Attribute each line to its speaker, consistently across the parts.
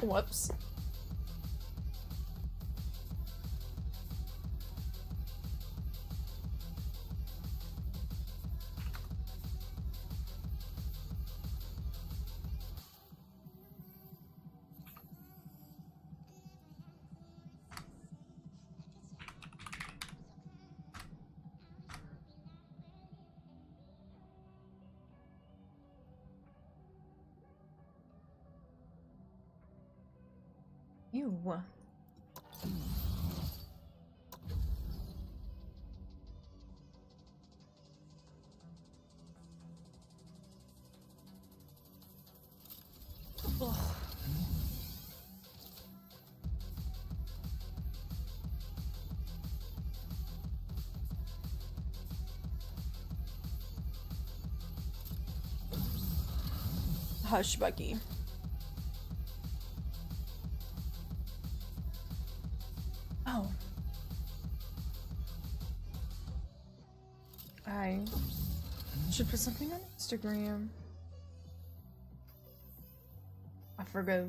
Speaker 1: Whoops. Ew. Ugh. Hush, Bucky. Oh. I should put something on Instagram. I forgot.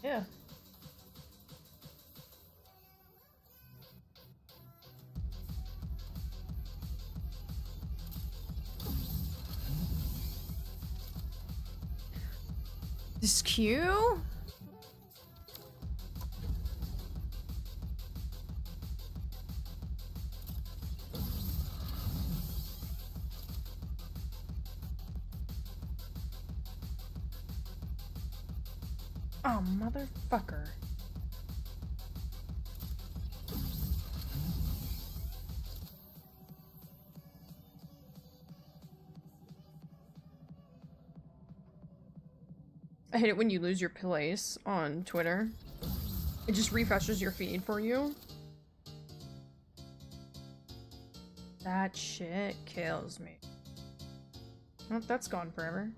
Speaker 1: Yeah. This cute? Oh, motherfucker. I hate it when you lose your place on Twitter. It just refreshes your feed for you. That shit kills me. Oh, that's gone forever.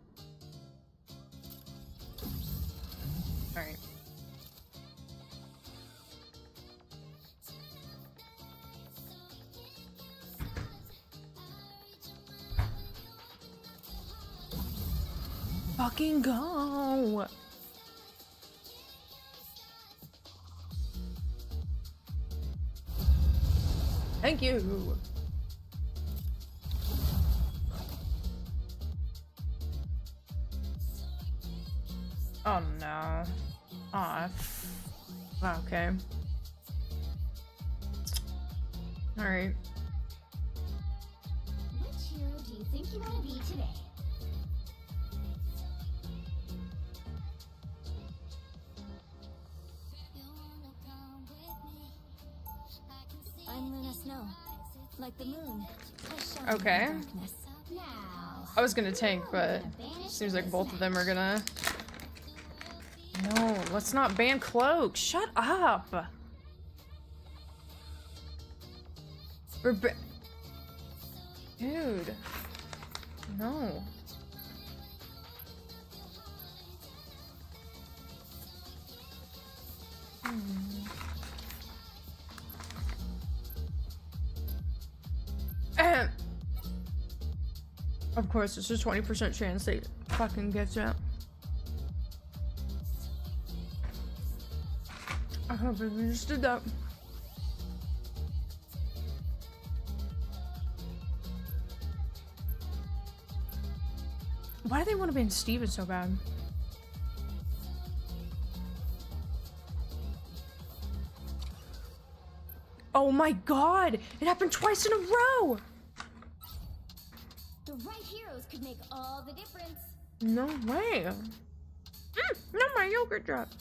Speaker 1: Alright. Fucking go! Thank you! Oh no. Aw. Okay. Alright.
Speaker 2: Which hero do you think you want to be today? I'm Luna Snow, like the moon.
Speaker 1: Okay. I was gonna tank, but seems like both of them are gonna... No, let's not ban Cloak. Shut up. Dude. No. Of course, it's a 20% chance they fucking get it. I hope we just did that. Why do they want to ban Steven so bad? Oh my god! It happened twice in a row!
Speaker 2: The right heroes could make all the difference.
Speaker 1: No way. No, my yogurt dropped.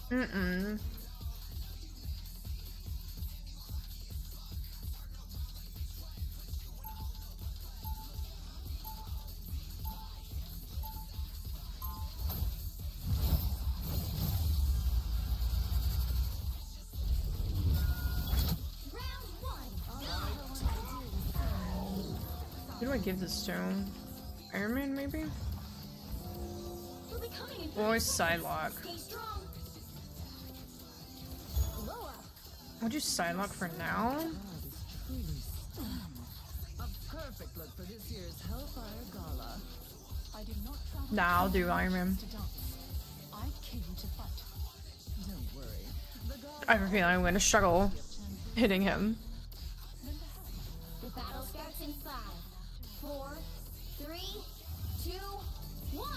Speaker 1: Who do I give this to? Iron Man, maybe?
Speaker 2: We'll be coming in
Speaker 1: Or Psylocke.
Speaker 2: Stay strong. Loa.
Speaker 1: Would you Psylocke for now?
Speaker 3: A perfect look for this year's Hellfire Gala. I did not travel
Speaker 1: Nah, I'll do Iron Man.
Speaker 3: to dance. I came to fight. Don't worry. The gala
Speaker 1: I have a feeling I'm gonna struggle hitting him.
Speaker 2: The battle starts in 5, 4, 3, 2, 1.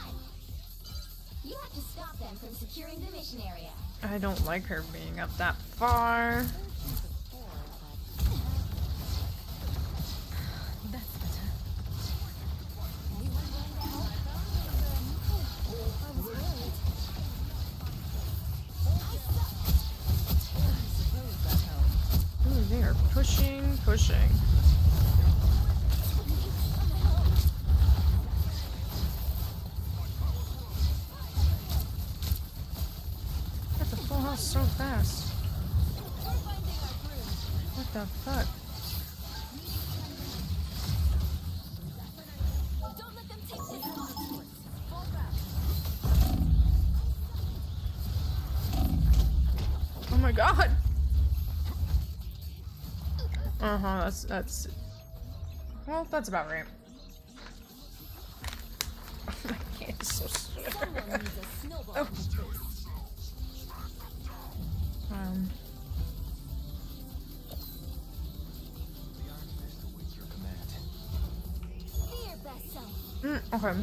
Speaker 2: You have to stop them from securing the mission area.
Speaker 1: I don't like her being up that far.
Speaker 3: that's better.
Speaker 1: Ooh, they are pushing, pushing. Got the full house so fast. What the fuck?
Speaker 2: Don't let them take this spot.
Speaker 1: Oh my god! That's well, that's about right. My hand is so sore.
Speaker 2: Someone needs a snowball
Speaker 1: Oh.
Speaker 2: boost. Be your best self.
Speaker 1: Okay.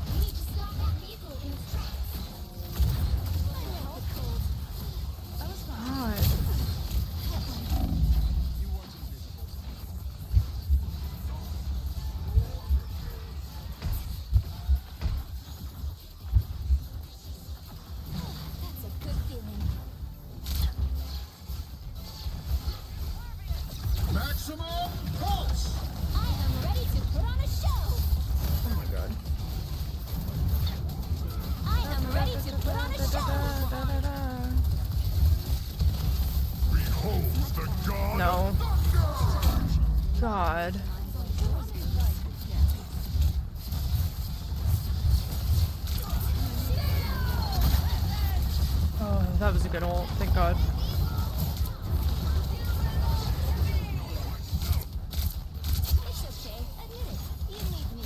Speaker 2: You need to stop that vehicle in its tracks.
Speaker 1: God.
Speaker 2: That's a good feeling.
Speaker 4: Maximum pulse!
Speaker 2: I am ready to put on a show.
Speaker 1: Oh my god.
Speaker 2: I am ready to put on a show.
Speaker 4: Behold the god
Speaker 1: No.
Speaker 4: of thunder!
Speaker 1: God. Oh, that was a good ult. Thank God.
Speaker 2: It's okay. Admit it. You need me.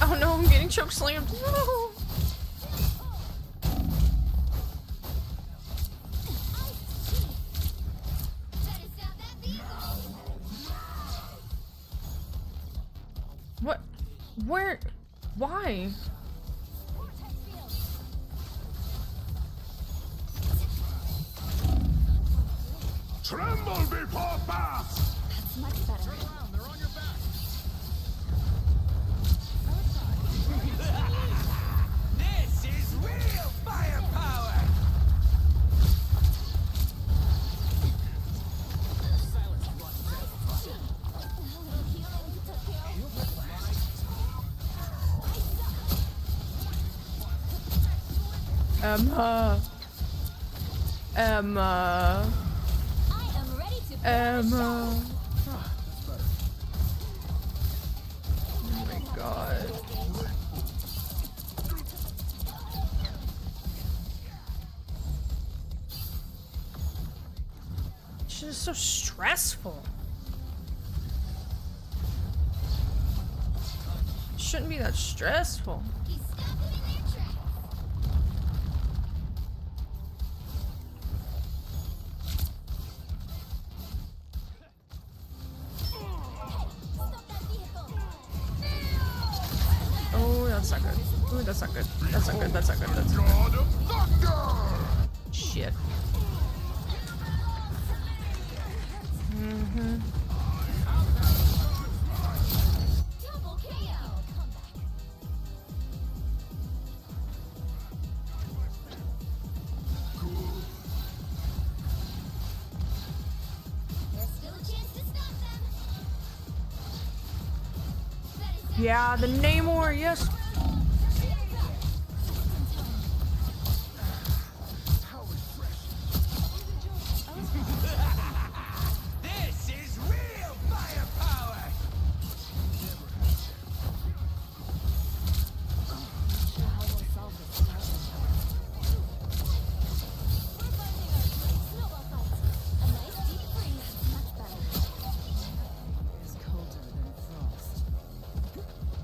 Speaker 1: Oh no, I'm getting choke slammed. No. What? Where? Why?
Speaker 4: Tremble before Bath!
Speaker 2: That's much better.
Speaker 5: This is real firepower!
Speaker 1: Emma. Emma.
Speaker 2: I am ready to put on a
Speaker 1: Emma.
Speaker 2: show.
Speaker 1: Oh my god. It's just so stressful. Shouldn't be that stressful.
Speaker 2: He's stopping in their tracks. Stop that vehicle.
Speaker 1: Oh, that's not good. Ooh, that's not good. That's not good. That's not good. That's not
Speaker 4: God of thunder!
Speaker 1: good. Shit.
Speaker 2: Double KO. There's still a chance to stop them.
Speaker 1: Yeah, the Namor, yes.
Speaker 5: This is real firepower!
Speaker 3: It's colder than frost.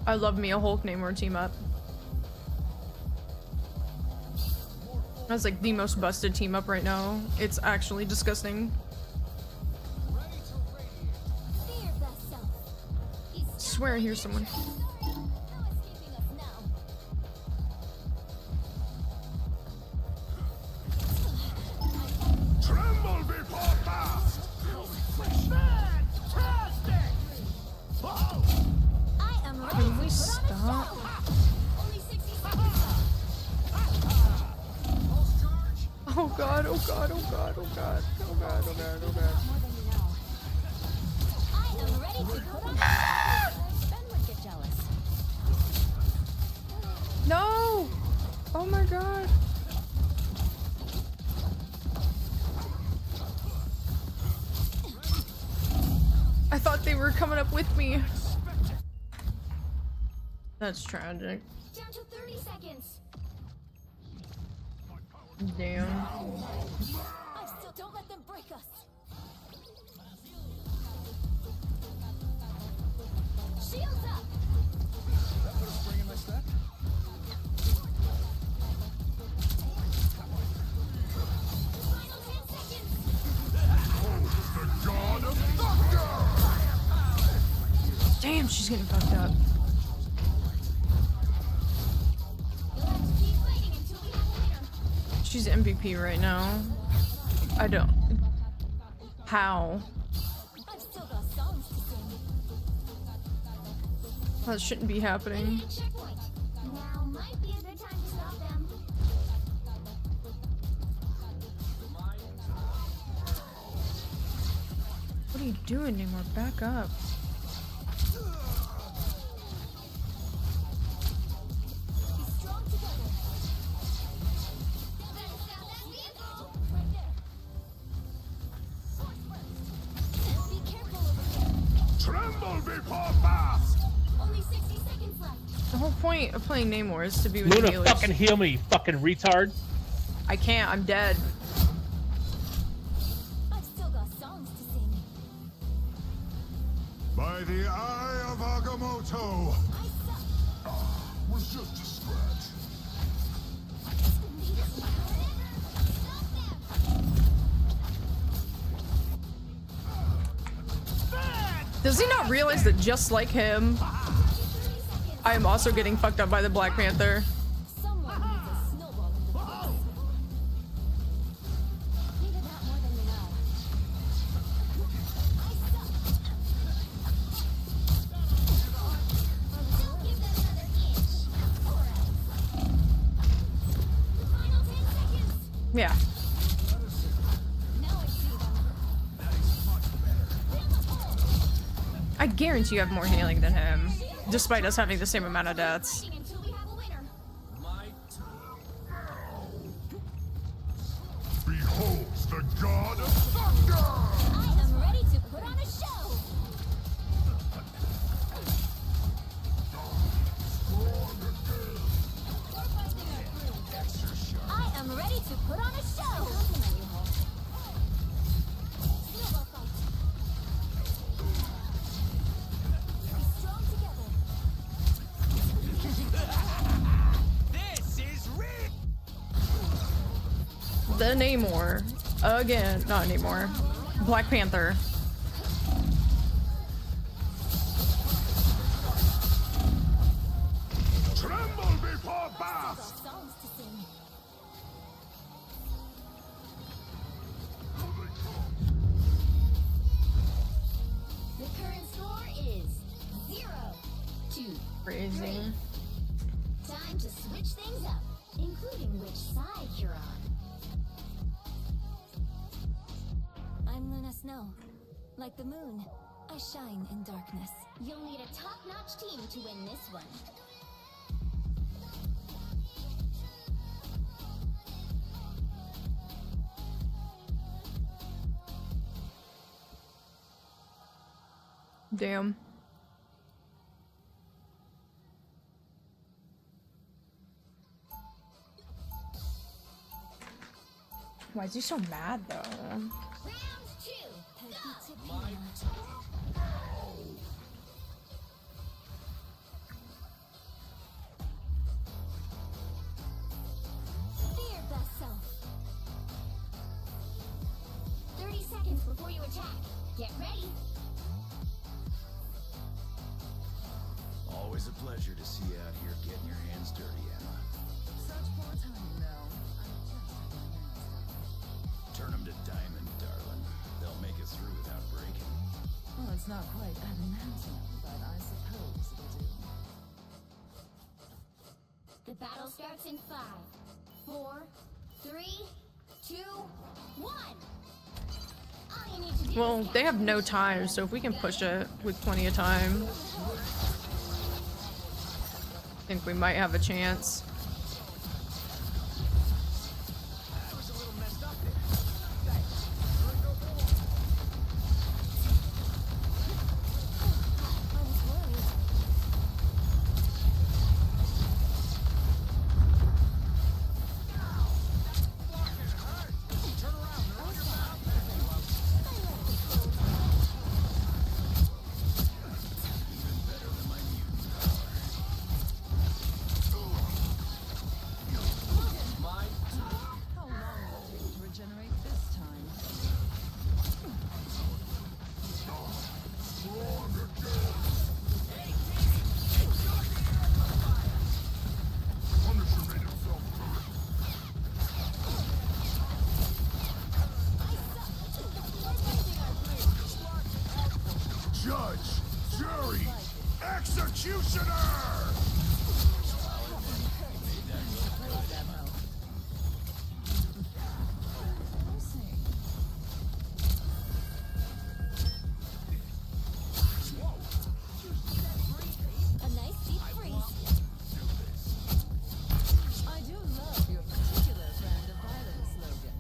Speaker 1: I love me a Hulk Namor team up. That's like the most busted team up right now. It's actually disgusting. Swear I hear someone.
Speaker 4: Tremble before fast!
Speaker 5: Fantastic!
Speaker 1: Can we stop? Oh god, oh god, oh god, oh god, oh god, oh god, oh god.
Speaker 2: I am ready to put on Ben would get jealous.
Speaker 1: No! Oh my god. I thought they were coming up with me. That's tragic.
Speaker 2: Down to 30 seconds.
Speaker 1: Damn.
Speaker 2: I still don't let them break us. Shields up. Final 10 seconds.
Speaker 4: The god of thunder!
Speaker 1: Damn, she's getting fucked up.
Speaker 2: You'll have to keep fighting until we have a winner.
Speaker 1: She's MVP right now. I don't. How?
Speaker 2: I've still got songs to sing.
Speaker 1: That shouldn't be happening.
Speaker 2: Checkpoint. Now might be a good time to stop them.
Speaker 1: What are you doing, Namor? Back up.
Speaker 2: Be strong together. Right there. Be careful over here.
Speaker 4: Tremble before fast!
Speaker 2: Only 60 seconds left.
Speaker 1: The whole point of playing Namor is to be with the
Speaker 6: Luna,
Speaker 1: healers.
Speaker 6: fucking heal me, you fucking retard.
Speaker 1: I can't. I'm dead.
Speaker 2: I've still got songs to sing.
Speaker 4: By the eye of Agamotto!
Speaker 2: I suck.
Speaker 4: Was just a scratch.
Speaker 1: Does he not realize that just like him, I am also getting fucked up by the Black Panther?
Speaker 2: Someone needs a snowball in the face. Needed that more than you know. I suck. Don't give them another inch. Or else. Final 10 seconds.
Speaker 1: Yeah.
Speaker 2: Now I see them.
Speaker 1: I guarantee you have more healing than him, despite us having the same amount of deaths.
Speaker 2: Fighting until we have a winner.
Speaker 4: Behold the god of thunder!
Speaker 2: I am ready to put on a show. I am ready to put on a show. Snowball fight. Be strong together.
Speaker 5: This is real!
Speaker 1: The Namor. Again. Not Namor. Black Panther.
Speaker 4: Tremble before fast!
Speaker 2: Got songs to sing. The current score is 0-2.
Speaker 1: Crazy.
Speaker 2: Time to switch things up, including which side you're on. I'm Luna Snow. Like the moon, I shine in darkness. You'll need a top-notch team to win this one.
Speaker 1: Damn. Why is he so mad though?
Speaker 2: Round 2. Fear best self. 30 seconds before you attack. Get ready.
Speaker 7: Always a pleasure to see you out here getting your hands dirty, Emma.
Speaker 3: Such poor timing, though. I just had my nails done.
Speaker 7: Turn them to diamond, darling. They'll make it through without breaking.
Speaker 3: Well, it's not quite adamantium, but I suppose it'll do.
Speaker 2: The battle starts in 5, 4, 3, 2, 1. All you need to do
Speaker 1: Well,
Speaker 2: is
Speaker 1: they have no time, so if we can push it with plenty of time, I think we might have a chance.
Speaker 3: How long will it take to regenerate this time?
Speaker 4: Punisher made himself good. Judge, jury, executioner!
Speaker 2: a nice deep freeze.
Speaker 3: I do love your particular brand of violence, Logan.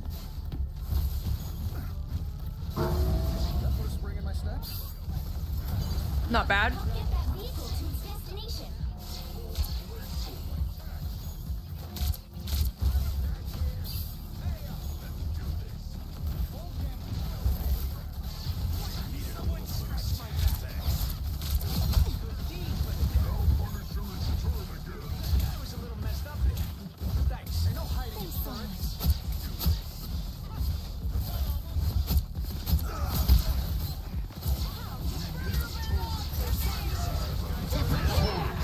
Speaker 8: That put a spring in my step?
Speaker 1: Not bad.
Speaker 2: Get that vehicle to its destination.
Speaker 4: Punisher is returned again.
Speaker 5: I was a little messed up there. Thanks.
Speaker 8: Ain't no hiding in front.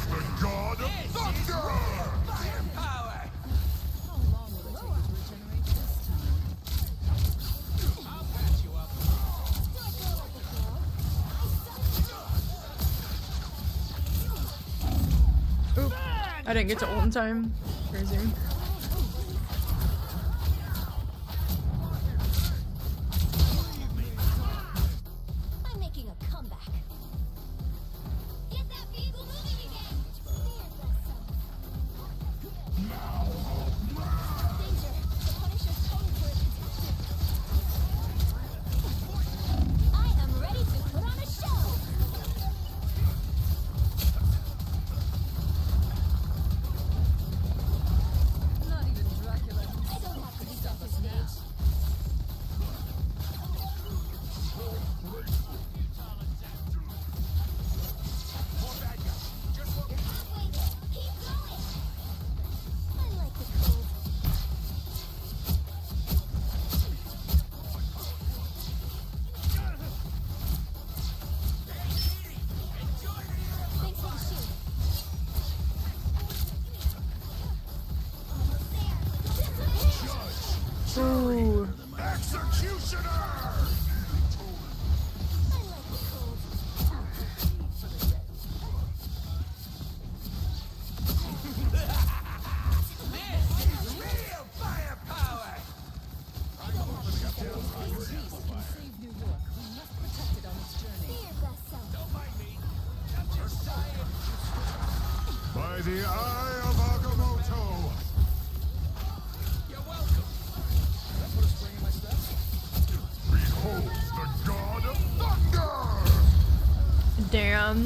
Speaker 4: The god of thunder!
Speaker 5: Firepower!
Speaker 3: How long will it take to regenerate this time?
Speaker 5: I'll patch you up.
Speaker 1: Oop. I didn't get to ult in time. Crazy.
Speaker 2: I'm making a comeback. Get that vehicle moving again. Fear best self. Danger. The Punisher's coming for a detective. I am ready to put on a show.
Speaker 4: By the eye of Agamotto!
Speaker 5: You're welcome.
Speaker 8: Did I put a spring in my step?
Speaker 4: Behold the god of thunder!
Speaker 1: Damn.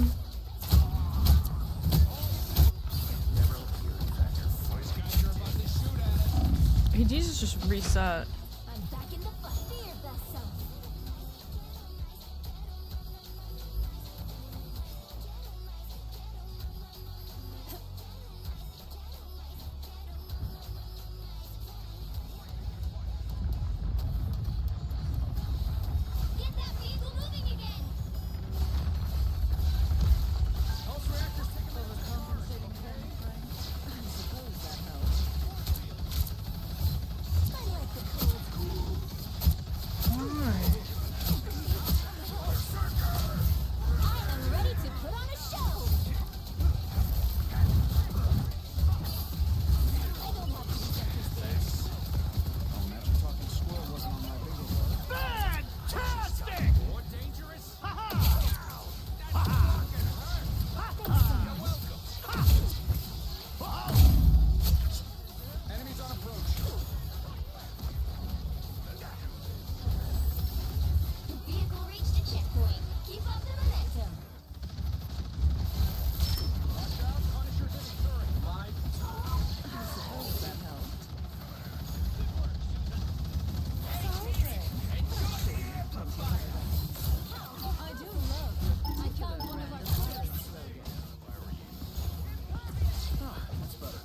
Speaker 5: Those guys are about to shoot at it.
Speaker 1: He needs to just reset.
Speaker 2: I'm back in the fight. Fear vessel. Get that vehicle moving again.
Speaker 8: Pulse reactor's taking over compensating carrying frame. I suppose that helps.
Speaker 2: I like the cold. I am ready to put on a show. I don't have to center stage.
Speaker 8: Oh, imagine talking squirrel wasn't on my bingo card.
Speaker 5: Fantastic! More dangerous?
Speaker 8: Enemies on approach.
Speaker 2: The vehicle reached a checkpoint. Keep up the momentum.
Speaker 8: Watch out, Punisher's in the turret. I suppose that helped. I do love
Speaker 2: I found one of our tourists.
Speaker 8: That's better.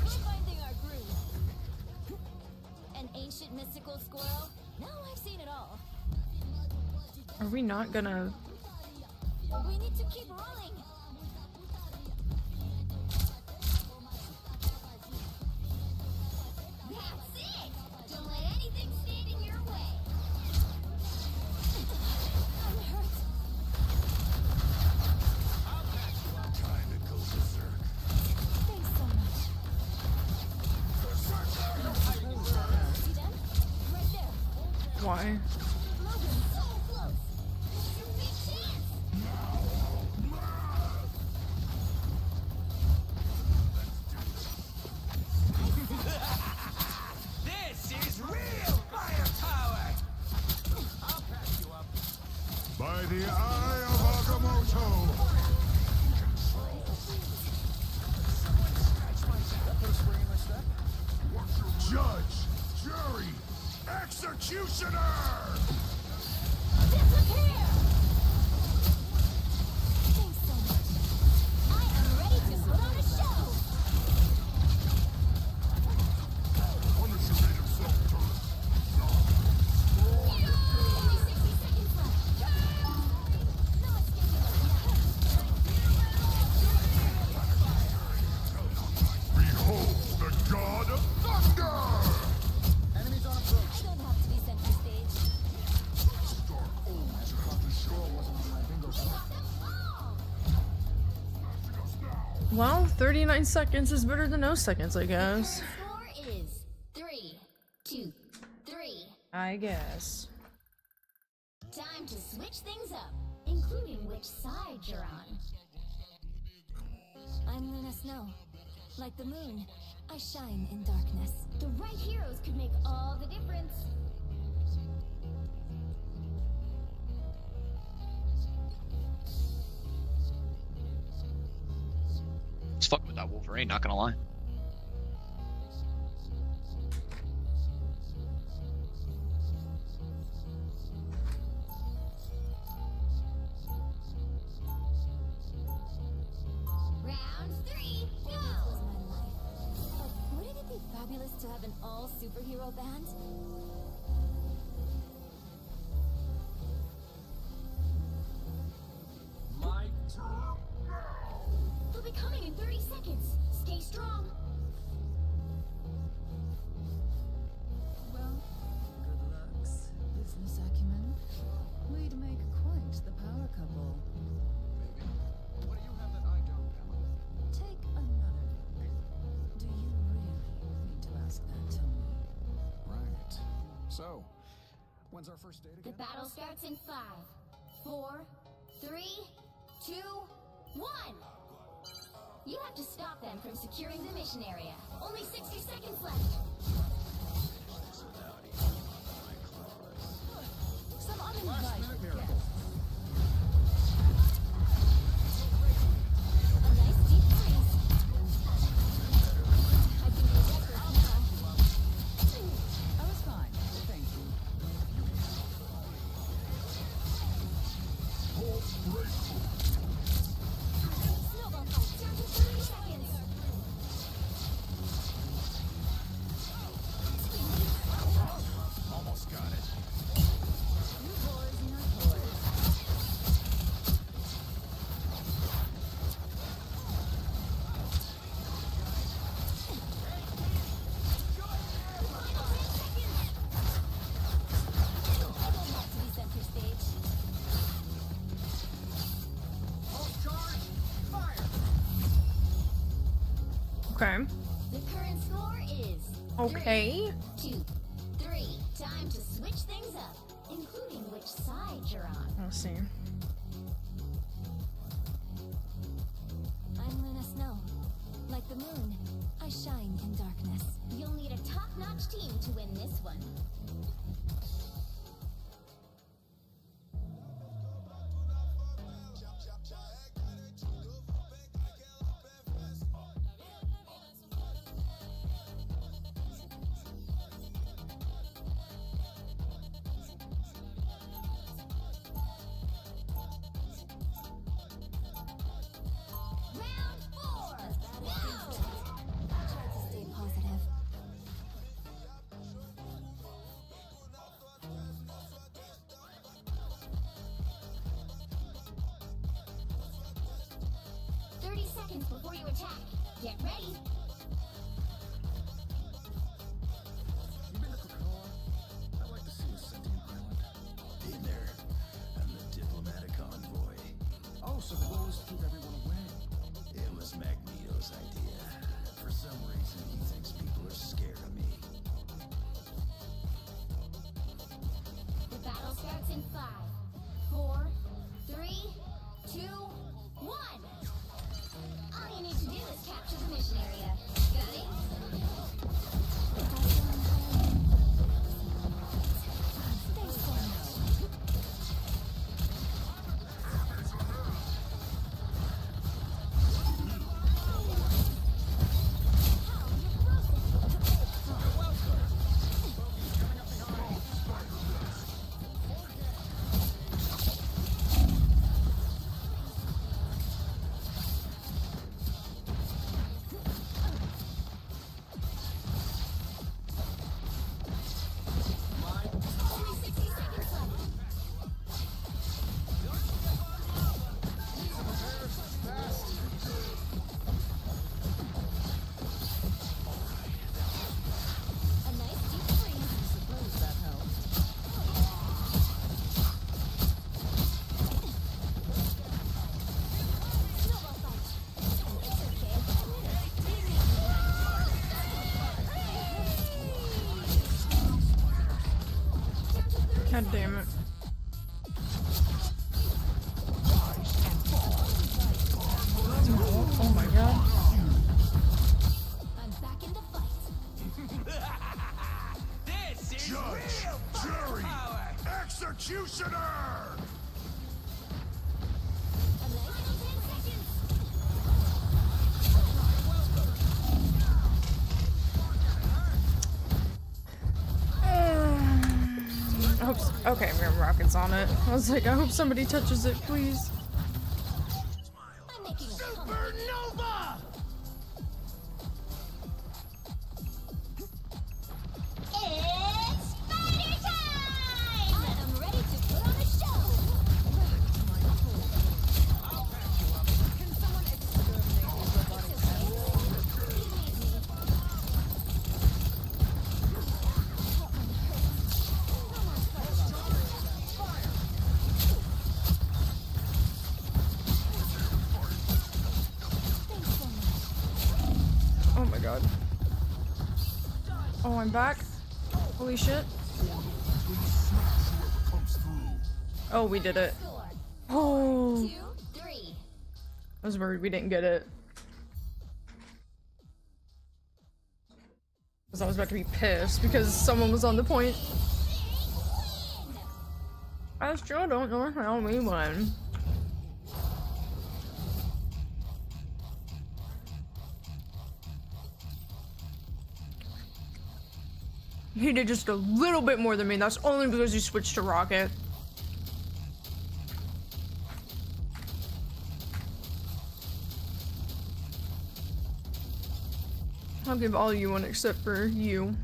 Speaker 2: We're finding our groove. An ancient mystical squirrel? Now I've seen it all.
Speaker 1: Are we not gonna?
Speaker 2: We need to keep rolling. That's it! Don't let anything stand in your way. I'm hurt. Thanks so much. See them? Right there.
Speaker 1: Why?
Speaker 2: Logan, so close. It's your big chance.
Speaker 5: This is real firepower! I'll patch you up.
Speaker 4: By the eye of Agamotto!
Speaker 8: Did I put a spring in my step?
Speaker 4: Judge, jury, executioner!
Speaker 2: Disappear! Thanks so much. I am ready to put on a show.
Speaker 4: Punisher made himself turn.
Speaker 2: Only 60 seconds left. No escaping us now.
Speaker 4: Behold the god of thunder!
Speaker 8: Enemies on approach.
Speaker 2: I don't have to be center stage.
Speaker 8: Imagine talking squirrel wasn't on my bingo card.
Speaker 2: Got them all.
Speaker 1: Well, 39 seconds is better than no seconds, I guess.
Speaker 2: Score is 3, 2, 3.
Speaker 1: I guess.
Speaker 2: Time to switch things up, including which side you're on. I'm Luna Snow. Like the moon, I shine in darkness. The right heroes could make all the difference.
Speaker 9: It's fucking with that Wolverine, not gonna lie.
Speaker 2: Round 3, go! Wouldn't it be fabulous to have an all-superhero band?
Speaker 5: My turn.
Speaker 2: They'll be coming in 30 seconds. Stay strong.
Speaker 3: Well, good looks, business acumen. We'd make quite the power couple.
Speaker 8: Baby, what do you have that I don't, Pamela?
Speaker 3: Take another look. Do you really need to ask that, Tony?
Speaker 8: Right. So, when's our first date
Speaker 2: The
Speaker 8: again?
Speaker 2: battle starts in 5, 4, 3, 2, 1. You have to stop them from securing the mission area. Only 60 seconds left.
Speaker 3: Some uninvited guests.
Speaker 2: A nice deep freeze. I can do records now.
Speaker 3: I was fine, thank you.
Speaker 2: Snowball fight down to 30 seconds.
Speaker 7: Almost got it.
Speaker 3: You boys and your toys.
Speaker 2: Final 10 seconds. I go back to the center stage.
Speaker 1: Okay.
Speaker 2: The current score is
Speaker 1: Okay.
Speaker 2: 2, 3. Time to switch things up, including which side you're on.
Speaker 1: Let's see.
Speaker 2: I'm Luna Snow. Like the moon, I shine in darkness. You'll need a top-notch team to win this one. Round 4. Now! I tried to stay positive. Seconds before you attack. Get ready.
Speaker 7: You been to Krakoa? I'd like to see a sentient island. Been there. I'm the diplomatic envoy. Oh, so the goal is to keep everyone away. It was Magneto's idea. For some reason, he thinks people are scared of me.
Speaker 2: The battle starts in 5, 4, 3, 2, 1. All you need to do is capture the mission area. Got it? Thanks for now. Only 60 seconds left. A nice deep freeze.
Speaker 3: Suppose that helps.
Speaker 2: Snowball fight. It's okay. Down to 30
Speaker 1: God damn it. Oh my god.
Speaker 2: I'm back in the fight.
Speaker 5: This is
Speaker 4: Judge,
Speaker 5: real
Speaker 4: jury,
Speaker 5: firepower!
Speaker 4: executioner!
Speaker 2: A nice 10 seconds.
Speaker 1: I hope okay, we have rockets on it. I was like, I hope somebody touches it, please.
Speaker 2: I'm making a comeback.
Speaker 5: Supernova!
Speaker 2: It's Spider time! I am ready to put on a show.
Speaker 3: Can someone exterminate these robotic
Speaker 1: Oh my god. Oh, I'm back. Holy shit. Oh, we did it.
Speaker 2: Score.
Speaker 1: Oh,
Speaker 2: 2, 3.
Speaker 1: I was worried we didn't get it. I was about to be pissed because someone was on the point. I still don't know how we won. He did just a little bit more than me. That's only because he switched to Rocket. I'll give all you one except for you.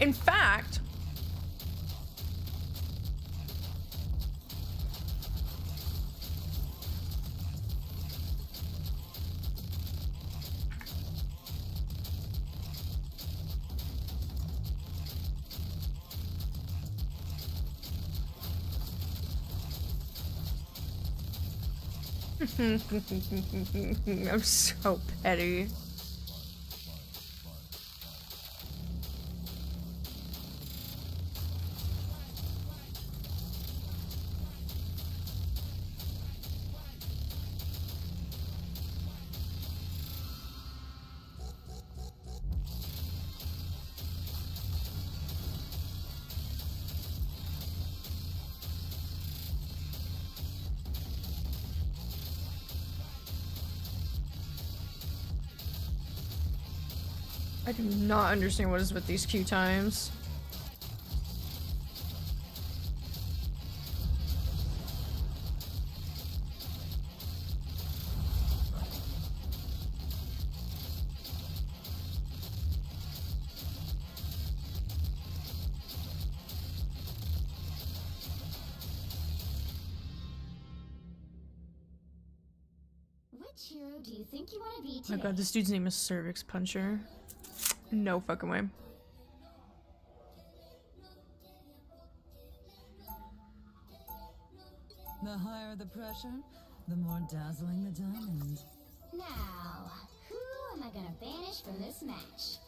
Speaker 1: In fact, I'm so petty. I do not understand what is with these queue times.
Speaker 2: Which hero do you think you want to be
Speaker 1: Oh
Speaker 2: today?
Speaker 1: my god, this dude's name is Cervix Puncher. No fucking way.
Speaker 3: The higher the pressure, the more dazzling the diamond.
Speaker 2: Now, who am I gonna banish from this match?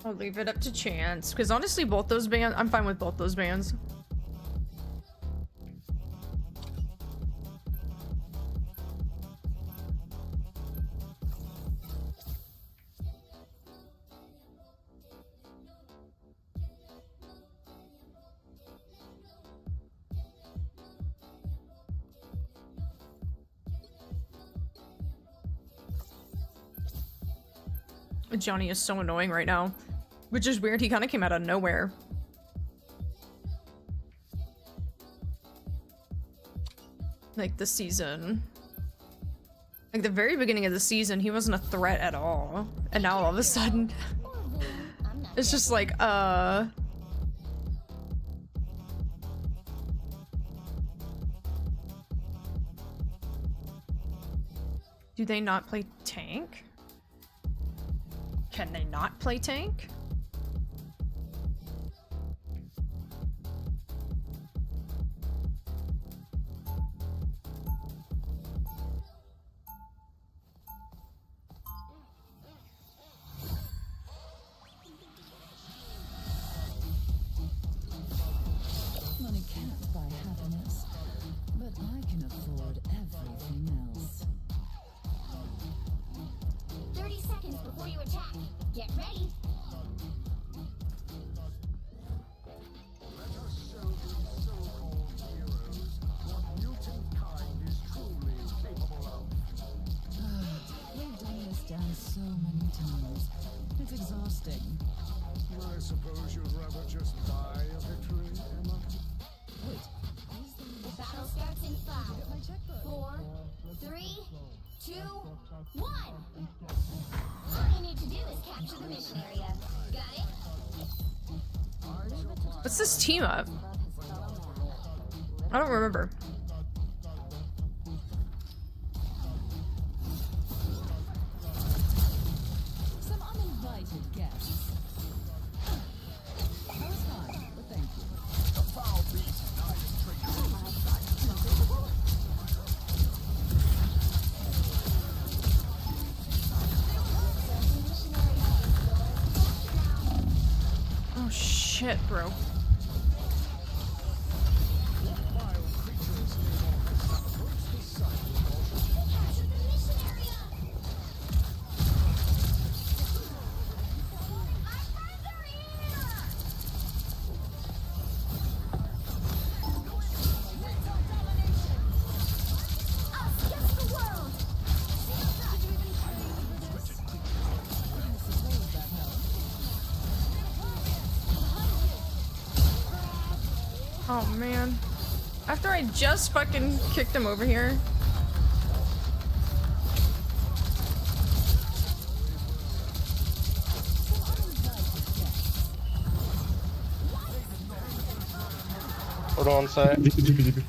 Speaker 1: I'll leave it up to chance, because honestly both those bands, I'm fine with both those bands. Johnny is so annoying right now, which is weird. He kind of came out of nowhere. Like the season. Like the very beginning of the season, he wasn't a threat at all. And now all of a sudden,
Speaker 2: Or villain? I'm not
Speaker 1: it's just like, do they not play tank? Can they not play tank?
Speaker 3: Money can't buy happiness, but I can afford everything else.
Speaker 2: 30 seconds before you attack. Get ready.
Speaker 4: Let us show these so-called heroes what mutant kind is truly capable of.
Speaker 3: We've done this dance so many times. It's exhausting.
Speaker 4: I suppose you'd rather just die a victory, Emma?
Speaker 3: Wait,
Speaker 2: The battle starts in 5, 4, 3, 2, 1. All you need to do is capture the mission area. Got it?
Speaker 1: What's this team up? I don't remember.
Speaker 3: some uninvited guests. That was fine, but thank you.
Speaker 1: Oh shit. shit, bro.
Speaker 2: Capture the mission area! Our friends are here! Mental domination! Us against the world! Shields up!
Speaker 1: Oh man. After I just fucking kicked him over here.
Speaker 10: Hold on, side.
Speaker 6: DP.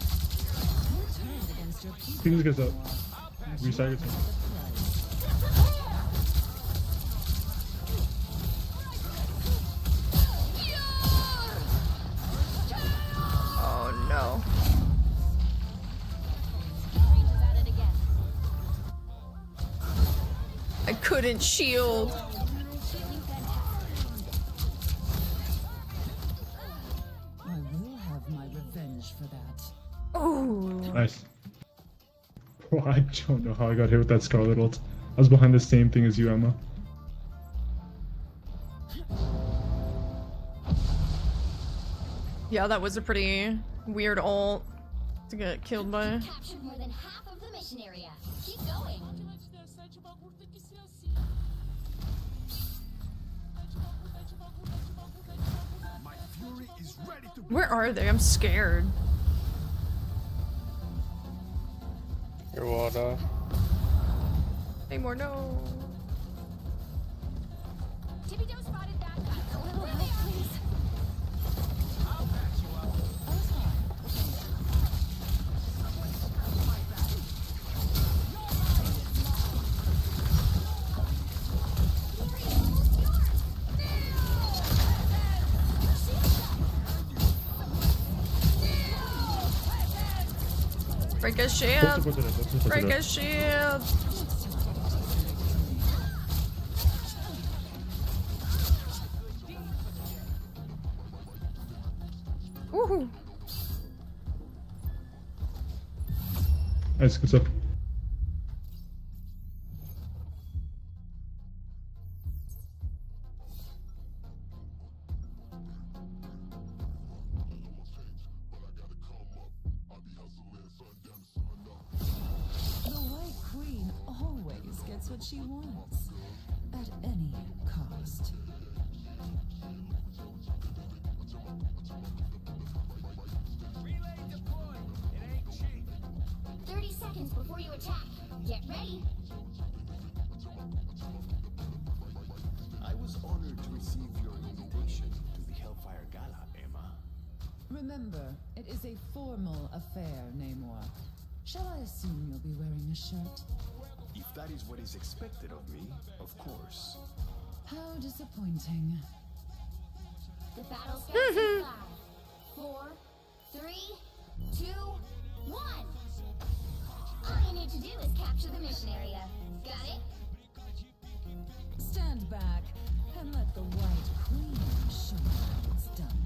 Speaker 6: Things gets up. Recycle.
Speaker 1: Oh no.
Speaker 2: Range is at it again.
Speaker 1: I couldn't shield.
Speaker 2: Shielding fantastic.
Speaker 3: I will have my revenge for that.
Speaker 1: Oh.
Speaker 6: Nice. Bro, I don't know how I got hit with that Scarlet ult. I was behind the same thing as you, Emma.
Speaker 1: Yeah, that was a pretty weird ult to get killed by.
Speaker 2: Captured more than half of the mission area. Keep going.
Speaker 4: My fury is ready to
Speaker 1: Where are they? I'm scared.
Speaker 10: Your water.
Speaker 1: Anymore, no.
Speaker 2: Tippy Toe spotted bad guys. A little help, please.
Speaker 1: Break a
Speaker 6: Let's
Speaker 1: shield.
Speaker 6: support it up. Let's support
Speaker 1: Break
Speaker 6: it
Speaker 1: a
Speaker 6: up.
Speaker 1: shield. Woohoo.
Speaker 6: Nice, good stuff.
Speaker 3: The White Queen always gets what she wants. At any cost.
Speaker 5: Relay deployed. It ain't cheap.
Speaker 2: 30 seconds before you attack. Get ready.
Speaker 7: I was honored to receive your invitation to the Hellfire Gala, Emma.
Speaker 3: Remember, it is a formal affair, Namor. Shall I assume you'll be wearing a shirt?
Speaker 7: If that is what is expected of me, of course.
Speaker 3: How disappointing.
Speaker 2: The battle starts in 5, 4, 3, 2, 1. All you need to do is capture the mission area. Got it?
Speaker 3: Stand back and let the White Queen show you how it's done.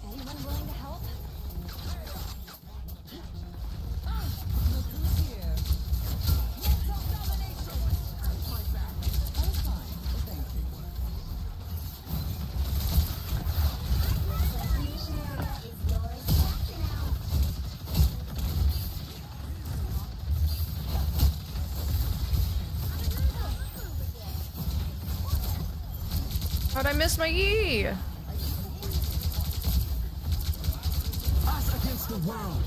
Speaker 2: Anyone willing to help?
Speaker 3: Look who's here. Mental domination! Oh, fine. Thank you.
Speaker 2: The mission area is yours to capture now.
Speaker 1: How'd I miss my E?
Speaker 4: us against the world.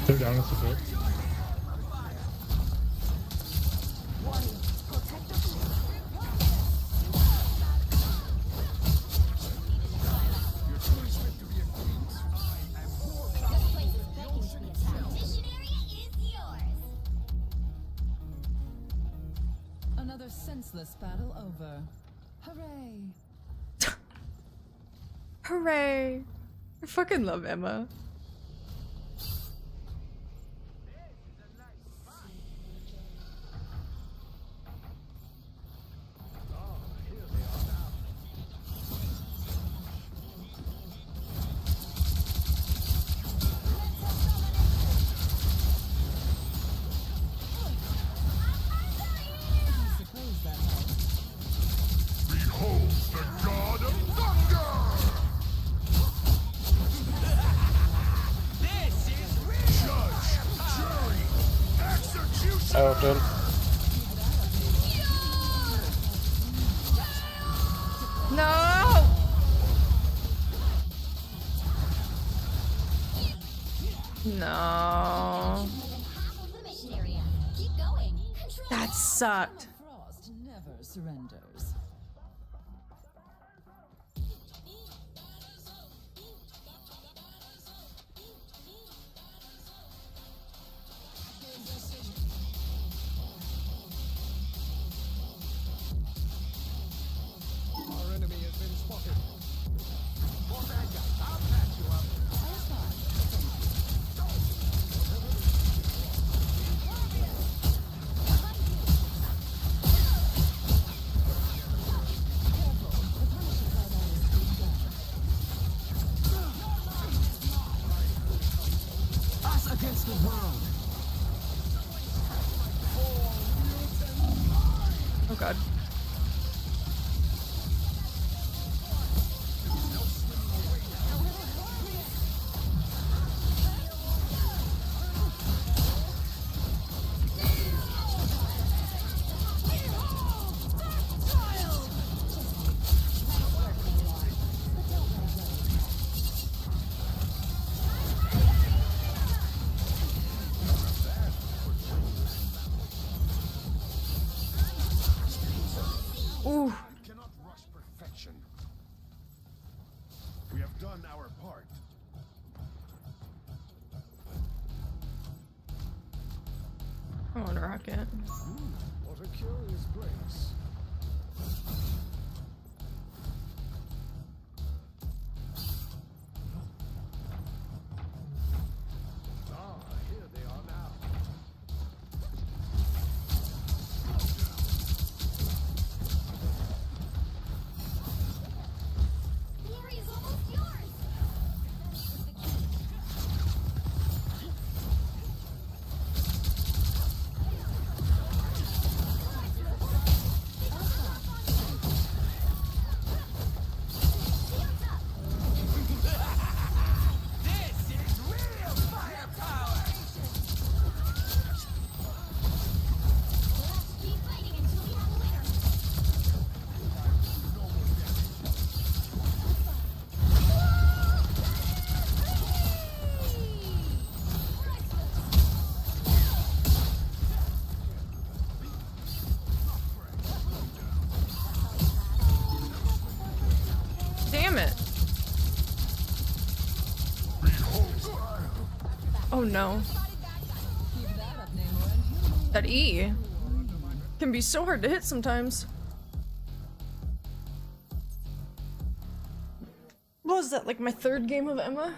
Speaker 6: They're down with support.
Speaker 2: This place is begging to be attacked. Mission area is yours.
Speaker 3: Another senseless battle over. Hooray!
Speaker 1: Hooray. I fucking love Emma.
Speaker 10: ulted.
Speaker 1: No! No.
Speaker 2: Half of the mission area. Keep going. Control.
Speaker 1: That sucked.
Speaker 3: Frost never surrenders.
Speaker 4: Our enemy has been spotted. For that guy, I'll patch you up. Us against the world.
Speaker 1: Oh god. Ooh.
Speaker 4: Cannot rush perfection. We have done our part.
Speaker 1: I want a rocket.
Speaker 4: What a curious place. Ah, here they are now.
Speaker 2: The area is almost yours.
Speaker 5: This is real firepower!
Speaker 2: Let's keep fighting until we have a winner.
Speaker 1: Damn it. Oh no. That E can be so hard to hit sometimes. What was that, like my third game of Emma?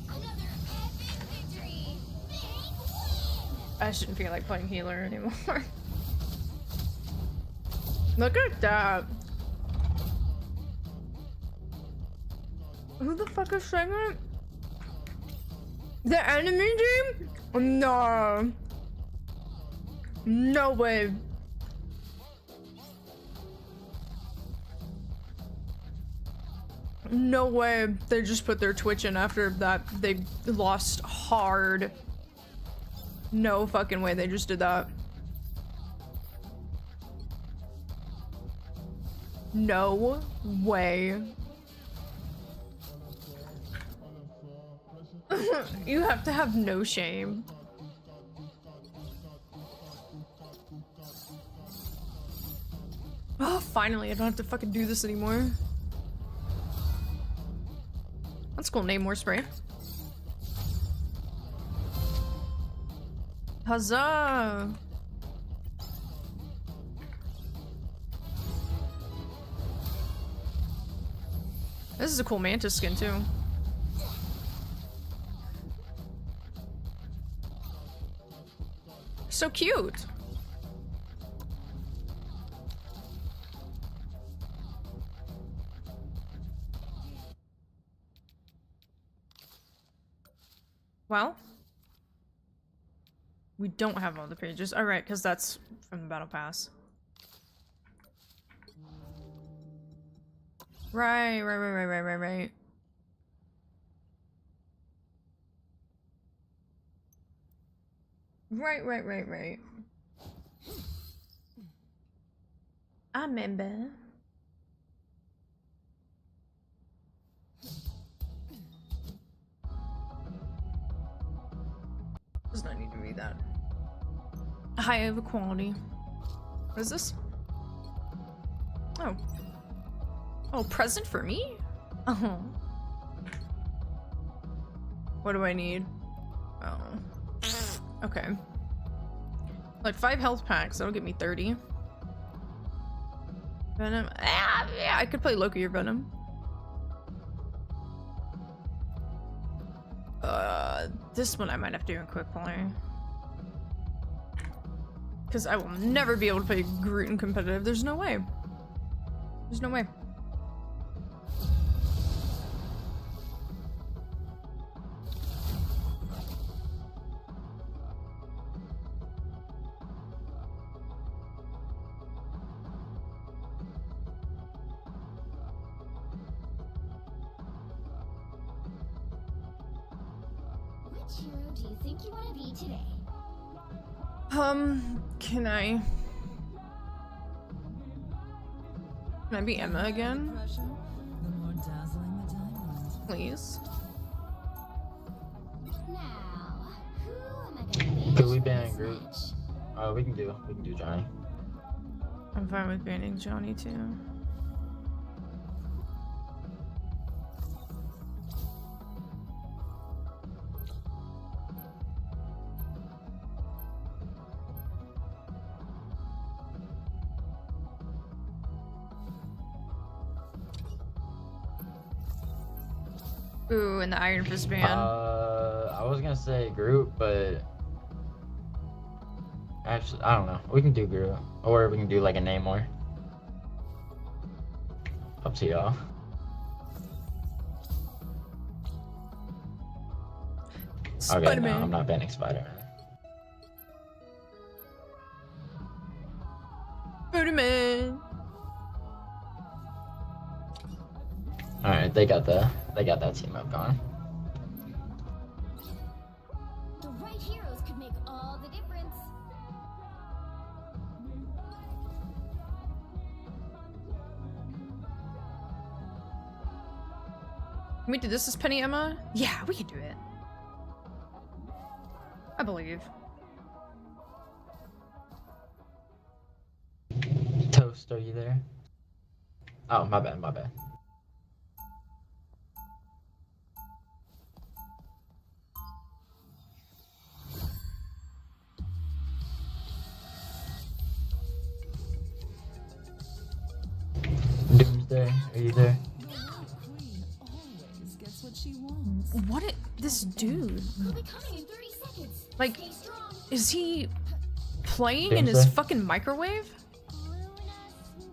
Speaker 2: Another epic victory. Big win.
Speaker 1: I shouldn't feel like playing healer anymore. Look at that. Who the fuck is saying it? The enemy team? No. No way. No way. They just put their Twitch in after that. They lost hard. No fucking way they just did that. No way. You have to have no shame. Oh, finally, I don't have to fucking do this anymore. That's cool, name more spray. Huzzah! This is a cool mantis skin too. So cute. Well, we don't have all the pages. All right, because that's from the battle pass. Right. Right. I remember. Does not need to be that high of a quality. What is this? Oh. Oh, present for me? Oh. What do I need? Oh. Okay. Like 5 health packs, that'll give me 30. Venom. Ah, yeah, I could play Loki or Venom. This one I might have to do in quick play. Because I will never be able to play Groot in competitive. There's no way. There's no way.
Speaker 2: Which hero do you think you want to be today?
Speaker 1: Can I be Emma again?
Speaker 3: Pressure, the more dazzling the diamond.
Speaker 1: Please.
Speaker 2: Now, who am I gonna be?
Speaker 11: Could we ban Groot? We can do Johnny.
Speaker 1: I'm fine with banning Johnny too. Ooh, and the Iron Fist ban.
Speaker 11: I was gonna say Groot, but actually, I don't know. We can do Groot, or we can do like a Namor. Up to y'all. Okay,
Speaker 1: Spider-Man.
Speaker 11: no, I'm not banning Spider-Man.
Speaker 1: Spider-Man.
Speaker 11: All right, they got that team up going.
Speaker 2: The right heroes could make all the difference.
Speaker 1: Can we do this as Penny Emma? Yeah, we can do it. I believe.
Speaker 11: Toast, are you there? Oh, my bad. Doomsday, are you there?
Speaker 3: The White Queen always gets what she wants.
Speaker 1: This dude?
Speaker 2: We'll be coming in 30 seconds.
Speaker 1: Like,
Speaker 2: Stay strong.
Speaker 1: is he playing in his
Speaker 11: Doomsday?
Speaker 1: fucking microwave?
Speaker 2: Luna Snow.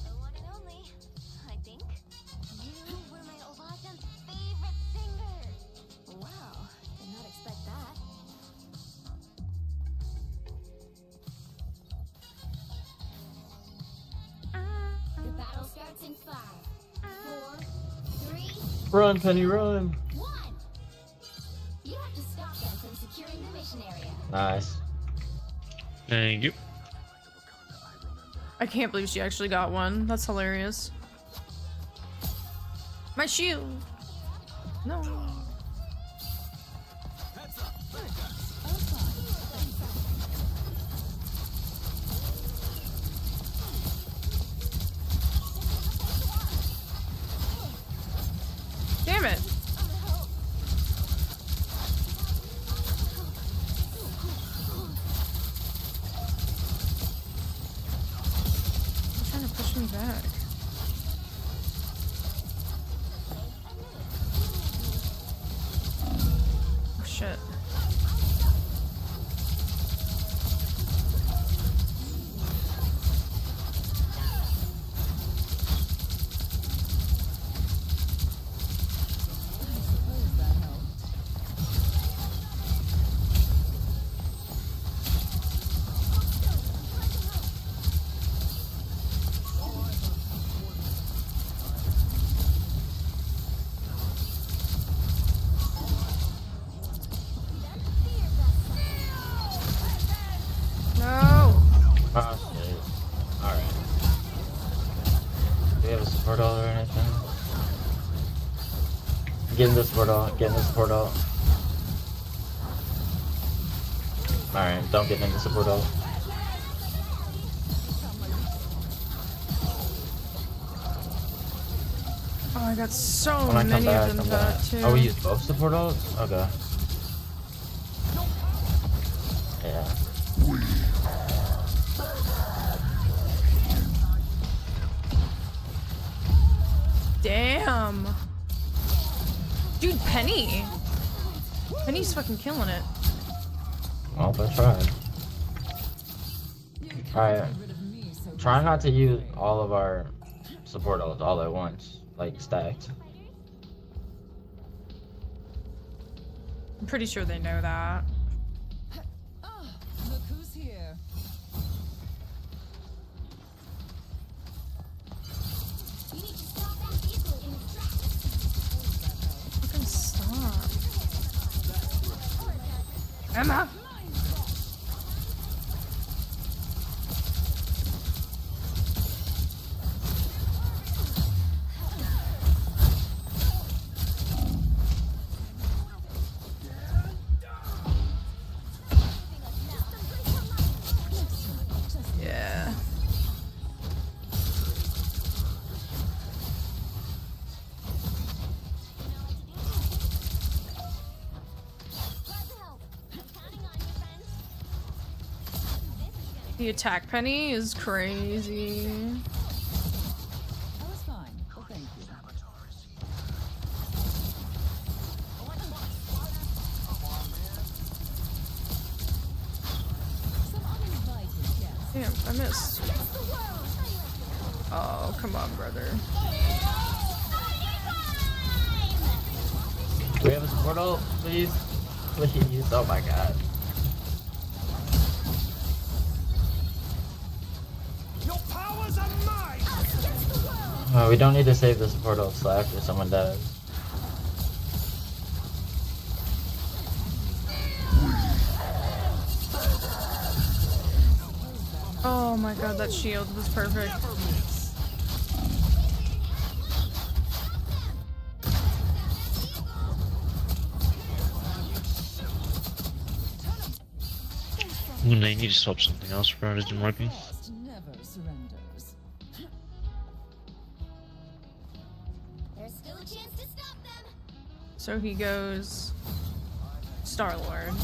Speaker 2: The one and only, I think. You were my Obasan's favorite singer. Wow, did not expect that. The battle starts in 5, 4, 3,
Speaker 11: Run, Penny, run!
Speaker 2: 1. You have to stop them from securing the mission area.
Speaker 11: Nice.
Speaker 10: Thank you.
Speaker 1: I can't believe she actually got one. That's hilarious. My shield. No. Damn it. He's trying to push me back. Oh shit.
Speaker 3: Suppose that helped.
Speaker 11: Get in this portal. Get in this portal. Alright, don't get in this portal.
Speaker 1: Oh, I got so
Speaker 11: When I
Speaker 1: many
Speaker 11: come back,
Speaker 1: of them
Speaker 11: I'm
Speaker 1: that
Speaker 11: gonna...
Speaker 1: too.
Speaker 11: Oh, we use both supportals? Okay. Yeah.
Speaker 1: Damn. Dude, Penny. Penny's fucking killing it.
Speaker 11: Well, let's try. Alright. Try not to use all of our supportals all at once, like stacked.
Speaker 1: I'm pretty sure they know that.
Speaker 3: Ah, look who's here.
Speaker 2: You need to stop that vehicle in its tracks.
Speaker 1: Fucking stop. Emma! Yeah. The attack penny is crazy.
Speaker 3: I was fine. Well, thank you. Some uninvited guests.
Speaker 1: Damn, I missed. Oh, come on, brother.
Speaker 11: Do we have a portal, please? Please. Oh my god.
Speaker 5: Your powers are mine!
Speaker 11: Oh, we don't need to save this portal till after someone dies.
Speaker 1: Oh my god, that shield was perfect.
Speaker 10: Ooh, they need to swap something else, bro. It isn't working.
Speaker 3: Lost never surrenders.
Speaker 2: There's still a chance to stop them.
Speaker 1: So he goes Star-Lord.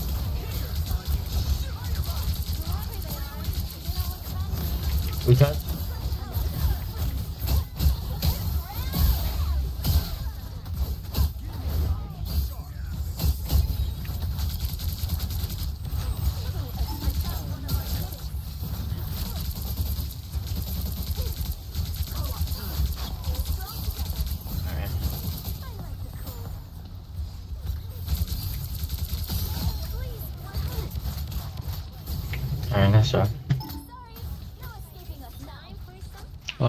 Speaker 11: We touch? Alright. Alright, nice job.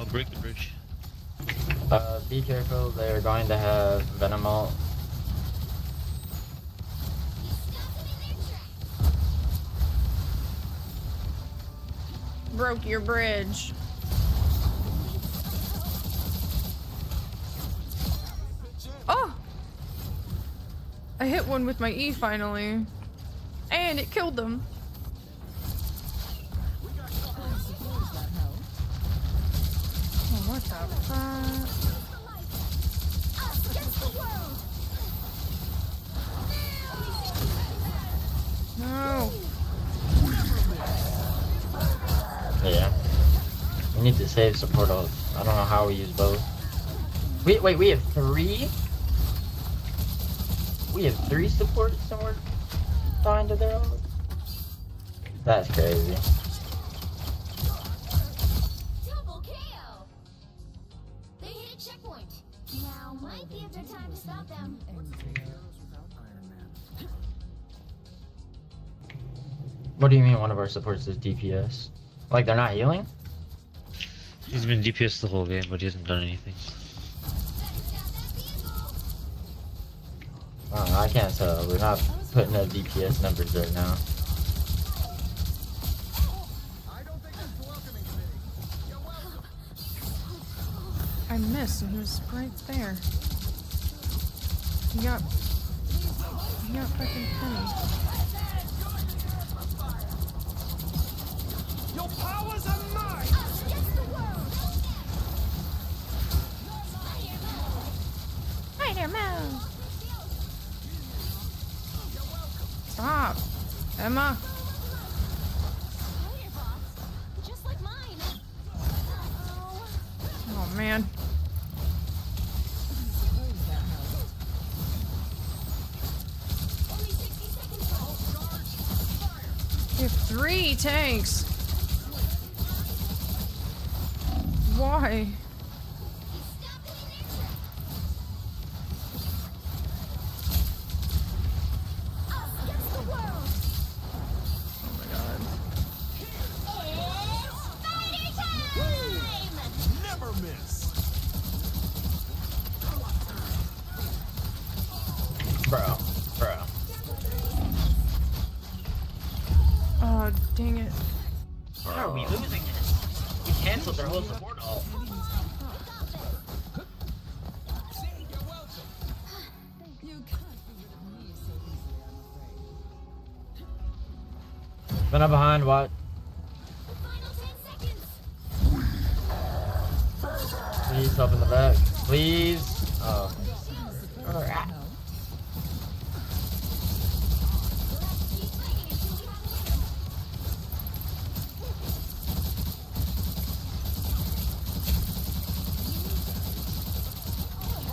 Speaker 10: Break the bridge.
Speaker 11: Be careful, they're going to have Venom ult.
Speaker 1: Broke your bridge. Oh! I hit one with my E finally. And it killed them. Oh, what the fuck? No.
Speaker 11: Yeah. We need to save support ults. I don't know how we use both. Wait, we have 3? We have 3 supports and we're dying to their ult? That's crazy.
Speaker 2: Double KO. They hit a checkpoint. Now might be a good time to stop them.
Speaker 11: What do you mean one of our supports is DPS? Like they're not healing?
Speaker 10: He's been DPS the whole game, but he hasn't done anything.
Speaker 11: Oh, I can't tell. We're not putting up DPS numbers right now.
Speaker 1: I missed and he was right there. You got fucking Penny.
Speaker 5: Your powers are mine!
Speaker 2: Against the world!
Speaker 1: Spider-Man! Stop! Emma!
Speaker 2: Spider bots, just like mine. Oh.
Speaker 1: Oh man.
Speaker 2: Only 60 seconds left.
Speaker 1: You have 3 tanks. Why?
Speaker 2: Stop the inertia. Us against the world.
Speaker 1: Oh my god.
Speaker 2: It's spider time!
Speaker 5: Never miss!
Speaker 11: Bro.
Speaker 1: Oh dang it.
Speaker 11: How are we losing this? We canceled their whole support ult.
Speaker 3: You can't be rid of me so easily, I'm afraid.
Speaker 11: Been up behind, what?
Speaker 2: Final 10 seconds.
Speaker 11: Please help in the back. Please. Oh. Alright.
Speaker 3: No.
Speaker 2: Keep fighting until we have a winner.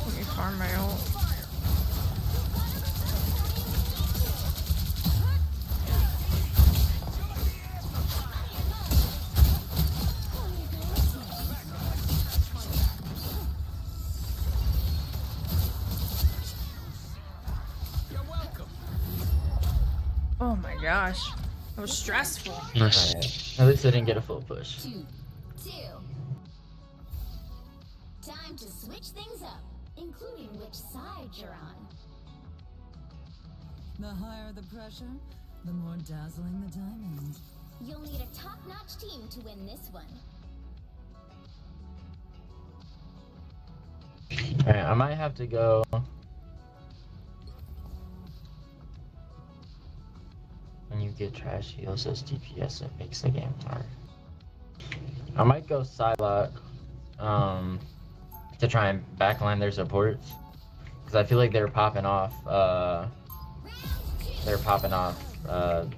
Speaker 1: Let me farm my ult. Oh my gosh. That was stressful.
Speaker 10: Nice.
Speaker 11: Alright. At least I didn't get a full push.
Speaker 2: 2, 2. Time to switch things up, including which side you're on.
Speaker 3: The higher the pressure, the more dazzling the diamond.
Speaker 2: You'll need a top-notch team to win this one.
Speaker 11: Alright, I might have to go. When you get trash heals as DPS, it makes the game hard. I might go Psylocke, to try and backline their supports. Because I feel like they're popping off,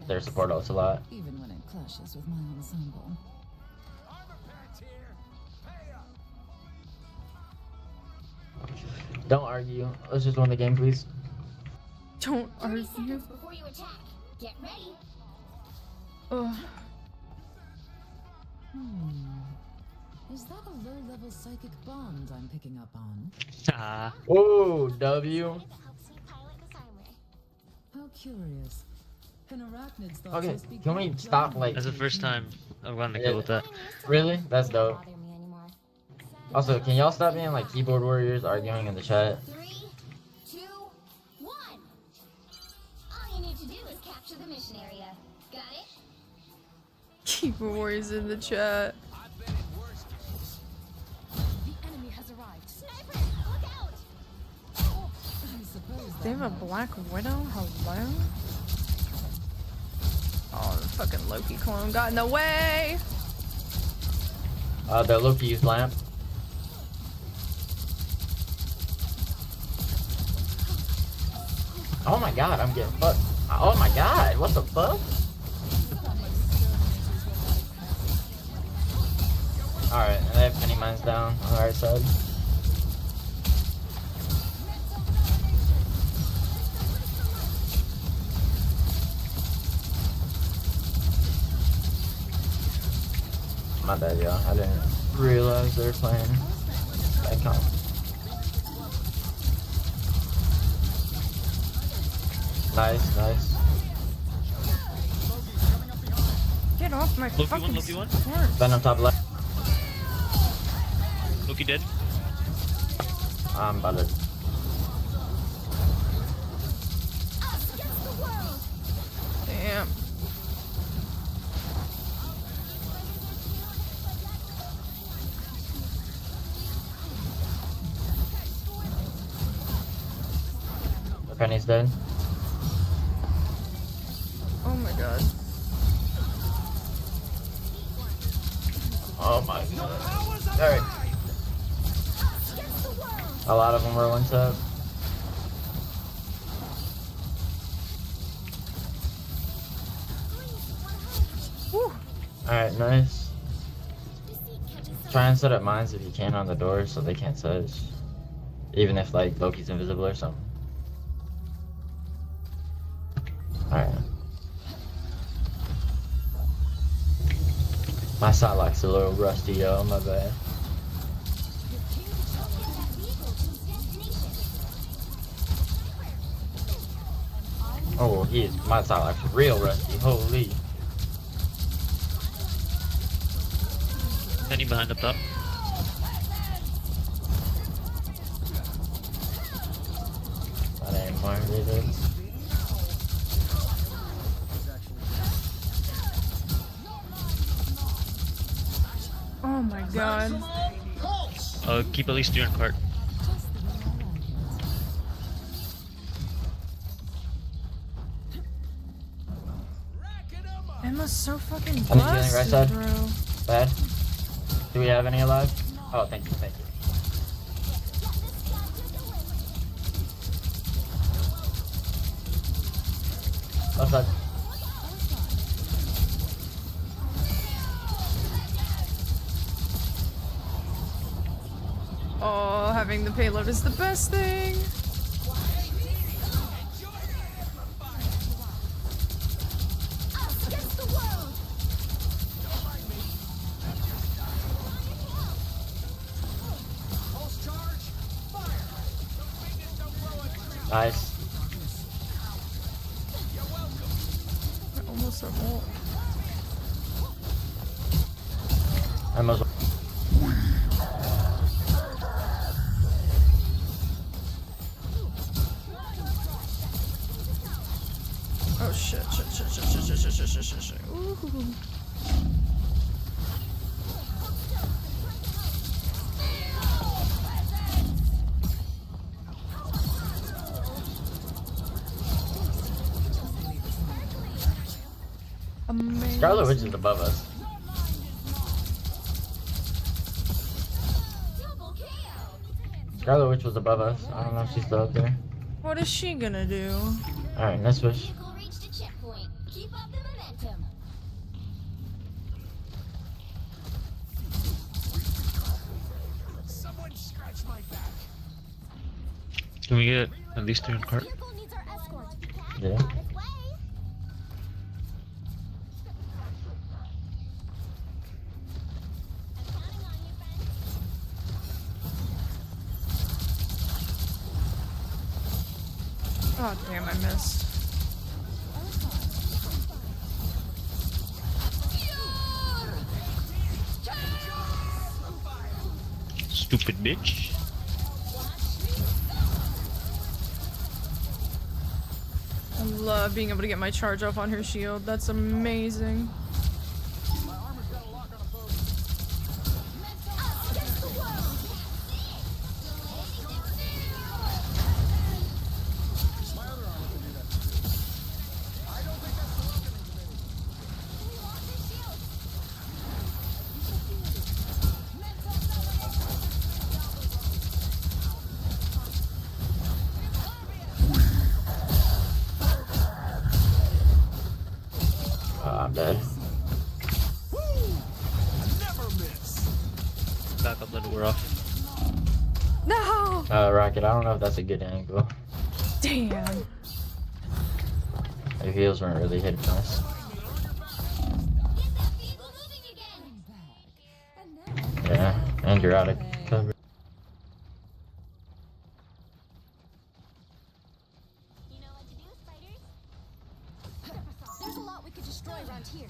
Speaker 11: their support ults a lot.
Speaker 3: Even when it clashes with my ensemble.
Speaker 4: Armor packs here. Pay up.
Speaker 11: Don't argue. Let's just win the game, please.
Speaker 1: Don't
Speaker 2: 30
Speaker 1: argue.
Speaker 2: seconds before you attack. Get ready.
Speaker 1: Ugh.
Speaker 3: Is that a low-level psychic bond I'm picking up on?
Speaker 10: Ah.
Speaker 11: Whoa, W.
Speaker 2: That helps you pilot this armor.
Speaker 3: How curious. An arachnid's thoughts
Speaker 11: Okay,
Speaker 3: must be
Speaker 11: can we
Speaker 3: quite
Speaker 11: stop,
Speaker 3: giant.
Speaker 11: like-
Speaker 10: That's the first time I've gotten a kill with that.
Speaker 11: Really? That's dope.
Speaker 2: Bother me anymore.
Speaker 11: Also, can y'all stop being like keyboard warriors arguing in the chat?
Speaker 2: 3, 2, 1. All you need to do is capture the mission area. Got it?
Speaker 1: Keep warriors in the chat.
Speaker 2: The enemy has arrived. Sniper, look out!
Speaker 3: I suppose
Speaker 1: They have a Black Widow? Hello? Oh, the fucking Loki clone got in the way!
Speaker 11: The Loki used lamp. Oh my god, I'm getting fucked. Oh my god, what the fuck? Alright, and they have penny mines down on the right side. My bad, y'all. I didn't realize they were playing that comp. Nice, nice.
Speaker 1: Get off my
Speaker 10: Loki
Speaker 1: fucking
Speaker 10: one, Loki one.
Speaker 1: support.
Speaker 11: Venom top left.
Speaker 10: Loki dead.
Speaker 11: I'm about to.
Speaker 2: Us against the world!
Speaker 1: Damn.
Speaker 11: Penny's dead.
Speaker 1: Oh my god.
Speaker 11: Oh my god. Alright. A lot of them were one tap.
Speaker 1: Woo.
Speaker 11: Alright, nice. Try and set up mines if you can on the doors so they can't touch. Even if like Loki's invisible or something. Alright. My Psylocke's a little rusty, yo, my bad. Oh, my Psylocke's real rusty, holy.
Speaker 10: Penny behind up top.
Speaker 11: That ain't mine, dude.
Speaker 1: Oh my god.
Speaker 10: Keep at least 2 in cart.
Speaker 1: Emma's so fucking
Speaker 11: I'm healing right
Speaker 1: busted,
Speaker 11: side.
Speaker 1: bro.
Speaker 11: Bad. Do we have any alive? Oh, thank you, thank you. Left side.
Speaker 1: Oh, having the payload is the best thing.
Speaker 11: Nice.
Speaker 1: Almost at wall.
Speaker 11: Emma's.
Speaker 1: Oh shit, shit. Ooh. Amazing.
Speaker 11: Scarlet Witch is above us. Scarlet Witch was above us. I don't know if she's still up there.
Speaker 1: What is she gonna do?
Speaker 11: Alright, let's switch.
Speaker 2: Reached a checkpoint. Keep up the momentum.
Speaker 5: Someone scratch my back.
Speaker 10: Can we get at least 2 in cart?
Speaker 2: Vehicle needs our escort.
Speaker 11: Yeah.
Speaker 2: On its way. I'm counting on you, friends.
Speaker 1: Oh damn, I missed.
Speaker 10: Stupid bitch.
Speaker 1: I love being able to get my charge off on her shield. That's amazing.
Speaker 11: I'm dead.
Speaker 10: Back up, let it wear off.
Speaker 1: No!
Speaker 11: Rocket, I don't know if that's a good angle.
Speaker 1: Damn.
Speaker 11: The heals weren't really hitting us. Yeah, and you're out of cover.
Speaker 2: You know what to do, spiders? There's a lot we could destroy around here.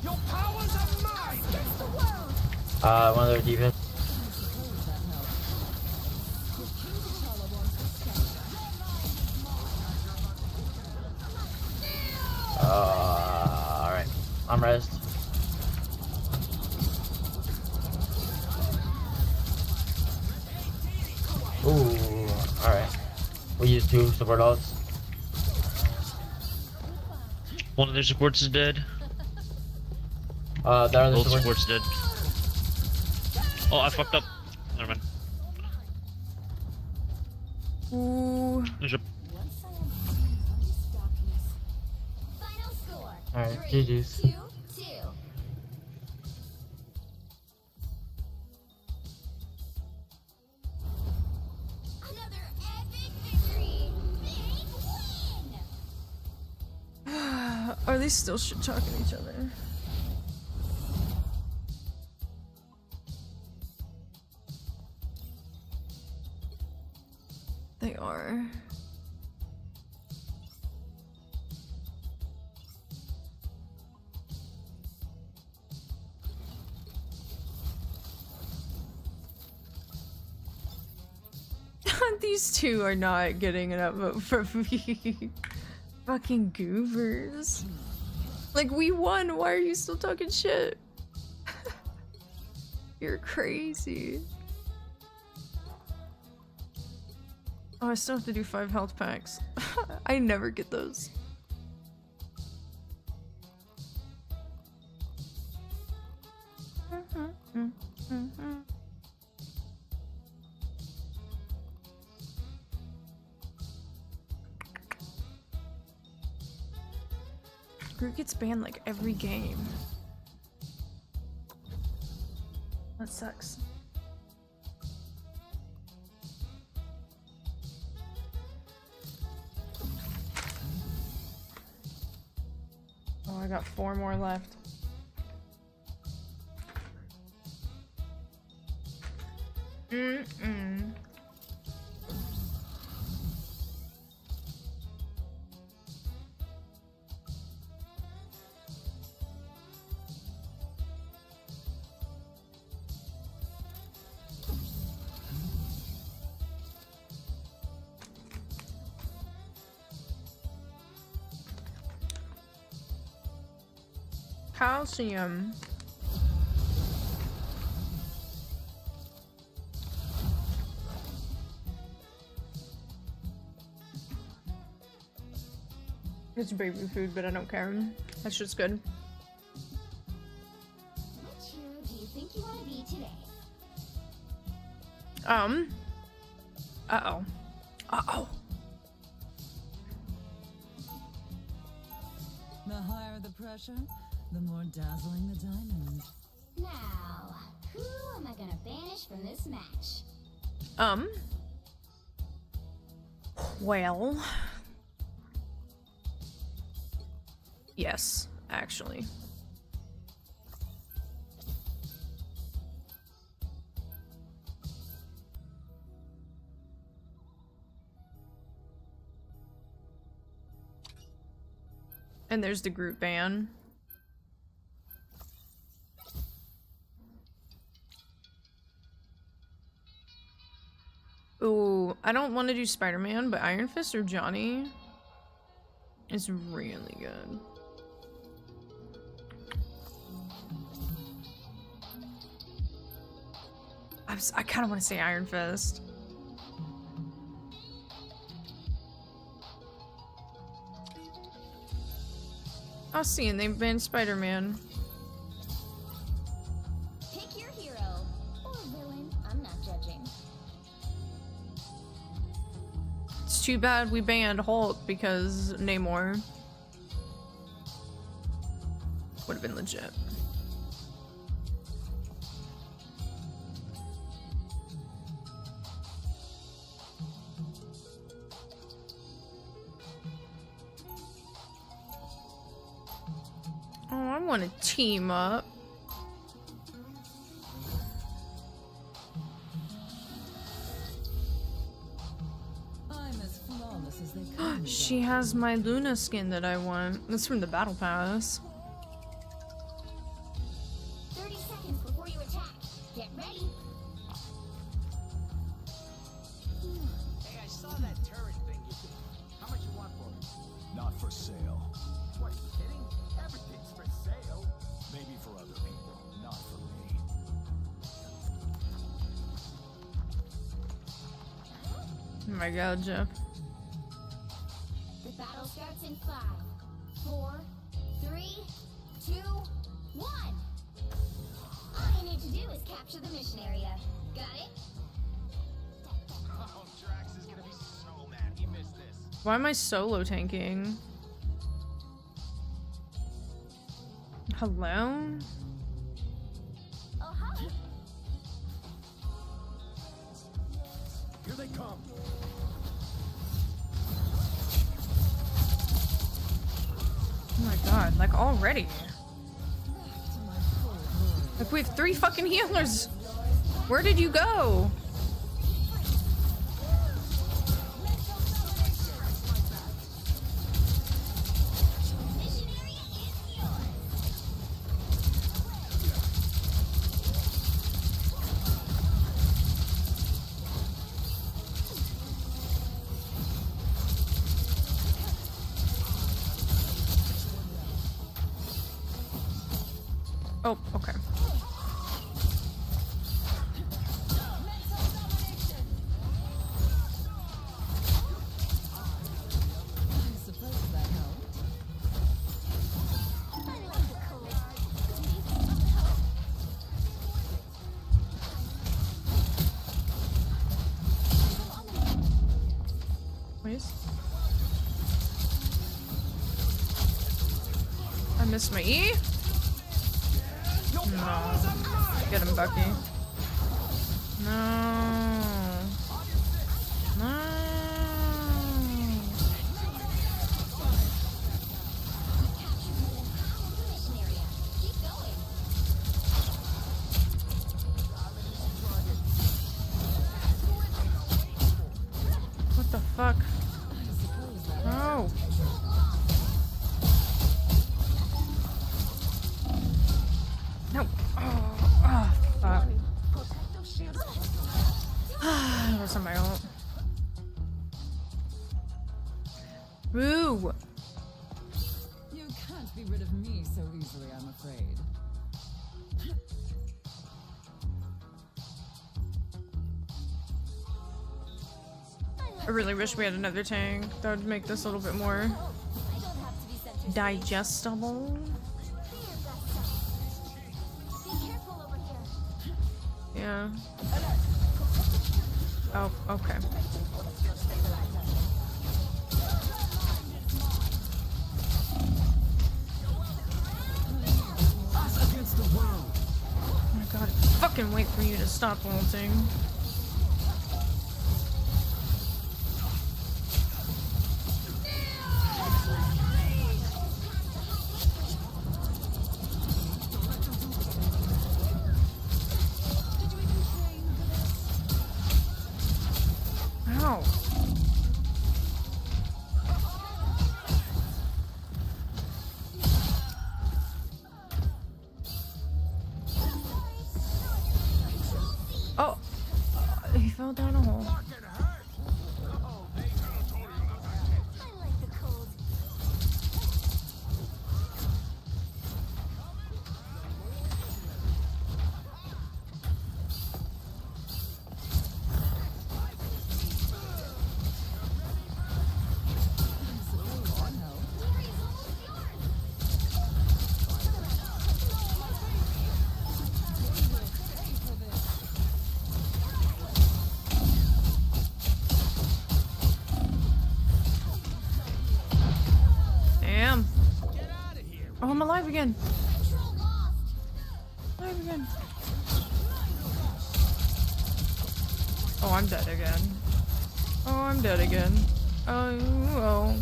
Speaker 5: Your powers are mine!
Speaker 2: Against the world!
Speaker 11: One of their defense. Alright. I'm rest. Ooh. We use 2 support ults.
Speaker 10: One of their supports is dead.
Speaker 11: The other
Speaker 10: Both
Speaker 11: support.
Speaker 10: supports dead. Oh, I fucked up. Never mind.
Speaker 1: Ooh.
Speaker 10: There's a
Speaker 2: Once I am free from this darkness. Final score.
Speaker 11: Alright,
Speaker 2: 3,
Speaker 11: GG's.
Speaker 2: 2, 2. Another epic victory. Big win.
Speaker 1: Are they still shit talking to each other? They are. These two are not getting an upvote for me. Fucking goobers. Like, we won, why are you still talking shit? You're crazy. Oh, I still have to do 5 health packs. I never get those. Groot gets banned like every game. That sucks. Oh, I got 4 more left. Calcium. It's baby food, but I don't care. That shit's good.
Speaker 2: Which hero do you think you want to be today?
Speaker 1: Uh-oh. Uh-oh.
Speaker 3: The higher the pressure, the more dazzling the diamond.
Speaker 2: Now, who am I gonna banish from this match?
Speaker 1: Well. Yes, actually. And there's the group ban. Ooh, I don't want to do Spider-Man, but Iron Fist or Johnny is really good. I kind of want to say Iron Fist. Oh, see, and they've banned Spider-Man.
Speaker 2: Pick your hero or villain. I'm not judging.
Speaker 1: It's too bad we banned Hulk because Namor would have been legit. Oh, I want to team up.
Speaker 3: I'm as flawless as they come.
Speaker 1: She has my Luna skin that I want. That's from the Battle Pass.
Speaker 2: 30 seconds before you attack. Get ready.
Speaker 5: Hey, I saw that turret thing you did. How much you want for it?
Speaker 7: Not for sale.
Speaker 5: What, are you kidding? Everything's for sale.
Speaker 7: Maybe for other people, not for me.
Speaker 1: Oh my god, Jeff.
Speaker 2: The battle starts in 5, 4, 3, 2, 1. All you need to do is capture the mission area. Got it?
Speaker 5: Oh, Drax is gonna be so mad he missed this.
Speaker 1: Why am I solo tanking? Hello?
Speaker 2: Oh, hi.
Speaker 4: Here they come.
Speaker 1: Oh my god, like already. Like we have 3 fucking healers. Where did you go?
Speaker 2: Mission area is yours.
Speaker 1: Oh, okay.
Speaker 3: I suppose that helped.
Speaker 2: I like the cold.
Speaker 1: Please. I missed my E. No. Get him, Bucky. No. No.
Speaker 2: Mission area. Keep going.
Speaker 1: What the fuck?
Speaker 3: I suppose that
Speaker 1: No. No. Oh, fuck. Where's my ult? Woo!
Speaker 3: you can't be rid of me so easily, I'm afraid.
Speaker 1: I really wish we had another tank. That would make this a little bit more
Speaker 2: I don't have to be center stage.
Speaker 1: digestible.
Speaker 2: Be careful over here.
Speaker 1: Yeah. Oh, okay.
Speaker 4: Us against the world.
Speaker 1: Oh my god, fucking wait for you to stop ulting. Ow. Oh, he fell down a hole.
Speaker 2: I like the cold.
Speaker 3: I suppose that helped.
Speaker 1: Damn. Oh, I'm alive again. Alive again. Oh, I'm dead again. Oh, I'm dead again. Oh.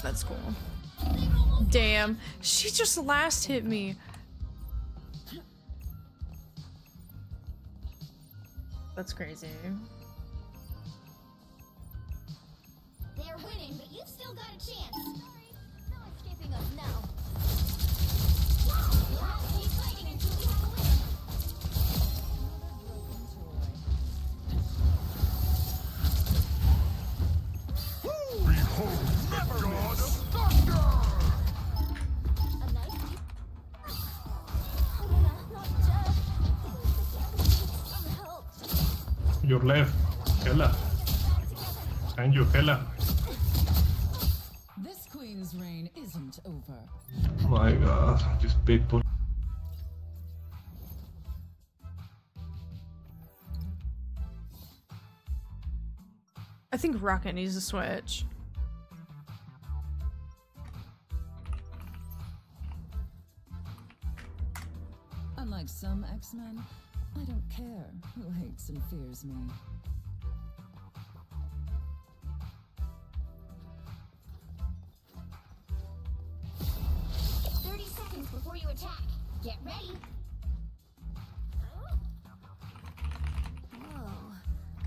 Speaker 1: That's cool. Damn. She just last hit me. That's crazy.
Speaker 2: They're winning, but you've still got a chance. Sorry, no escaping us now. Keep fighting until we have a win.
Speaker 4: Behold the god of thunder!
Speaker 2: A nice
Speaker 6: Your left. Fella. And your fella.
Speaker 3: This queen's reign isn't over.
Speaker 6: My god. This big bull.
Speaker 1: I think Rocket needs to switch.
Speaker 3: Unlike some X-Men, I don't care who hates and fears me.
Speaker 2: Seconds before you attack. Get ready. Whoa.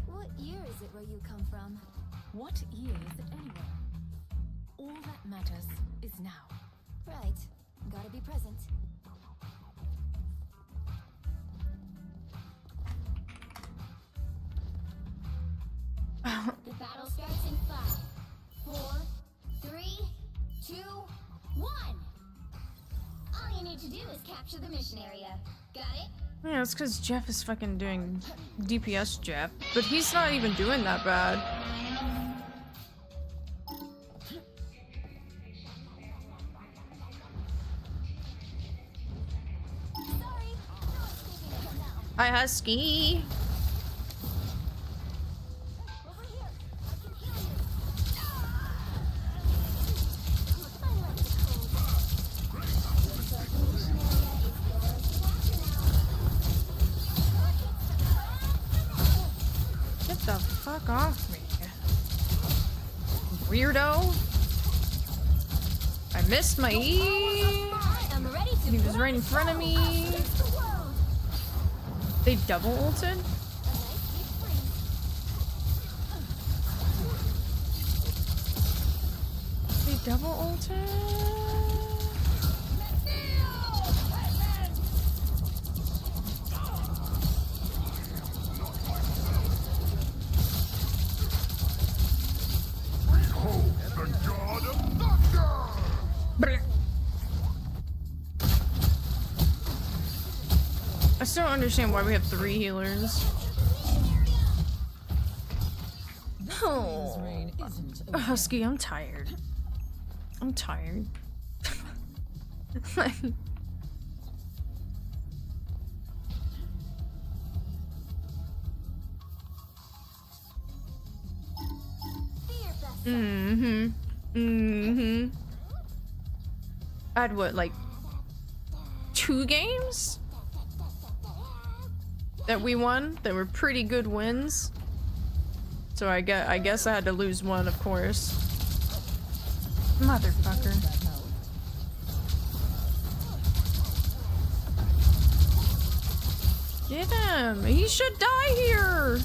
Speaker 2: What year is it where you come from?
Speaker 12: What year is it anywhere? All that matters is now.
Speaker 2: Right. Gotta be present. The battle starts in 5, 4, 3, 2, 1. All you need to do is capture the mission area. Got it?
Speaker 1: Yeah, it's because Jeff is fucking doing DPS Jeff, but he's not even doing that bad.
Speaker 2: Sorry. No escaping from now.
Speaker 1: Hi, Husky.
Speaker 2: Over here. I can heal you. I like the cold.
Speaker 1: Get the fuck off me. Weirdo. I missed my E.
Speaker 2: I'm ready to
Speaker 1: He was right in front of me.
Speaker 2: It's the world.
Speaker 1: They double ulted?
Speaker 2: A nice deep freeze.
Speaker 1: They double ulted?
Speaker 4: Behold the god of thunder!
Speaker 1: Brr. I still don't understand why we have 3 healers.
Speaker 3: Queen's
Speaker 1: Oh,
Speaker 3: reign isn't over.
Speaker 1: Husky, I'm tired. I'm tired.
Speaker 2: Fear best.
Speaker 1: I had what, like 2 games that we won that were pretty good wins. So I guess I had to lose one, of course. Motherfucker.
Speaker 3: That helped.
Speaker 1: Get him! He should die here!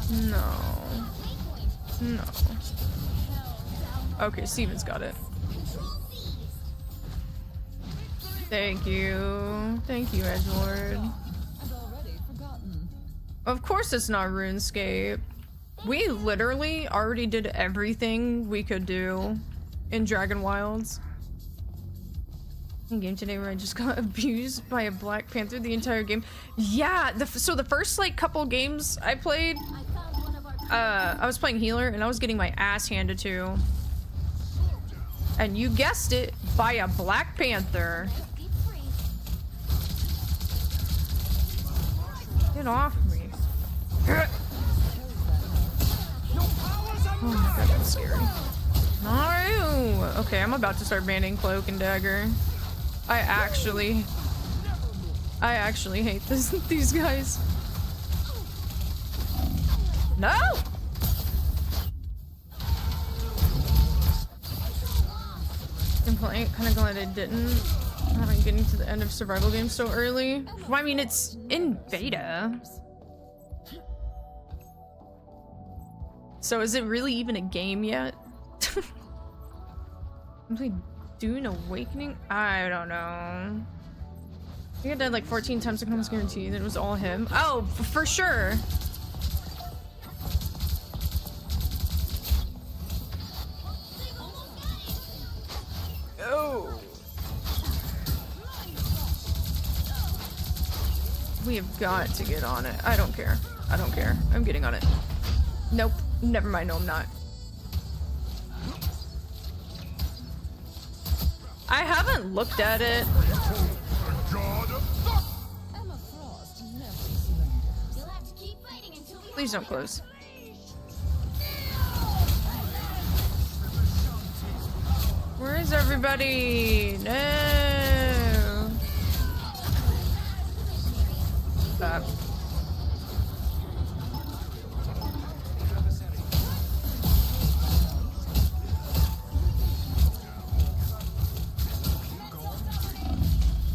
Speaker 1: No. No. Okay, Steven's got it. Thank you. Thank you, Edgelord.
Speaker 3: I'd already forgotten.
Speaker 1: Of course it's not RuneScape. We literally already did everything we could do in Dragon Wilds. In game today where I just got abused by a Black Panther the entire game. Yeah, so the first like couple games I played,
Speaker 2: I found one of our
Speaker 1: I was playing healer and I was getting my ass handed to. And you guessed it, by a Black Panther.
Speaker 2: deep freeze.
Speaker 1: Get off me. Oh my god, that's scary. No! Okay, I'm about to start banning Cloak and Dagger. I actually hate these guys. No! I'm playing, kind of glad I didn't. I'm getting to the end of survival games so early. Well, I mean, it's in beta. So is it really even a game yet? I'm playing Dune Awakening? I don't know. I think I died like 14 times, I promise guaranteed, and it was all him. Oh, for sure. We have got to get on it. I don't care. I don't care. I'm getting on it. Nope. Never mind. No, I'm not. I haven't looked at it.
Speaker 3: Emma Frost never surrenders.
Speaker 2: You'll have to keep fighting until we
Speaker 1: Please don't close. Where is everybody? No. Stop.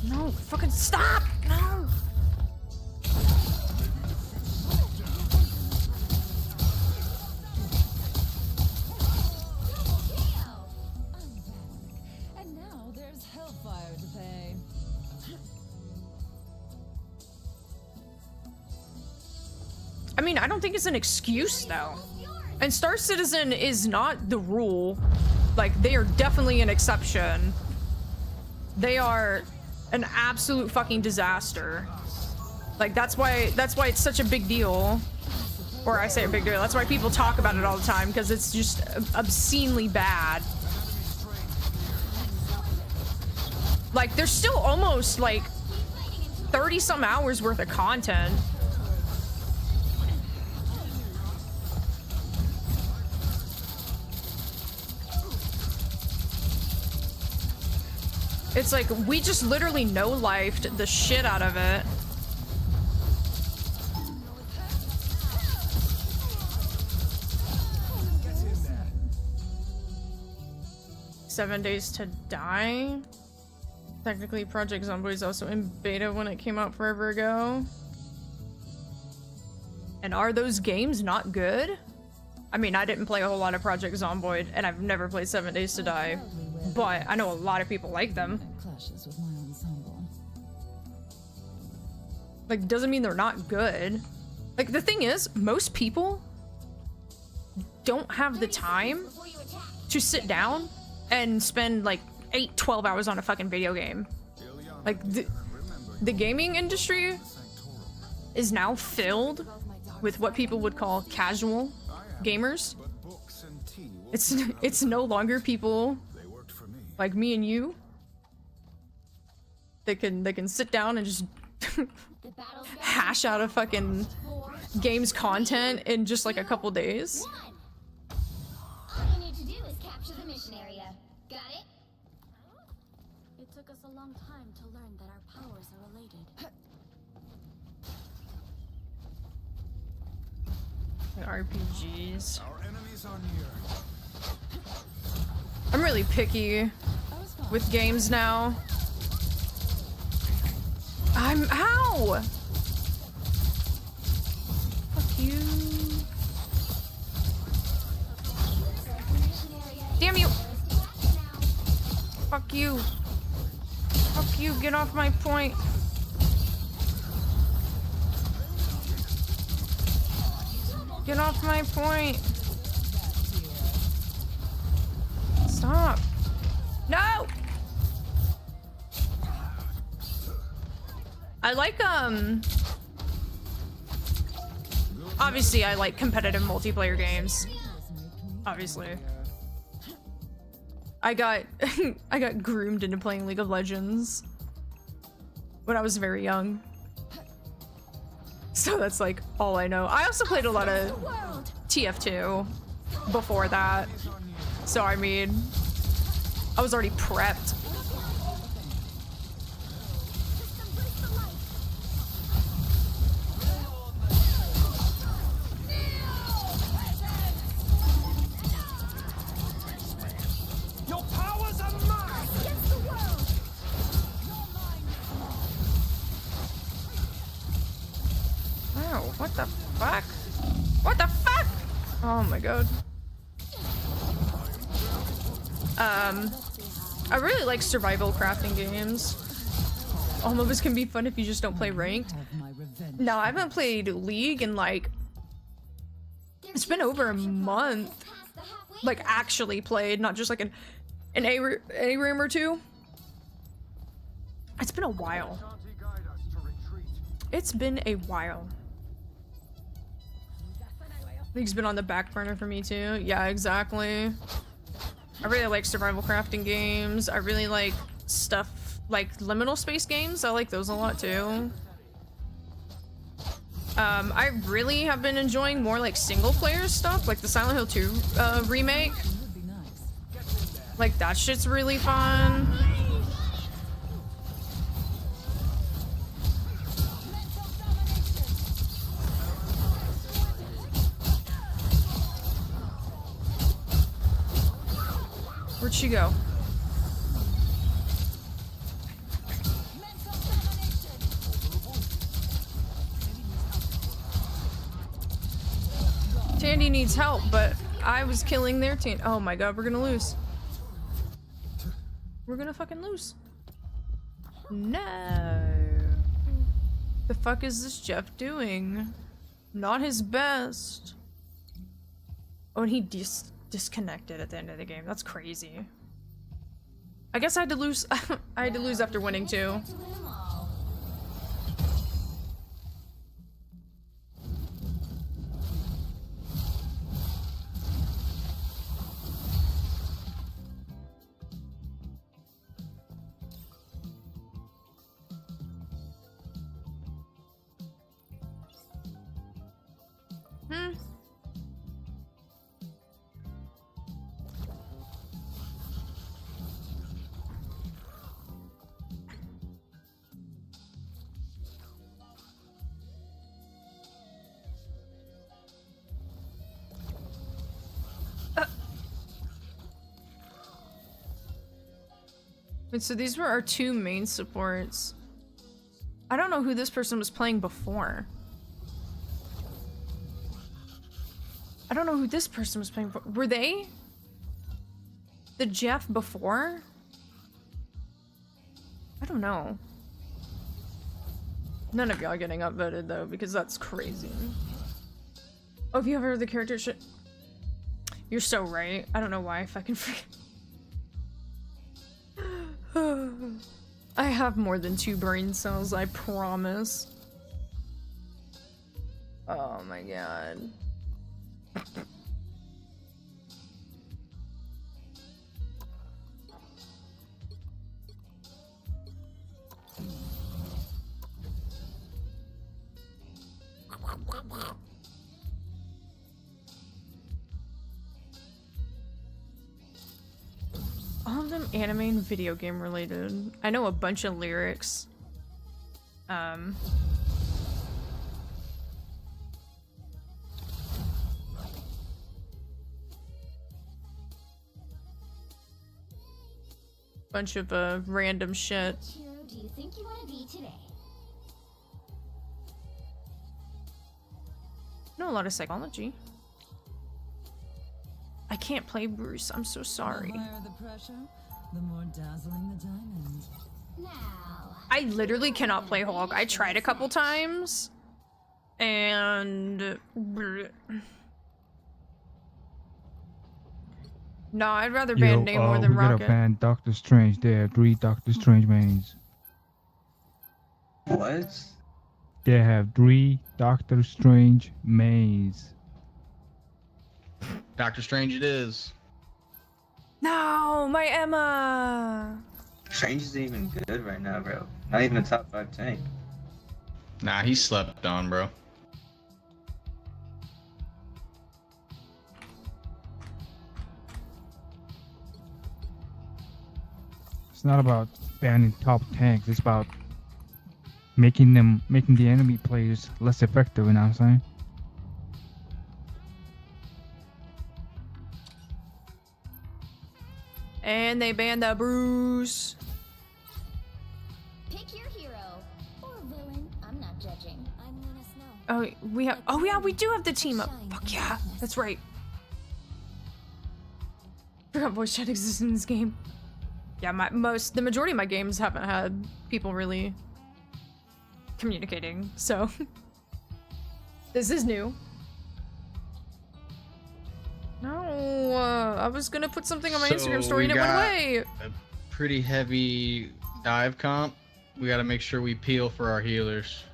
Speaker 1: No, fucking stop! No!
Speaker 3: I'm back. And now there's hellfire to pay.
Speaker 1: I mean, I don't think it's an excuse, though. And Star Citizen is not the rule. Like, they are definitely an exception. They are an absolute fucking disaster. Like, that's why it's such a big deal. Or I say a big deal. That's why people talk about it all the time, because it's just obscenely bad. Like, there's still almost, like, 30-some hours worth of content. It's like, we just literally no-lifed the shit out of it. "7 Days to Die." Technically, Project Zomboid is also in beta when it came out forever ago. And are those games not good? I mean, I didn't play a whole lot of Project Zomboid, and I've never played 7 Days to Die. But I know a lot of people like them.
Speaker 3: It clashes with my ensemble.
Speaker 1: Like, doesn't mean they're not good. Like, the thing is, most people don't have the time to sit down and spend like 8-12 hours on a fucking video game. Like, the gaming industry is now filled with what people would call casual gamers. It's no longer people like me and you. They can sit down and just hash out a fucking game's content in just like a couple days.
Speaker 2: All you need to do is capture the mission area. Got it?
Speaker 12: It took us a long time to learn that our powers are related.
Speaker 1: RPGs.
Speaker 7: Our enemies are near.
Speaker 1: I'm really picky with games now. Ow! Fuck you. Damn you! Fuck you. Fuck you, get off my point. Get off my point. Stop. No! I like, obviously I like competitive multiplayer games. Obviously. I got I got groomed into playing League of Legends when I was very young. So that's like all I know. I also played a lot of TF2 before that. So I mean, I was already prepped.
Speaker 4: Your powers are mine!
Speaker 2: Against the world!
Speaker 1: Oh, what the fuck? What the fuck? Oh my god. I really like survival crafting games. All MOBAs can be fun if you just don't play ranked. No, I haven't played League in like... It's been over a month. Like, actually played, not just like an A-room or two. It's been a while. It's been a while. League's been on the back burner for me too. Yeah, exactly. I really like survival crafting games. I really like stuff like liminal space games. I like those a lot too. I really have been enjoying more like single player stuff, like the Silent Hill 2 remake. Like that shit's really fun. Where'd she go? Tandy needs help, but I was killing their team. Oh my god, we're gonna lose. We're gonna fucking lose. No. The fuck is this Jeff doing? Not his best. Oh, and he disconnected at the end of the game. That's crazy. I guess I had to lose. I had to lose after winning too. Wait, so these were our two main supports. I don't know who this person was playing before. I don't know who this person was playing before. Were they the Jeff before? I don't know. None of y'all getting upvoted though, because that's crazy. Oh, if you ever heard the character shit. You're so right. I don't know why I fucking forget. I have more than 2 brain cells, I promise. Oh my god. All of them anime and video game related. I know a bunch of lyrics. Bunch of random shit.
Speaker 2: Hero do you think you want to be today?
Speaker 1: Know a lot of psychology. I can't play Bruce. I'm so sorry.
Speaker 3: The higher the pressure, the more dazzling the diamond.
Speaker 2: Now.
Speaker 1: I literally cannot play Hulk. I tried a couple times, and no, I'd rather ban Namor than
Speaker 13: we
Speaker 1: Rocket.
Speaker 13: gotta ban Doctor Strange. There are 3 Doctor Strange mains.
Speaker 11: What?
Speaker 13: They have 3 Doctor Strange mains.
Speaker 14: Doctor Strange it is.
Speaker 1: No, my Emma.
Speaker 11: Strange isn't even good right now, bro. Not even a top 5 tank.
Speaker 14: Nah, he slept on, bro.
Speaker 13: It's not about banning top tanks. It's about making the enemy players less effective. You know what I'm saying?
Speaker 1: And they banned the Bruce.
Speaker 2: Pick your hero or villain. I'm not judging. I'm Luna Snow.
Speaker 1: Oh, we have. Oh yeah, we do have the team up. Fuck yeah, that's right. Forgot voice chat exists in this game. Yeah, the majority of my games haven't had people really communicating, so this is new. No, I was gonna put something on my Instagram story and it went away.
Speaker 14: A pretty heavy dive comp. We gotta make sure we peel for our healers.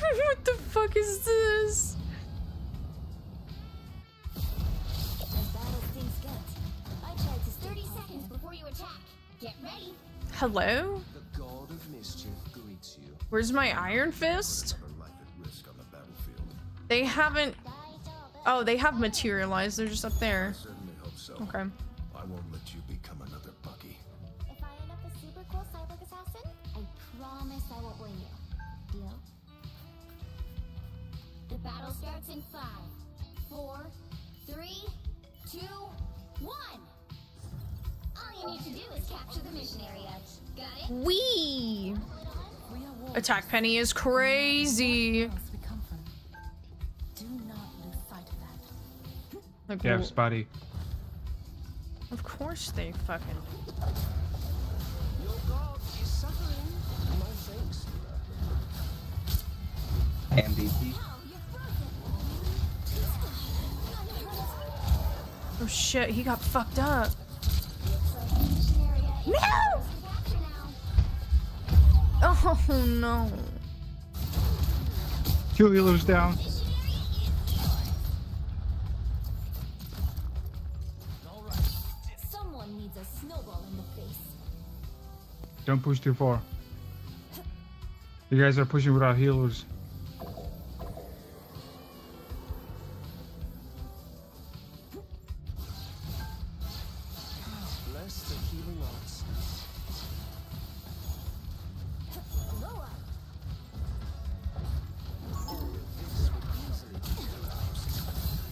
Speaker 1: What the fuck is this?
Speaker 2: As battle things get, I tried to 30 seconds before you attack. Get ready.
Speaker 1: Hello?
Speaker 7: The god of mischief greets you.
Speaker 1: Where's my Iron Fist? They haven't. Oh, they have materialized. They're just up there.
Speaker 7: Certainly hope so.
Speaker 1: Okay.
Speaker 7: I won't let you become another Bucky.
Speaker 2: If I end up a super cool cyborg assassin, I promise I won't blame you. Deal? The battle starts in 5, 4, 3, 2, 1. All you need to do is capture the mission area. Got it?
Speaker 1: Wee! Attack Penny is crazy.
Speaker 12: We come from. Do not lose sight of that.
Speaker 1: Like,
Speaker 13: Yeah,
Speaker 1: well,
Speaker 13: Spotty.
Speaker 1: of course they fucking.
Speaker 7: Your god is suffering. My thanks.
Speaker 15: MVP.
Speaker 1: Oh shit, he got fucked up. No! Oh no.
Speaker 13: Two healers down.
Speaker 2: Someone needs a snowball in the face.
Speaker 13: Don't push too far. You guys are pushing without healers.
Speaker 7: Bless the healing arts.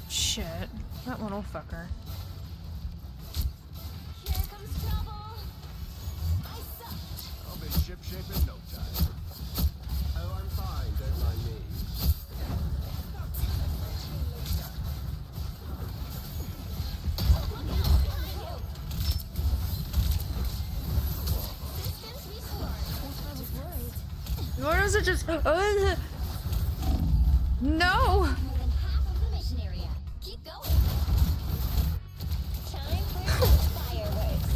Speaker 1: Shit. That little fucker.
Speaker 2: Here comes trouble. I suck.
Speaker 7: I'll be ship-shape in no time. Oh, I'm fine. Don't mind me.
Speaker 2: Systems restored. I was worried.
Speaker 1: Why does it just? No.
Speaker 2: More than half of the mission area. Keep going. Time for fireworks.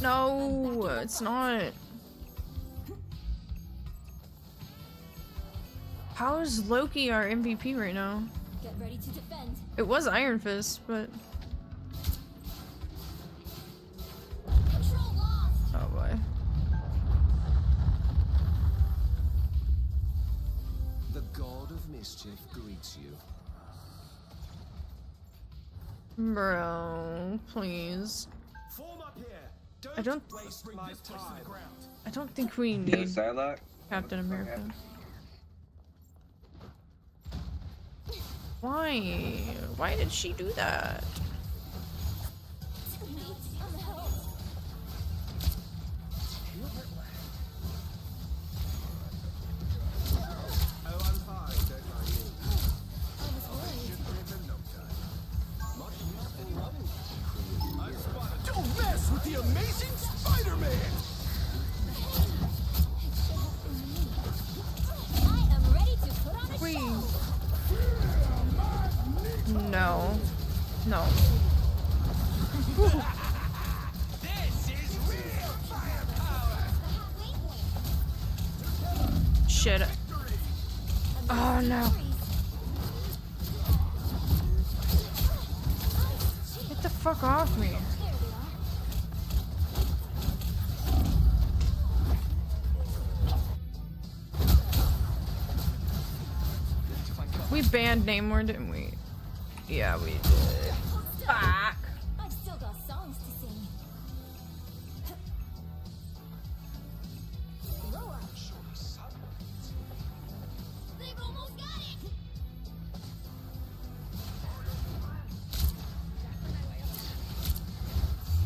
Speaker 1: No, it's not. How is Loki our MVP right now?
Speaker 2: Get ready to defend.
Speaker 1: It was Iron Fist, but
Speaker 2: Control lost.
Speaker 1: oh boy.
Speaker 7: The god of mischief greets you.
Speaker 1: Bro, please.
Speaker 5: Form up here.
Speaker 1: I don't
Speaker 5: waste my time.
Speaker 1: I don't think we
Speaker 15: Yo,
Speaker 1: need
Speaker 15: Psylocke.
Speaker 1: Captain America. Why? Why did she do that?
Speaker 2: Need some help.
Speaker 7: Oh, I'm fine. Don't mind me.
Speaker 2: I was worried.
Speaker 7: Ship-shape in no time. Much use in running.
Speaker 5: Don't mess with the amazing Spider-Man.
Speaker 2: I am ready to put on a
Speaker 1: Wait.
Speaker 2: show.
Speaker 1: No. No.
Speaker 5: This is real firepower.
Speaker 1: Shit. Oh no. Get the fuck off me. We banned Namor, didn't we? Yeah, we did. Fuck.
Speaker 2: I've still got songs to sing. Roar. They've almost got it.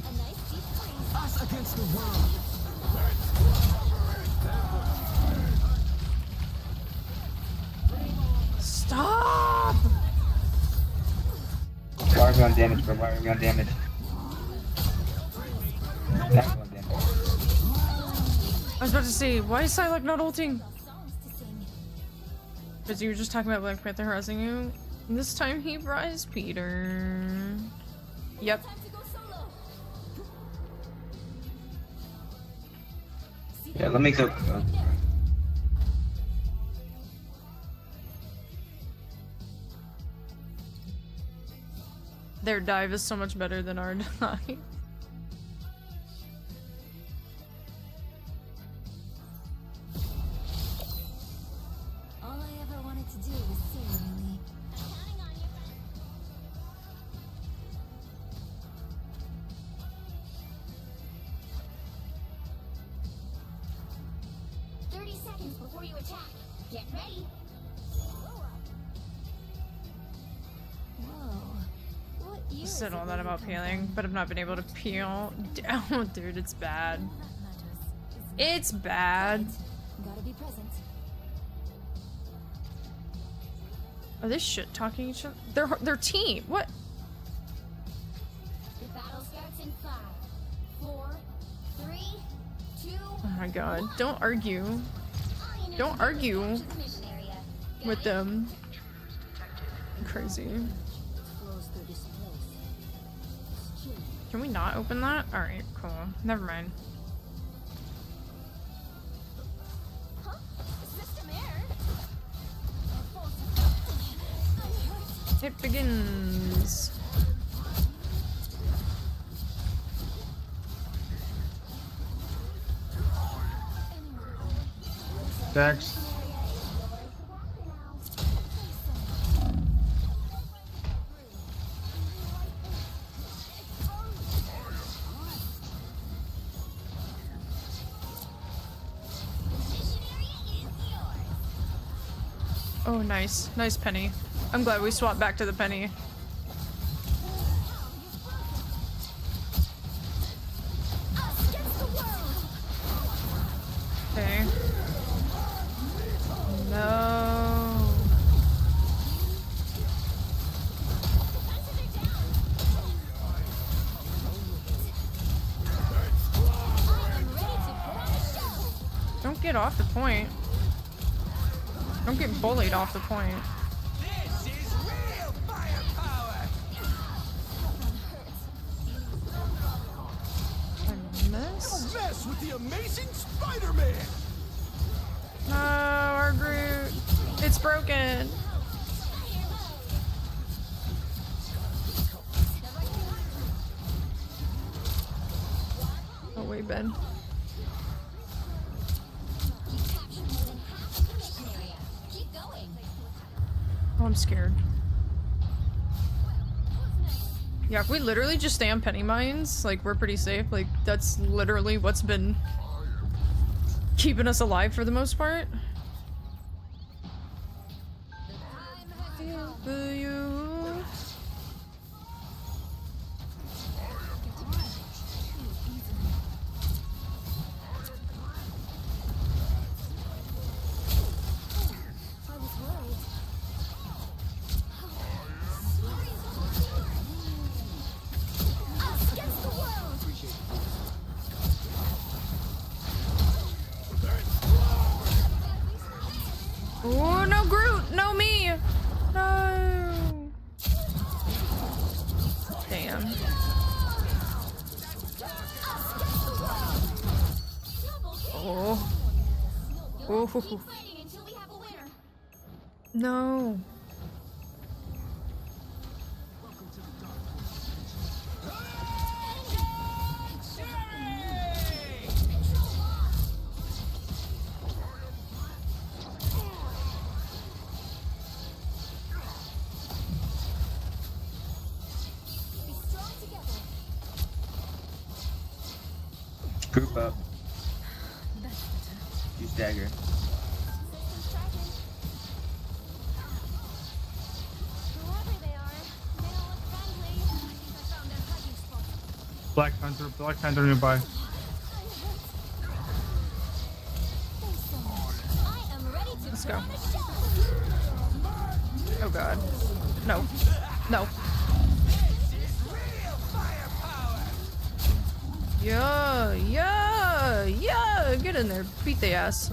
Speaker 2: A nice deep freeze.
Speaker 5: Us against the world.
Speaker 1: Stop!
Speaker 15: Why are we on damage, bro? Why are we on damage? That's on damage.
Speaker 1: I was about to say, why is Psylocke not ulting?
Speaker 2: Songs to sing.
Speaker 1: Because you were just talking about Black Panther harassing you. And this time he brought Peter. Yep.
Speaker 2: Time to go solo. See
Speaker 15: Yeah, let me go.
Speaker 1: Their dive is so much better than our dive.
Speaker 12: All I ever wanted to do was sing, really.
Speaker 2: Counting on you. 30 seconds before you attack. Get ready.
Speaker 12: Whoa. What year
Speaker 1: I said
Speaker 12: is
Speaker 1: all
Speaker 12: it
Speaker 1: that
Speaker 12: you
Speaker 1: about
Speaker 12: come
Speaker 1: peeling, but I've not been able to peel down. Dude, it's bad.
Speaker 12: from? That matters, isn't it?
Speaker 1: It's bad.
Speaker 12: Gotta be present.
Speaker 1: Are they shit talking each other? Their team. What?
Speaker 2: The battle starts in 5, 4, 3, 2.
Speaker 1: Oh my god. Don't argue
Speaker 2: All you need
Speaker 1: Don't
Speaker 2: to do is
Speaker 1: argue
Speaker 2: capture the mission area. Got
Speaker 1: with
Speaker 2: it?
Speaker 1: them. Crazy.
Speaker 12: Flows through this place. It's chilly.
Speaker 1: Can we not open that? Alright, cool. Never mind.
Speaker 2: Huh? System error.
Speaker 1: It begins.
Speaker 13: Dex.
Speaker 1: Oh, nice. Nice penny. I'm glad we swapped back to the penny.
Speaker 2: Us against the world.
Speaker 1: Okay. No. Don't get off the point. Don't get bullied off the point.
Speaker 5: This is real firepower.
Speaker 1: I missed.
Speaker 5: Don't mess with the amazing Spider-Man.
Speaker 1: No, our Groot. It's broken. Oh wait, Ben.
Speaker 2: Keep going.
Speaker 1: Oh, I'm scared. Yeah, if we literally just stay on penny mines, like, we're pretty safe. Like, that's literally what's been keeping us alive for the most part.
Speaker 12: I was worried.
Speaker 2: Us against the world.
Speaker 1: Oh, no Groot! No me! No! Damn. Oh. Oh.
Speaker 2: Keep fighting until we have a winner.
Speaker 1: No.
Speaker 2: Be strong together.
Speaker 15: Group up. Use dagger.
Speaker 2: Systems tracking. Whoever they are, they don't look friendly. I think I found their hiding spot.
Speaker 13: Black Panther nearby.
Speaker 2: I am ready to
Speaker 1: Let's
Speaker 2: put
Speaker 1: go.
Speaker 2: on a show.
Speaker 1: Oh god. No. No. Yeah, yeah, yeah! Get in there. Beat the ass.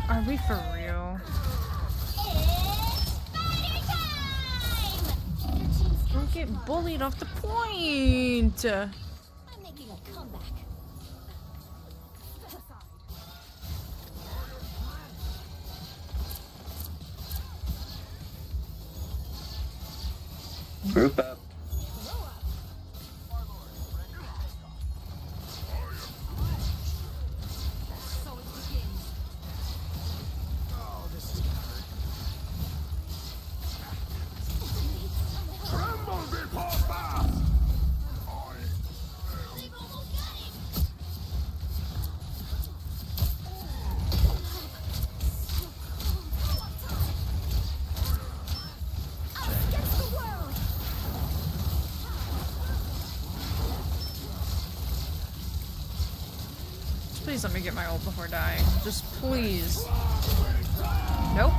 Speaker 1: Are we for real?
Speaker 2: It's Spider time!
Speaker 1: get bullied off the point.
Speaker 2: I'm making a comeback.
Speaker 15: Group up.
Speaker 4: Tremble before fast!
Speaker 2: Against the world!
Speaker 1: Please let me get my ult before dying. Just please. Nope.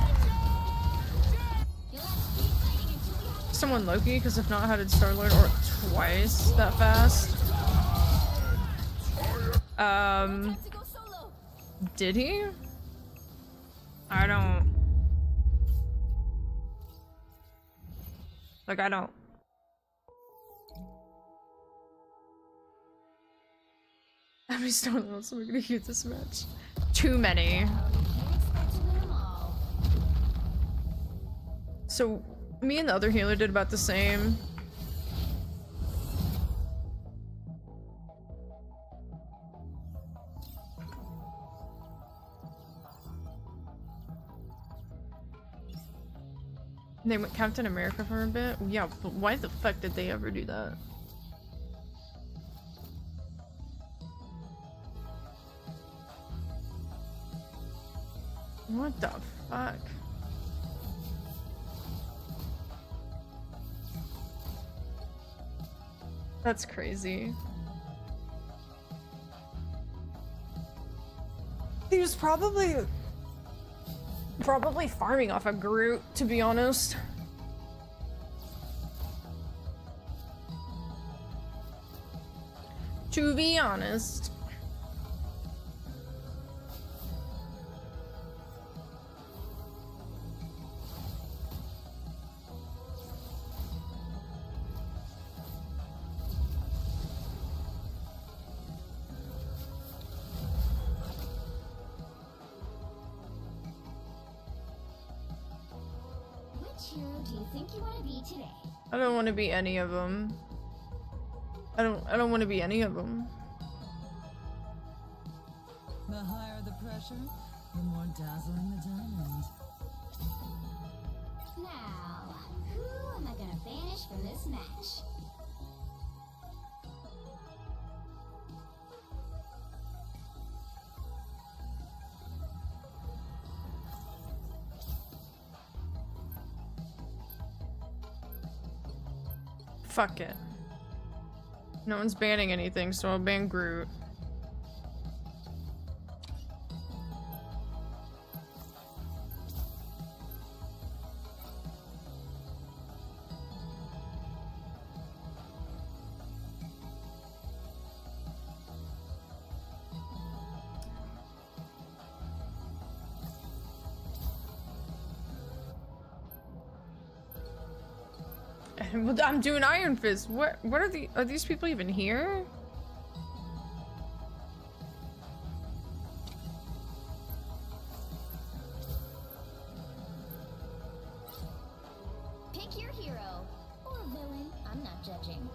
Speaker 1: Someone Loki, because if not, how did Star-Lord or twice that fast? Did he? I don't. Like, I don't. How many Star-Lords are we gonna use this match? Too many. So, me and the other healer did about the same. They went Captain America for a bit? Yeah, but why the fuck did they ever do that? What the fuck? That's crazy. He was probably farming off a Groot, to be honest. To be honest.
Speaker 2: Which hero do you think you want to be today?
Speaker 1: I don't want to be any of them. I don't want to be any of them.
Speaker 3: The higher the pressure, the more dazzling the diamond.
Speaker 2: Now, who am I gonna banish from this match?
Speaker 1: Fuck it. No one's banning anything, so I'll ban Groot. I'm doing Iron Fist. What are these people even here?
Speaker 2: Pick your hero or villain. I'm not judging.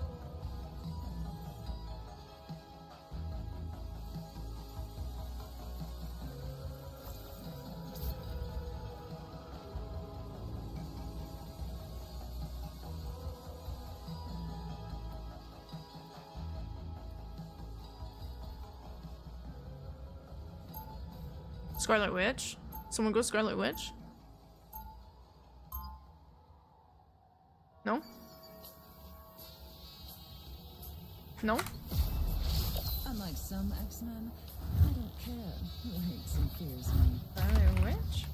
Speaker 1: Scarlet Witch? Someone go Scarlet Witch? No? No?
Speaker 3: Unlike some X-Men, I don't care who hates and fears me.
Speaker 1: Scarlet Witch?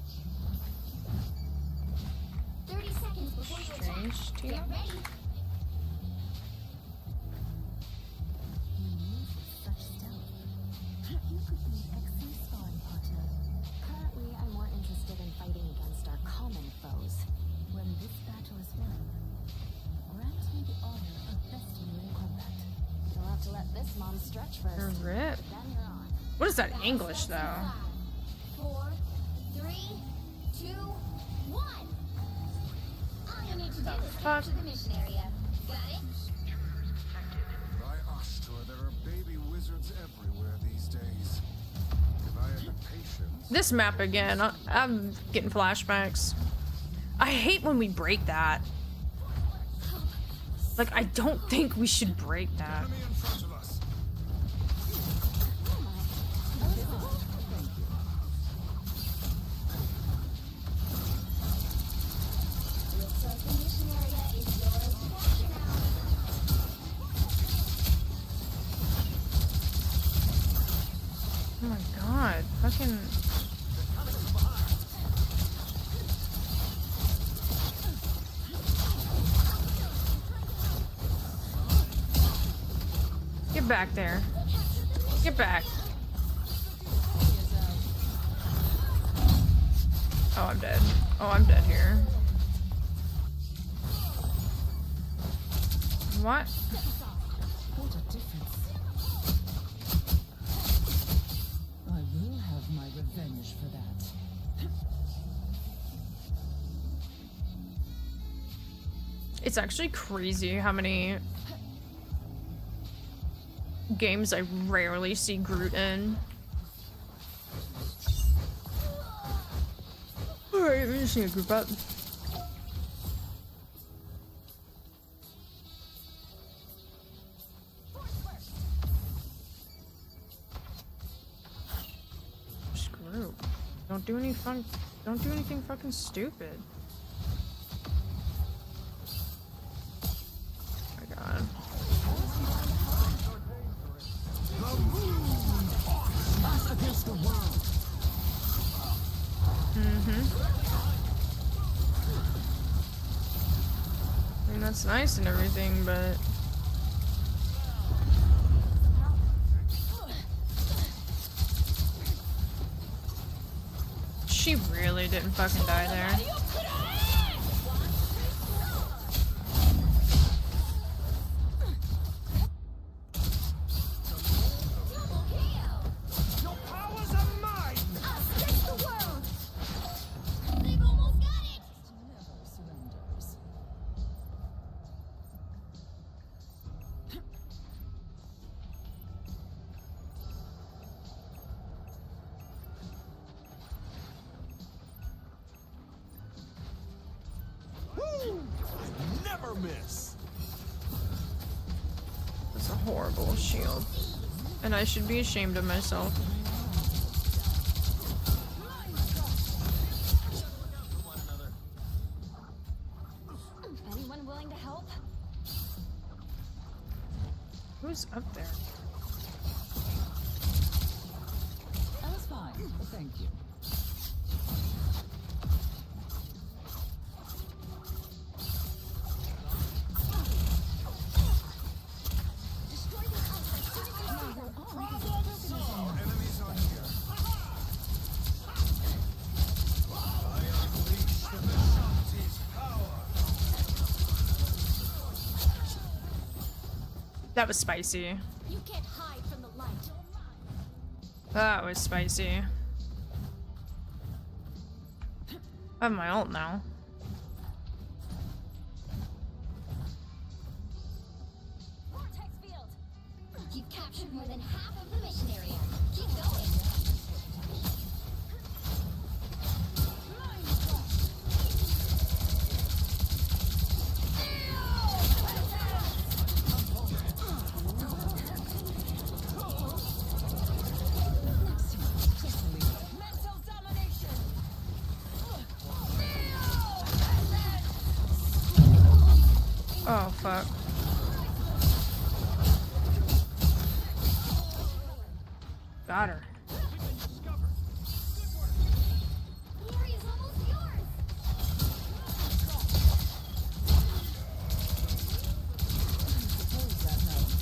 Speaker 2: 30 seconds before you attack.
Speaker 1: Strange team.
Speaker 2: Get ready.
Speaker 12: You move with such stealth. You could be an excellent sparring partner. Currently, I'm more interested in fighting against our common foes. When this battle is won, grant me the honor to let this mom stretch first.
Speaker 1: Rip.
Speaker 12: Then you're on.
Speaker 1: What is that English though?
Speaker 2: 4, 3, 2, 1. All you need to do is capture the mission area. Got it?
Speaker 4: By Ashtor, there are baby wizards everywhere these days. If I had the patience.
Speaker 1: This map again. I'm getting flashbacks. I hate when we break that. Like, I don't think we should break that.
Speaker 4: Enemy in front of us.
Speaker 2: Looks like the mission area is yours to capture now.
Speaker 1: Oh my god. Fucking. Get back there. Get back. Oh, I'm dead. Oh, I'm dead here. What?
Speaker 3: What a difference. I will have my revenge for that.
Speaker 1: It's actually crazy how many games I rarely see Groot in. Alright, we're just gonna group up. Just group. Don't do anything fucking stupid. Oh my god. I mean, that's nice and everything, but she really didn't fucking die there.
Speaker 4: Your powers are mine.
Speaker 2: I'll stretch the world. They've almost got it.
Speaker 3: Never surrenders.
Speaker 4: Never miss.
Speaker 1: That's a horrible shield. And I should be ashamed of myself.
Speaker 12: Anyone willing to help?
Speaker 1: Who's up there?
Speaker 3: That was fine, but thank you.
Speaker 4: Enemies on here. I unleash the Vishanti's power.
Speaker 1: That was spicy.
Speaker 2: You can't hide from the light.
Speaker 1: That was spicy. I have my ult now.
Speaker 2: Vortex field. You've captured more than half of the mission area. Keep going.
Speaker 12: Mental domination.
Speaker 1: Oh fuck. Got her.
Speaker 2: The area's almost yours.
Speaker 3: Suppose that helps.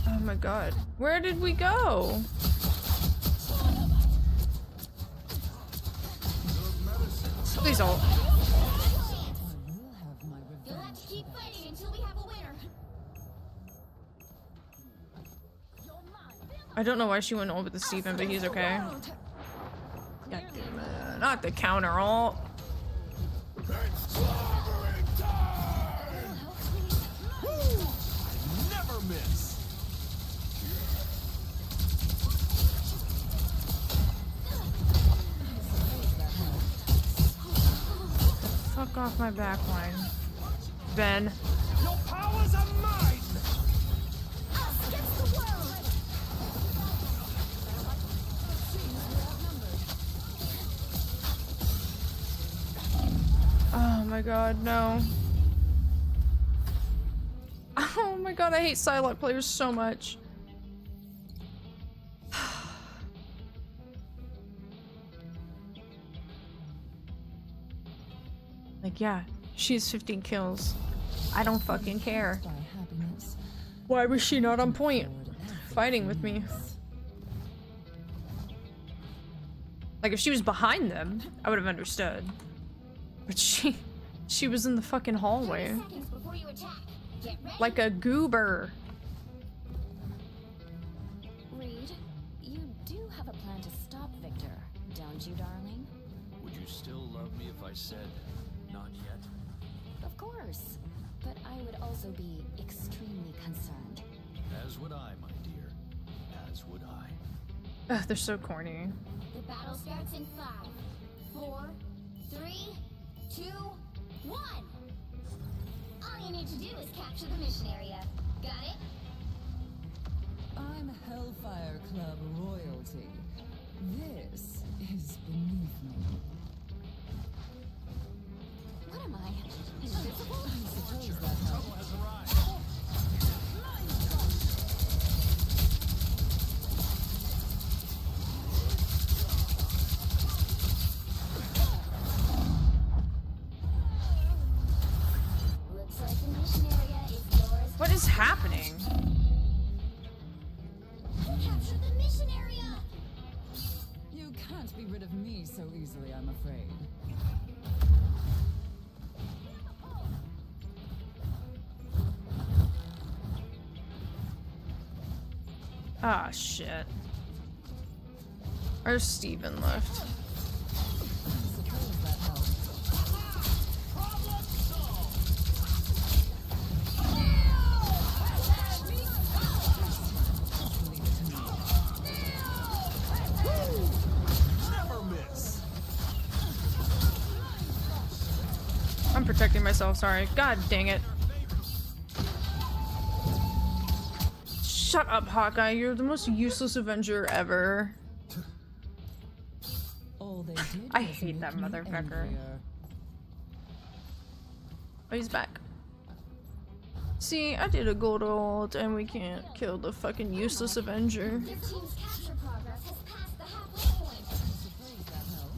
Speaker 1: Oh my god. Where did we go? Please ult.
Speaker 3: I will have my
Speaker 2: You'll have
Speaker 3: revenge
Speaker 2: to
Speaker 3: for
Speaker 2: keep
Speaker 3: that.
Speaker 1: I don't know why she went over the Steven, but he's okay. God damn it. Not the counter alt.
Speaker 4: Never miss.
Speaker 1: Fuck off my backline. Ben.
Speaker 4: Your powers are mine.
Speaker 2: Us against the world.
Speaker 1: Oh my god, no. Oh my god, I hate Psylocke players so much. Like, yeah, she has 15 kills. I don't fucking care.
Speaker 3: By happiness,
Speaker 1: Why was she not on point fighting with me? Like, if she was behind them, I would have understood. But she was in the fucking hallway.
Speaker 2: 30 seconds before you attack. Get ready.
Speaker 1: Like a goober.
Speaker 12: Reed, you do have a plan to stop Victor, don't you, darling?
Speaker 7: Would you still love me if I said not yet?
Speaker 12: Of course. But I would also be extremely concerned.
Speaker 7: As would I, my dear. As would I.
Speaker 1: Ugh, they're so corny.
Speaker 2: The battle starts in 5, 4, 3, 2, 1. All you need to do is capture the mission area. Got it?
Speaker 3: I'm Hellfire Club royalty. This is beneath me.
Speaker 12: What am I? Invisible?
Speaker 3: I suppose that helps.
Speaker 2: Looks like the mission area is yours.
Speaker 1: What is happening?
Speaker 2: Capture the mission area.
Speaker 3: You can't be rid of me so easily, I'm afraid.
Speaker 1: Ah, shit. Where's Steven left?
Speaker 3: I suppose that helps.
Speaker 4: Never miss.
Speaker 1: I'm protecting myself, sorry. God dang it. Shut up, Hawkeye. You're the most useless Avenger ever.
Speaker 3: All they did
Speaker 1: I
Speaker 3: was
Speaker 1: hate that
Speaker 3: make me
Speaker 1: motherfucker.
Speaker 3: angrier.
Speaker 1: Oh, he's back. See, I did a gold ult and we can't kill the fucking useless Avenger.
Speaker 2: Your team's capture progress has passed the halfway point.
Speaker 3: I suppose that helped.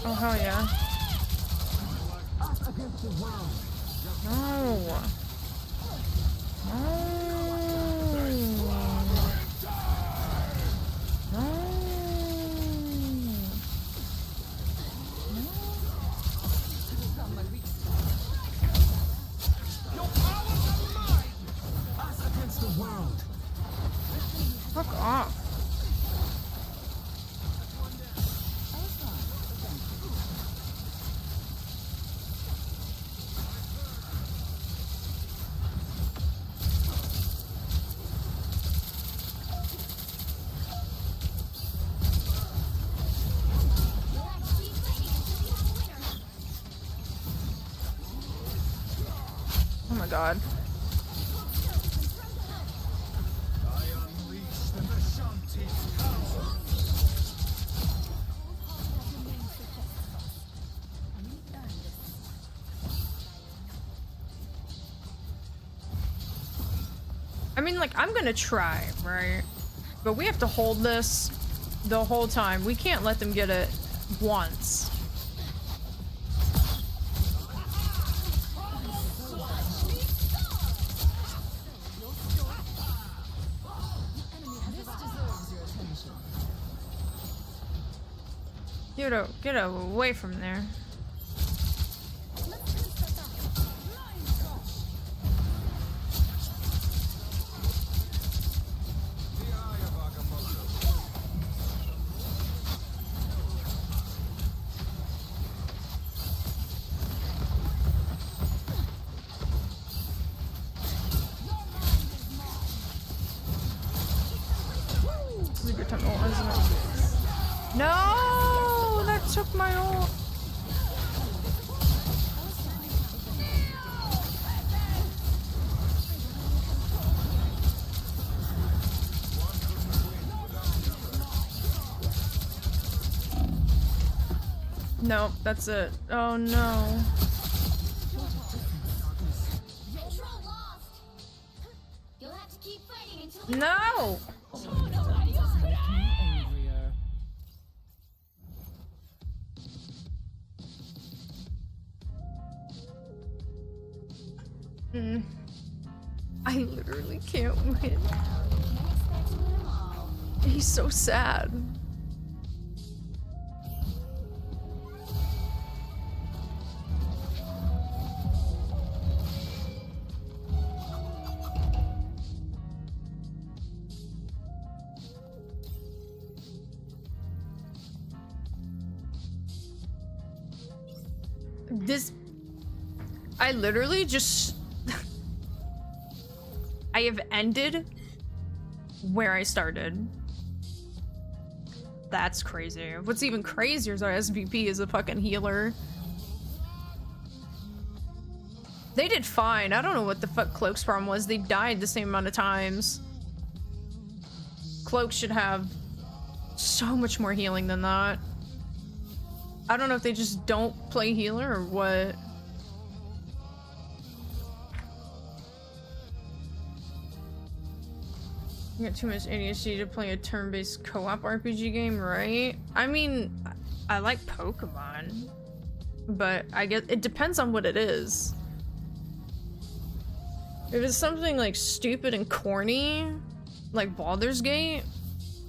Speaker 1: Oh, hell yeah.
Speaker 4: Us against the world.
Speaker 1: No. No.
Speaker 4: Your powers are mine. Us against the world.
Speaker 1: Fuck off.
Speaker 2: Let's keep fighting until we have a winner.
Speaker 1: Oh my god.
Speaker 4: I unleash the Vishanti's power.
Speaker 1: I mean, like, I'm gonna try, right? But we have to hold this the whole time. We can't let them get it once.
Speaker 3: This deserves your attention.
Speaker 1: Get away from there. This is a good time to ult, isn't it? No, that took my ult. Nope, that's it. Oh no.
Speaker 2: Control lost. You'll have to keep fighting until
Speaker 1: No! I literally can't win. He's so sad. I literally just I have ended where I started. That's crazy. What's even crazier is our SVP is a fucking healer. They did fine. I don't know what the fuck Cloak's problem was. They died the same amount of times. Cloak should have so much more healing than that. I don't know if they just don't play healer or what. You got too much ADHD to play a turn-based co-op RPG game, right? I mean, I like Pokemon, but I guess it depends on what it is. If it's something like stupid and corny, like Baldur's Gate,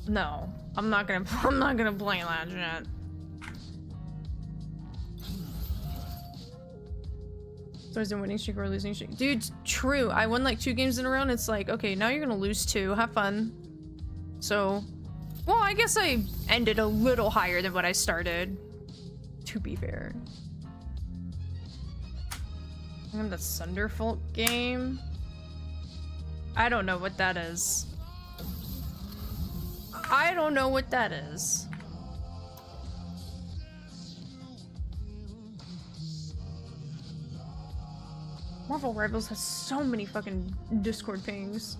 Speaker 1: no, I'm not gonna play that shit. So is it winning streak or losing streak? Dude, true. I won like 2 games in a row and it's like, okay, now you're gonna lose 2. Have fun. So, well, I guess I ended a little higher than what I started, to be fair. And the Thunderfolk game? I don't know what that is. I don't know what that is. Marvel Rivals has so many fucking Discord pings.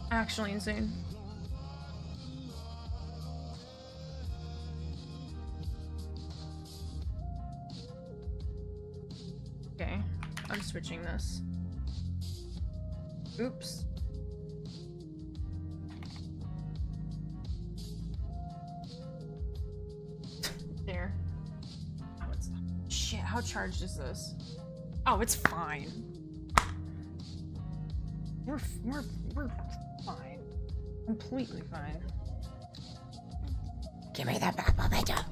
Speaker 1: Actually insane. Okay, I'm switching this. Oops. There. Oh, it's shit. How charged is this? Oh, it's fine. We're fine. Completely fine. Give me that back, momentum.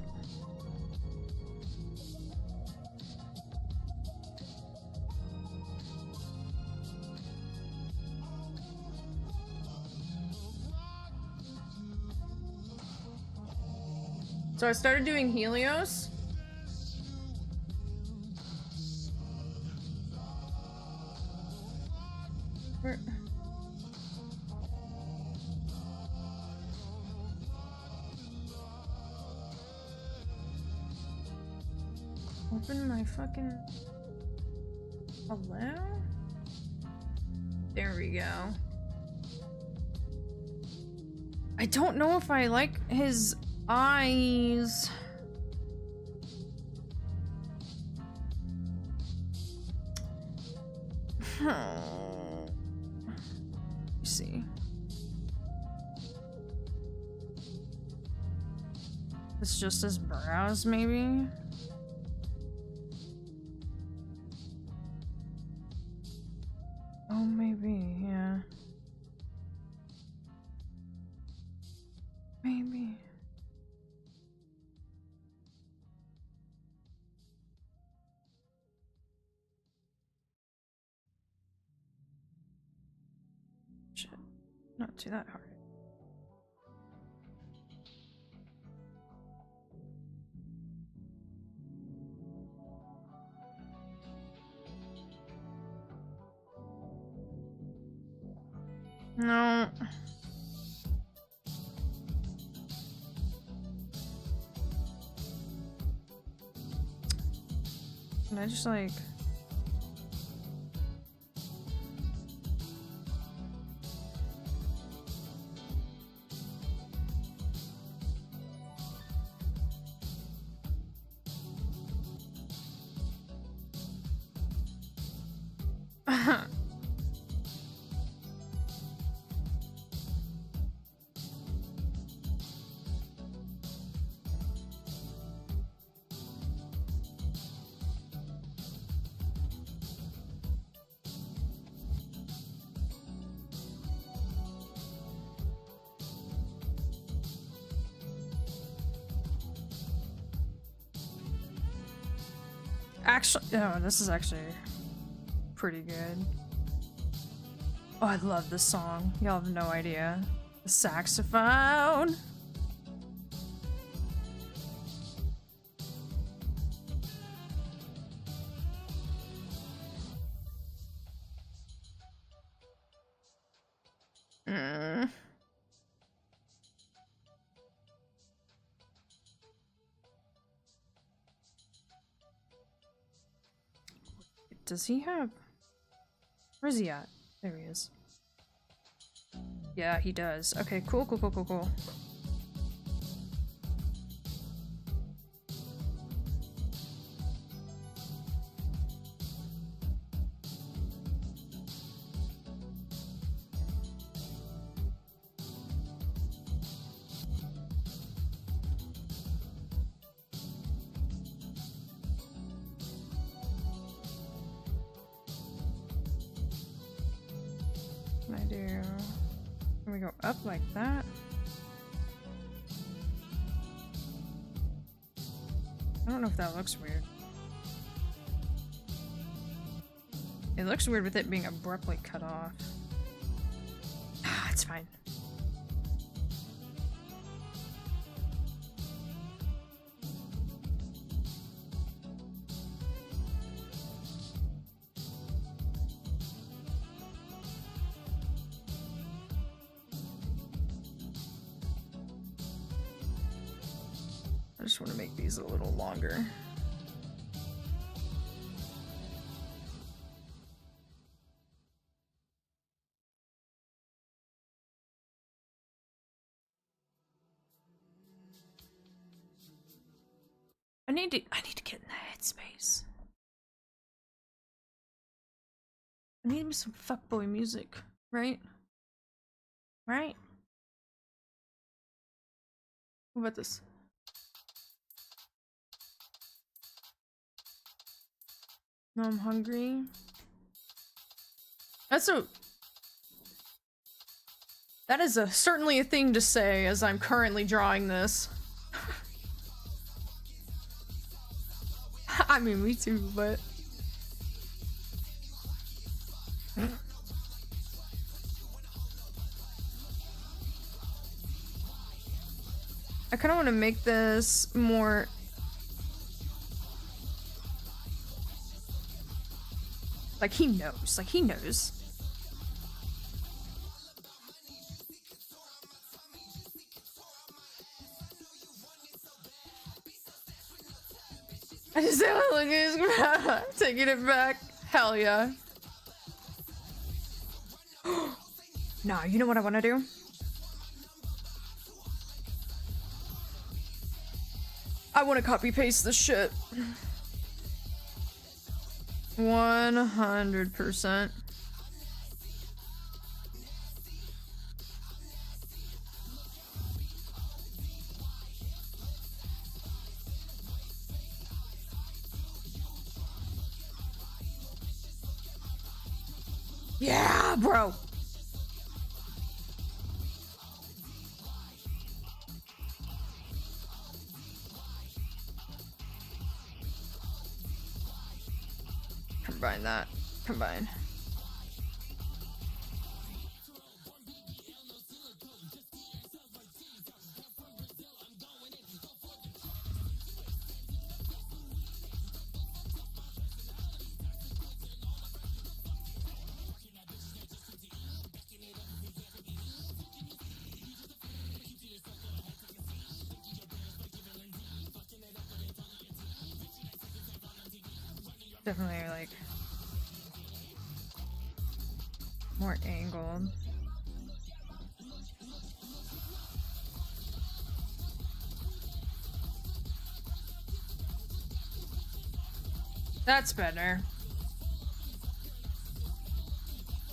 Speaker 1: So I started doing Helios. Where? Open my fucking... Hello? There we go. I don't know if I like his eyes. See. It's just his brows, maybe? Oh, maybe, yeah. Maybe. Not too that hard. No. Can I just like... Actually, oh, this is actually pretty good. Oh, I love this song. Y'all have no idea. The saxophone. Does he have... Where's he at? There he is. Yeah, he does. Okay, cool, cool, cool, cool, cool. Can we go up like that? I don't know if that looks weird. It looks weird with it being abruptly cut off. It's fine. I just want to make these a little longer. I need to get in the headspace. I need me some fuckboy music, right? Right? What about this? No, I'm hungry. That is certainly a thing to say as I'm currently drawing this. I mean, me too, but... I kind of want to make this more... Like, he knows. Like, he knows. I just said, look at his taking it back. Hell yeah. Nah, you know what I want to do? I want to copy paste this shit. 100%. Yeah, bro. Combine that. Combine. Definitely like more angled. That's better.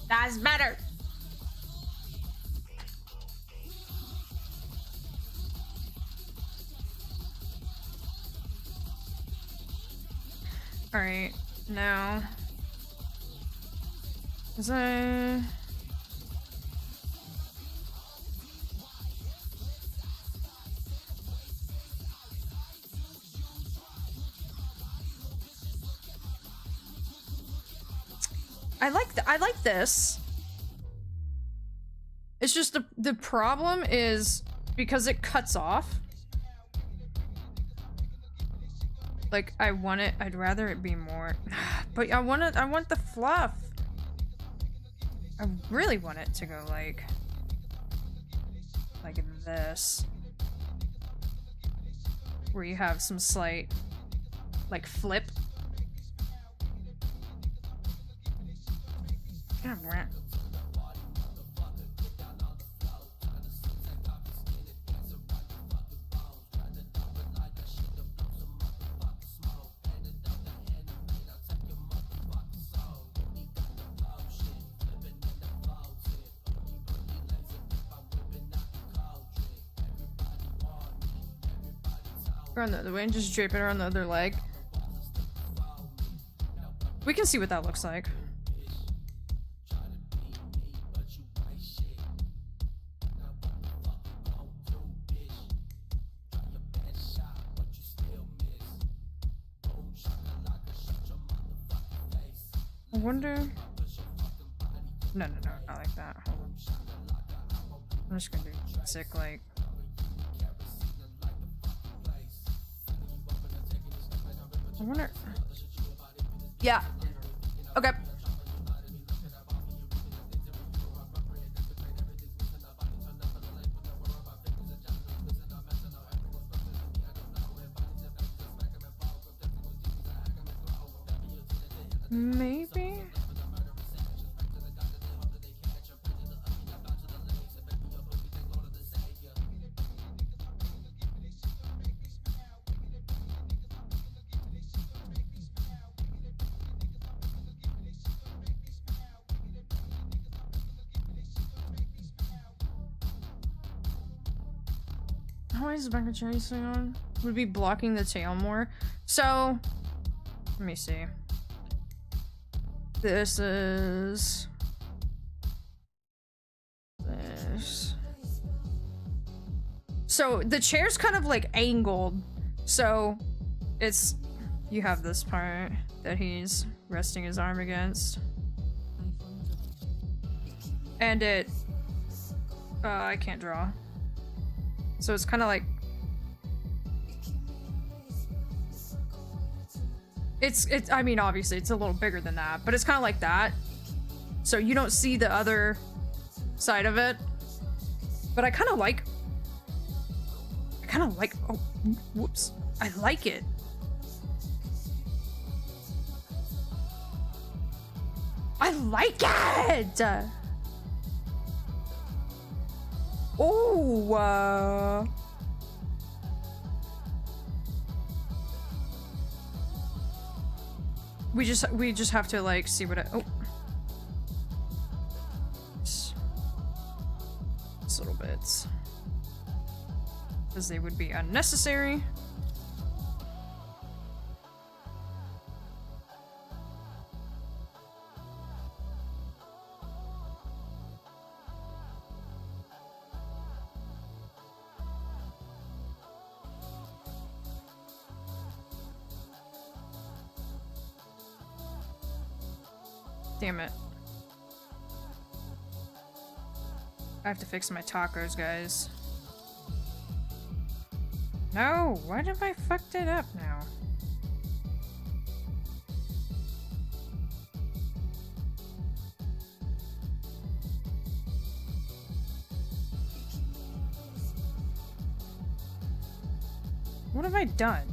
Speaker 1: That's better. All right, now is I like this. It's just the problem is because it cuts off. Like I'd rather it be more, but I want the fluff. I really want it to go like this, where you have some slight like flip. God, rat. Around the other way and just drape it around the other leg. We can see what that looks like. I wonder. No, not like that. Hold on. I'm just gonna do sick like. I wonder. Yeah. Okay. Maybe. Why is the back of Cherry's thing on? Would be blocking the tail more. So, let me see. This is this. So the chair's kind of like angled. So it's, you have this part that he's resting his arm against. And it, I can't draw. So it's kind of like, it's, I mean, obviously it's a little bigger than that, but it's kind of like that. So you don't see the other side of it, but I kind of like, oh, whoops. I like it. I like it! Oh, we just have to like see what oh, just little bits, because they would be unnecessary. Damn it. I have to fix my tacos, guys. No, why have I fucked it up now? What have I done?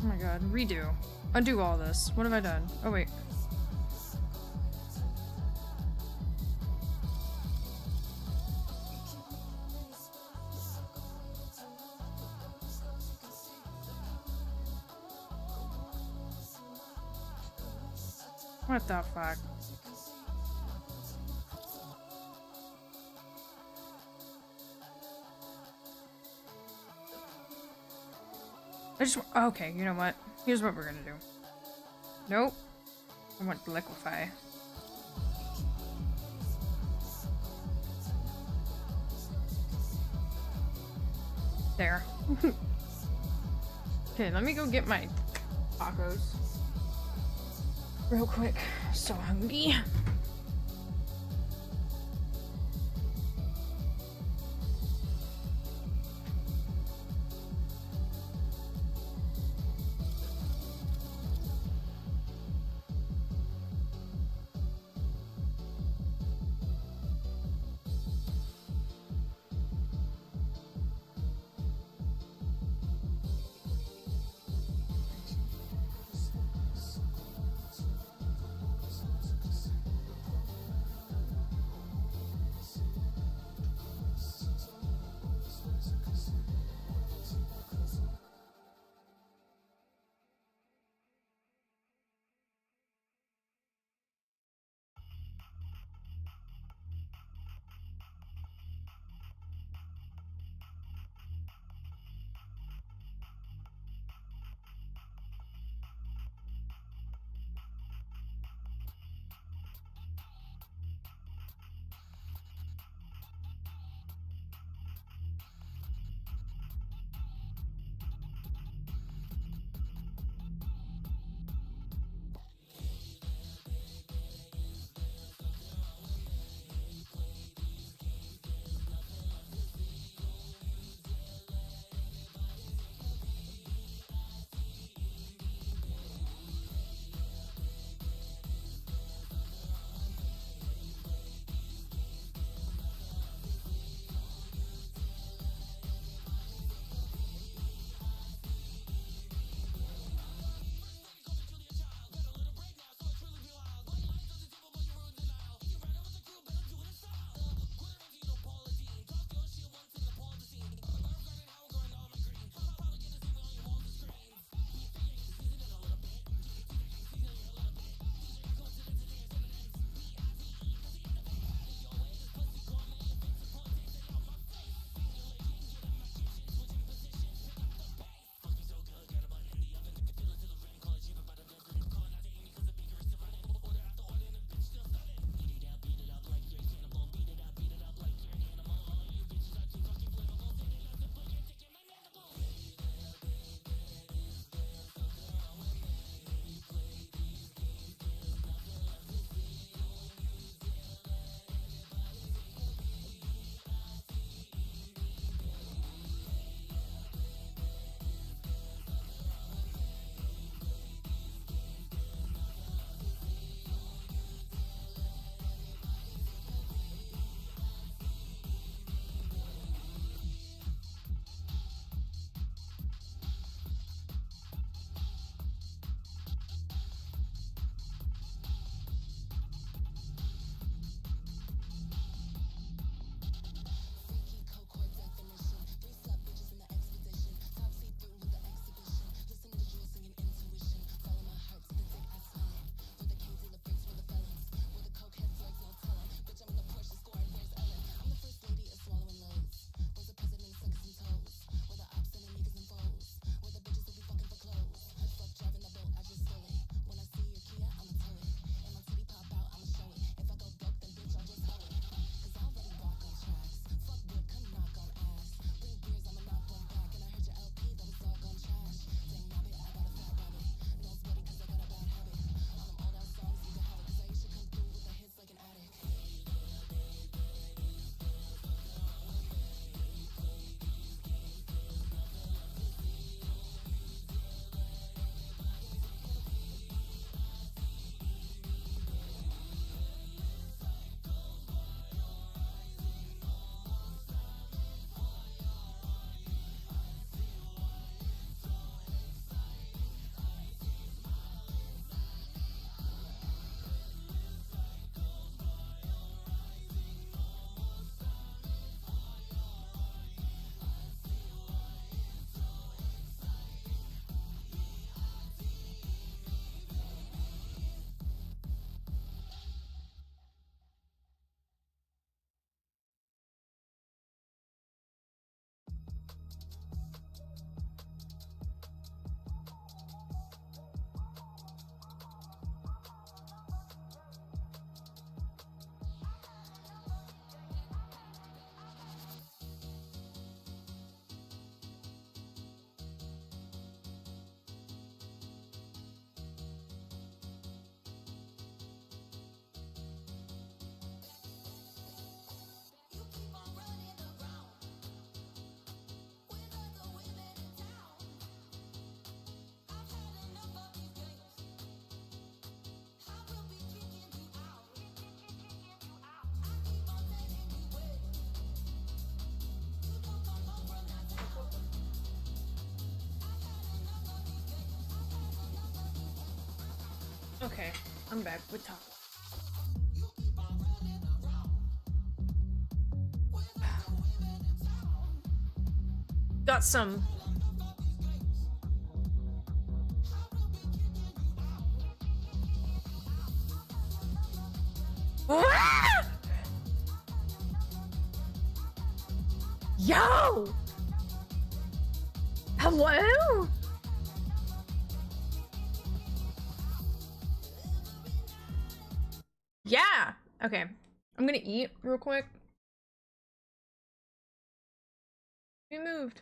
Speaker 1: Oh my god, redo. Undo all this. What have I done? Oh wait. What the fuck? Okay, you know what? Here's what we're gonna do. Nope. I want to liquefy. There. Okay, let me go get my tacos. Real quick. So hungry. Okay, I'm back with Taco. Got some. Ah! Yo! Hello? Yeah! Okay. I'm gonna eat real quick. We moved.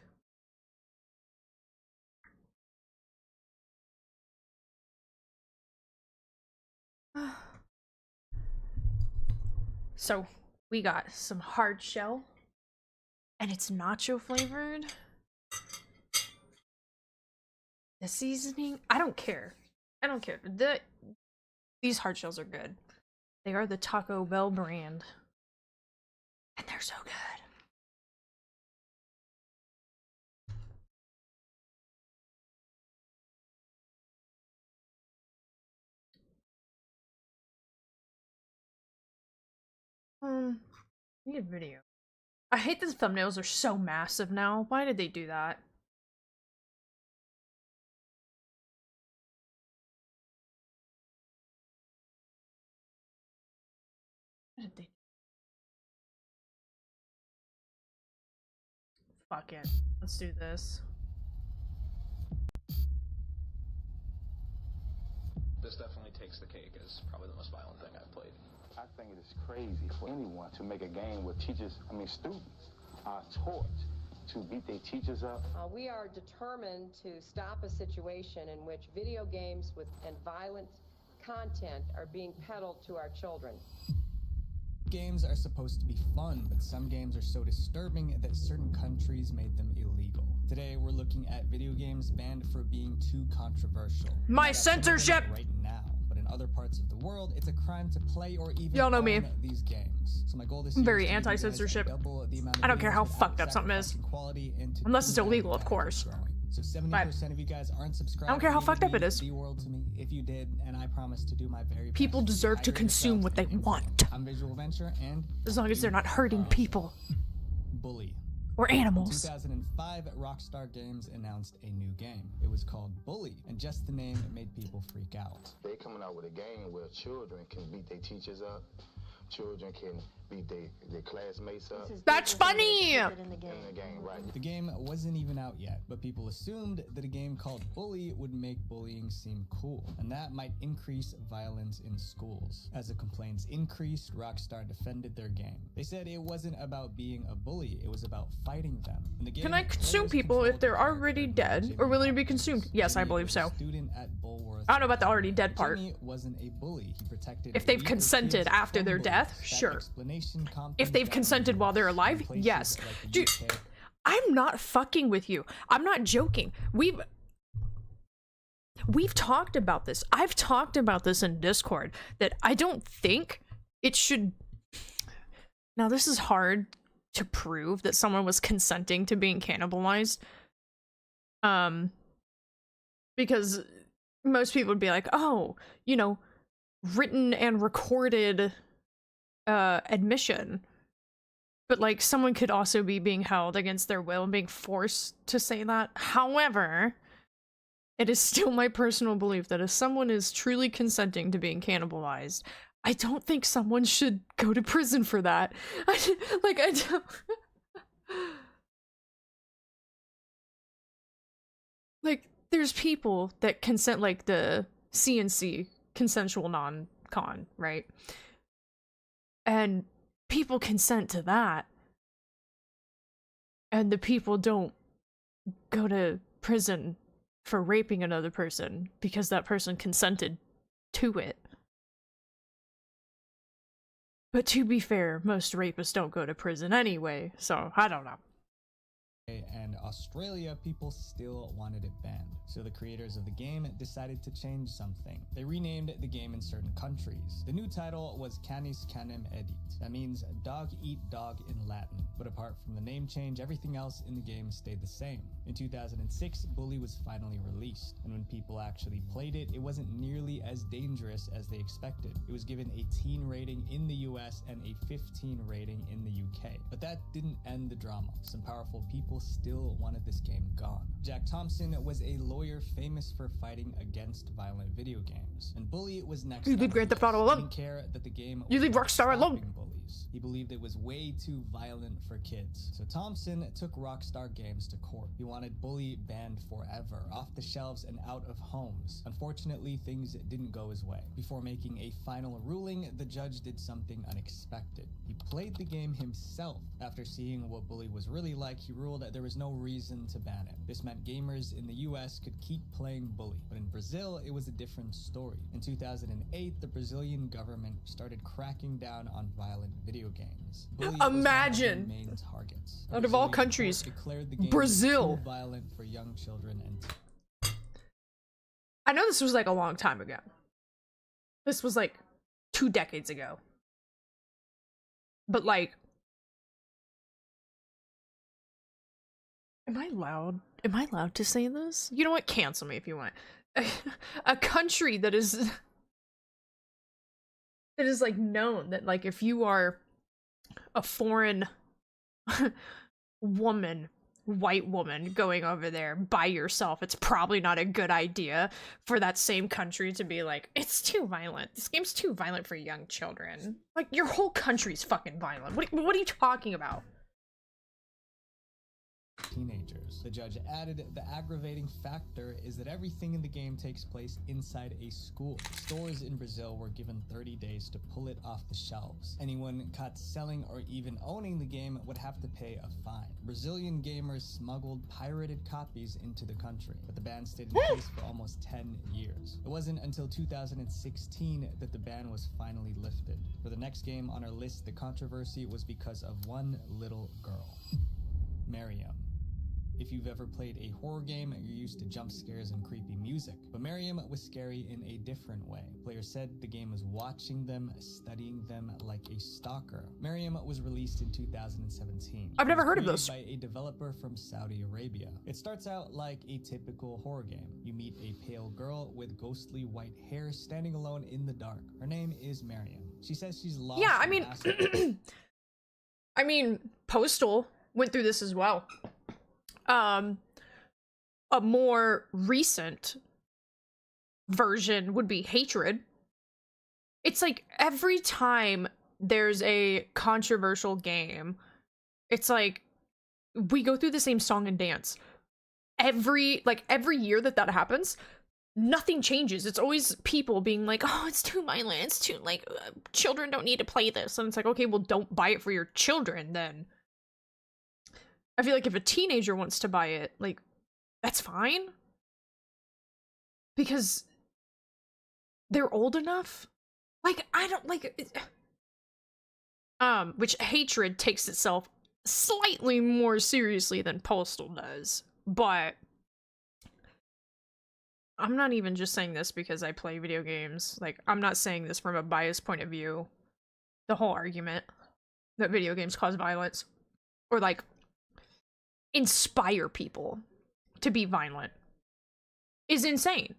Speaker 1: So, we got some hard shell. And it's nacho flavored. The seasoning, I don't care. I don't care. These hard shells are good. They are the Taco Bell brand. And they're so good. Need a video. I hate that the thumbnails are so massive now. Why did they do that? Why did they? Fuck it. Let's do this.
Speaker 16: This definitely takes the cake as probably the most violent thing I've played.
Speaker 17: I think it is crazy for anyone to make a game where students are taught to beat their teachers up.
Speaker 18: We are determined to stop a situation in which video games and violent content are being peddled to our children.
Speaker 19: Games are supposed to be fun, but some games are so disturbing that certain countries made them illegal. Today, we're looking at video games banned for being too controversial.
Speaker 1: My censorship!
Speaker 19: Right now, but in other parts of the world, it's a crime to play or even
Speaker 1: y'all know me.
Speaker 19: own these games. So my goal this
Speaker 1: I'm
Speaker 19: year
Speaker 1: very
Speaker 19: is to
Speaker 1: anti-censorship.
Speaker 19: double the amount of
Speaker 1: I don't care how
Speaker 19: videos
Speaker 1: fucked
Speaker 19: without
Speaker 1: up something is.
Speaker 19: sacrificing quality and to
Speaker 1: Unless it's
Speaker 19: do that
Speaker 1: illegal, of
Speaker 19: without
Speaker 1: course.
Speaker 19: growing. So 70% of you guys aren't subscribed.
Speaker 1: I don't care how fucked up it is.
Speaker 19: The world to me if you did, and I promise to do my very best.
Speaker 1: People deserve to consume what they want.
Speaker 19: I'm Visual Venture, and
Speaker 1: as long as they're not hurting people.
Speaker 19: Bully.
Speaker 1: Or animals.
Speaker 19: In 2005, Rockstar Games announced a new game. It was called Bully, and just the name made people freak out.
Speaker 17: They coming out with a game where children can beat their teachers up, children can beat their classmates up.
Speaker 1: That's funny!
Speaker 17: In the game, right.
Speaker 19: The game wasn't even out yet, but people assumed that a game called Bully would make bullying seem cool, and that might increase violence in schools. As the complaints increased, Rockstar defended their game. They said it wasn't about being a bully, it was about fighting them. In the game,
Speaker 1: can I consume people if they're already dead, or will they be consumed? Yes, I believe so. I don't know about the already dead part.
Speaker 19: Jimmy wasn't a bully. He protected
Speaker 1: if they've consented after their death, sure. If they've consented while they're alive, yes. Dude, I'm not fucking with you. I'm not joking. We've talked about this. I've talked about this in Discord, that I don't think it should... Now, this is hard to prove that someone was consenting to being cannibalized. Because most people would be like, oh, you know, written and recorded admission. But like, someone could also be being held against their will and being forced to say that. However, it is still my personal belief that if someone is truly consenting to being cannibalized, I don't think someone should go to prison for that. I don't... Like, there's people that consent, like the CNC, consensual non-con, right? And people consent to that. And the people don't go to prison for raping another person because that person consented to it. But to be fair, most rapists don't go to prison anyway, so I don't know.
Speaker 19: And in Australia, people still wanted it banned. So the creators of the game decided to change something. They renamed the game in certain countries. The new title was Canis Canem Edit. That means dog eat dog in Latin. But apart from the name change, everything else in the game stayed the same. In 2006, Bully was finally released, and when people actually played it, it wasn't nearly as dangerous as they expected. It was given a teen rating in the US and a 15 rating in the UK. But that didn't end the drama. Some powerful people still wanted this game gone. Jack Thompson was a lawyer famous for fighting against violent video games, and Bully was next.
Speaker 1: You leave Grand Theft Auto alone.
Speaker 19: He didn't care that the game
Speaker 1: You leave
Speaker 19: was
Speaker 1: Rockstar alone.
Speaker 19: stopping bullies. He believed it was way too violent for kids. So Thompson took Rockstar Games to court. He wanted Bully banned forever, off the shelves and out of homes. Unfortunately, things didn't go his way. Before making a final ruling, the judge did something unexpected. He played the game himself. After seeing what Bully was really like, he ruled that there was no reason to ban it. This meant gamers in the US could keep playing Bully. But in Brazil, it was a different story. In 2008, the Brazilian government started cracking down on violent video games. Bully
Speaker 1: Imagine.
Speaker 19: was one of the main targets.
Speaker 1: Out of all
Speaker 19: Brazilian
Speaker 1: countries,
Speaker 19: court declared the game
Speaker 1: Brazil.
Speaker 19: too violent for young children and
Speaker 1: I know this was like a long time ago. This was like 2 decades ago. But like, am I allowed? Am I allowed to say this? You know what? Cancel me if you want. A country that is like known that like if you are a foreign woman, white woman going over there by yourself, it's probably not a good idea for that same country to be like, it's too violent. This game's too violent for young children. Like, your whole country's fucking violent. What are you talking about?
Speaker 19: teenagers. The judge added the aggravating factor is that everything in the game takes place inside a school. Stores in Brazil were given 30 days to pull it off the shelves. Anyone caught selling or even owning the game would have to pay a fine. Brazilian gamers smuggled pirated copies into the country, but the ban stayed in place for almost 10 years. It wasn't until 2016 that the ban was finally lifted. For the next game on our list, the controversy was because of one little girl, Miriam. If you've ever played a horror game, you're used to jump scares and creepy music, but Miriam was scary in a different way. Players said the game was watching them, studying them like a stalker. Miriam was released in 2017.
Speaker 1: I've never heard of
Speaker 19: Created
Speaker 1: those.
Speaker 19: by a developer from Saudi Arabia. It starts out like a typical horror game. You meet a pale girl with ghostly white hair standing alone in the dark. Her name is Miriam. She says she's lost.
Speaker 1: Yeah, I
Speaker 19: in
Speaker 1: mean,
Speaker 19: acid.
Speaker 1: I mean, Postal went through this as well. A more recent version would be Hatred. It's like every time there's a controversial game, it's like we go through the same song and dance. Every year that happens, nothing changes. It's always people being like, oh, it's too violent, it's too, like, children don't need to play this. And it's like, okay, well, don't buy it for your children then. I feel like if a teenager wants to buy it, like, that's fine. Because they're old enough. Like, I don't, like, which Hatred takes itself slightly more seriously than Postal does. But I'm not even just saying this because I play video games. Like, I'm not saying this from a biased point of view. The whole argument that video games cause violence, or, like, inspire people to be violent, is insane.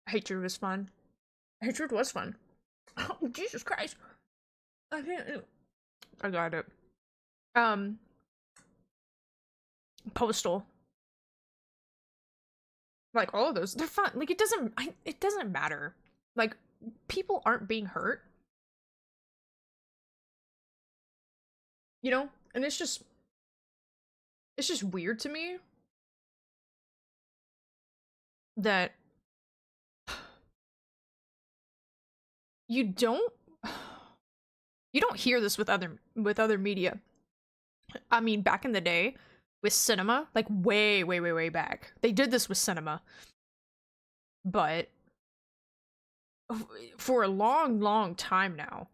Speaker 1: Hatred was fun. Hatred was fun. Oh, Jesus Christ. I can't. I got it. Postal. Like, all of those, they're fun. Like, it doesn't matter. Like, people aren't being hurt. You know? And it's just weird to me that you don't hear this with other media. I mean, back in the day with cinema, like way back, they did this with cinema. But for a long time now,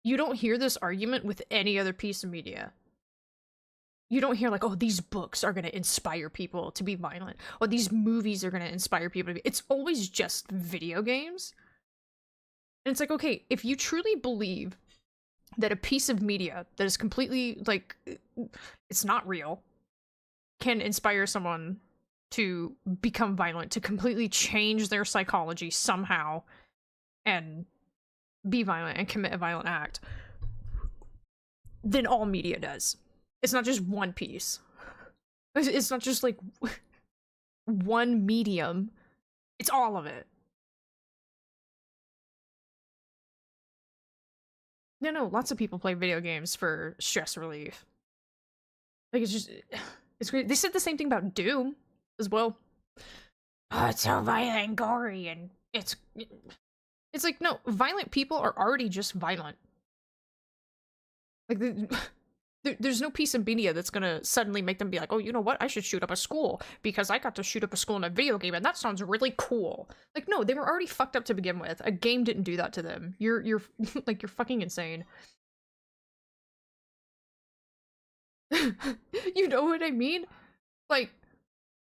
Speaker 1: you don't hear this argument with any other piece of media. You don't hear like, oh, these books are gonna inspire people to be violent, or these movies are gonna inspire people to be. It's always just video games. And it's like, okay, if you truly believe that a piece of media that is completely like, it's not real, can inspire someone to become violent, to completely change their psychology somehow and be violent and commit a violent act, then all media does. It's not just one piece. It's not just like one medium. It's all of it. No, lots of people play video games for stress relief. Like, it's just, it's great. They said the same thing about Doom as well. Oh, it's so violent and gory, and it's like, no, violent people are already just violent. Like, there's no piece of media that's gonna suddenly make them be like, oh, you know what? I should shoot up a school because I got to shoot up a school in a video game, and that sounds really cool. Like, no, they were already fucked up to begin with. A game didn't do that to them. You're like, you're fucking insane. You know what I mean? Like,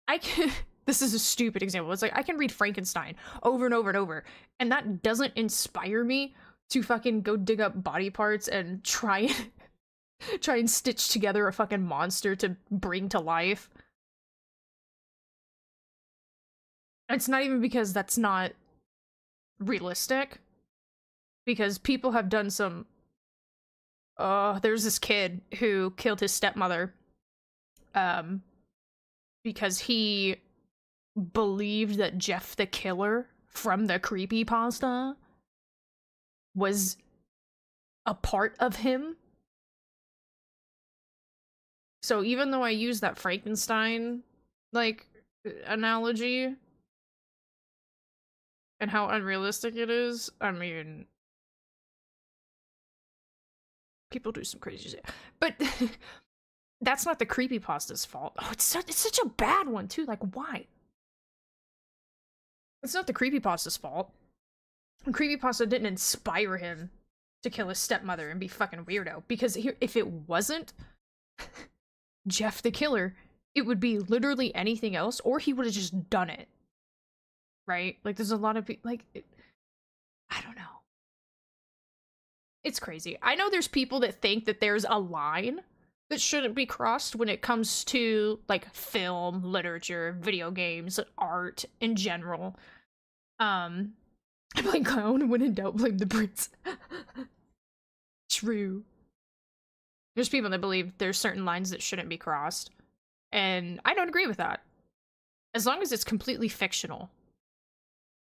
Speaker 1: I can. This is a stupid example. It's like, I can read Frankenstein over and over and over, and that doesn't inspire me to fucking go dig up body parts and try and stitch together a fucking monster to bring to life. It's not even because that's not realistic. Because people have done some... there's this kid who killed his stepmother. Because he believed that Jeff the Killer from the creepypasta was a part of him. So even though I use that Frankenstein, like, analogy, and how unrealistic it is, I mean, people do some crazy shit. But that's not the creepypasta's fault. Oh, it's such a bad one, too. Like, why? It's not the creepypasta's fault. The creepypasta didn't inspire him to kill his stepmother and be fucking weirdo. Because if it wasn't Jeff the Killer, it would be literally anything else, or he would have just done it. Right? Like, there's a lot of people, like, I don't know. It's crazy. I know there's people that think that there's a line that shouldn't be crossed when it comes to, like, film, literature, video games, art in general. I blame clown, when in doubt, blame the prince. True. There's people that believe there's certain lines that shouldn't be crossed. And I don't agree with that. As long as it's completely fictional.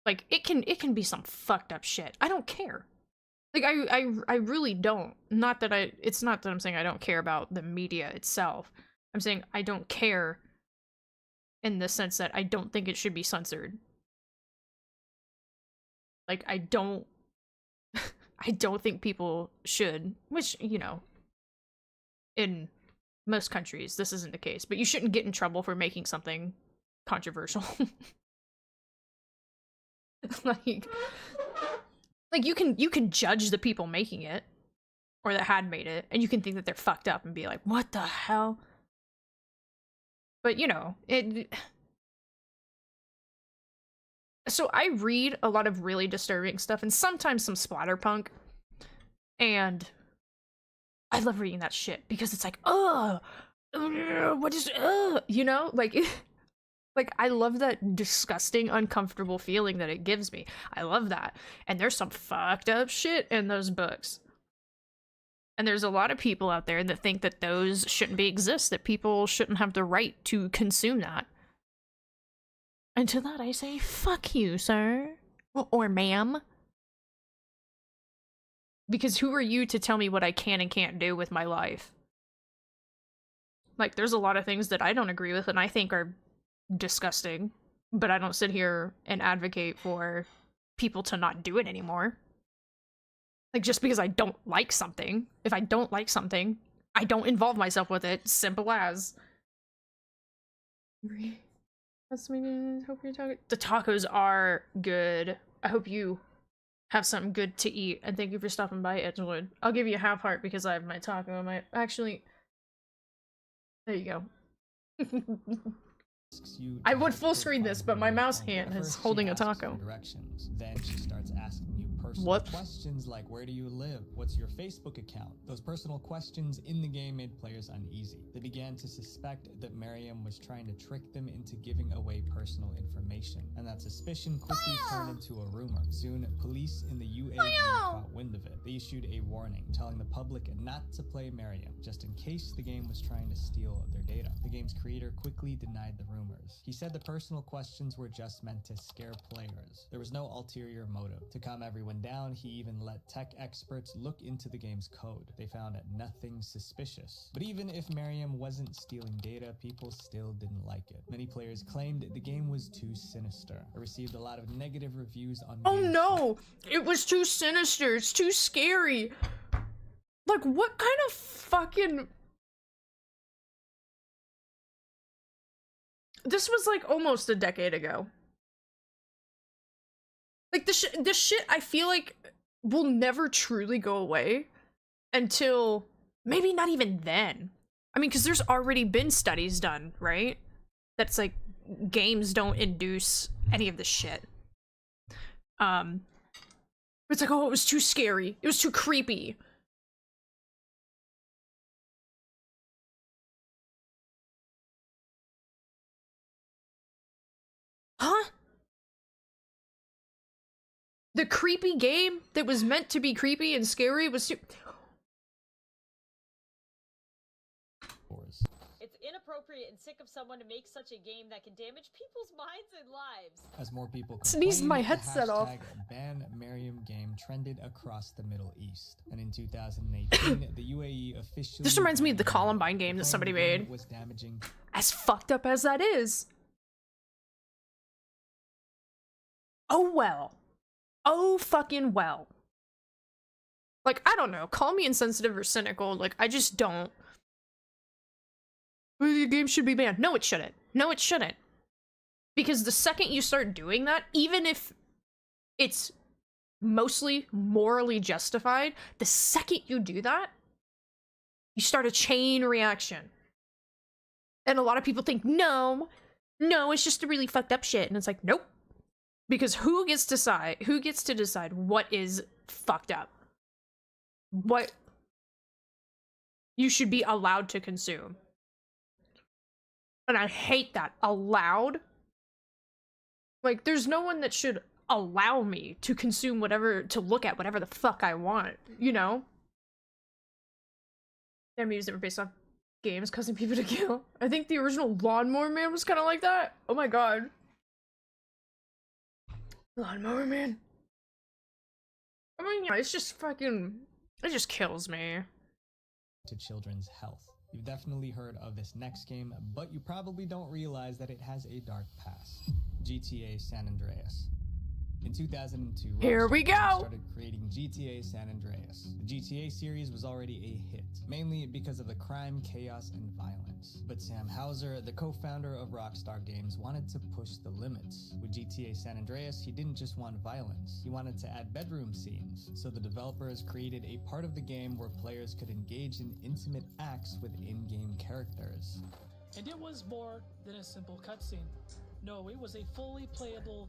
Speaker 1: Like, it can be some fucked up shit. I don't care. Like, I really don't. It's not that I'm saying I don't care about the media itself. I'm saying I don't care in the sense that I don't think it should be censored. Like, I don't think people should, which, you know, in most countries this isn't the case, but you shouldn't get in trouble for making something controversial. like you can judge the people making it or that had made it, and you can think that they're fucked up and be like, what the hell? But, you know, so I read a lot of really disturbing stuff and sometimes some splatterpunk, and I love reading that shit because it's like, what is, you know, like, like, I love that disgusting, uncomfortable feeling that it gives me. I love that. And there's some fucked up shit in those books. And there's a lot of people out there that think that those shouldn't exist, that people shouldn't have the right to consume that. And to that I say, fuck you, sir. Or ma'am. Because who are you to tell me what I can and can't do with my life? Like, there's a lot of things that I don't agree with and I think are disgusting, but I don't sit here and advocate for people to not do it anymore. Like, just because I don't like something, if I don't like something, I don't involve myself with it. Simple as. That's me. Hope you're talking. The tacos are good. I hope you have something good to eat, and thank you for stopping by, Edgewood. I'll give you a half heart because I have my taco. Actually, There you go.
Speaker 19: You
Speaker 1: I
Speaker 19: to
Speaker 1: would
Speaker 19: help
Speaker 1: full
Speaker 19: her
Speaker 1: screen this,
Speaker 19: find
Speaker 1: but my
Speaker 19: her
Speaker 1: mouse
Speaker 19: home.
Speaker 1: hand is
Speaker 19: First, she
Speaker 1: holding a
Speaker 19: asks for
Speaker 1: taco.
Speaker 19: Directions. Then she starts asking you personal
Speaker 1: What?
Speaker 19: questions like, where do you live? What's your Facebook account? Those personal questions in the game made players uneasy. They began to suspect that Miriam was trying to trick them into giving away personal information, and that suspicion quickly turned into a rumor. Soon, police in the UAE caught wind of it. They issued a warning, telling the public not to play Miriam, just in case the game was trying to steal their data. The game's creator quickly denied the rumors. He said the personal questions were just meant to scare players. There was no ulterior motive. To calm everyone down, he even let tech experts look into the game's code. They found nothing suspicious. But even if Miriam wasn't stealing data, people still didn't like it. Many players claimed the game was too sinister. It received a lot of negative reviews on
Speaker 1: Oh
Speaker 19: GameSpot.
Speaker 1: no! It was too sinister. It's too scary. Like, what kind of fucking... This was like almost a decade ago. Like, this shit I feel like will never truly go away until maybe not even then. I mean, because there's already been studies done, right? That's like, games don't induce any of this shit. It's like, oh, it was too scary. It was too creepy. Huh? The creepy game that was meant to be creepy and scary was too...
Speaker 20: It's inappropriate and sick of someone to make such a game that can damage people's minds and lives.
Speaker 19: As more people
Speaker 1: Sneezed my
Speaker 19: complained,
Speaker 1: headset
Speaker 19: the
Speaker 1: off.
Speaker 19: hashtag Ban Miriam game trended across the Middle East. And in 2018, the UAE officially...
Speaker 1: This reminds me of the
Speaker 19: banned
Speaker 1: Columbine game that
Speaker 19: claiming
Speaker 1: somebody
Speaker 19: the game
Speaker 1: made.
Speaker 19: was damaging.
Speaker 1: As fucked up as that is. Oh well. Oh fucking well. Like, I don't know. Call me insensitive or cynical. Like, I just don't. The game should be banned. No, it shouldn't. No, it shouldn't. Because the second you start doing that, even if it's mostly morally justified, the second you do that, you start a chain reaction. And a lot of people think, no, it's just a really fucked up shit. And it's like, nope. Because who gets to decide what is fucked up? What you should be allowed to consume. And I hate that. Allowed? Like, there's no one that should allow me to consume whatever, to look at whatever the fuck I want, you know? Their movies that were based off games causing people to kill. I think the original Lawnmower Man was kind of like that. Oh my god. Lawnmower Man. I mean, yeah, it's just fucking... It just kills me.
Speaker 19: To children's health. You've definitely heard of this next game, but you probably don't realize that it has a dark past. GTA San Andreas. In 2002,
Speaker 1: Here we go!
Speaker 19: started creating GTA San Andreas. The GTA series was already a hit, mainly because of the crime, chaos, and violence. But Sam Houser, the co-founder of Rockstar Games, wanted to push the limits. With GTA San Andreas, he didn't just want violence, he wanted to add bedroom scenes. So the developers created a part of the game where players could engage in intimate acts with in-game characters.
Speaker 21: And it was more than a simple cutscene. No, it was a fully playable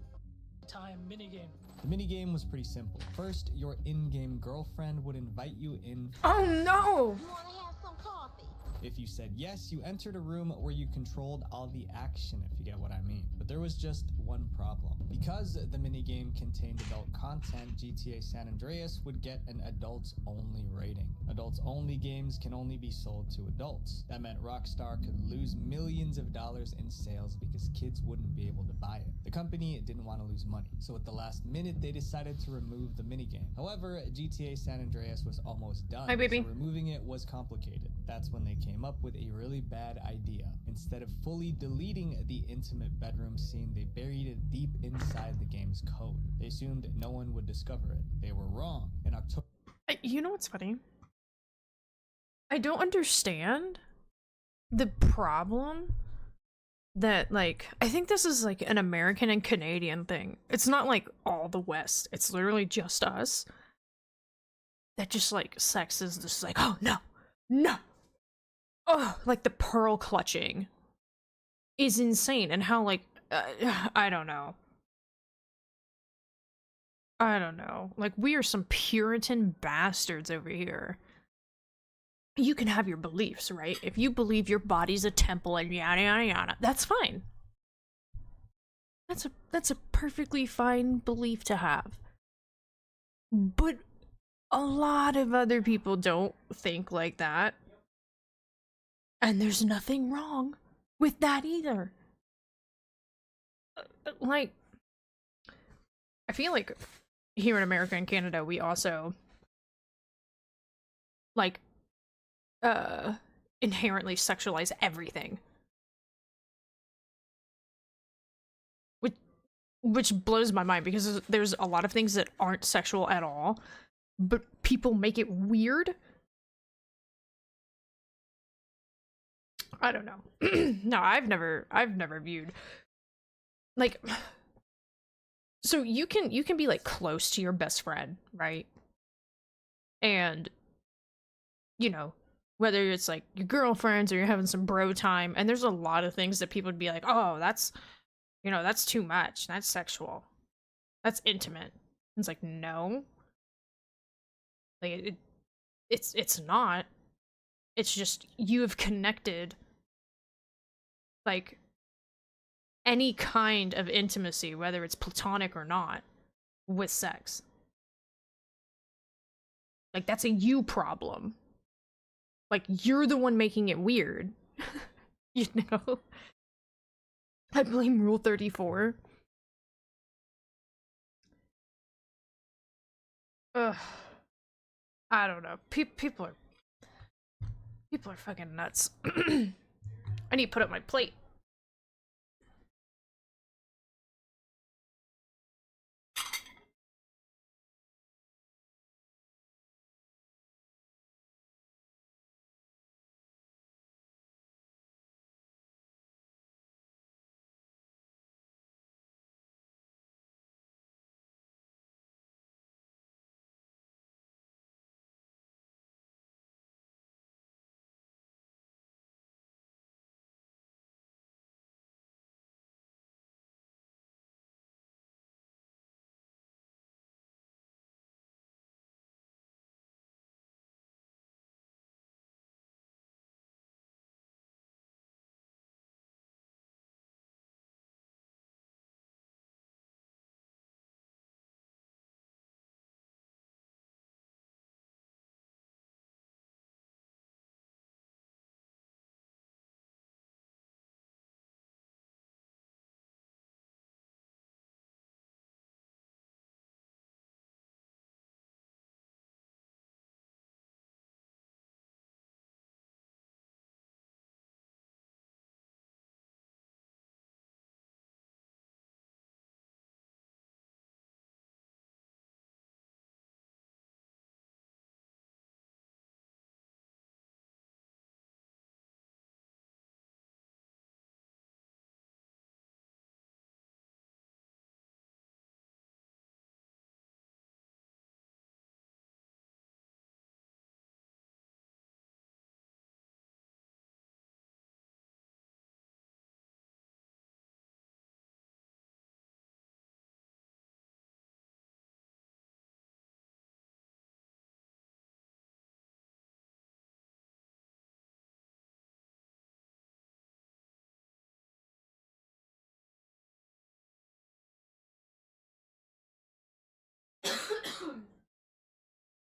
Speaker 21: time minigame.
Speaker 19: The minigame was pretty simple. First, your in-game girlfriend would invite you in.
Speaker 1: Oh no!
Speaker 2: You wanna have some coffee?
Speaker 19: If you said yes, you entered a room where you controlled all the action, if you get what I mean. But there was just one problem. Because the minigame contained adult content, GTA San Andreas would get an adults-only rating. Adults-only games can only be sold to adults. That meant Rockstar could lose millions of dollars in sales because kids wouldn't be able to buy it. The company didn't want to lose money, so at the last minute they decided to remove the minigame. However, GTA San Andreas was almost done,
Speaker 1: Hi, baby.
Speaker 19: so removing it was complicated. That's when they came up with a really bad idea. Instead of fully deleting the intimate bedroom scene, they buried it deep inside the game's code. They assumed no one would discover it. They were wrong. In October...
Speaker 1: You know what's funny? I don't understand the problem that, like, I think this is like an American and Canadian thing. It's not like all the West. It's literally just us. That just like sex is just like, oh no, no. oh, like the pearl clutching is insane, and how like I don't know. I don't know. Like, we are some Puritan bastards over here. You can have your beliefs, right? If you believe your body's a temple and yada yada yada, that's fine. That's a perfectly fine belief to have. But a lot of other people don't think like that. And there's nothing wrong with that either. Like, I feel like here in America and Canada, we also, like, inherently sexualize everything. Which blows my mind, because there's a lot of things that aren't sexual at all, but people make it weird. I don't know. No, I've never viewed, like, so you can be like close to your best friend, right? And, you know, whether it's like your girlfriends or you're having some bro time, and there's a lot of things that people would be like, oh, that's, you know, that's too much. That's sexual. That's intimate. It's like, no. Like, it's not. It's just, you have connected, like, any kind of intimacy, whether it's platonic or not, with sex. Like, that's a you problem. Like, you're the one making it weird. You know? I blame Rule 34. Ugh. I don't know. People are fucking nuts. I need to put up my plate.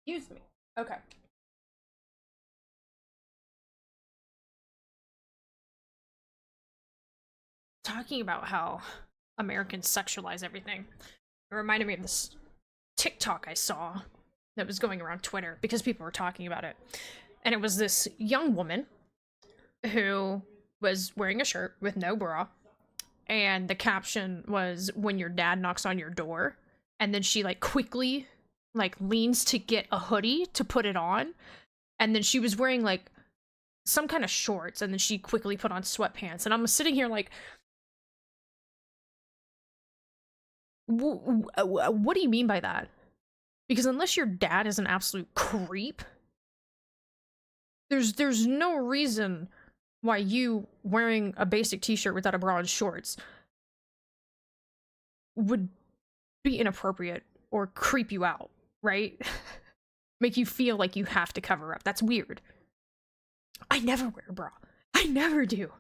Speaker 1: Excuse me. Okay. Talking about how Americans sexualize everything, it reminded me of this TikTok I saw that was going around Twitter because people were talking about it. And it was this young woman who was wearing a shirt with no bra, and the caption was, "When your dad knocks on your door," and then she like quickly like leans to get a hoodie to put it on, and then she was wearing like some kind of shorts, and then she quickly put on sweatpants, and I'm sitting here like, what do you mean by that? Because unless your dad is an absolute creep, There's no reason why you wearing a basic t-shirt without a bra and shorts would be inappropriate or creep you out, right? Make you feel like you have to cover up. That's weird. I never wear a bra. I never do.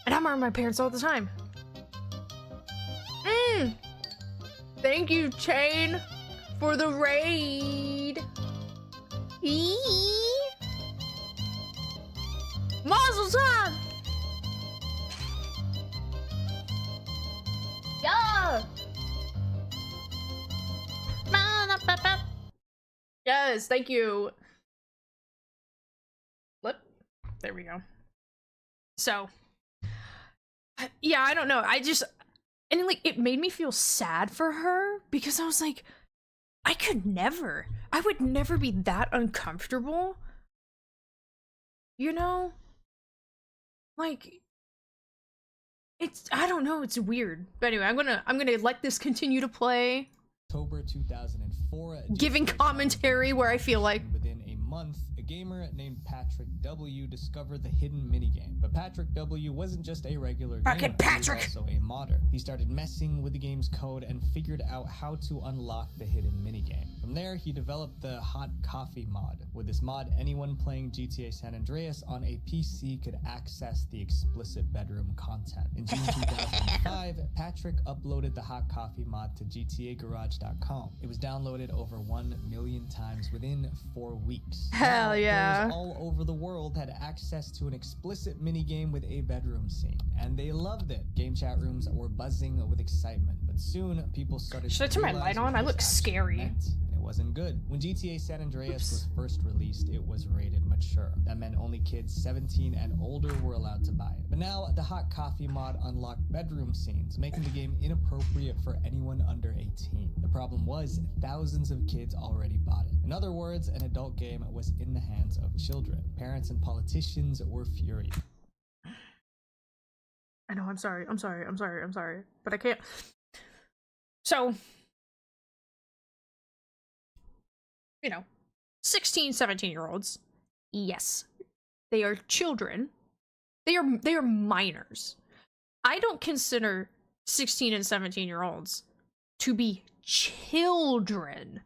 Speaker 1: And I'm around my parents all the time. Thank you, Chain, for the raid. Mazel tov! Yeah! Yes, thank you. What? There we go. So, yeah, I don't know. And like, it made me feel sad for her because I was like, I would never be that uncomfortable. You know? Like, I don't know, it's weird. But anyway, I'm gonna let this continue to play.
Speaker 19: October 2004,
Speaker 1: giving commentary where I feel like.
Speaker 19: Within a month, a gamer named Patrick W discovered the hidden minigame. But Patrick W wasn't just a regular gamer,
Speaker 1: Patrick!
Speaker 19: He was also a modder. He started messing with the game's code and figured out how to unlock the hidden minigame. From there, he developed the Hot Coffee mod. With this mod, anyone playing GTA San Andreas on a PC could access the explicit bedroom content. In June 2005, Patrick uploaded the Hot Coffee mod to GTAGarage.com. It was downloaded over 1 million times within 4 weeks.
Speaker 1: Hell yeah.
Speaker 19: Players all over the world had access to an explicit minigame with a bedroom scene, and they loved it. Game chat rooms were buzzing with excitement, but soon people started.
Speaker 1: Should I turn my light on? I look scary.
Speaker 19: And it wasn't good. When GTA San Andreas was first released, it was rated mature. That meant only kids 17 and older were allowed to buy it. But now the Hot Coffee mod unlocked bedroom scenes, making the game inappropriate for anyone under 18. The problem was thousands of kids already bought it. In other words, an adult game was in the hands of children. Parents and politicians were furious.
Speaker 1: I know, I'm sorry, but I can't. So, you know, 16, 17-year-olds, yes, they are children. They are minors. I don't consider 16 and 17-year-olds to be children.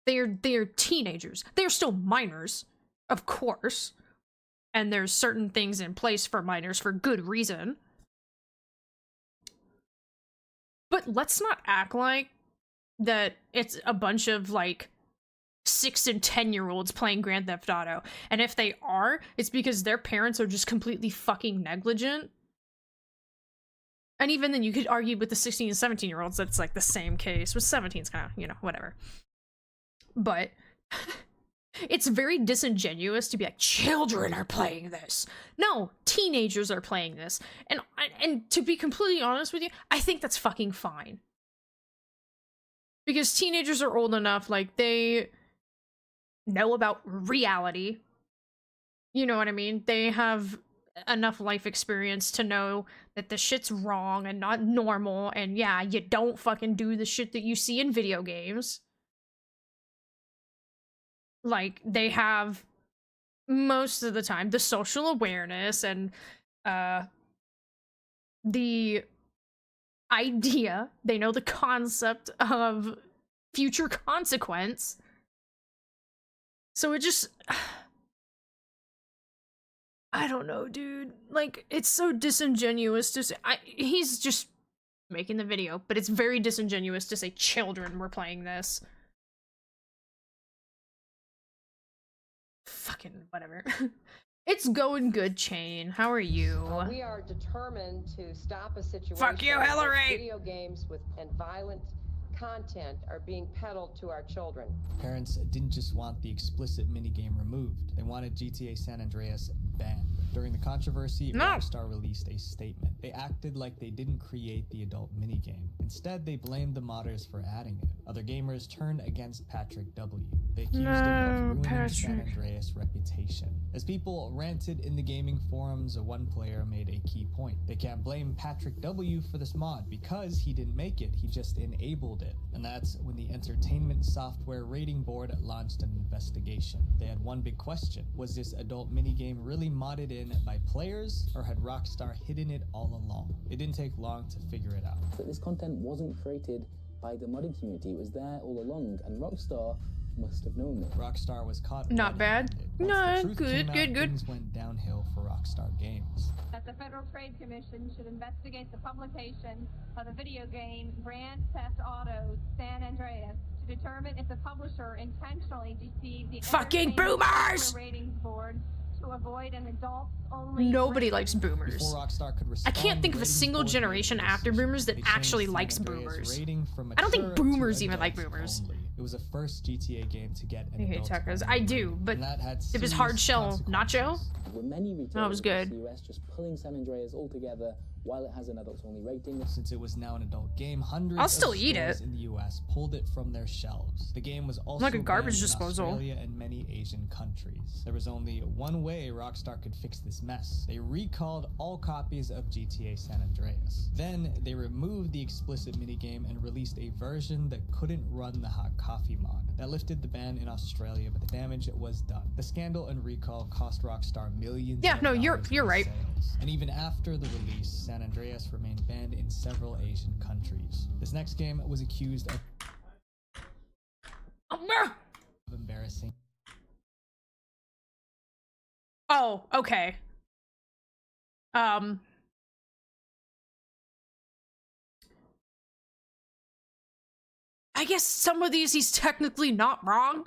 Speaker 1: They are teenagers. They are still minors, of course. And there's certain things in place for minors for good reason. But let's not act like that it's a bunch of, like, 6 and 10-year-olds playing Grand Theft Auto. And if they are, it's because their parents are just completely fucking negligent. And even then, you could argue with the 16 and 17-year-olds that's, like, the same case. With 17's kind of, you know, whatever. But it's very disingenuous to be like, children are playing this. No, teenagers are playing this. And to be completely honest with you, I think that's fucking fine. Because teenagers are old enough, like, they know about reality. You know what I mean? They have enough life experience to know that the shit's wrong and not normal, and yeah, you don't fucking do the shit that you see in video games. Like, they have, most of the time, the social awareness and the idea, they know the concept of future consequence. So it just, I don't know, dude. Like, it's so disingenuous to say, he's just making the video, but it's very disingenuous to say children were playing this. Fucking whatever. It's going good, Chain. How are you?
Speaker 18: We are determined to stop a situation.
Speaker 1: Fuck you, Hillary!
Speaker 18: where video games and violent content are being peddled to our children.
Speaker 19: Parents didn't just want the explicit minigame removed. They wanted GTA San Andreas banned. During the controversy,
Speaker 1: No.
Speaker 19: Rockstar released a statement. They acted like they didn't create the adult minigame. Instead, they blamed the modders for adding it. Other gamers turned against Patrick W. They accused him of ruining the San Andreas reputation. As people ranted in the gaming forums, one player made a key point. They can't blame Patrick W for this mod because he didn't make it, he just enabled it. And that's when the Entertainment Software Rating Board launched an investigation. They had one big question. Was this adult minigame really modded in by players, or had Rockstar hidden it all along? It didn't take long to figure it out.
Speaker 9: That this content wasn't created by the modding community. It was there all along, and Rockstar must have known it.
Speaker 19: Rockstar was caught
Speaker 1: Not bad.
Speaker 19: Once
Speaker 1: No,
Speaker 19: the truth
Speaker 1: good,
Speaker 19: came out,
Speaker 1: good, good.
Speaker 19: Things went downhill for Rockstar Games.
Speaker 22: That the Federal Trade Commission should investigate the publication of the video game Grand Theft Auto San Andreas to determine if the publisher intentionally deceived the
Speaker 1: Fucking
Speaker 22: Entertainment
Speaker 1: boomers!
Speaker 22: Software Ratings Board to avoid an adults-only.
Speaker 1: Nobody likes boomers.
Speaker 19: Before Rockstar could
Speaker 1: I
Speaker 19: respond,
Speaker 1: can't think of a
Speaker 19: ratings
Speaker 1: single
Speaker 19: board
Speaker 1: generation
Speaker 19: made a
Speaker 1: after
Speaker 19: decision.
Speaker 1: boomers that
Speaker 19: They changed
Speaker 1: actually
Speaker 19: San
Speaker 1: likes
Speaker 19: Andreas
Speaker 1: boomers.
Speaker 19: rating from
Speaker 1: I don't think
Speaker 19: mature to
Speaker 1: boomers even like
Speaker 19: adults
Speaker 1: boomers.
Speaker 19: only. It was the first GTA game to get an
Speaker 1: I hate
Speaker 19: adults
Speaker 1: Tuckers.
Speaker 19: only
Speaker 1: I do,
Speaker 19: rating,
Speaker 1: but
Speaker 19: and that had
Speaker 1: it was
Speaker 19: serious
Speaker 1: hard shell nacho.
Speaker 19: consequences.
Speaker 9: There were many retailers
Speaker 1: That was
Speaker 9: across
Speaker 1: good.
Speaker 9: the US just pulling San Andreas altogether while it has an adults-only rating.
Speaker 19: Since it was now an adult game, hundreds
Speaker 1: I'll still
Speaker 19: of
Speaker 1: eat
Speaker 19: stores
Speaker 1: it.
Speaker 19: in the US pulled it from their shelves. The game was also
Speaker 1: Like a garbage
Speaker 19: banned in
Speaker 1: disposal.
Speaker 19: Australia and many Asian countries. There was only one way Rockstar could fix this mess. They recalled all copies of GTA San Andreas. Then they removed the explicit minigame and released a version that couldn't run the hot coffee mod. That lifted the ban in Australia, but the damage was done. The scandal and recall cost Rockstar millions.
Speaker 1: Yeah,
Speaker 19: of
Speaker 1: no, you're
Speaker 19: dollars in
Speaker 1: right.
Speaker 19: sales. And even after the release, San Andreas remained banned in several Asian countries. This next game was accused of embarrassing.
Speaker 1: Oh, okay. I guess some of these he's technically not wrong.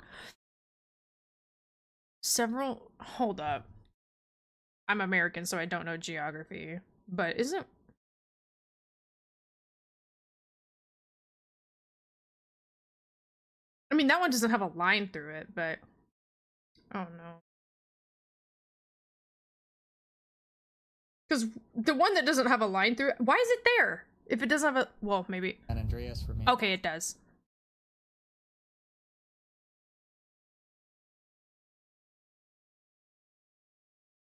Speaker 1: Several. Hold up. I'm American, so I don't know geography. But isn't. I mean, that one doesn't have a line through it, but. Oh no. Because the one that doesn't have a line through it, why is it there? If it doesn't have a. Well, maybe.
Speaker 19: San Andreas remained.
Speaker 1: Okay, it does.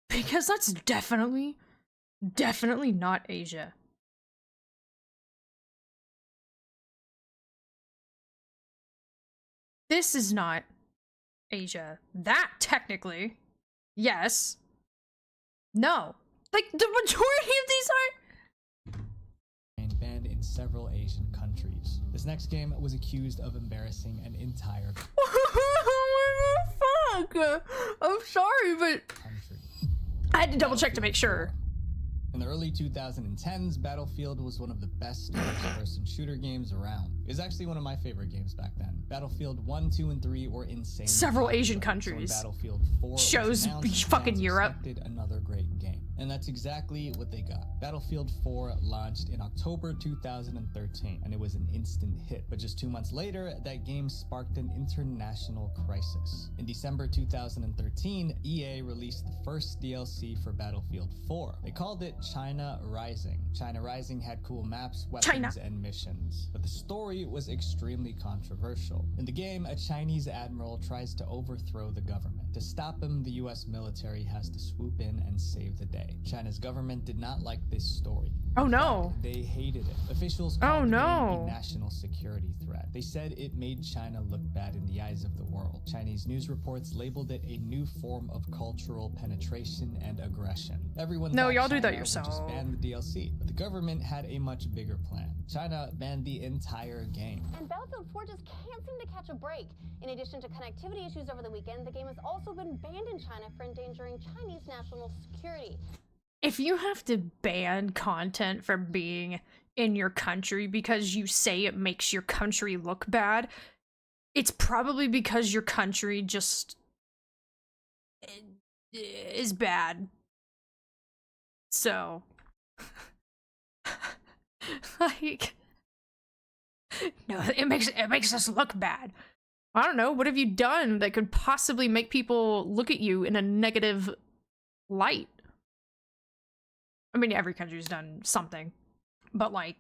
Speaker 1: Because that's definitely not Asia. This is not Asia. That technically, yes. No. Like the majority of these are
Speaker 19: And banned in several Asian countries. This next game was accused of embarrassing an entire
Speaker 1: What the fuck? I'm sorry, but
Speaker 19: country.
Speaker 1: I had to double check to make sure.
Speaker 19: In the early 2010s, Battlefield was one of the best first-person shooter games around. It was actually one of my favorite games back then. Battlefield 1, 2, and 3 were insane.
Speaker 1: Several Asian
Speaker 19: So when
Speaker 1: countries.
Speaker 19: Battlefield 4 was
Speaker 1: Shows
Speaker 19: announced,
Speaker 1: fucking
Speaker 19: fans
Speaker 1: Europe.
Speaker 19: expected another great game. And that's exactly what they got. Battlefield 4 launched in October 2013, and it was an instant hit. But just 2 months later, that game sparked an international crisis. In December 2013, EA released the first DLC for Battlefield 4. They called it China Rising. China Rising had cool maps, weapons, and missions. But the story was extremely controversial. In the game, a Chinese admiral tries to overthrow the government. To stop him, the US military has to swoop in and save the day. China's government did not like this story.
Speaker 1: Oh
Speaker 19: In
Speaker 1: no.
Speaker 19: fact, they hated it. Officials
Speaker 1: Oh,
Speaker 19: called the game
Speaker 1: no.
Speaker 19: a national security threat. They said it made China look bad in the eyes of the world. Chinese news reports labeled it a new form of cultural penetration and aggression. Everyone
Speaker 1: No,
Speaker 19: thought
Speaker 1: y'all do that
Speaker 19: China would just
Speaker 1: yourself.
Speaker 19: ban the DLC, but the government had a much bigger plan. China banned the entire game.
Speaker 12: And Battlefield 4 just can't seem to catch a break. In addition to connectivity issues over the weekend, the game has also been banned in China for endangering Chinese national security.
Speaker 1: If you have to ban content from being in your country because you say it makes your country look bad, it's probably because your country just is bad. So, like, no, it makes us look bad. I don't know. What have you done that could possibly make people look at you in a negative light? I mean, every country's done something, but like,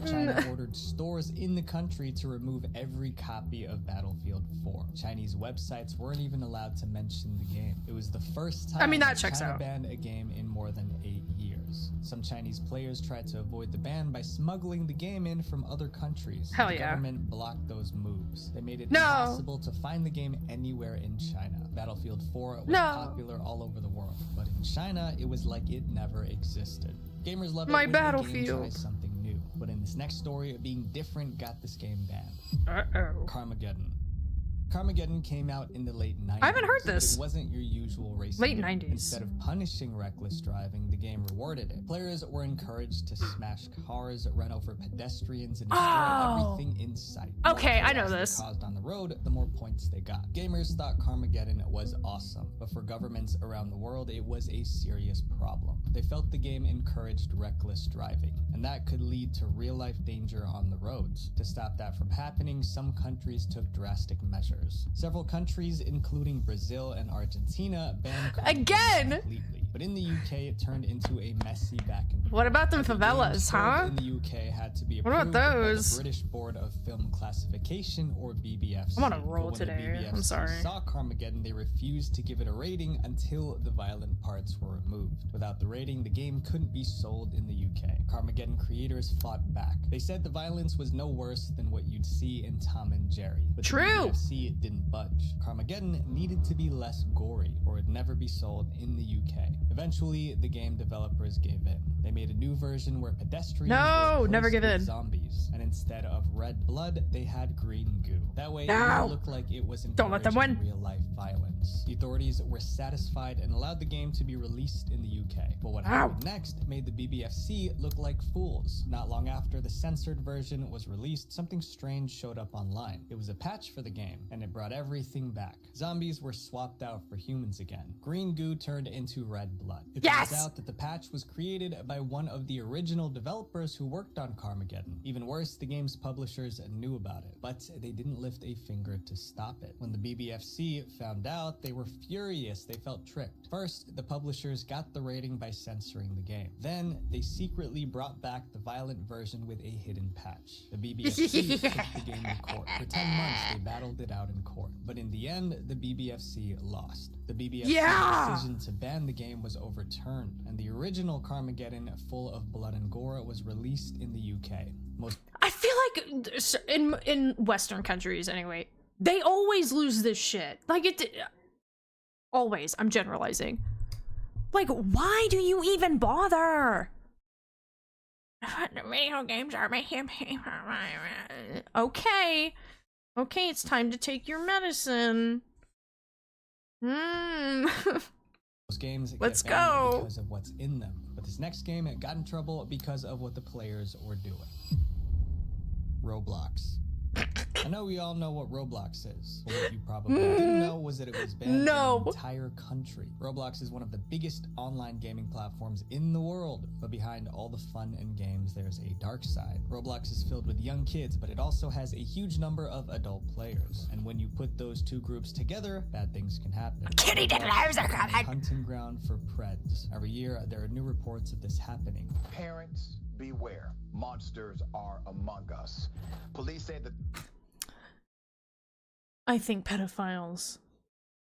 Speaker 19: China ordered stores in the country to remove every copy of Battlefield 4. Chinese websites weren't even allowed to mention the game. It was the first time
Speaker 1: I mean, that checks
Speaker 19: China
Speaker 1: out.
Speaker 19: banned a game in more than 8 years. Some Chinese players tried to avoid the ban by smuggling the game in from other countries.
Speaker 1: Hell
Speaker 19: the
Speaker 1: yeah.
Speaker 19: government blocked those moves. They made it
Speaker 1: No.
Speaker 19: impossible to find the game anywhere in China. Battlefield 4 was
Speaker 1: No.
Speaker 19: popular all over the world, but in China, it was like it never existed. Gamers love it
Speaker 1: My
Speaker 19: when a game
Speaker 1: Battlefield.
Speaker 19: tries something new, but in this next story, being different got this game banned.
Speaker 1: Uh-oh.
Speaker 19: Carmageddon. Carmageddon came out in the late 90s.
Speaker 1: I haven't heard
Speaker 19: but
Speaker 1: this.
Speaker 19: It wasn't your usual racing
Speaker 1: Late
Speaker 19: game.
Speaker 1: 90s.
Speaker 19: Instead of punishing reckless driving, the game rewarded it. Players were encouraged to smash cars, run over pedestrians, and destroy
Speaker 1: Oh.
Speaker 19: everything in sight.
Speaker 1: Okay,
Speaker 19: The more
Speaker 1: I know
Speaker 19: chaos they
Speaker 1: this.
Speaker 19: caused on the road, the more points they got. Gamers thought Carmageddon was awesome, but for governments around the world, it was a serious problem. They felt the game encouraged reckless driving, and that could lead to real-life danger on the roads. To stop that from happening, some countries took drastic measures. Several countries, including Brazil and Argentina, banned Carmageddon
Speaker 1: Again?
Speaker 19: completely. But in the UK, it turned into a messy back and forth.
Speaker 1: What about them
Speaker 19: Every game
Speaker 1: favelas,
Speaker 19: sold
Speaker 1: huh?
Speaker 19: in the UK had to be
Speaker 1: What about
Speaker 19: approved by
Speaker 1: those?
Speaker 19: the British Board of Film Classification, or BBFC.
Speaker 1: I'm on a
Speaker 19: But
Speaker 1: roll
Speaker 19: when the
Speaker 1: today, I'm
Speaker 19: BBFC
Speaker 1: sorry.
Speaker 19: saw Carmageddon, they refused to give it a rating until the violent parts were removed. Without the rating, the game couldn't be sold in the UK. Carmageddon creators fought back. They said the violence was no worse than what you'd see in Tom and Jerry. But
Speaker 1: True.
Speaker 19: the BBFC didn't budge. Carmageddon needed to be less gory, or it'd never be sold in the UK. Eventually, the game developers gave in. They made a new version where pedestrians
Speaker 1: No,
Speaker 19: were
Speaker 1: never
Speaker 19: replaced
Speaker 1: give
Speaker 19: with
Speaker 1: in.
Speaker 19: zombies, and instead of red blood, they had green goo. That way, it
Speaker 1: No.
Speaker 19: would look like it was
Speaker 1: Don't let them win.
Speaker 19: real-life violence. The authorities were satisfied and allowed the game to be released in the UK. But what happened next made the BBFC look like fools. Not long after the censored version was released, something strange showed up online. It was a patch for the game, and it brought everything back. Zombies were swapped out for humans again. Green goo turned into red blood. It
Speaker 1: Yes!
Speaker 19: turns out that the patch was created by one of the original developers who worked on Carmageddon. Even worse, the game's publishers knew about it, but they didn't lift a finger to stop it. When the BBFC found out, they were furious. They felt tricked. First, the publishers got the rating by censoring the game. Then, they secretly brought back the violent version with a hidden patch. The BBFC took the game to court. For 10 months, they battled it out in court. But in the end, the BBFC lost. The BBFC's
Speaker 1: Yeah!
Speaker 19: decision to ban the game was overturned, and the original Carmageddon, full of blood and gore, was released in the UK. Most
Speaker 1: I feel like in Western countries, anyway, they always lose this shit. Like always. I'm generalizing. Like, why do you even bother? Video games are making me. Okay, it's time to take your medicine.
Speaker 19: Most games
Speaker 1: Let's
Speaker 19: get banned
Speaker 1: go.
Speaker 19: because of what's in them, but this next game got in trouble because of what the players were doing. Roblox. I know we all know what Roblox is. But what you probably didn't know was that it was banned
Speaker 1: No.
Speaker 19: in the entire country. Roblox is one of the biggest online gaming platforms in the world, but behind all the fun and games, there's a dark side. Roblox is filled with young kids, but it also has a huge number of adult players. And when you put those two groups together, bad things can happen.
Speaker 1: Kitty
Speaker 19: Roblox
Speaker 1: diddlers
Speaker 19: is
Speaker 1: are
Speaker 19: a
Speaker 1: coming.
Speaker 19: hunting ground for Preds. Every year, there are new reports of this happening.
Speaker 7: Parents, beware. Monsters are among us. Police say that
Speaker 1: I think pedophiles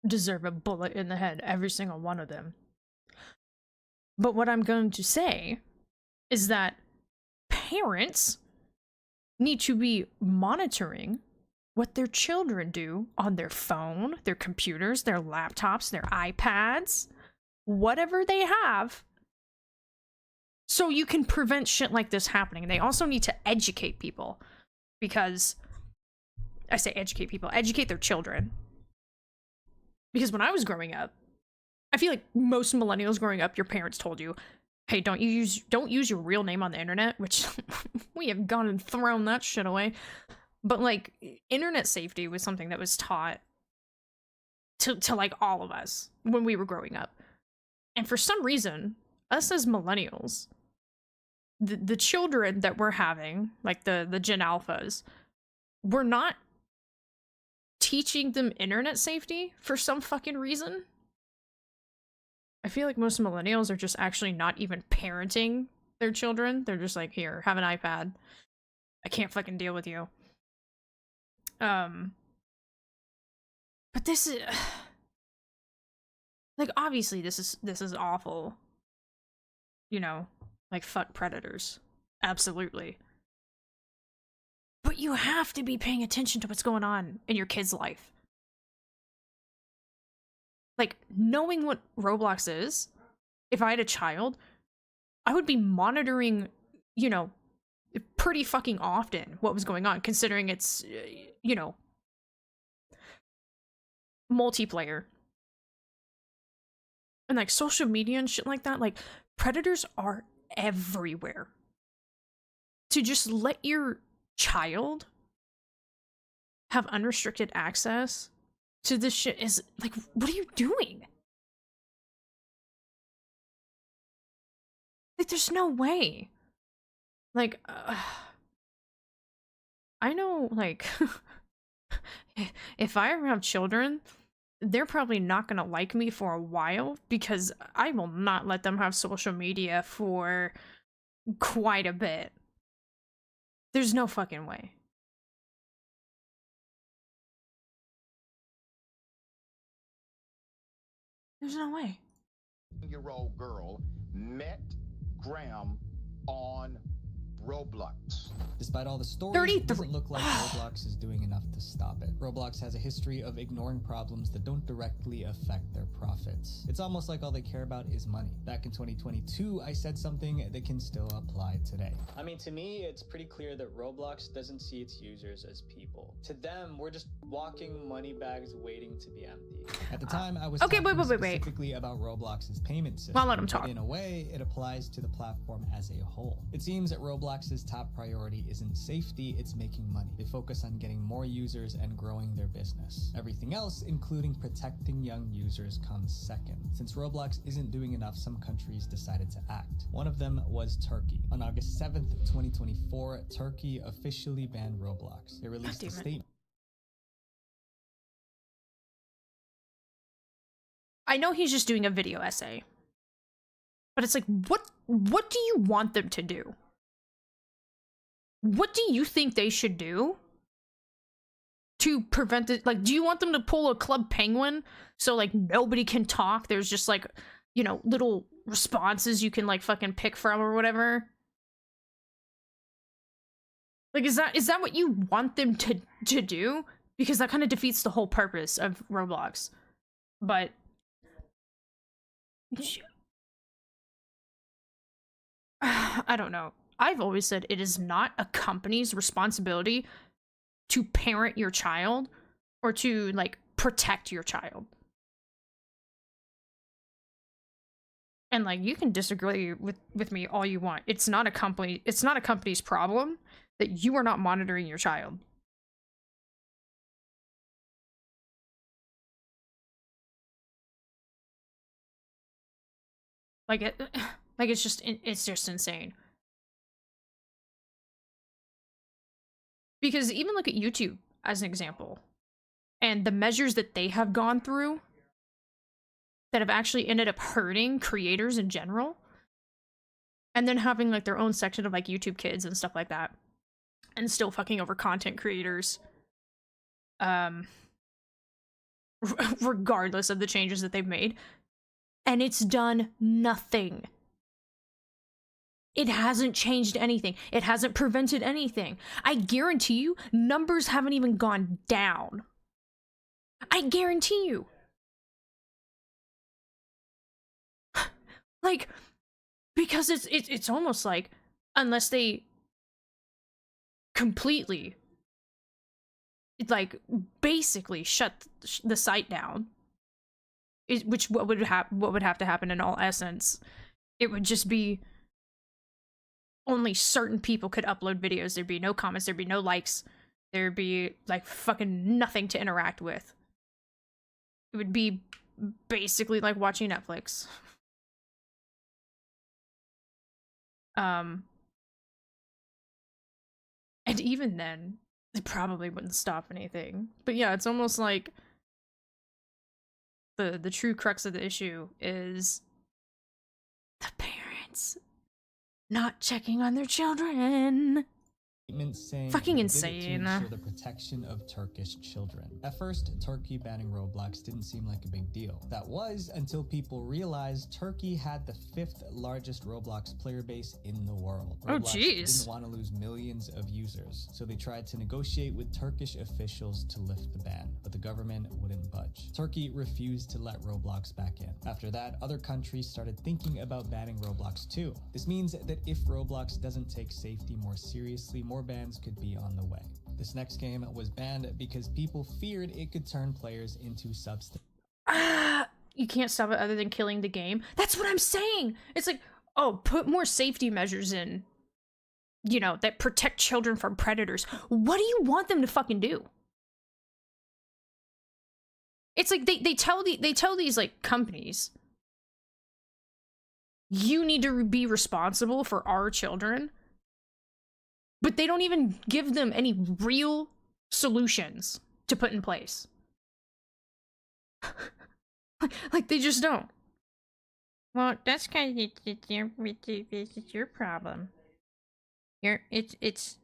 Speaker 1: deserve a bullet in the head, every single one of them. But what I'm going to say is that parents need to be monitoring what their children do on their phone, their computers, their laptops, their iPads, whatever they have, so you can prevent shit like this happening. They also need to educate people, because I say educate people, educate their children. Because when I was growing up, I feel like most millennials growing up, your parents told you, hey, don't use your real name on the internet, which we have gone and thrown that shit away. But like, internet safety was something that was taught to like all of us when we were growing up. And for some reason, us as millennials, the children that we're having, like the Gen Alphas, we're not teaching them internet safety for some fucking reason. I feel like most millennials are just actually not even parenting their children. They're just like, here, have an iPad. I can't fucking deal with you. But this is like, obviously this is awful. You know, like, fuck predators. Absolutely. But you have to be paying attention to what's going on in your kid's life. Like, knowing what Roblox is, if I had a child, I would be monitoring, you know, pretty fucking often what was going on, considering it's, you know, multiplayer. And, like, social media and shit like that, like, predators are everywhere. To just let your child have unrestricted access to this shit is, like, what are you doing? Like, there's no way. Like, I know, like, if I ever have children, they're probably not gonna like me for a while, because I will not let them have social media for quite a bit. There's no fucking way. There's no way.
Speaker 8: 10-year-old girl met Graham on Roblox.
Speaker 19: Despite all the stories,
Speaker 1: 33.
Speaker 19: it doesn't look like Roblox is doing enough to stop it. Roblox has a history of ignoring problems that don't directly affect their profits. It's almost like all they care about is money. Back in 2022, I said something that can still apply today.
Speaker 10: I mean, to me, it's pretty clear that Roblox doesn't see its users as people. To them, we're just walking money bags waiting to be empty.
Speaker 19: At the time, I was
Speaker 1: Okay,
Speaker 19: talking
Speaker 1: wait.
Speaker 19: specifically about Roblox's payment system.
Speaker 1: Well, let him talk.
Speaker 19: But in a way, it applies to the platform as a whole. It seems that Roblox's top priority isn't safety, it's making money. They focus on getting more users and growing their business. Everything else, including protecting young users, comes second. Since Roblox isn't doing enough, some countries decided to act. One of them was Turkey. On August 7th, 2024, Turkey officially banned Roblox. They released a statement.
Speaker 1: I know he's just doing a video essay. But it's like, what do you want them to do? What do you think they should do to prevent it? Like, do you want them to pull a Club Penguin so, like, nobody can talk? There's just, like, you know, little responses you can, like, fucking pick from or whatever? Like, is that what you want them to do? Because that kind of defeats the whole purpose of Roblox. But I don't know. I've always said it is not a company's responsibility to parent your child or to, like, protect your child. And, like, you can disagree with me all you want. It's not a company's problem that you are not monitoring your child. Like, it's just insane. Because even look at YouTube as an example, and the measures that they have gone through that have actually ended up hurting creators in general, and then having, like, their own section of, like, YouTube Kids and stuff like that, and still fucking over content creators, regardless of the changes that they've made, and it's done nothing. It hasn't changed anything. It hasn't prevented anything. I guarantee you, numbers haven't even gone down. I guarantee you. Like, because it's almost like, unless they completely, like, basically shut the site down, what would have to happen in all essence, it would just be only certain people could upload videos. There'd be no comments, there'd be no likes, there'd be, like, fucking nothing to interact with. It would be basically like watching Netflix. And even then, it probably wouldn't stop anything. But yeah, it's almost like the true crux of the issue is The parents not checking on their children.
Speaker 19: Saying
Speaker 1: Fucking
Speaker 19: they did it to
Speaker 1: insane.
Speaker 19: ensure the protection of Turkish children. At first, Turkey banning Roblox didn't seem like a big deal. That was until people realized Turkey had the 5th largest Roblox player base in the world.
Speaker 1: Oh,
Speaker 19: Roblox
Speaker 1: jeez.
Speaker 19: didn't want to lose millions of users, so they tried to negotiate with Turkish officials to lift the ban, but the government wouldn't budge. Turkey refused to let Roblox back in. After that, other countries started thinking about banning Roblox too. This means that if Roblox doesn't take safety more seriously, more bans could be on the way. This next game was banned because people feared it could turn players into substance.
Speaker 1: You can't stop it other than killing the game. That's what I'm saying. It's like, oh, put more safety measures in, you know, that protect children from predators. What do you want them to fucking do? It's like they tell these like companies, you need to be responsible for our children. But they don't even give them any real solutions to put in place. Like, they just don't. Well, that's kind of it's your problem. It's.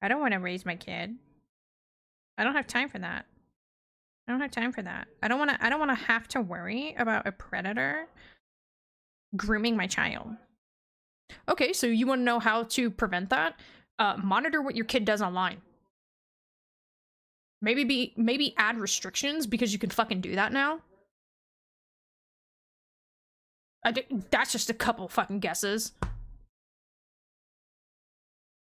Speaker 1: I don't want to raise my kid. I don't have time for that. I don't have time for that. I don't want to have to worry about a predator grooming my child. Okay, so you want to know how to prevent that? Monitor what your kid does online. Maybe add restrictions because you can fucking do that now. That's just a couple fucking guesses.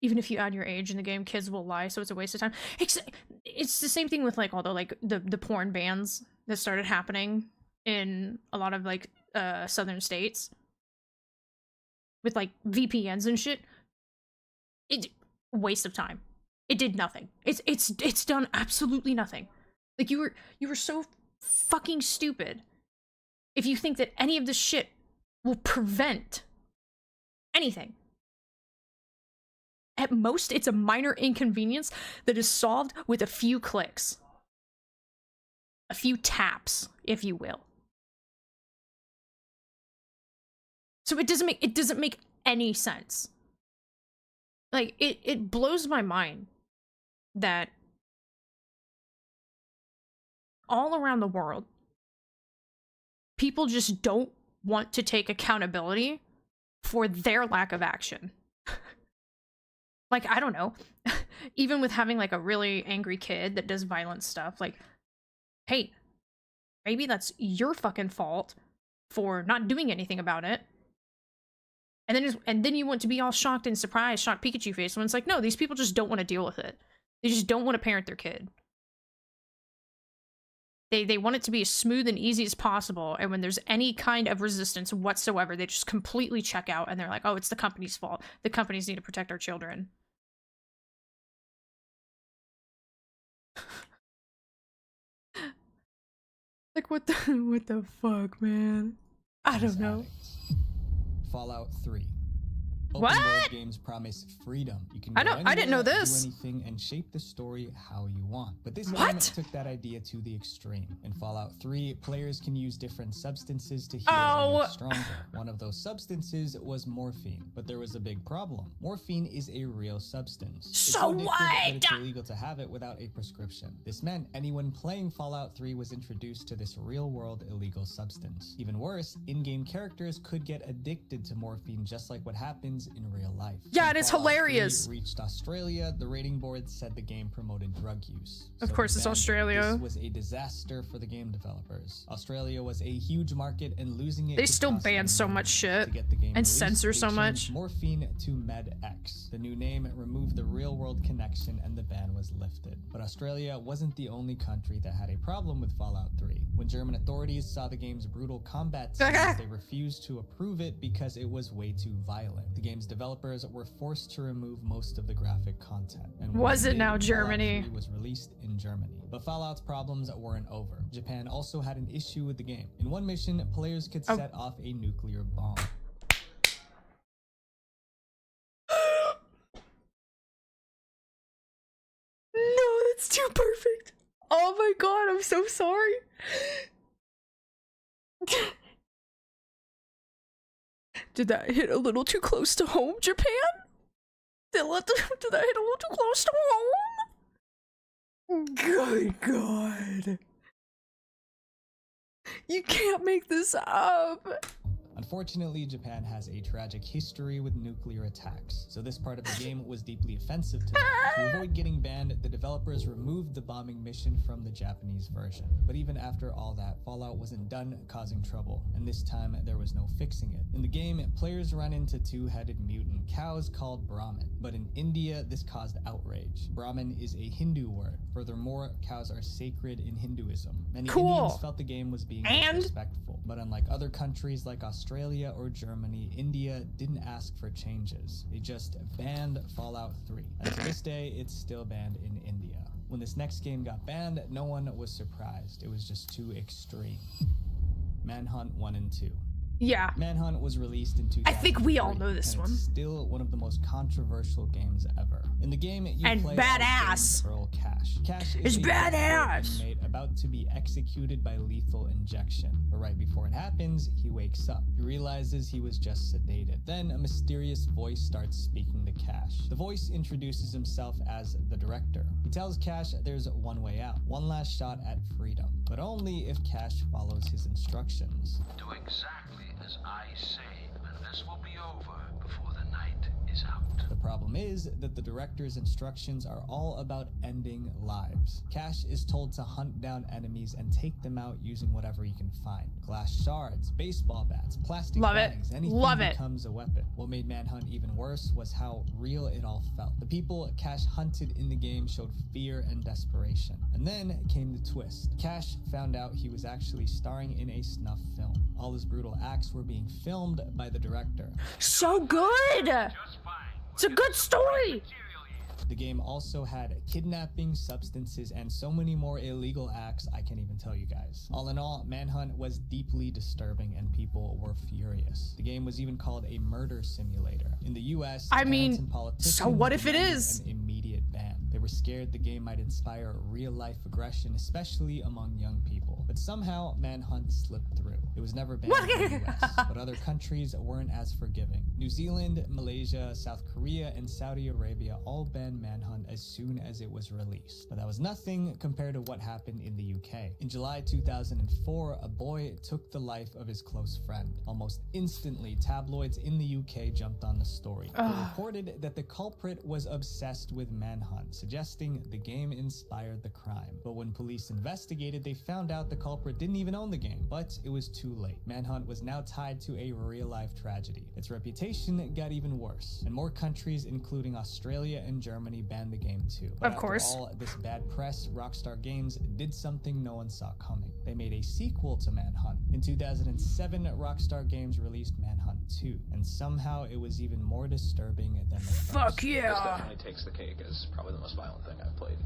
Speaker 1: Even if you add your age in the game, kids will lie, so it's a waste of time. It's the same thing with like all the porn bans that started happening in a lot of like southern states. With like VPNs and shit. Waste of time. It did nothing. It's done absolutely nothing. Like you were so fucking stupid if you think that any of this shit will prevent anything. At most, it's a minor inconvenience that is solved with a few clicks. A few taps, if you will. So it doesn't make any sense. Like, it blows my mind that all around the world, people just don't want to take accountability for their lack of action. Like, I don't know. Even with having like a really angry kid that does violent stuff, like, hey, maybe that's your fucking fault for not doing anything about it. And then you want to be all shocked and surprised, shocked Pikachu face, when it's like, no, these people just don't want to deal with it. They just don't want to parent their kid. They want it to be as smooth and easy as possible, and when there's any kind of resistance whatsoever, they just completely check out, and they're like, oh, it's the company's fault. The companies need to protect our children. Like, what the fuck, man? I don't know.
Speaker 19: Fallout 3.
Speaker 1: What?
Speaker 19: Open world games promise freedom. You can
Speaker 1: I didn't know this.
Speaker 19: do anything and shape the story how you want. But this
Speaker 1: What?
Speaker 19: game took that idea to the extreme. In Fallout 3, players can use different substances to heal
Speaker 1: Oh.
Speaker 19: and get stronger. One of those substances was morphine, but there was a big problem. Morphine is a real substance. It's
Speaker 1: So
Speaker 19: addictive
Speaker 1: what?
Speaker 19: that it's illegal to have it without a prescription. This meant anyone playing Fallout 3 was introduced to this real-world illegal substance. Even worse, in-game characters could get addicted to morphine just like what happens in real life.
Speaker 1: Yeah,
Speaker 19: When
Speaker 1: it is
Speaker 19: Fallout 3
Speaker 1: hilarious.
Speaker 19: reached Australia, the rating board said the game promoted drug use.
Speaker 1: Of
Speaker 19: So
Speaker 1: course
Speaker 19: the
Speaker 1: it's
Speaker 19: ban-
Speaker 1: Australia.
Speaker 19: This was a disaster for the game developers. Australia was a huge market, and losing it
Speaker 1: They
Speaker 19: could
Speaker 1: still
Speaker 19: cost
Speaker 1: ban
Speaker 19: them
Speaker 1: so
Speaker 19: millions.
Speaker 1: much shit
Speaker 19: To get the game
Speaker 1: and
Speaker 19: released,
Speaker 1: censor
Speaker 19: they
Speaker 1: so much.
Speaker 19: changed morphine to MedX. The new name removed the real-world connection, and the ban was lifted. But Australia wasn't the only country that had a problem with Fallout 3. When German authorities saw the game's brutal combat scenes, they refused to approve it because it was way too violent. The game's developers were forced to remove most of the graphic content. And when
Speaker 1: Was
Speaker 19: they
Speaker 1: it
Speaker 19: did,
Speaker 1: now
Speaker 19: Fallout
Speaker 1: Germany?
Speaker 19: 3 was released in Germany. But Fallout's problems weren't over. Japan also had an issue with the game. In one mission, players could set off a nuclear bomb.
Speaker 1: No, that's too perfect. Oh my god, I'm so sorry. Did that hit a little too close to home, Japan? Did that hit a little too close to home? Good God. You can't make this up.
Speaker 19: Unfortunately, Japan has a tragic history with nuclear attacks, so this part of the game was deeply offensive to them. To avoid getting banned, the developers removed the bombing mission from the Japanese version. But even after all that, Fallout wasn't done causing trouble, and this time there was no fixing it. In the game, players run into two-headed mutant cows called Brahmin, but in India, this caused outrage. Brahmin is a Hindu word. Furthermore, cows are sacred in Hinduism. Many Indians felt the game was being disrespectful, but unlike other countries like Australia or Germany, India didn't ask for changes. They just banned Fallout 3. And to this day, it's still banned in India. When this next game got banned, no one was surprised. It was just too extreme. Manhunt 1 and 2.
Speaker 1: Yeah.
Speaker 19: Manhunt was released in 2003.
Speaker 1: I think we all know this one.
Speaker 19: It's still one of the most controversial games ever. In the game, you play
Speaker 1: badass.
Speaker 19: Earl Cash. Cash is
Speaker 1: a
Speaker 19: badass inmate about to be executed by lethal injection. But right before it happens, he wakes up. He realizes he was just sedated. Then a mysterious voice starts speaking to Cash. The voice introduces himself as the director. He tells Cash there's one way out, one last shot at freedom, but only if Cash follows his instructions.
Speaker 7: Do exactly as I say, and this will be over before the night is out.
Speaker 19: The problem is that the director's instructions are all about ending lives. Cash is told to hunt down enemies and take them out using whatever he can find. Glass shards, baseball bats, plastic bags, anything becomes a weapon. What made Manhunt even worse was how real it all felt. The people Cash hunted in the game showed fear and desperation. And then came the twist. Cash found out he was actually starring in a snuff film. All his brutal acts were being filmed by the director.
Speaker 1: So good! It's a good story!
Speaker 19: The game also had kidnapping, substances, and so many more illegal acts I can't even tell you guys. All in all, Manhunt was deeply disturbing and people were furious. The game was even called a murder simulator. In the US,
Speaker 1: I mean,
Speaker 19: and politicians
Speaker 1: so what if it
Speaker 19: demanded
Speaker 1: is?
Speaker 19: An immediate ban. They were scared the game might inspire real-life aggression, especially among young people. But somehow, Manhunt slipped through. It was never banned in the US, but other countries weren't as forgiving. New Zealand, Malaysia, South Korea, and Saudi Arabia all banned Manhunt as soon as it was released. But that was nothing compared to what happened in the UK. In July 2004, a boy took the life of his close friend. Almost instantly, tabloids in the UK jumped on the story. They reported that the culprit was obsessed with Manhunt, suggesting the game inspired the crime. But when police investigated, they found out the culprit didn't even own the game. But it was too late. Manhunt was now tied to a real-life tragedy. Its reputation got even worse, and more countries, including Australia and Germany, banned the game too. But
Speaker 1: of course.
Speaker 19: After all this bad press, Rockstar Games did something no one saw coming. They made a sequel to Manhunt. In 2007, Rockstar Games released Manhunt 2, and somehow it was even more disturbing than the first.
Speaker 1: Fuck yeah!
Speaker 16: This definitely takes the cake as probably the most violent thing I've played.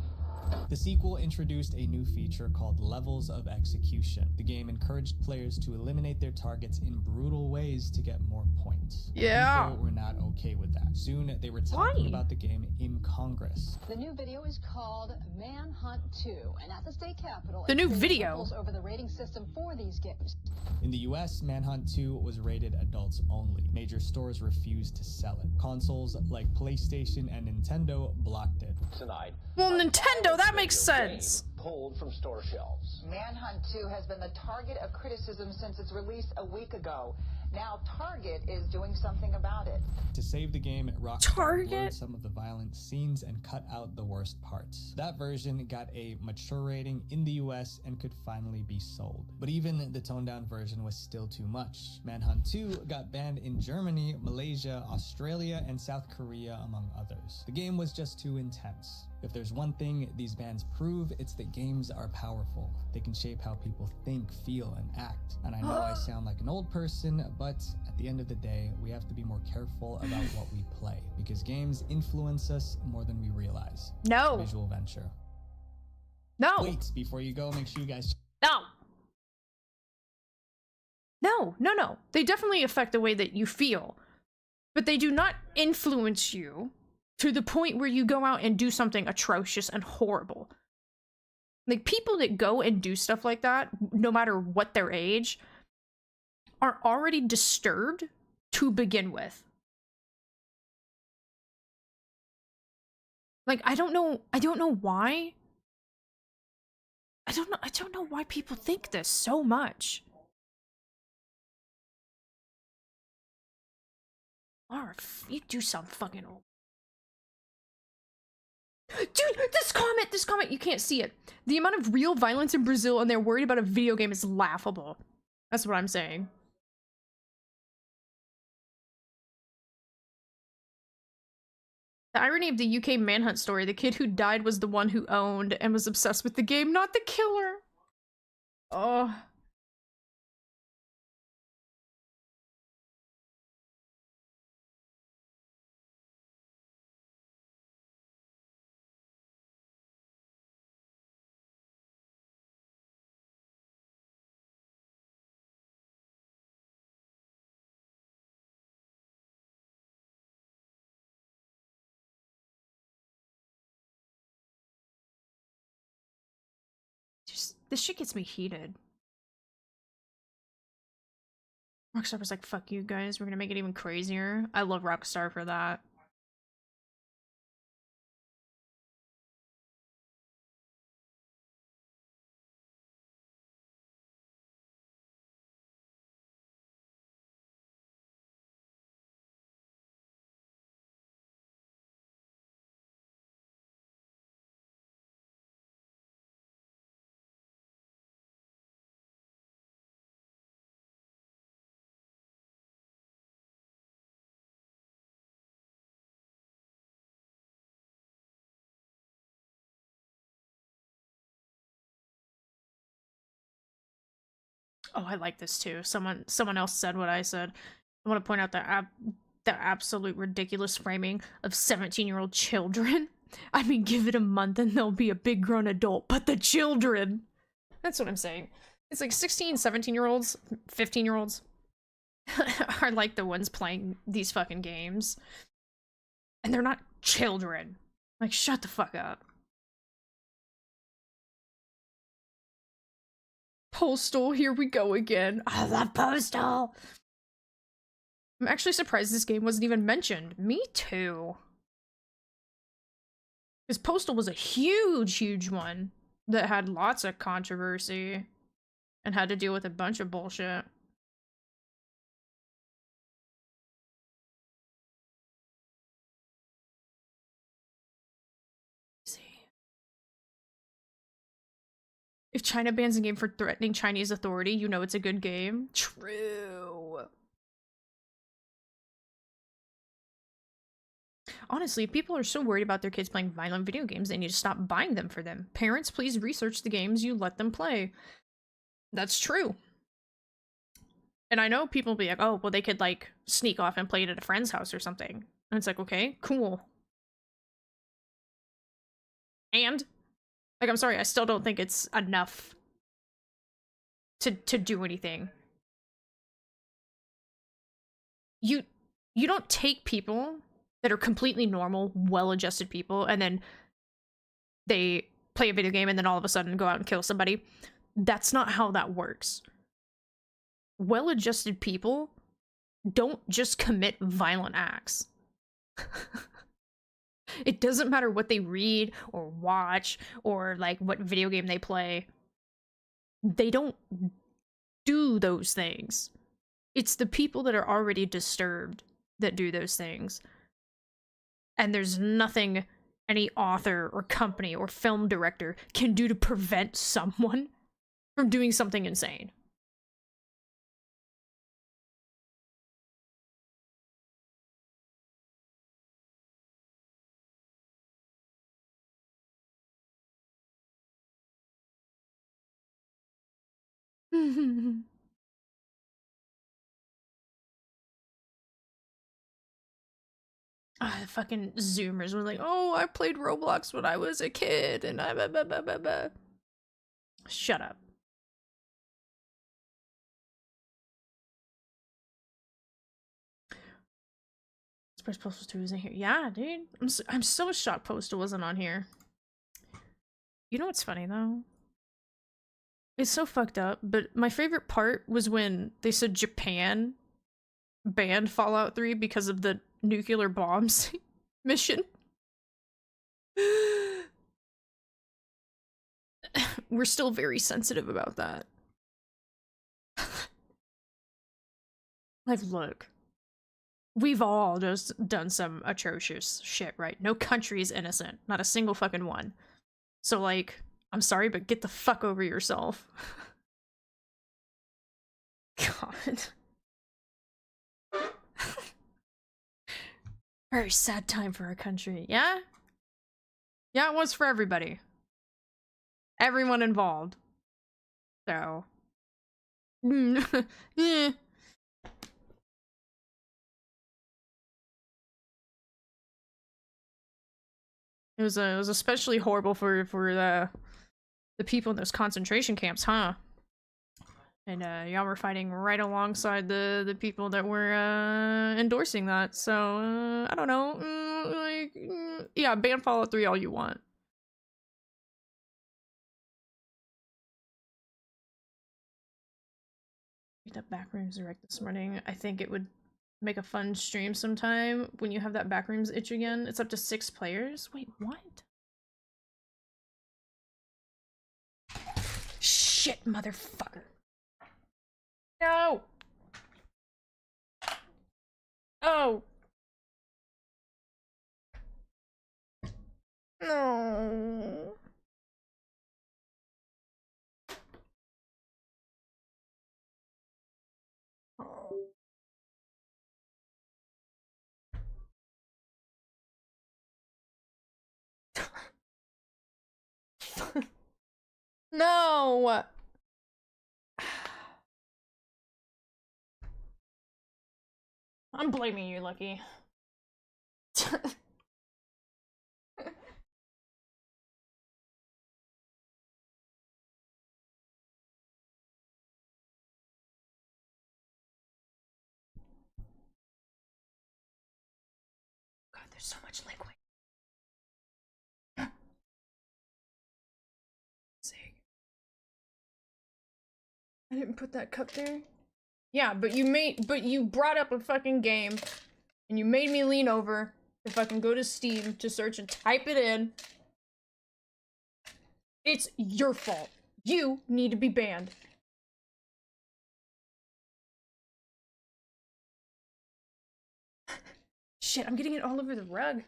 Speaker 19: The sequel introduced a new feature called Levels of Execution. The game encouraged players to eliminate their targets in brutal ways to get more points.
Speaker 1: Yeah.
Speaker 19: People were not okay with that. Soon, they were talking about the game in Congress.
Speaker 6: The new video is called Manhunt 2, and at the state capitol,
Speaker 1: the new video
Speaker 6: over the rating system for these games.
Speaker 19: In the US, Manhunt 2 was rated adults only. Major stores refused to sell it. Consoles like PlayStation and Nintendo blocked it.
Speaker 5: Tonight.
Speaker 1: Well, Nintendo, that makes sense.
Speaker 5: Pulled from store shelves.
Speaker 11: Manhunt 2 has been the target of criticism since its release a week ago. Now Target is doing something about it.
Speaker 19: To save the game, Rockstar blurred some of the violent scenes and cut out the worst parts. That version got a mature rating in the US and could finally be sold. But even the toned-down version was still too much. Manhunt 2 got banned in Germany, Malaysia, Australia, and South Korea, among others. The game was just too intense. If there's one thing these bans prove, it's that games are powerful. They can shape how people think, feel, and act. And I know I sound like an old person, but at the end of the day, we have to be more careful about what we play, because games influence us more than we realize.
Speaker 1: No.
Speaker 19: Visual Venture.
Speaker 1: No.
Speaker 19: Wait, before you go, make sure you guys...
Speaker 1: No. No. They definitely affect the way that you feel, but they do not influence you to the point where you go out and do something atrocious and horrible. Like, people that go and do stuff like that, no matter what their age, are already disturbed to begin with. Like, I don't know why. I don't know why people think this so much. Arf, you do sound fucking old. Dude, this comment, you can't see it. The amount of real violence in Brazil and they're worried about a video game is laughable. That's what I'm saying. The irony of the UK manhunt story, the kid who died was the one who owned and was obsessed with the game, not the killer. Oh. This shit gets me heated. Rockstar was like, fuck you guys, we're gonna make it even crazier. I love Rockstar for that. Oh, I like this too. Someone else said what I said. I want to point out the absolute ridiculous framing of 17-year-old children. I mean, give it a month and they'll be a big grown adult, but the children! That's what I'm saying. It's like 16, 17-year-olds, 15-year-olds are like the ones playing these fucking games. And they're not children. Like, shut the fuck up. Postal, here we go again. I love Postal! I'm actually surprised this game wasn't even mentioned. Me too. Because Postal was a huge one that had lots of controversy and had to deal with a bunch of bullshit. If China bans a game for threatening Chinese authority, you know it's a good game. True. Honestly, if people are so worried about their kids playing violent video games, they need to stop buying them for them. Parents, please research the games you let them play. That's true. And I know people will be like, oh, well, they could, like, sneak off and play it at a friend's house or something. And it's like, okay, cool. And? Like, I'm sorry, I still don't think it's enough to do anything. You don't take people that are completely normal, well-adjusted people, and then they play a video game and then all of a sudden go out and kill somebody. That's not how that works. Well-adjusted people don't just commit violent acts. It doesn't matter what they read or watch or like what video game they play. They don't do those things. It's the people that are already disturbed that do those things. And there's nothing any author or company or film director can do to prevent someone from doing something insane. The fucking Zoomers were like, oh, I played Roblox when I was a kid, and I blah, blah, blah, blah, blah. Shut up. Surprise Postal 2 isn't here. Yeah, dude. I'm so shocked Postal wasn't on here. You know what's funny, though? It's so fucked up, but my favorite part was when they said Japan banned Fallout 3 because of the nuclear bombs mission. We're still very sensitive about that. Like, look. We've all just done some atrocious shit, right? No country is innocent. Not a single fucking one. So, like, I'm sorry, but get the fuck over yourself. God. Very sad time for our country, yeah? Yeah, it was for everybody. Everyone involved. So. Yeah. It was especially horrible for the people in those concentration camps, huh? And y'all were fighting right alongside the people that were endorsing that. So I don't know, yeah, ban Fallout 3 all you want. That Backrooms Direct this morning. I think it would make a fun stream sometime when you have that Backrooms itch again. It's up to 6 players. Wait, what? Shit, motherfucker. No! Oh! No. No! I'm blaming you, Lucky. God, there's so much liquid. See. I didn't put that cup there. Yeah, but you brought up a fucking game and you made me lean over to fucking go to Steam to search and type it in. It's your fault. You need to be banned. Shit, I'm getting it all over the rug.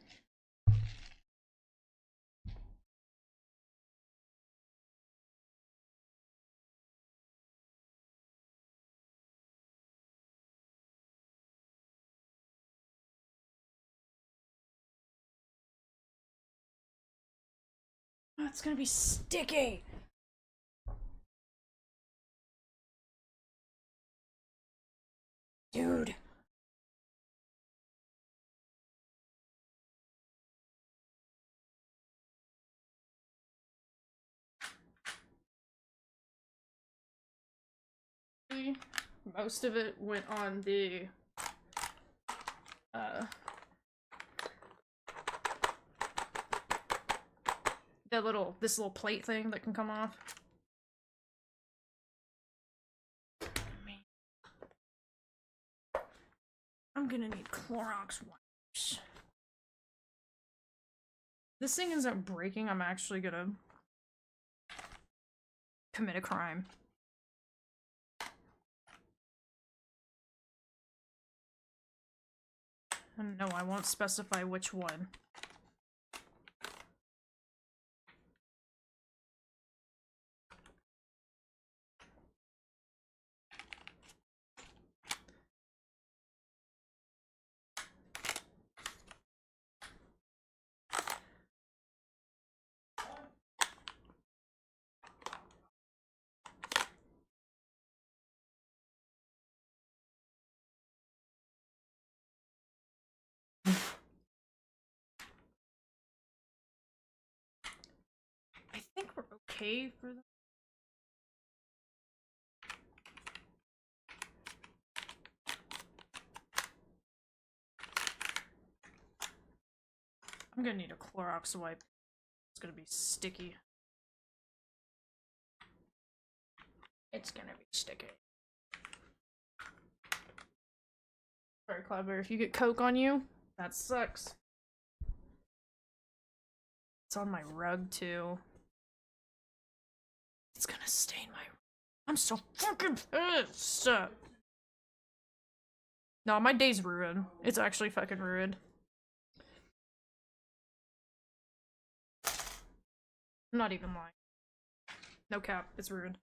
Speaker 1: Oh, it's gonna be sticky. Dude. Most of it went on the this little plate thing that can come off. I'm gonna need Clorox wipes. This thing ends up breaking, I'm actually gonna commit a crime. And no, I won't specify which one. I think we're okay for the I'm gonna need a Clorox wipe. It's gonna be sticky. It's gonna be sticky. Sorry, Cloudberry, if you get coke on you, that sucks. It's on my rug, too. It's gonna stain my... I'm so fucking pissed! No, my day's ruined. It's actually fucking ruined. I'm not even lying. No cap, it's ruined.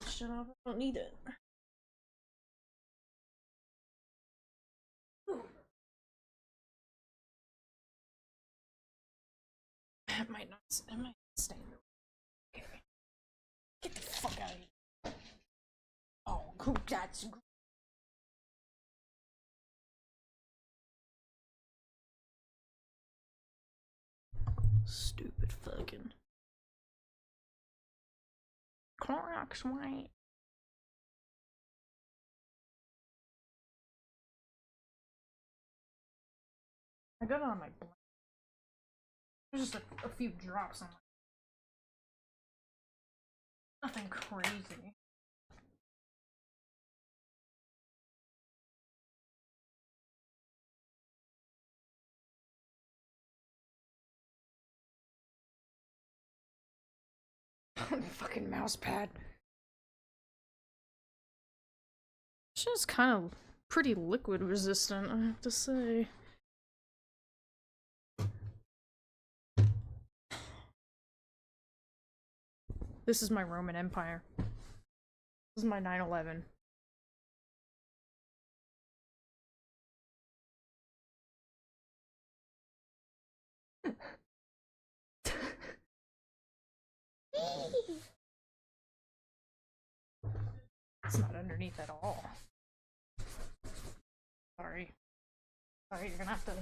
Speaker 1: Shut up, I don't need it. It might not stay. Okay. Get the fuck out of here. Oh, cool, that's great. Stupid fucking Clorox white. I got it on my blanket. There's just a few drops on my... Nothing crazy. Fucking mouse pad. It's just kind of pretty liquid resistant, I have to say. This is my Roman Empire. This is my 9/11. It's not underneath at all. Sorry. Sorry, you're gonna have to...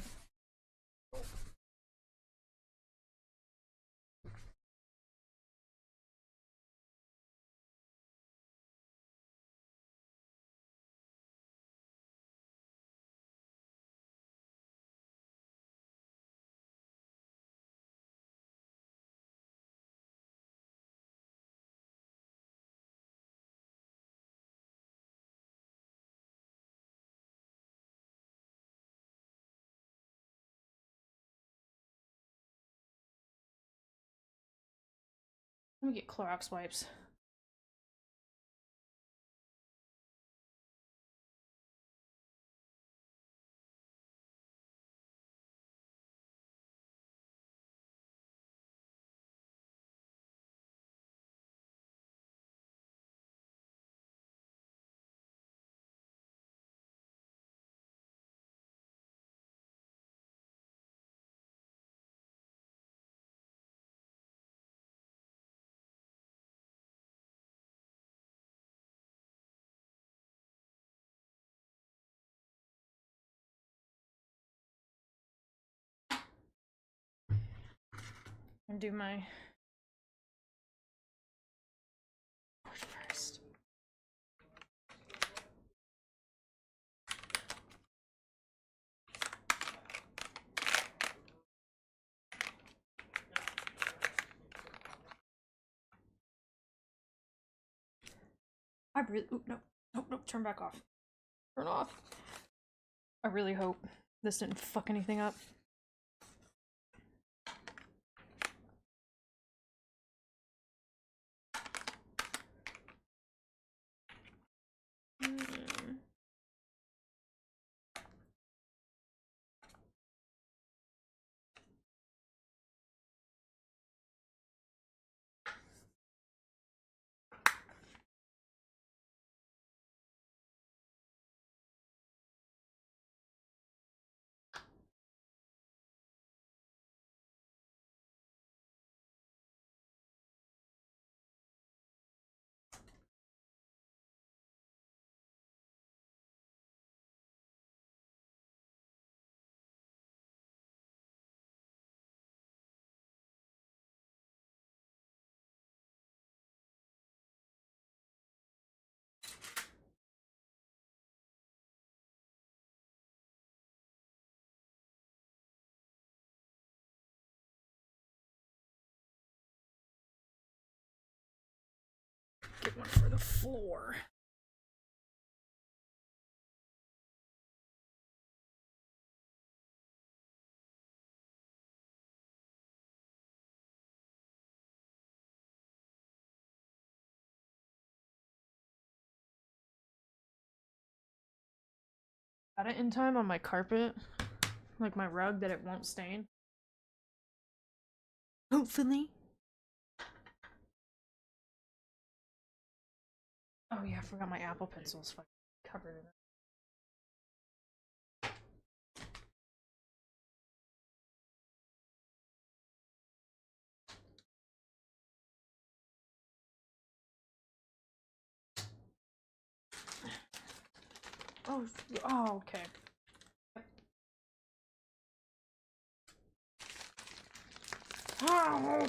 Speaker 1: Let me get Clorox wipes. And do my... first. I really... Oop, no. Nope, nope, turn back off. Turn off. I really hope this didn't fuck anything up. Get one for the floor. Got it in time on my carpet, like my rug, that it won't stain. Hopefully. Oh yeah, I forgot my Apple Pencil's fucking covered in it. Oh, okay. Oh.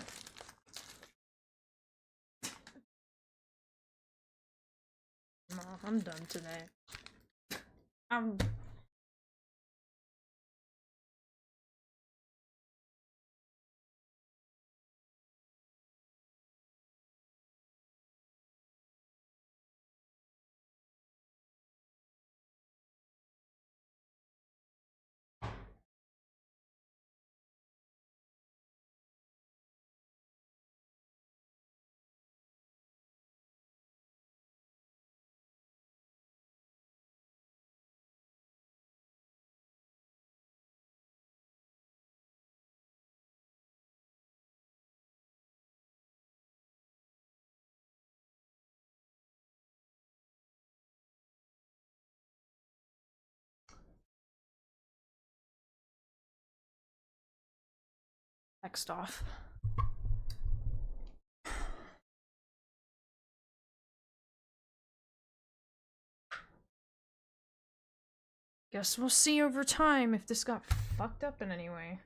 Speaker 1: No, I'm done today. Next off. Guess we'll see over time if this got fucked up in any way.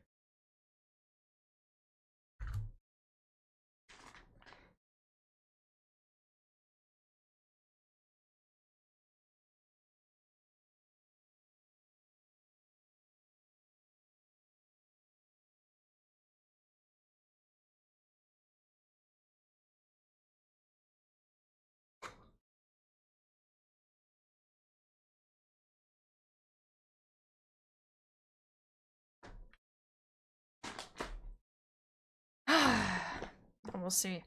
Speaker 1: We'll see.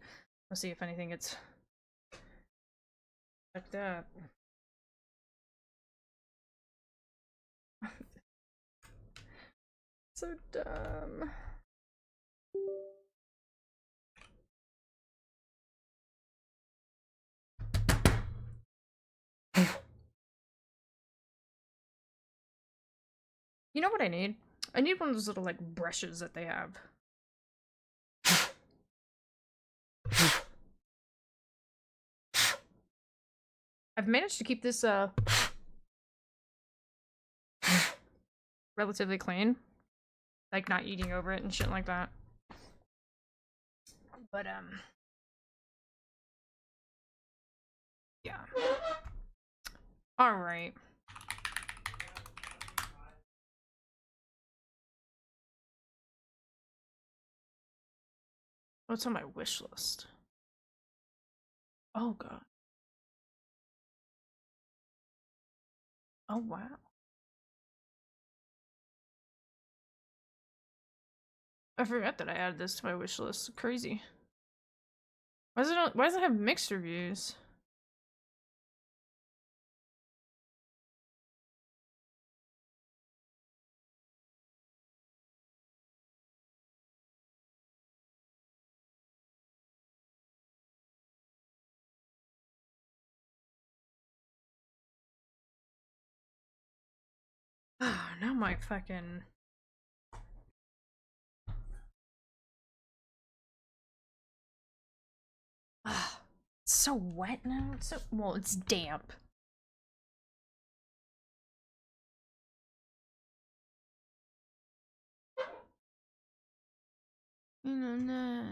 Speaker 1: We'll see if anything gets fucked up. So dumb. You know what I need? I need one of those little, like, brushes that they have. I've managed to keep this, relatively clean. Like, not eating over it and shit like that. But, yeah. Alright. What's on my wish list? Oh god. Oh wow. I forgot that I added this to my wish list. Crazy. Why does it have mixed reviews? Oh, now my fucking... It's so wet now. It's so... Well, it's damp. No.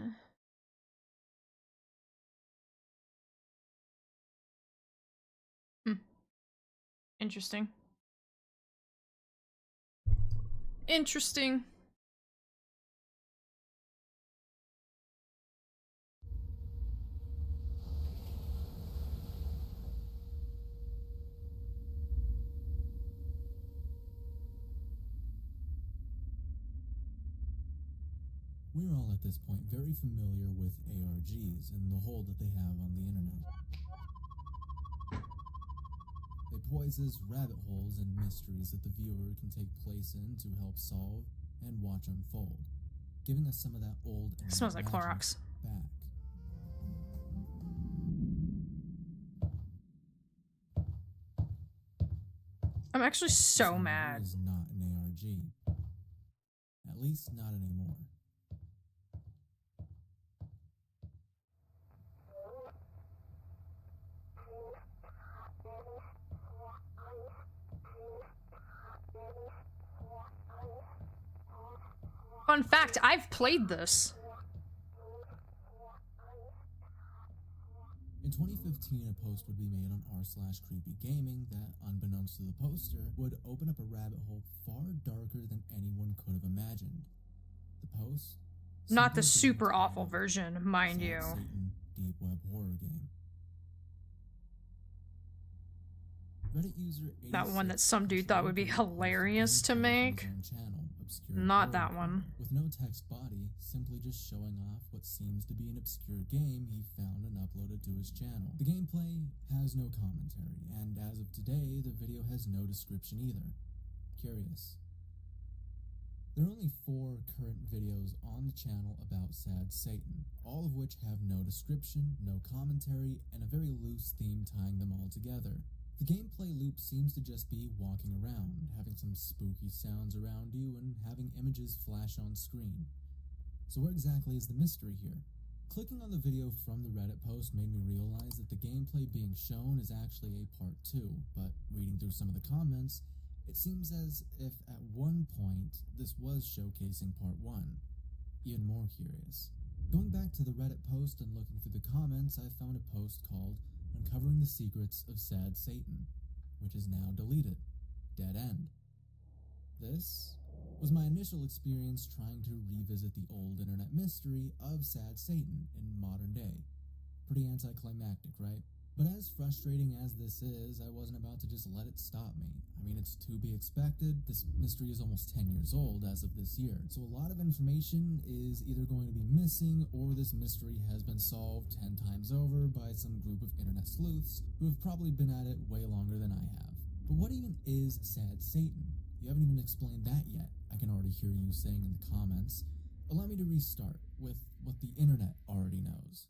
Speaker 1: Interesting. Interesting.
Speaker 13: We're all at this point very familiar with ARGs and the hold that they have on the internet. They pose as rabbit holes and mysteries that the viewer can take place in to help solve and watch unfold, giving us some of that old
Speaker 1: It smells like Clorox.
Speaker 13: back.
Speaker 1: I'm actually so mad.
Speaker 13: Is not an ARG. At least not anymore.
Speaker 1: Fun fact, I've played this.
Speaker 13: In 2015, a post would be made on r/creepygaming that, unbeknownst to the poster, would open up a rabbit hole far darker than anyone could have imagined. The post?
Speaker 1: Not the super awful version, mind you.
Speaker 13: Satan Deep Web Horror Game. Reddit user
Speaker 1: That one that some dude thought would be hilarious to make. Not that one.
Speaker 13: With no text body, simply just showing off what seems to be an obscure game he found and uploaded to his channel. The gameplay has no commentary, and as of today, the video has no description either. Curious. There are only 4 current videos on the channel about Sad Satan, all of which have no description, no commentary, and a very loose theme tying them all together. The gameplay loop seems to just be walking around, having some spooky sounds around you, and having images flash on screen. So what exactly is the mystery here? Clicking on the video from the Reddit post made me realize that the gameplay being shown is actually a part 2, but reading through some of the comments, it seems as if at one point this was showcasing part 1. Even more curious. Going back to the Reddit post and looking through the comments, I found a post called Uncovering the Secrets of Sad Satan, which is now deleted. Dead end. This was my initial experience trying to revisit the old internet mystery of Sad Satan in modern day. Pretty anticlimactic, right? But as frustrating as this is, I wasn't about to just let it stop me. I mean, it's to be expected. This mystery is almost 10 years old as of this year, so a lot of information is either going to be missing or this mystery has been solved 10 times over by some group of internet sleuths who have probably been at it way longer than I have. But what even is Sad Satan? You haven't even explained that yet, I can already hear you saying in the comments. Allow me to restart with what the internet already knows.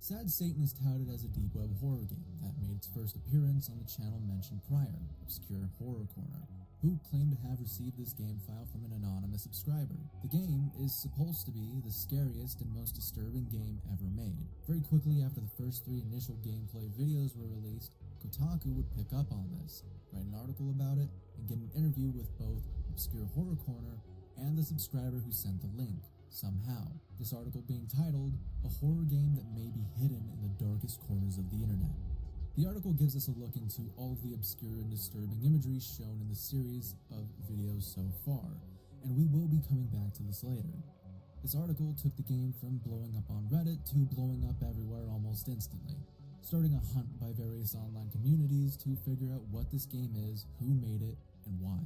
Speaker 13: Sad Satan is touted as a deep web horror game that made its first appearance on the channel mentioned prior, Obscure Horror Corner, who claimed to have received this game file from an anonymous subscriber. The game is supposed to be the scariest and most disturbing game ever made. Very quickly after the first 3 initial gameplay videos were released, Kotaku would pick up on this, write an article about it, and get an interview with both Obscure Horror Corner and the subscriber who sent the link. Somehow, this article being titled, A Horror Game That May Be Hidden in the Darkest Corners of the Internet. The article gives us a look into all of the obscure and disturbing imagery shown in the series of videos so far, and we will be coming back to this later. This article took the game from blowing up on Reddit to blowing up everywhere almost instantly, starting a hunt by various online communities to figure out what this game is, who made it, and why.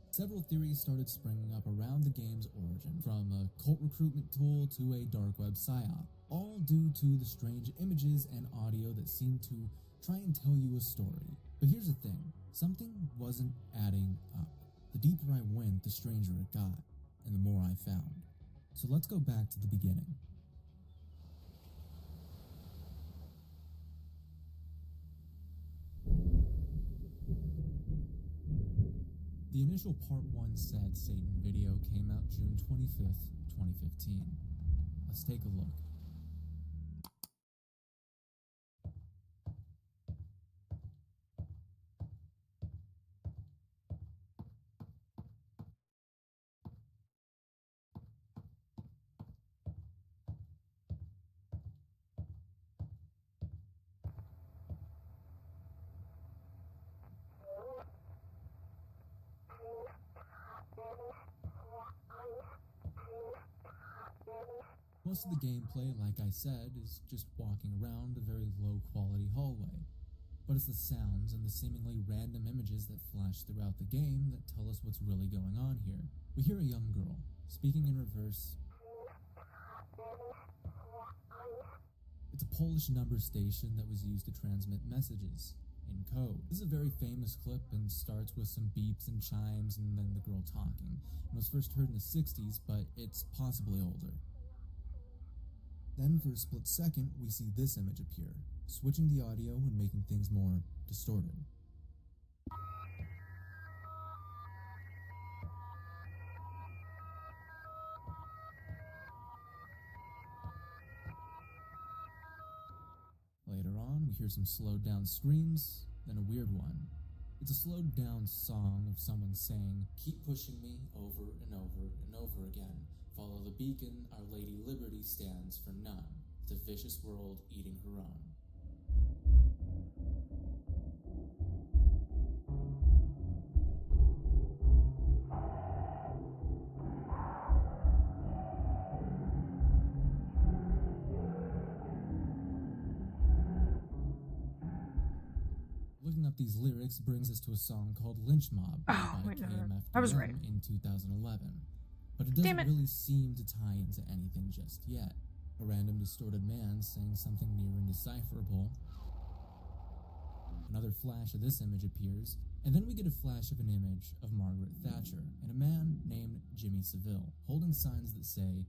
Speaker 13: Several theories started springing up around the game's origin, from a cult recruitment tool to a dark web psyop, all due to the strange images and audio that seem to try and tell you a story. But here's the thing, something wasn't adding up. The deeper I went, the stranger it got, and the more I found. So let's go back to the beginning. The initial Part 1 Sad Satan video came out June 25th, 2015. Let's take a look. Most of the gameplay, like I said, is just walking around a very low quality hallway. but it's the sounds and the seemingly random images that flash throughout the game that tell us what's really going on here. We hear a young girl speaking in reverse. It's a Polish number station that was used to transmit messages in code. This is a very famous clip and starts with some beeps and chimes and then the girl talking. It was first heard in the 60s, but it's possibly older. Then for a split second, we see this image appear, switching the audio and making things more distorted. Later on, we hear some slowed down screams, then a weird one. It's a slowed down song of someone saying, "Keep pushing me over and over and over again. Follow the beacon, Our Lady Liberty stands for none. It's a vicious world eating her own." Looking up these lyrics brings us to a song called Lynch Mob by KMFDM
Speaker 1: I was right.
Speaker 13: in 2011. But it doesn't really seem to tie into anything just yet. A random distorted man saying something near indecipherable. Another flash of this image appears, and then we get a flash of an image of Margaret Thatcher and a man named Jimmy Savile holding signs that say,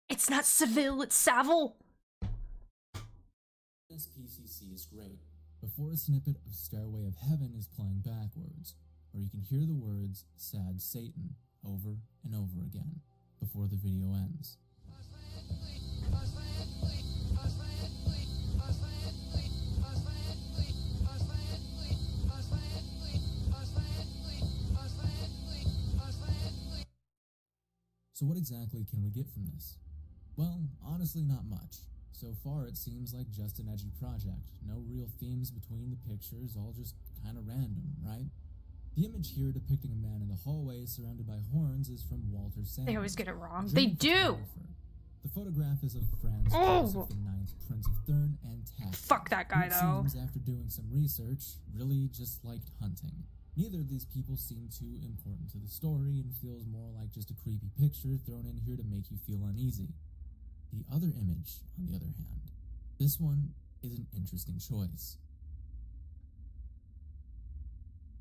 Speaker 1: It's not Seville, it's Savile!
Speaker 13: NSPCC is great. Before a snippet of Stairway of Heaven is playing backwards, where you can hear the words "Sad Satan" over and over again before the video ends. So what exactly can we get from this? Well, honestly not much. So far it seems like just an edgy project. No real themes between the pictures, all just kinda random, right? The image here depicting a man in the hallway surrounded by horns is from Walter Sanders.
Speaker 1: They always get it wrong. They do!
Speaker 13: The photograph is of Franz Joseph IX, Prince of Thurn and Taft.
Speaker 1: Fuck that guy, though.
Speaker 13: It seems, after doing some research, really just liked hunting. Neither of these people seem too important to the story and feels more like just a creepy picture thrown in here to make you feel uneasy. The other image, on the other hand, this one is an interesting choice.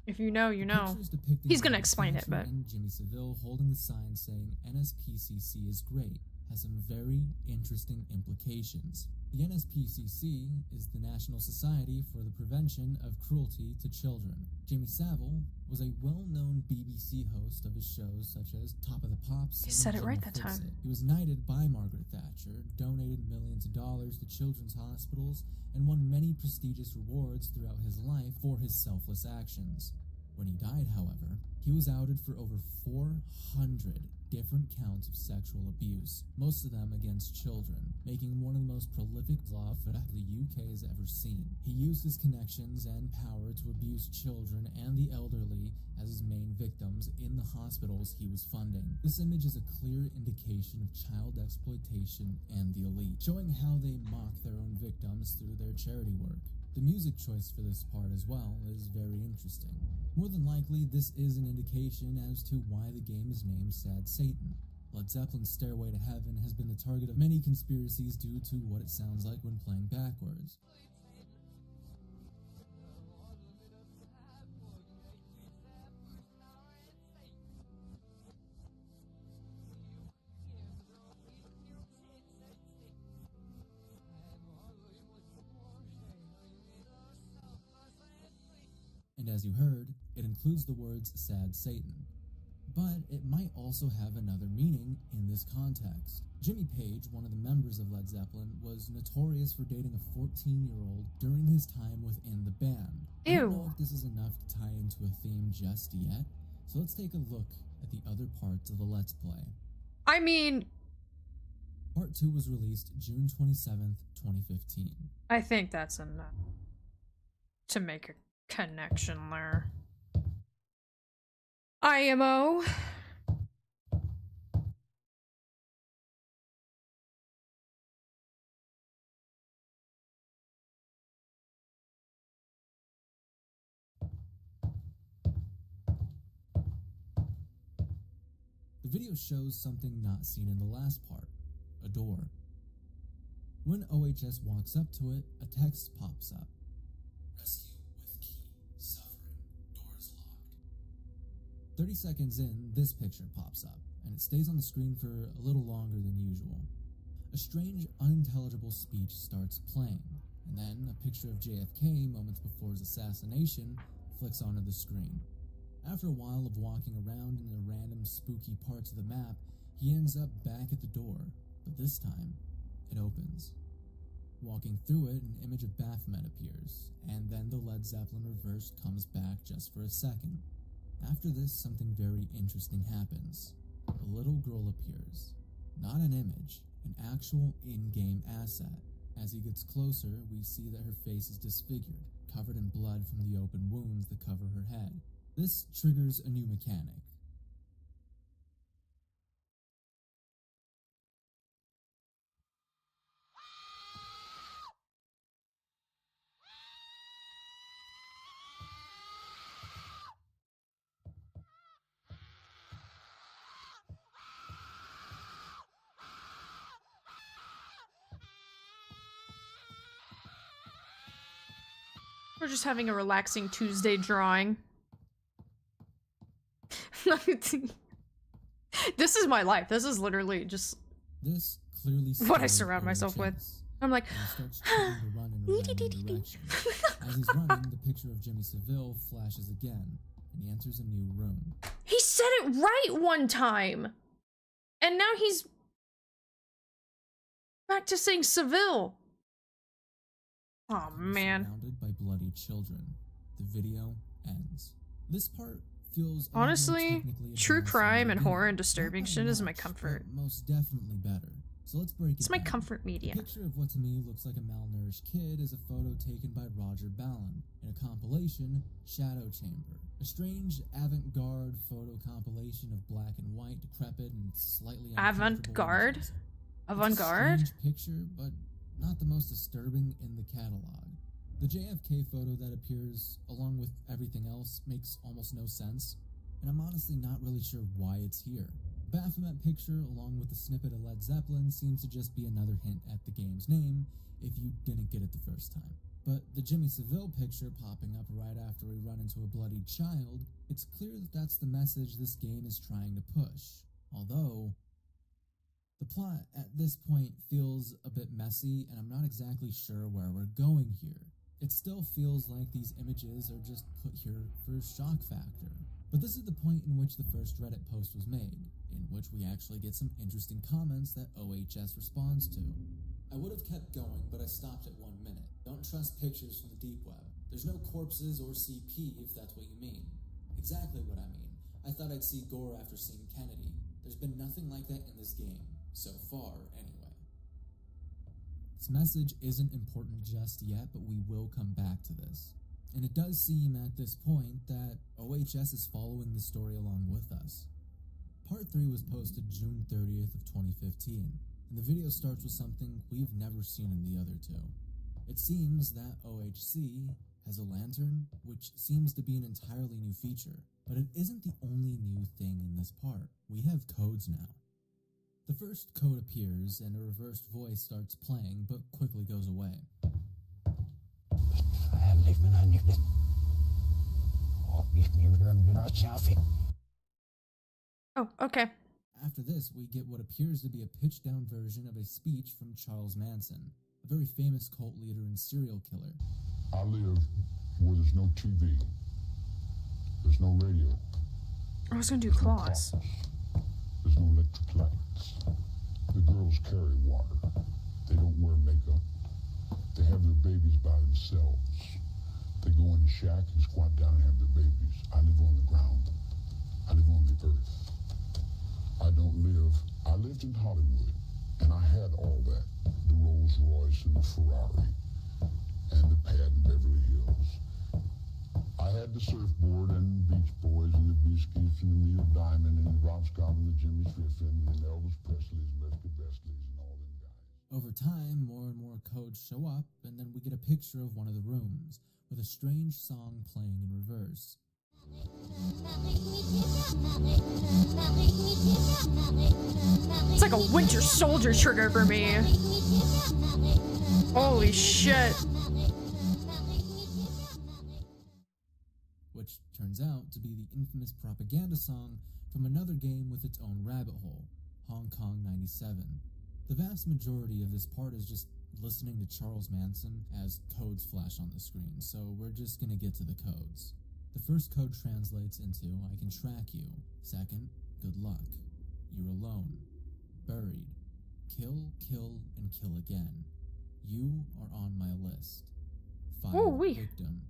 Speaker 1: If you know, you know. He's gonna explain it, but...
Speaker 13: And Jimmy Savile holding the sign saying NSPCC is great has some very interesting implications. The NSPCC is the National Society for the Prevention of Cruelty to Children. Jimmy Savile was a well-known BBC host of his shows such as Top of the Pops.
Speaker 1: He said it right that time.
Speaker 13: He was knighted by Margaret Thatcher, donated millions of dollars to children's hospitals, and won many prestigious rewards throughout his life for his selfless actions. When he died, however, he was outed for over 400 different counts of sexual abuse, most of them against children, making him one of the most prolific law the UK has ever seen. He used his connections and power to abuse children and the elderly as his main victims in the hospitals he was funding. This image is a clear indication of child exploitation and the elite, showing how they mock their own victims through their charity work. The music choice for this part as well is very interesting. More than likely, this is an indication as to why the game is named Sad Satan. Led Zeppelin's Stairway to Heaven has been the target of many conspiracies due to what it sounds like when playing backwards. And as you heard, it includes the words Sad Satan. But it might also have another meaning in this context. Jimmy Page, one of the members of Led Zeppelin, was notorious for dating a 14-year-old during his time within the band.
Speaker 1: Ew.
Speaker 13: I don't know if this is enough to tie into a theme just yet, so let's take a look at the other parts of the Let's Play.
Speaker 1: I mean...
Speaker 13: Part 2 was released June 27th, 2015.
Speaker 1: I think that's enough to make a connection there. IMO.
Speaker 13: video shows something not seen in the last part, a door. When OHS walks up to it, a text pops up. Rescue with key, suffering, doors locked. 30 seconds in, this picture pops up, and it stays on the screen for a little longer than usual. A strange, unintelligible speech starts playing, and then a picture of JFK moments before his assassination flicks onto the screen. After a while of walking around in the random spooky parts of the map, he ends up back at the door, but this time, it opens. Walking through it, an image of Baphomet appears, and then the Led Zeppelin reverse comes back just for a second. After this, something very interesting happens. A little girl appears. Not an image, an actual in-game asset. As he gets closer, we see that her face is disfigured, covered in blood from the open wounds that cover her head. This triggers a new mechanic.
Speaker 1: We're just having a relaxing Tuesday drawing. This is my life. This is literally just
Speaker 13: This clearly
Speaker 1: what I surround myself with. I'm like,
Speaker 13: starts trying to run in a random direction. As he's running, the picture of Jimmy Seville flashes again, and he enters a new room.
Speaker 1: he said it right one time, and now he's back to saying Seville. Oh man.
Speaker 13: Surrounded by bloody children. The video ends. This part feels
Speaker 1: Honestly, true crime and horror and disturbing shit is my comfort.
Speaker 13: Most definitely better. So let's break it
Speaker 1: It's my
Speaker 13: down.
Speaker 1: comfort media.
Speaker 13: The picture of what to me looks like a malnourished kid is a photo taken by Roger Ballin in a compilation, Shadow Chamber. A strange avant-garde photo compilation of black and white, decrepit, and slightly
Speaker 1: Avant-garde?
Speaker 13: images.
Speaker 1: Avant-garde?
Speaker 13: It's a strange picture, but not the most disturbing in the catalog. The JFK photo that appears along with everything else makes almost no sense, and I'm honestly not really sure why it's here. The Baphomet picture, along with the snippet of Led Zeppelin, seems to just be another hint at the game's name, if you didn't get it the first time. But the Jimmy Seville picture popping up right after we run into a bloodied child, it's clear that that's the message this game is trying to push. Although, the plot at this point feels a bit messy, and I'm not exactly sure where we're going here. It still feels like these images are just put here for shock factor. But this is the point in which the first Reddit post was made, in which we actually get some interesting comments that OHS responds to. I would have kept going, but I stopped at 1 minute. Don't trust pictures from the deep web. There's no corpses or CP, if that's what you mean. Exactly what I mean. I thought I'd see gore after seeing Kennedy. There's been nothing like that in this game. So far, anyway. This message isn't important just yet, but we will come back to this. And it does seem at this point that OHS is following the story along with us. Part 3 was posted June 30th of 2015, and the video starts with something we've never seen in the other two. It seems that OHC has a lantern, which seems to be an entirely new feature, but it isn't the only new thing in this part. We have codes now. The first code appears and a reversed voice starts playing, but quickly goes away.
Speaker 1: Oh, okay.
Speaker 13: After this, we get what appears to be a pitched-down version of a speech from Charles Manson, a very famous cult leader and serial killer.
Speaker 4: I live where there's no TV. There's no radio.
Speaker 1: I was gonna do claws.
Speaker 4: There's no electric lights. The girls carry water. They don't wear makeup. They have their babies by themselves. They go in the shack and squat down and have their babies. I live on the ground. I live on the earth. I lived in Hollywood, and I had all that. The Rolls Royce and the Ferrari, and the pad in Beverly Hills. I had the surfboard and the Beach Boys and the Biscuits and the Neil Diamond and the Rob Scott and the Jimmy Griffin and Elvis Presley's and Lefty Bestleys and all them guys.
Speaker 13: Over time, more and more codes show up, and then we get a picture of one of the rooms, with a strange song playing in reverse.
Speaker 1: It's like a Winter Soldier trigger for me. Holy shit.
Speaker 13: Which turns out to be the infamous propaganda song from another game with its own rabbit hole, Hong Kong 97. The vast majority of this part is just listening to Charles Manson as codes flash on the screen, so we're just gonna get to the codes. The first code translates into, I can track you. Second, good luck. You're alone. Buried. Kill, kill, and kill again. You are on my list. Fire victim.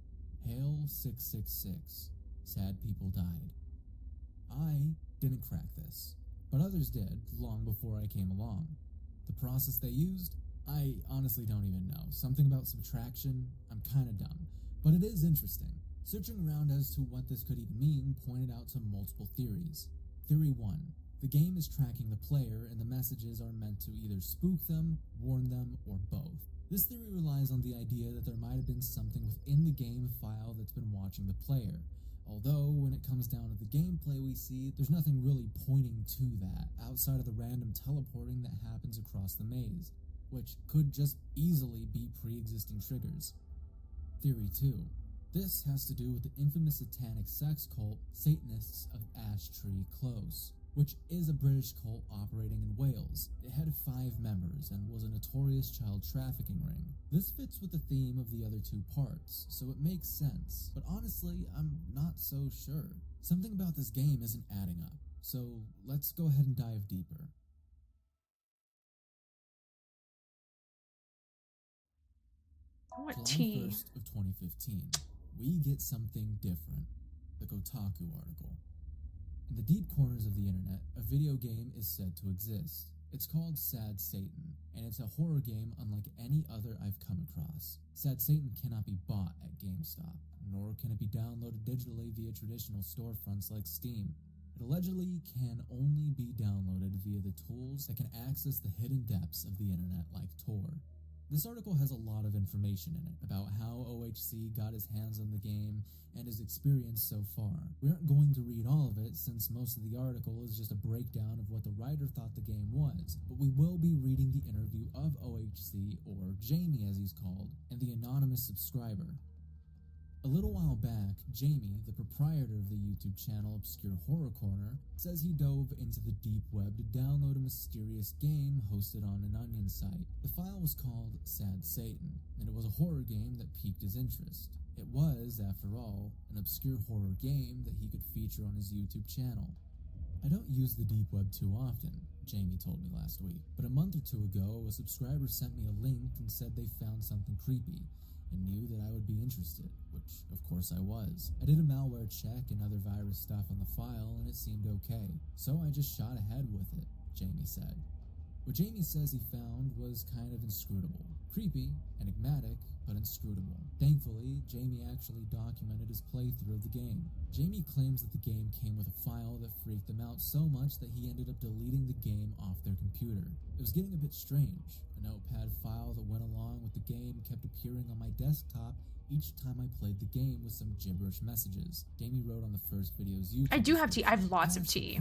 Speaker 13: Hail 666. Sad people died. I didn't crack this, but others did long before I came along. The process they used, I honestly don't even know. Something about subtraction, I'm kinda dumb, but it is interesting. Searching around as to what this could even mean pointed out to multiple theories. Theory 1. The game is tracking the player and the messages are meant to either spook them, warn them, or both. This theory relies on the idea that there might have been something within the game file that's been watching the player. Although, when it comes down to the gameplay we see, there's nothing really pointing to that, outside of the random teleporting that happens across the maze, which could just easily be pre-existing triggers. Theory 2. This has to do with the infamous satanic sex cult Satanists of Ash Tree Close, which is a British cult operating in Wales. It had 5 members and was a notorious child trafficking ring. This fits with the theme of the other 2 parts, so it makes sense, but honestly, I'm not so sure. Something about this game isn't adding up, so let's go ahead and dive deeper.
Speaker 1: July
Speaker 13: July 1st of 2015. We get something different. The Kotaku article. In the deep corners of the internet, a video game is said to exist. It's called Sad Satan, and it's a horror game unlike any other I've come across. Sad Satan cannot be bought at GameStop, nor can it be downloaded digitally via traditional storefronts like Steam. It allegedly can only be downloaded via the tools that can access the hidden depths of the internet like Tor. This article has a lot of information in it about how OHC got his hands on the game and his experience so far. We aren't going to read all of it since most of the article is just a breakdown of what the writer thought the game was, but we will be reading the interview of OHC, or Jamie as he's called, and the anonymous subscriber. A little while back, Jamie, the proprietor of the YouTube channel Obscure Horror Corner, says he dove into the deep web to download a mysterious game hosted on an Onion site. The file was called Sad Satan, and it was a horror game that piqued his interest. It was, after all, an obscure horror game that he could feature on his YouTube channel. I don't use the deep web too often, Jamie told me last week, but a month or 2 ago, a subscriber sent me a link and said they found something creepy, and knew that I would be interested, which of course I was. I did a malware check and other virus stuff on the file and it seemed okay, so I just shot ahead with it, Jamie said. What Jamie says he found was kind of inscrutable. Creepy, enigmatic, but inscrutable. Thankfully, Jamie actually documented his playthrough of the game. Jamie claims that the game came with a file that freaked him out so much that he ended up deleting the game off their computer. It was getting a bit strange. A notepad file that went along with the game kept appearing on my desktop each time I played the game with some gibberish messages. Jamie wrote on the first video's YouTube.
Speaker 1: I do have tea. I have lots of tea.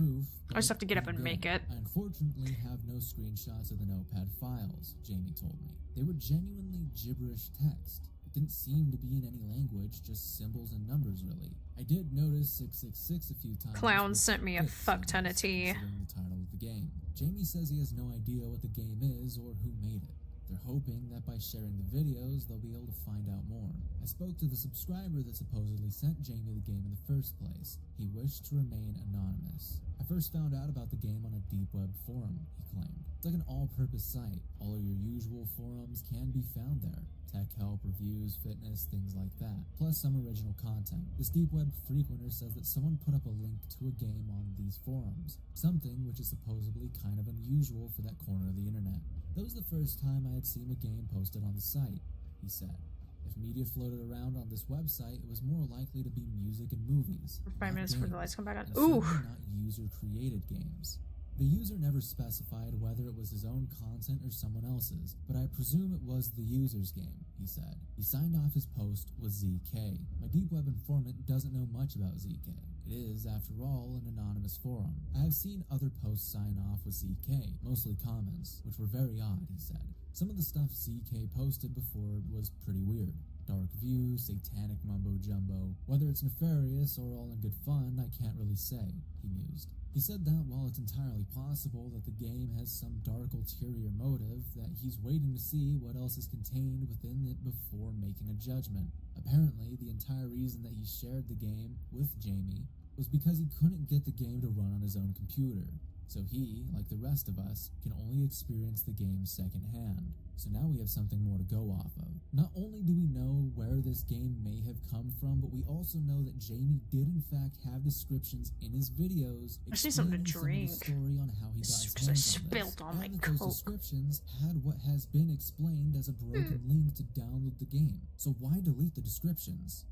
Speaker 1: I just have to get up and make it.
Speaker 13: I unfortunately have no screenshots of the notepad files, Jamie told me. They were genuinely gibberish text. It didn't seem to be in any language, just symbols and numbers really. I did notice 666 a few times.
Speaker 1: Clown sent me a fuck ton of tea.
Speaker 13: The title of the game. Jamie says he has no idea what the game is or who made it. They're hoping that by sharing the videos, they'll be able to find out more. I spoke to the subscriber that supposedly sent Jamie the game in the first place. He wished to remain anonymous. I first found out about the game on a deep web forum, he claimed. It's like an all-purpose site. All of your usual forums can be found there. Tech help, reviews, fitness, things like that. Plus some original content. This deep web frequenter says that someone put up a link to a game on these forums. Something which is supposedly kind of unusual for that corner of the internet. That was the first time I had seen a game posted on the site, he said. If media floated around on this website, it was more likely to be music and movies.
Speaker 1: 5 minutes before the lights come back on.
Speaker 13: Ooh! Not user-created games. The user never specified whether it was his own content or someone else's, but I presume it was the user's game, he said. He signed off his post with ZK. My deep web informant doesn't know much about ZK. It is, after all, an anonymous forum. I have seen other posts sign off with ZK, mostly comments, which were very odd, he said. Some of the stuff ZK posted before was pretty weird. Dark view, satanic mumbo-jumbo. Whether it's nefarious or all in good fun, I can't really say, he mused. He said that while it's entirely possible that the game has some dark ulterior motive, that he's waiting to see what else is contained within it before making a judgment. Apparently, the entire reason that he shared the game with Jamie was because he couldn't get the game to run on his own computer. So he, like the rest of us, can only experience the game secondhand. So now we have something more to go off of. Not only do we know where this game may have come from, but we also know that Jamie did in fact have descriptions in his videos
Speaker 1: I see something to
Speaker 13: explaining
Speaker 1: drink.
Speaker 13: some of the story on how he got his
Speaker 1: Because I
Speaker 13: hands on
Speaker 1: spilled
Speaker 13: this.
Speaker 1: on my
Speaker 13: And that
Speaker 1: Coke.
Speaker 13: those descriptions had what has been explained as a broken link to download the game. So why delete the descriptions?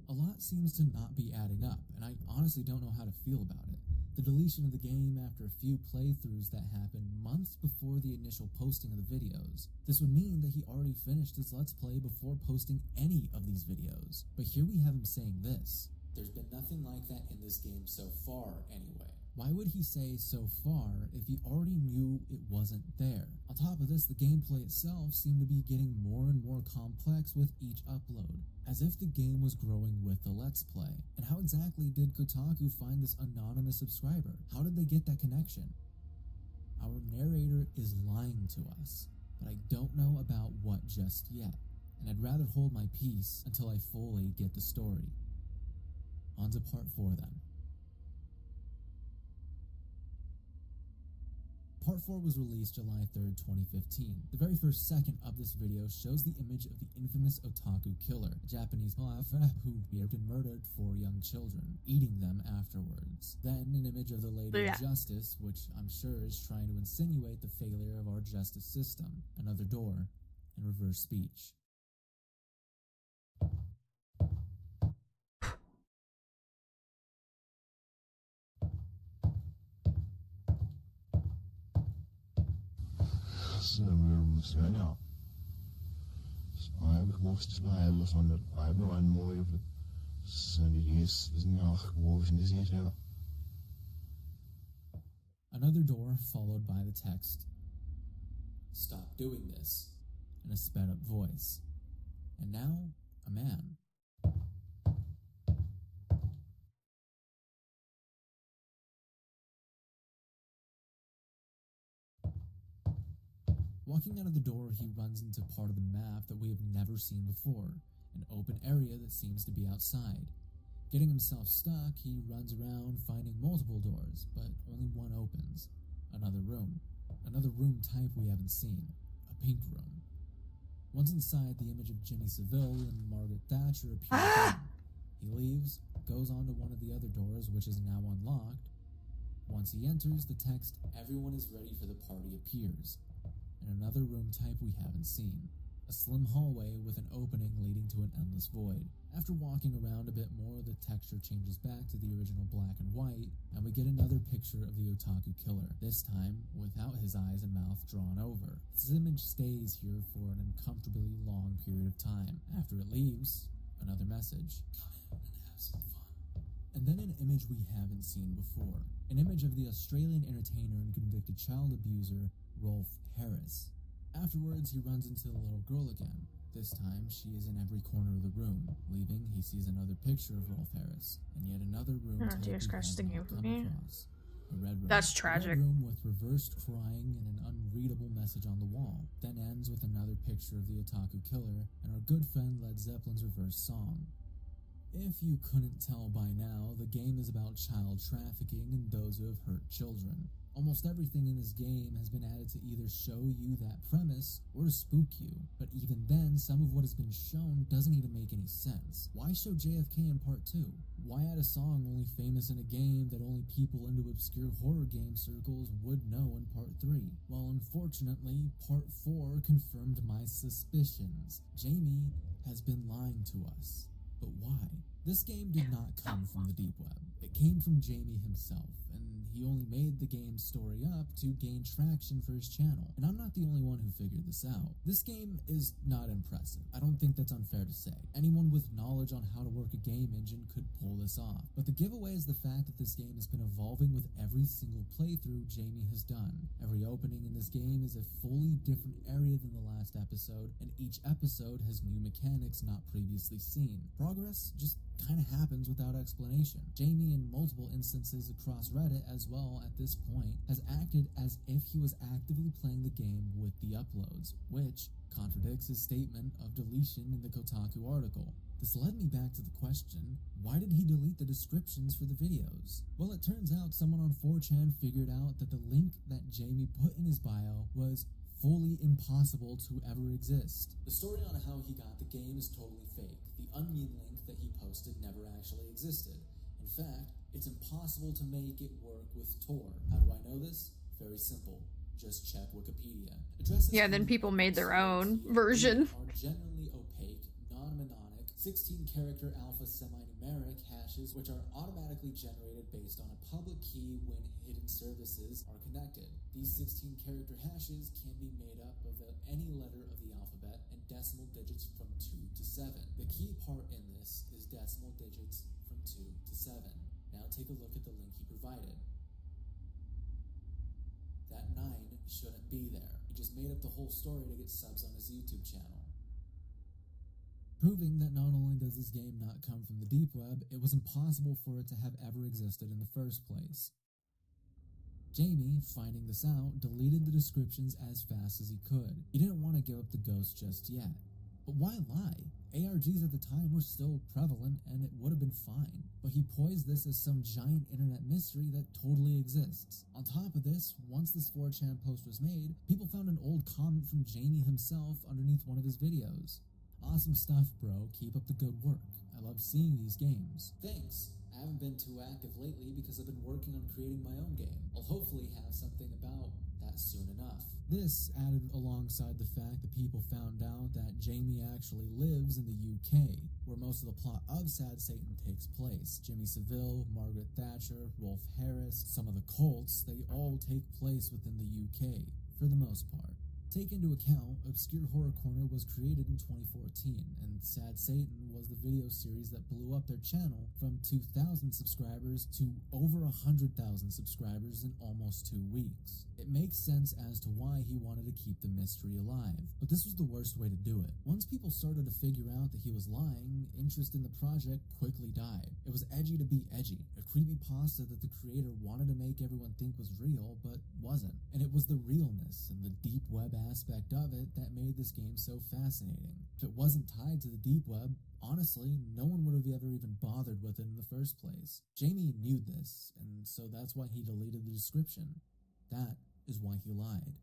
Speaker 13: A lot seems to not be adding up, and I honestly don't know how to feel about it. The deletion of the game after a few playthroughs that happened months before the initial posting of the videos. This would mean that he already finished his Let's Play before posting any of these videos. But here we have him saying this. There's been nothing like that in this game so far, anyway. Why would he say so far if he already knew it wasn't there? On top of this, the gameplay itself seemed to be getting more and more complex with each upload, as if the game was growing with the Let's Play. And how exactly did Kotaku find this anonymous subscriber? How did they get that connection? Our narrator is lying to us, but I don't know about what just yet, and I'd rather hold my peace until I fully get the story. On to part 4 then. Part 4 was released July 3rd, 2015. The very first second of this video shows the image of the infamous otaku killer, a Japanese mafia who had been murdered 4 young children, eating them afterwards. Then an image of the Lady of Justice, which I'm sure is trying to insinuate the failure of our justice system, another door, and reverse speech.
Speaker 4: Ja. Maar ik moest bij van de Bijbel en mooi of het zijn die is ja gewoon is niet zo.
Speaker 13: Another door followed by the text, "Stop doing this," in a sped up voice. And now, a man. Walking out of the door, he runs into part of the map that we have never seen before, an open area that seems to be outside. Getting himself stuck, he runs around finding multiple doors, but only one opens. Another room type we haven't seen, a pink room. Once inside, the image of Jimmy Seville and Margaret Thatcher appears again. He leaves, goes on to one of the other doors, which is now unlocked. Once he enters, the text, "Everyone is ready for the party," appears. And another room type we haven't seen. A slim hallway with an opening leading to an endless void. After walking around a bit more, the texture changes back to the original black and white, and we get another picture of the otaku killer, this time without his eyes and mouth drawn over. This image stays here for an uncomfortably long period of time. After it leaves, another message. Come in and have some fun. And then an image we haven't seen before. An image of the Australian entertainer and convicted child abuser, Rolf Harris. Afterwards, he runs into the little girl again. This time, she is in every corner of the room. Leaving, he sees another picture of Rolf Harris, and yet another room type
Speaker 1: Jesus
Speaker 13: we
Speaker 1: Christ,
Speaker 13: have
Speaker 1: thank you
Speaker 13: not
Speaker 1: for
Speaker 13: come
Speaker 1: me.
Speaker 13: across. A red room.
Speaker 1: That's
Speaker 13: A
Speaker 1: tragic.
Speaker 13: red room with reversed crying and an unreadable message on the wall. Then ends with another picture of the otaku killer and our good friend Led Zeppelin's reverse song. If you couldn't tell by now, the game is about child trafficking and those who have hurt children. Almost everything in this game has been added to either show you that premise or to spook you, but even then, some of what has been shown doesn't even make any sense. Why show JFK in part 2? Why add a song only famous in a game that only people into obscure horror game circles would know in part 3? Well, unfortunately, part 4 confirmed my suspicions. Jamie has been lying to us. But why? This game did not come from the deep web. It came from Jamie himself, and he only made the game's story up to gain traction for his channel. And I'm not the only one who figured this out. This game is not impressive. I don't think that's unfair to say. Anyone with knowledge on how to work a game engine could pull this off. But the giveaway is the fact that this game has been evolving with every single playthrough Jamie has done. Every opening in this game is a fully different area than the last episode, and each episode has new mechanics not previously seen. Progress just kind of happens without explanation. Jamie, in multiple instances across Reddit as well at this point, has acted as if he was actively playing the game with the uploads, which contradicts his statement of deletion in the Kotaku article. This led me back to the question, why did he delete the descriptions for the videos? Well, it turns out someone on 4chan figured out that the link that Jamie put in his bio was fully impossible to ever exist. The story on how he got the game is totally fake. The onion link that he posted never actually existed. In fact, it's impossible to make it work with Tor. How do I know this? Very simple. Just check Wikipedia. Addresses
Speaker 1: Yeah, then people made their own version.
Speaker 13: Are generally opaque, non-mnemonic, 16-character alpha semi-numeric hashes which are automatically generated based on a public key when hidden services are connected. These 16-character hashes can be made up of any letter of the alphabet and decimal digits from 2 to 7. The key part in this is decimal digits from 2 to 7. Now take a look at the link he provided. That 9 shouldn't be there. He just made up the whole story to get subs on his YouTube channel. Proving that not only does this game not come from the deep web, it was impossible for it to have ever existed in the first place. Jamie, finding this out, deleted the descriptions as fast as he could. He didn't want to give up the ghost just yet. But why lie? ARGs at the time were still prevalent and it would have been fine. But he posed this as some giant internet mystery that totally exists. On top of this, once this 4chan post was made, people found an old comment from Jamie himself underneath one of his videos. Awesome stuff, bro. Keep up the good work. I love seeing these games. Thanks. I haven't been too active lately because I've been working on creating my own game. I'll hopefully have something about that soon enough. This added alongside the fact that people found out that Jamie actually lives in the UK, where most of the plot of Sad Satan takes place. Jimmy Savile, Margaret Thatcher, Rolf Harris, some of the cults, they all take place within the UK, for the most part. Take into account, Obscure Horror Corner was created in 2014, and Sad Satan was the video series that blew up their channel from 2,000 subscribers to over 100,000 subscribers in almost 2 weeks. It makes sense as to why he wanted to keep the mystery alive, but this was the worst way to do it. Once people started to figure out that he was lying, interest in the project quickly died. It was edgy to be edgy, a creepypasta that the creator wanted to make everyone think was real, but wasn't. And it was the realness and the deep web aspect of it that made this game so fascinating. If it wasn't tied to the deep web, honestly, no one would have ever even bothered with it in the first place. Jamie knew this, and so that's why he deleted the description. That is why he lied.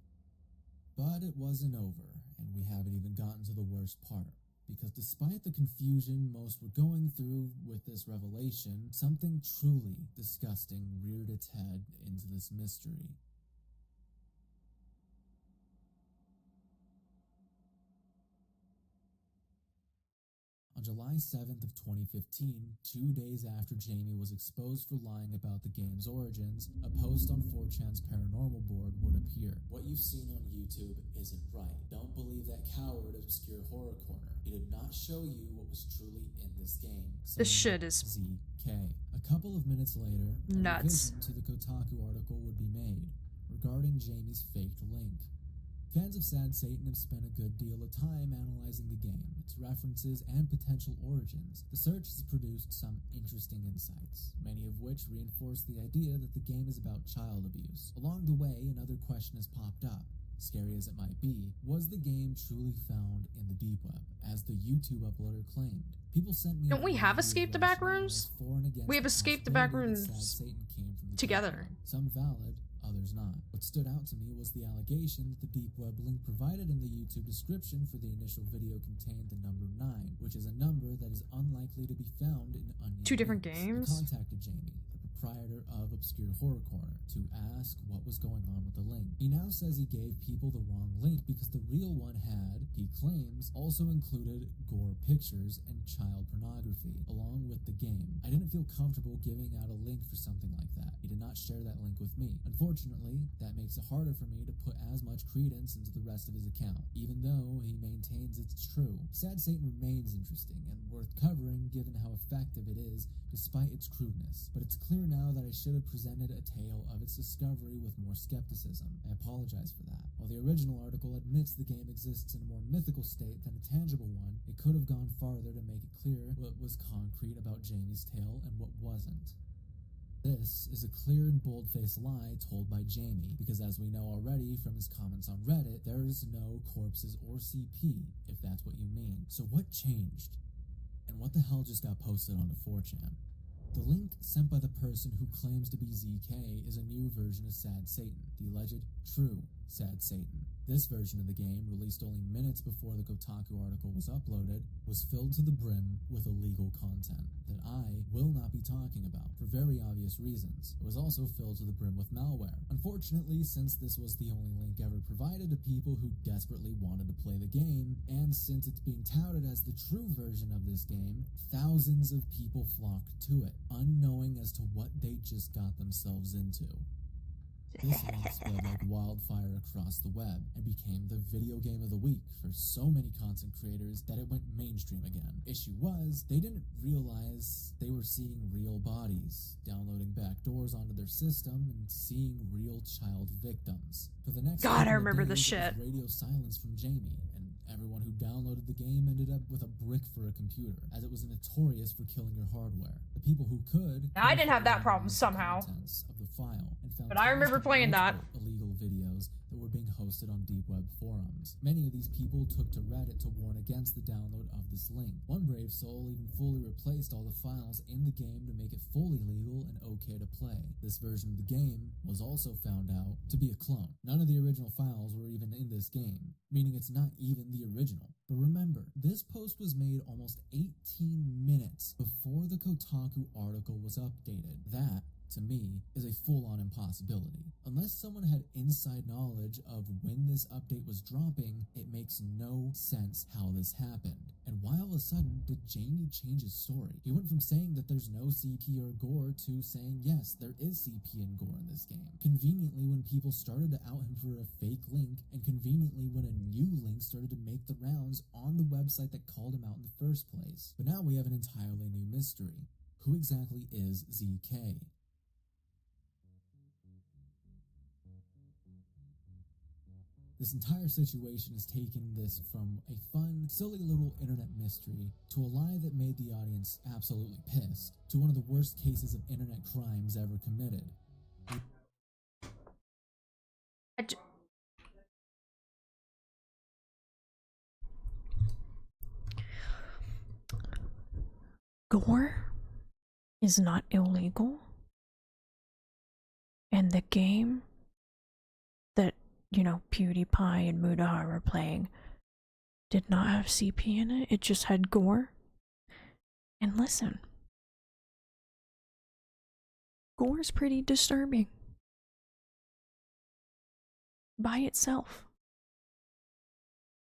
Speaker 13: But it wasn't over, and we haven't even gotten to the worst part. Because despite the confusion most were going through with this revelation, something truly disgusting reared its head into this mystery. On July 7th of 2015, 2 days after Jamie was exposed for lying about the game's origins, a post on 4chan's paranormal board would appear. What you've seen on YouTube isn't right. Don't believe that coward at Obscure Horror Corner. He did not show you what was truly in this game.
Speaker 1: This shit is
Speaker 13: ZK. A couple of minutes later,
Speaker 1: nuts.
Speaker 13: A revision to the Kotaku article would be made regarding Jamie's faked link. Fans of Sad Satan have spent a good deal of time analyzing the game, its references, and potential origins. The search has produced some interesting insights, many of which reinforce the idea that the game is about child abuse. Along the way, another question has popped up. Scary as it might be, was the game truly found in the deep web, as the YouTube uploader claimed? People sent me.
Speaker 1: Don't we have Escape the Backrooms? We have Escape the Backrooms together.
Speaker 13: Some valid, others not. What stood out to me was the allegation that the deep web link provided in the YouTube description for the initial video contained the number 9, which is a number that is unlikely to be found in Onion.
Speaker 1: Two different
Speaker 13: links.
Speaker 1: games?
Speaker 13: I contacted Jamie, the proprietor of Obscure Horror Corner, to ask what was going on with the link. He now says he gave people the wrong link because the real one had, he claims, also included gore pictures and child pornography, along with the game. I didn't feel comfortable giving out a link for something like that. He did not share that link with me. Unfortunately, that makes it harder for me to put as much credence into the rest of his account, even though he maintains it's true. Sad Satan remains interesting and worth covering given how effective it is despite its crudeness, but it's clear now that I should have presented a tale of its discovery with more skepticism. I apologize for that. While the original article admits the game exists in a more mythical state than a tangible one, it could have gone farther to make it clear what was concrete about Jamie's tale and what wasn't. This is a clear and bold-faced lie told by Jamie, because as we know already from his comments on Reddit, there is no corpses or CP, if that's what you mean. So what changed? And what the hell just got posted onto 4chan? The link sent by the person who claims to be ZK is a new version of Sad Satan, the alleged true Sad Satan. This version of the game, released only minutes before the Kotaku article was uploaded, was filled to the brim with illegal content that I will not be talking about for very obvious reasons. It was also filled to the brim with malware. Unfortunately, since this was the only link ever provided to people who desperately wanted to play the game, and since it's being touted as the true version of this game, thousands of people flocked to it, unknowing as to what they just got themselves into. This link spread like wildfire across the web and became the video game of the week for so many content creators that it went mainstream again. Issue was, they didn't realize they were seeing real bodies, downloading backdoors onto their system, and seeing real child victims. For the next
Speaker 1: God, I
Speaker 13: couple of
Speaker 1: remember
Speaker 13: days,
Speaker 1: this shit.
Speaker 13: it was radio silence from Jamie, and everyone who downloaded the game ended up with a brick for a computer, as it was notorious for killing your hardware. The people who could...
Speaker 1: I didn't have that problem somehow.
Speaker 13: Of the file and found
Speaker 1: But I remember playing that.
Speaker 13: illegal videos that were being hosted on deep web forums. Many of these people took to Reddit to warn against the download of this link. One brave soul even fully replaced all the files in the game to make it fully legal and okay to play. This version of the game was also found out to be a clone. None of the original files were even in this game, meaning it's not even the original. But remember, this post was made almost 18 minutes before the Kotaku article was updated. That, to me, is a full-on impossibility. Unless someone had inside knowledge of when this update was dropping, it makes no sense how this happened. And why all of a sudden did Jamie change his story? He went from saying that there's no CP or gore to saying, yes, there is CP and gore in this game. Conveniently, when people started to out him for a fake link, and conveniently when a new link started to make the rounds on the website that called him out in the first place. But now we have an entirely new mystery. Who exactly is ZK? This entire situation has taken this from a fun, silly little internet mystery to a lie that made the audience absolutely pissed, to one of the worst cases of internet crimes ever committed.
Speaker 1: Gore is not illegal, and the game that, you know, PewDiePie and Mudahar were playing did not have CP in it. It just had gore. And listen, gore's pretty disturbing by itself.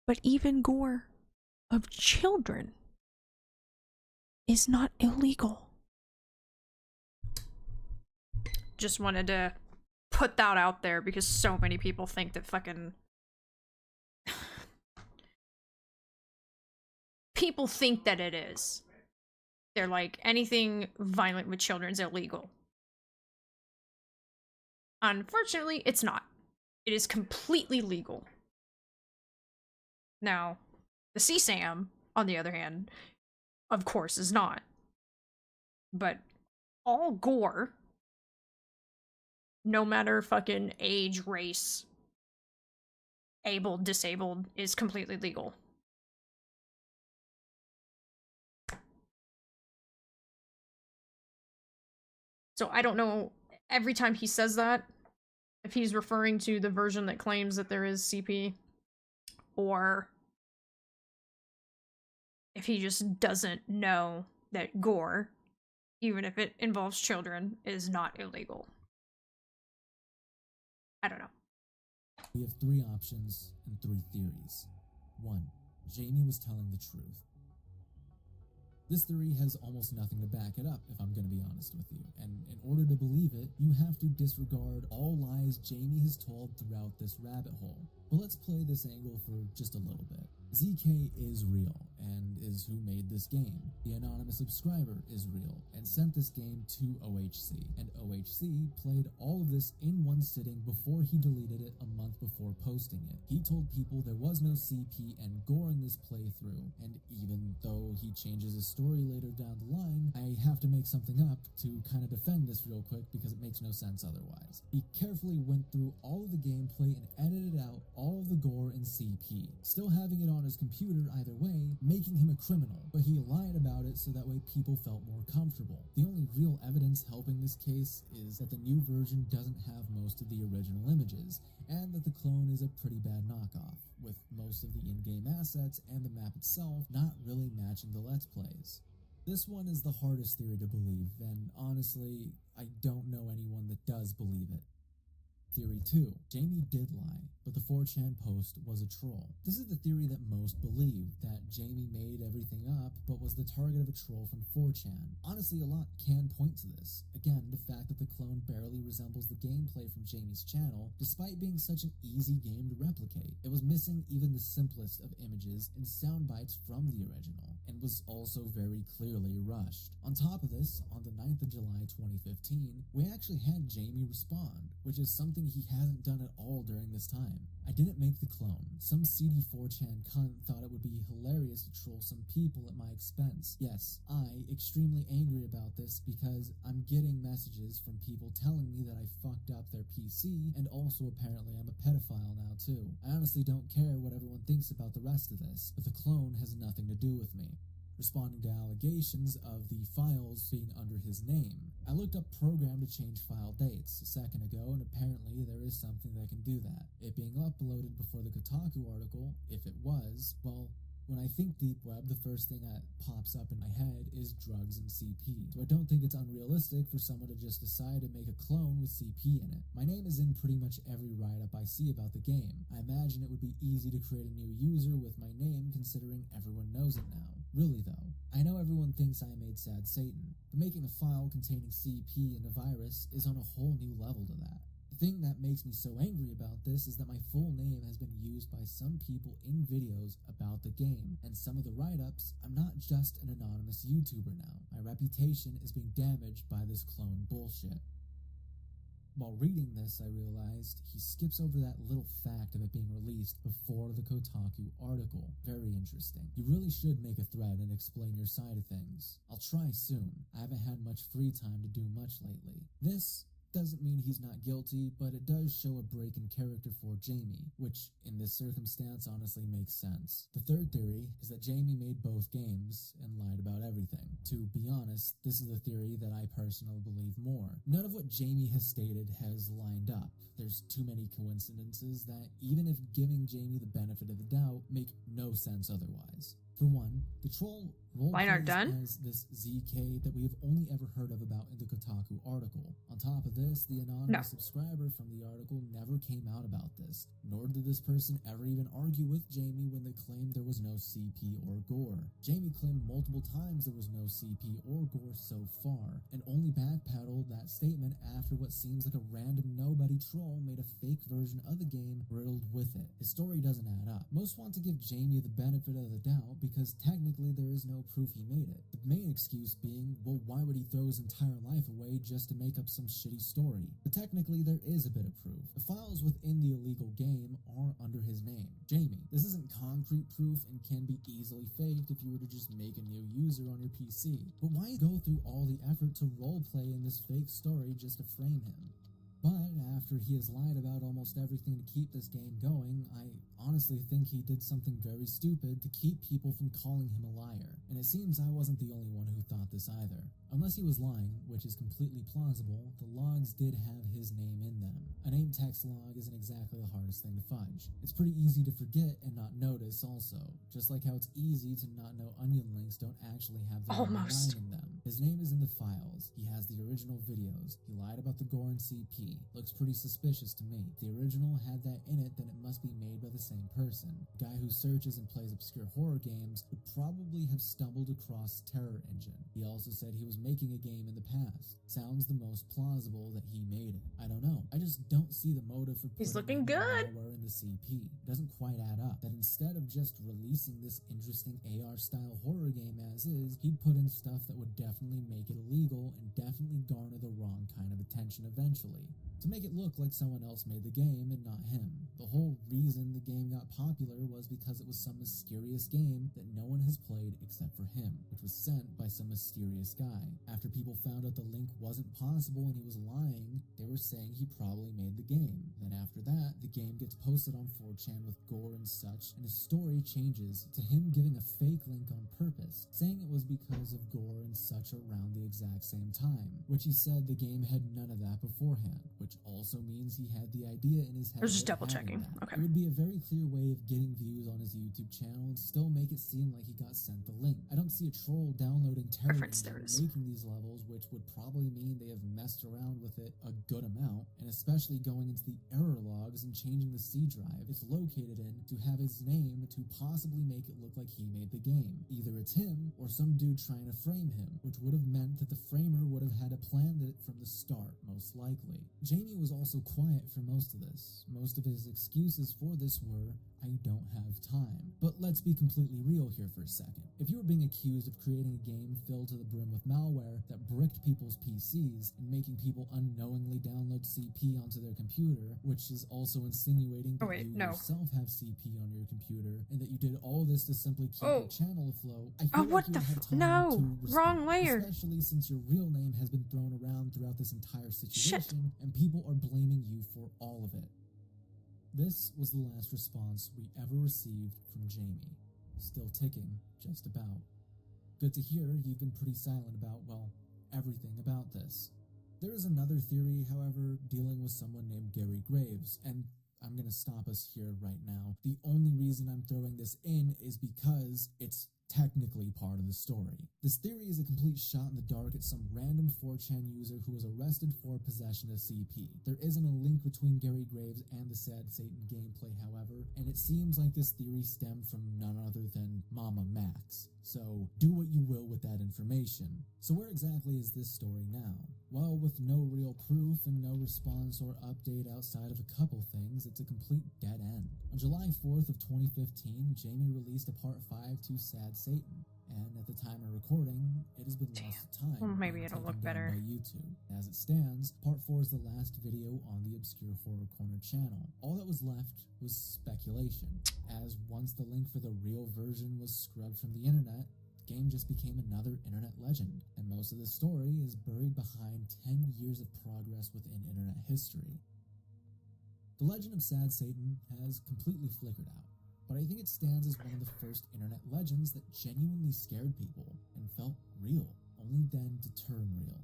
Speaker 1: But even gore of children is not illegal. Just wanted to put that out there because so many people think that fucking people think that it is. They're like, anything violent with children is illegal. Unfortunately, it's not. It is completely legal. Now, the CSAM, on the other hand, of course, is not. But all gore, no matter fucking age, race, able, disabled, is completely legal. So I don't know, every time he says that, if he's referring to the version that claims that there is CP, or if he just doesn't know that gore, even if it involves children, is not illegal. I don't know.
Speaker 13: We have 3 options and 3 theories. 1. Jamie was telling the truth. This theory has almost nothing to back it up, if I'm going to be honest with you, and in order to believe it, you have to disregard all lies Jamie has told throughout this rabbit hole. But let's play this angle for just a little bit. ZK is real, and is who made this game. The anonymous subscriber is real, and sent this game to OHC, and OHC played all of this in one sitting before he deleted it a month before posting it. He told people there was no CP and gore in this playthrough, and even though he changes his story later down the line, I have to make something up to kind of defend this real quick because it makes no sense otherwise. He carefully went through all of the gameplay and edited out all of the gore in CP, still having it on his computer either way, making him a criminal, but he lied about it so that way people felt more comfortable. The only real evidence helping this case is that the new version doesn't have most of the original images, and that the clone is a pretty bad knockoff, with most of the in-game assets and the map itself not really matching the Let's Plays. This one is the hardest theory to believe, and honestly, I don't know anyone that does believe it. Theory 2. Jamie did lie, but the 4chan post was a troll. This is the theory that most believe, that Jamie made everything up, but was the target of a troll from 4chan. Honestly, a lot can point to this. Again, the fact that the clone barely resembles the gameplay from Jamie's channel, despite being such an easy game to replicate. It was missing even the simplest of images and sound bites from the original, and was also very clearly rushed. On top of this, on the 9th of July 2015, we actually had Jamie respond, which is something he hasn't done at all during this time. I didn't make the clone. Some seedy 4chan cunt thought it would be hilarious to troll some people at my expense. Yes, extremely angry about this because I'm getting messages from people telling me that I fucked up their PC, and also apparently I'm a pedophile now too. I honestly don't care what everyone thinks about the rest of this, but the clone has nothing to do with me. Responding to allegations of the files being under his name, I looked up program to change file dates a second ago, and apparently there is something that can do that. It being uploaded before the Kotaku article, if it was, well, when I think deep web, the first thing that pops up in my head is drugs and CP. So I don't think it's unrealistic for someone to just decide to make a clone with CP in it. My name is in pretty much every write-up I see about the game. I imagine it would be easy to create a new user with my name considering everyone knows it now. Really though, I know everyone thinks I made Sad Satan, but making a file containing CP and a virus is on a whole new level to that. The thing that makes me so angry about this is that my full name has been used by some people in videos about the game, and some of the write-ups, I'm not just an anonymous YouTuber now. My reputation is being damaged by this clone bullshit. While reading this, I realized he skips over that little fact of it being released before the Kotaku article. Very interesting. You really should make a thread and explain your side of things. I'll try soon. I haven't had much free time to do much lately. This doesn't mean he's not guilty, but it does show a break in character for Jamie, which in this circumstance honestly makes sense. The third theory is that Jamie made both games and lied about everything. To be honest, this is the theory that I personally believe more. None of what Jamie has stated has lined up. There's too many coincidences that, even if giving Jamie the benefit of the doubt, make no sense otherwise. For one, the troll roleplays as this ZK that we have only ever heard of about in the Kotaku article. On top of this, the anonymous subscriber from the article never came out about this, nor did this person ever even argue with Jamie when they claimed there was no CP or gore. Jamie claimed multiple times there was no CP or gore so far, and only backpedaled that statement after what seems like a random nobody troll made a fake version of the game riddled with it. His story doesn't add up. Most want to give Jamie the benefit of the doubt because technically there is no proof he made it. The main excuse being, well, why would he throw his entire life away just to make up some shitty story? But technically there is a bit of proof. The files within the illegal game are under his name, Jamie. This isn't concrete proof and can be easily faked if you were to just make a new user on your PC. But why go through all the effort to roleplay in this fake story just to frame him? But after he has lied about almost everything to keep this game going, I honestly think he did something very stupid to keep people from calling him a liar. And it seems I wasn't the only one who thought this either. Unless he was lying, which is completely plausible, the logs did have his name in them. A name text log isn't exactly the hardest thing to fudge. It's pretty easy to forget and not notice also, just like how it's easy to not know onion links don't actually have the number 9 in them. His name is in the files, he has the original videos, he lied about the gore in CP. Looks pretty suspicious to me. If the original had that in it, then it must be made by the same person. The guy who searches and plays obscure horror games would probably have stumbled across Terror Engine. He also said he was making a game in the past. Sounds the most plausible that he made it. I don't know. I just don't see the motive for
Speaker 1: He's
Speaker 13: putting
Speaker 1: looking good.
Speaker 13: malware in the CP. It doesn't quite add up. That instead of just releasing this interesting AR-style horror game as is, he'd put in stuff that would definitely make it illegal and definitely garner the wrong kind of attention eventually. To make it look like someone else made the game and not him. The whole reason the game got popular was because it was some mysterious game that no one has played except for him, which was sent by some mysterious guy. After people found out the link wasn't possible and he was lying, they were saying he probably made the game. Then after that, the game gets posted on 4chan with gore and such, and his story changes to him giving a fake link on purpose, saying it was because of gore and such around the exact same time, which he said the game had none of that beforehand, which also means he had the idea in his head.
Speaker 1: I was just
Speaker 13: of
Speaker 1: double
Speaker 13: having
Speaker 1: checking.
Speaker 13: that.
Speaker 1: Okay.
Speaker 13: It would be a very clear way of getting views on his YouTube channel and still make it seem like he got sent the link. I don't see a troll downloading Terror Engine and making these levels, which would probably mean they have messed around with it a good amount, and especially going into the error logs and changing the C drive it's located in to have his name to possibly make it look like he made the game. Either it's him or some dude trying to frame him, which would have meant that the framer would have had to plan it from the start, most likely. Jamie was also quiet for most of this. Most of his excuses for this were, I don't have time. But let's be completely real here for a second. If you were being accused of creating a game filled to the brim with malware that bricked people's PCs and making people unknowingly download CP onto their computer, which is also insinuating that you yourself have CP on your computer, and that you did all this to simply keep your channel afloat, I feel like you would have time to respond,
Speaker 1: wrong layer.
Speaker 13: especially since your real name has been thrown around throughout this entire situation, and people are blaming you for all of it. This was the last response we ever received from Jamie. Still ticking, just about. Good to hear you've been pretty silent about, well, everything about this. There is another theory, however, dealing with someone named Gary Graves, and I'm gonna stop us here right now. The only reason I'm throwing this in is because it's technically part of the story. This theory is a complete shot in the dark at some random 4chan user who was arrested for possession of CP. There isn't a link between Gary Graves and the Sad Satan gameplay, however, and it seems like this theory stemmed from none other than Mama Max. So do what you will with that information. So where exactly is this story now? Well, with no real proof and no response or update outside of a couple things, it's a complete dead end. On July 4th of 2015, Jamie released a part 5 to Sad Satan, and at the time of recording, it has been lost to time.
Speaker 1: Well, maybe it'll
Speaker 13: taken
Speaker 1: look
Speaker 13: down
Speaker 1: better.
Speaker 13: by YouTube. As it stands, part 4 is the last video on the Obscure Horror Corner channel. All that was left was speculation, as once the link for the real version was scrubbed from the internet, the game just became another internet legend, and most of the story is buried behind 10 years of progress within internet history. The legend of Sad Satan has completely flickered out, but I think it stands as one of the first internet legends that genuinely scared people and felt real, only then to turn real.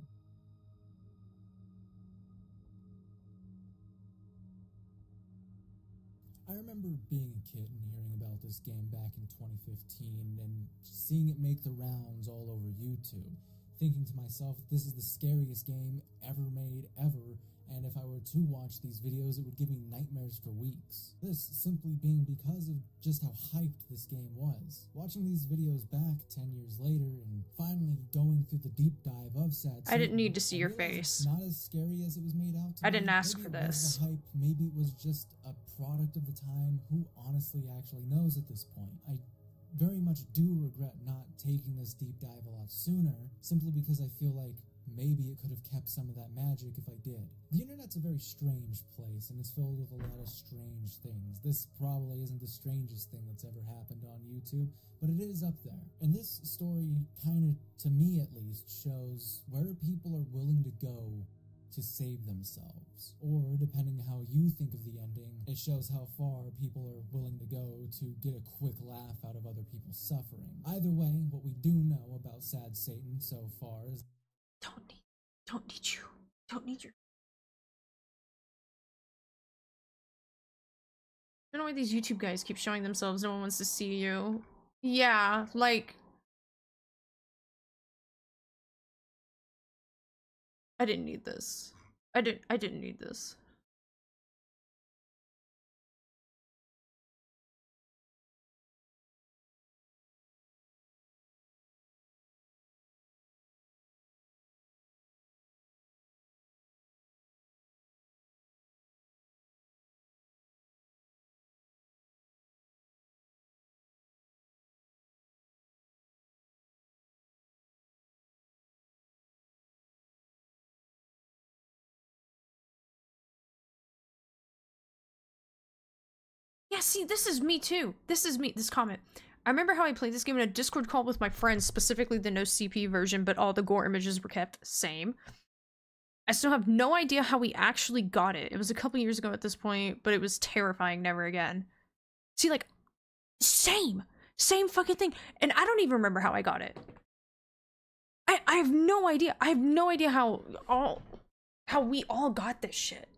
Speaker 13: I remember being a kid and hearing about this game back in 2015 and seeing it make the rounds all over YouTube, thinking to myself, this is the scariest game ever made, ever, and if I were to watch these videos, it would give me nightmares for weeks. This simply being because of just how hyped this game was. Watching these videos back 10 years later and finally going through the deep dive of Sad Satan,
Speaker 1: I didn't need to see your
Speaker 13: it's
Speaker 1: face.
Speaker 13: not as scary as it was made out to
Speaker 1: I
Speaker 13: be.
Speaker 1: didn't ask
Speaker 13: Maybe
Speaker 1: for
Speaker 13: it was
Speaker 1: this.
Speaker 13: the hype, maybe it was just a product of the time. Who honestly actually knows at this point? I very much do regret not taking this deep dive a lot sooner, simply because I feel like maybe it could have kept some of that magic if I did. The internet's a very strange place, and it's filled with a lot of strange things. This probably isn't the strangest thing that's ever happened on YouTube, but it is up there. And this story kind of, to me at least, shows where people are willing to go to save themselves. Or, depending how you think of the ending, it shows how far people are willing to go to get a quick laugh out of other people's suffering. Either way, what we do know about Sad Satan so far is
Speaker 1: Don't need you. I don't know why these YouTube guys keep showing themselves. No one wants to see you. Yeah, like... I didn't need this. I didn't need this. Yeah, see, this is me too. This is me, this comment. I remember how I played this game in a Discord call with my friends, specifically the no CP version, but all the gore images were kept same. I still have no idea how we actually got it. It was a couple years ago at this point, but it was terrifying. Never again. See, like, same fucking thing. And I don't even remember how I got it. I have no idea. I have no idea how we all got this shit.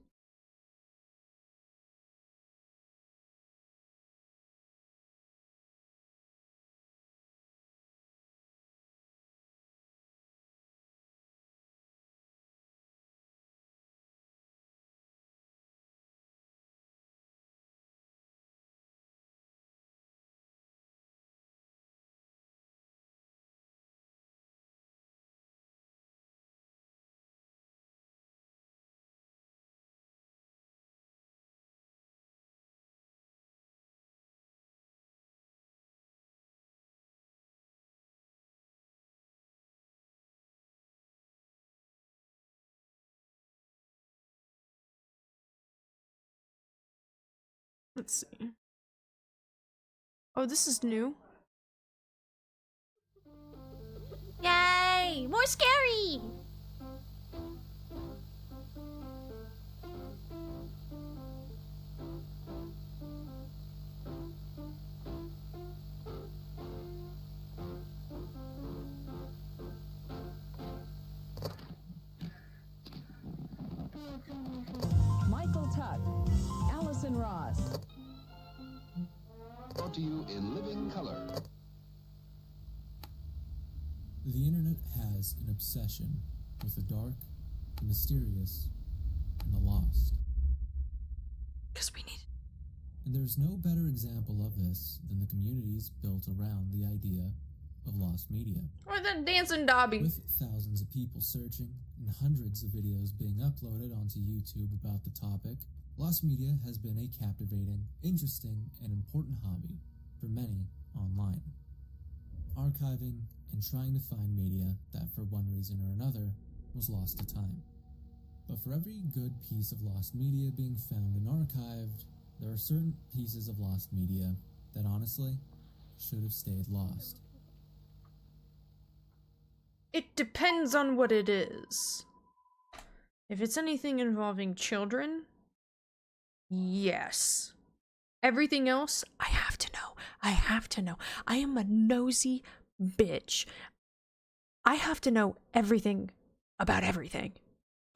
Speaker 1: Let's see. Oh, this is new.
Speaker 2: Yay! More scary!
Speaker 3: Michael Tuck, Allison Ross.
Speaker 14: Brought to you in living color.
Speaker 13: the internet has an obsession with the dark, the mysterious, and the lost.
Speaker 1: Because we need.
Speaker 13: And there's no better example of this than the communities built around the idea of lost media.
Speaker 1: Or the dancing Dobby.
Speaker 13: With thousands of people searching and hundreds of videos being uploaded onto YouTube about the topic, lost media has been a captivating, interesting, and important hobby for many online. Archiving and trying to find media that for one reason or another was lost to time. But for every good piece of lost media being found and archived, there are certain pieces of lost media that honestly should have stayed lost.
Speaker 1: It depends on what it is. If it's anything involving children, yes. Everything else, I have to know. I have to know. I am a nosy bitch. I have to know everything about everything.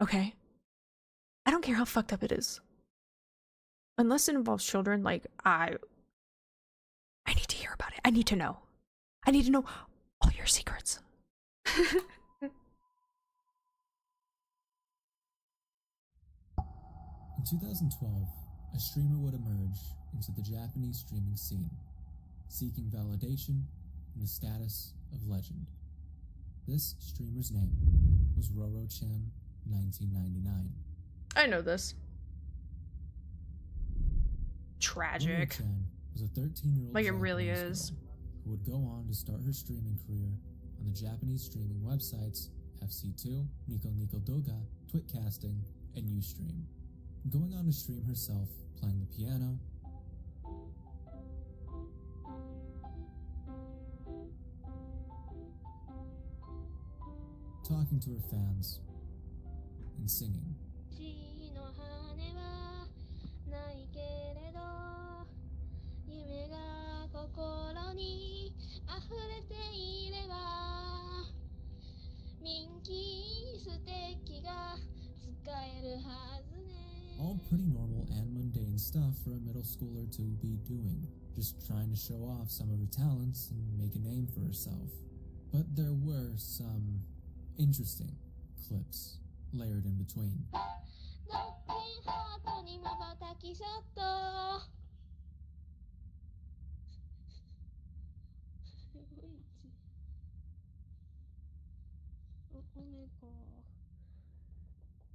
Speaker 1: Okay? I don't care how fucked up it is. Unless it involves children, like, I need to hear about it. I need to know. I need to know all your secrets.
Speaker 13: In 2012, a streamer would emerge into the Japanese streaming scene, seeking validation and the status of legend. This streamer's name was Roro-chan 1999.
Speaker 1: I know this. Tragic.
Speaker 13: Roro-chan was a 13-year-old
Speaker 1: like it really
Speaker 13: Japanese
Speaker 1: is.
Speaker 13: girl who would go on to start her streaming career on the Japanese streaming websites FC2, Nico Nico Doga, Twitcasting, and Ustream, going on to stream herself playing the piano, talking to her fans, and singing.
Speaker 2: 血の羽はないけれど夢が心に溢れていれば人気素敵が使えるはずね
Speaker 13: All pretty normal and mundane stuff for a middle schooler to be doing, just trying to show off some of her talents and make a name for herself. But there were some interesting clips layered in between.
Speaker 2: ドッキンハートに瞬きショットすごいち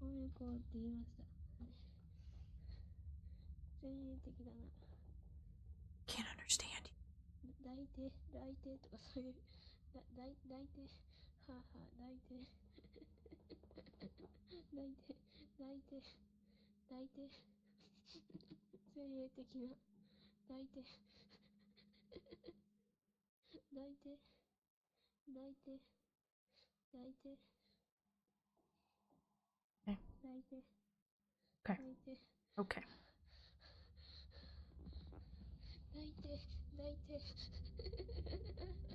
Speaker 2: おめこって言いました前衛的だな
Speaker 1: Can't understand.
Speaker 2: 抱いてとかそういう抱いてはあはあ抱いて前衛的な抱いて
Speaker 1: Okay.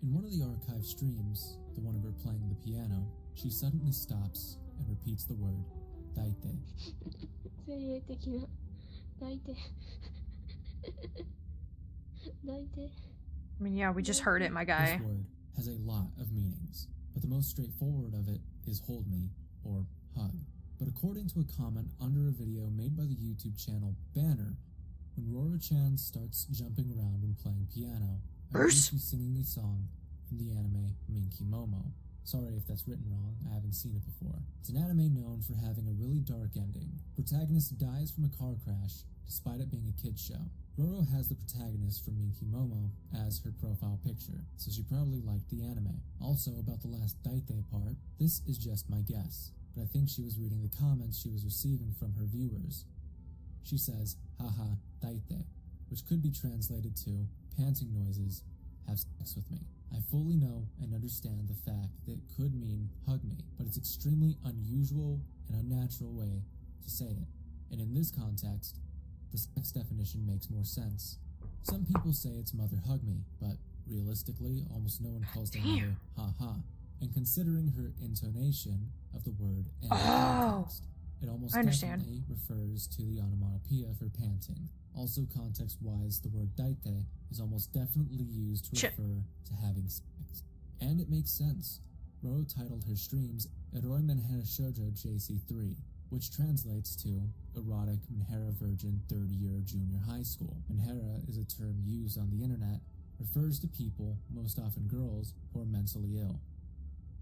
Speaker 13: In one of the archive streams, the one of her playing the piano, she suddenly stops and repeats the word daite.
Speaker 2: 前衛的な抱いて
Speaker 1: I mean, yeah, we just heard it, my guy.
Speaker 13: This word has a lot of meanings, but the most straightforward of it is hold me or hug. But according to a comment under a video made by the YouTube channel Banner, when Roro-chan starts jumping around and playing piano, I think she's singing a song from the anime Minky Momo. Sorry if that's written wrong, I haven't seen it before. It's an anime known for having a really dark ending. Protagonist dies from a car crash, despite it being a kid's show. Roro has the protagonist from Minky Momo as her profile picture, so she probably liked the anime. Also, about the last daite part, this is just my guess, but I think she was reading the comments she was receiving from her viewers. She says, haha, daite, which could be translated to, panting noises, have sex with me. I fully know and understand the fact that it could mean hug me, but it's extremely unusual and unnatural way to say it. And in this context, the sex definition makes more sense. Some people say it's mother hug me, but realistically, almost no one calls their mother ha-ha. And considering her intonation of the word and the context, it almost definitely refers to the onomatopoeia for panting. Also, context-wise, the word daite is almost definitely used to refer to having sex. And it makes sense. Roro titled her streams Eroi Menhera Shoujo JC3, which translates to Erotic Menhera Virgin Third Year Junior High School. Menhera is a term used on the internet, refers to people, most often girls, who are mentally ill.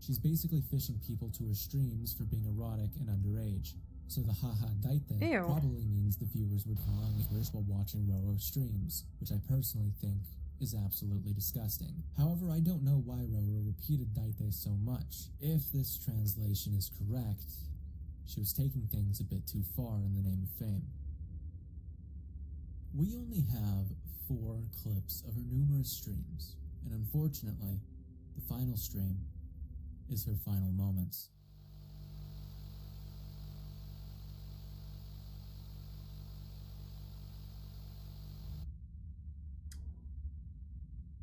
Speaker 13: She's basically fishing people to her streams for being erotic and underage. So the haha daite probably means the viewers were calling English while watching Roro streams, which I personally think is absolutely disgusting. However, I don't know why Roro repeated daite so much. If this translation is correct, she was taking things a bit too far in the name of fame. We only have 4 clips of her numerous streams, and unfortunately, the final stream is her final moments.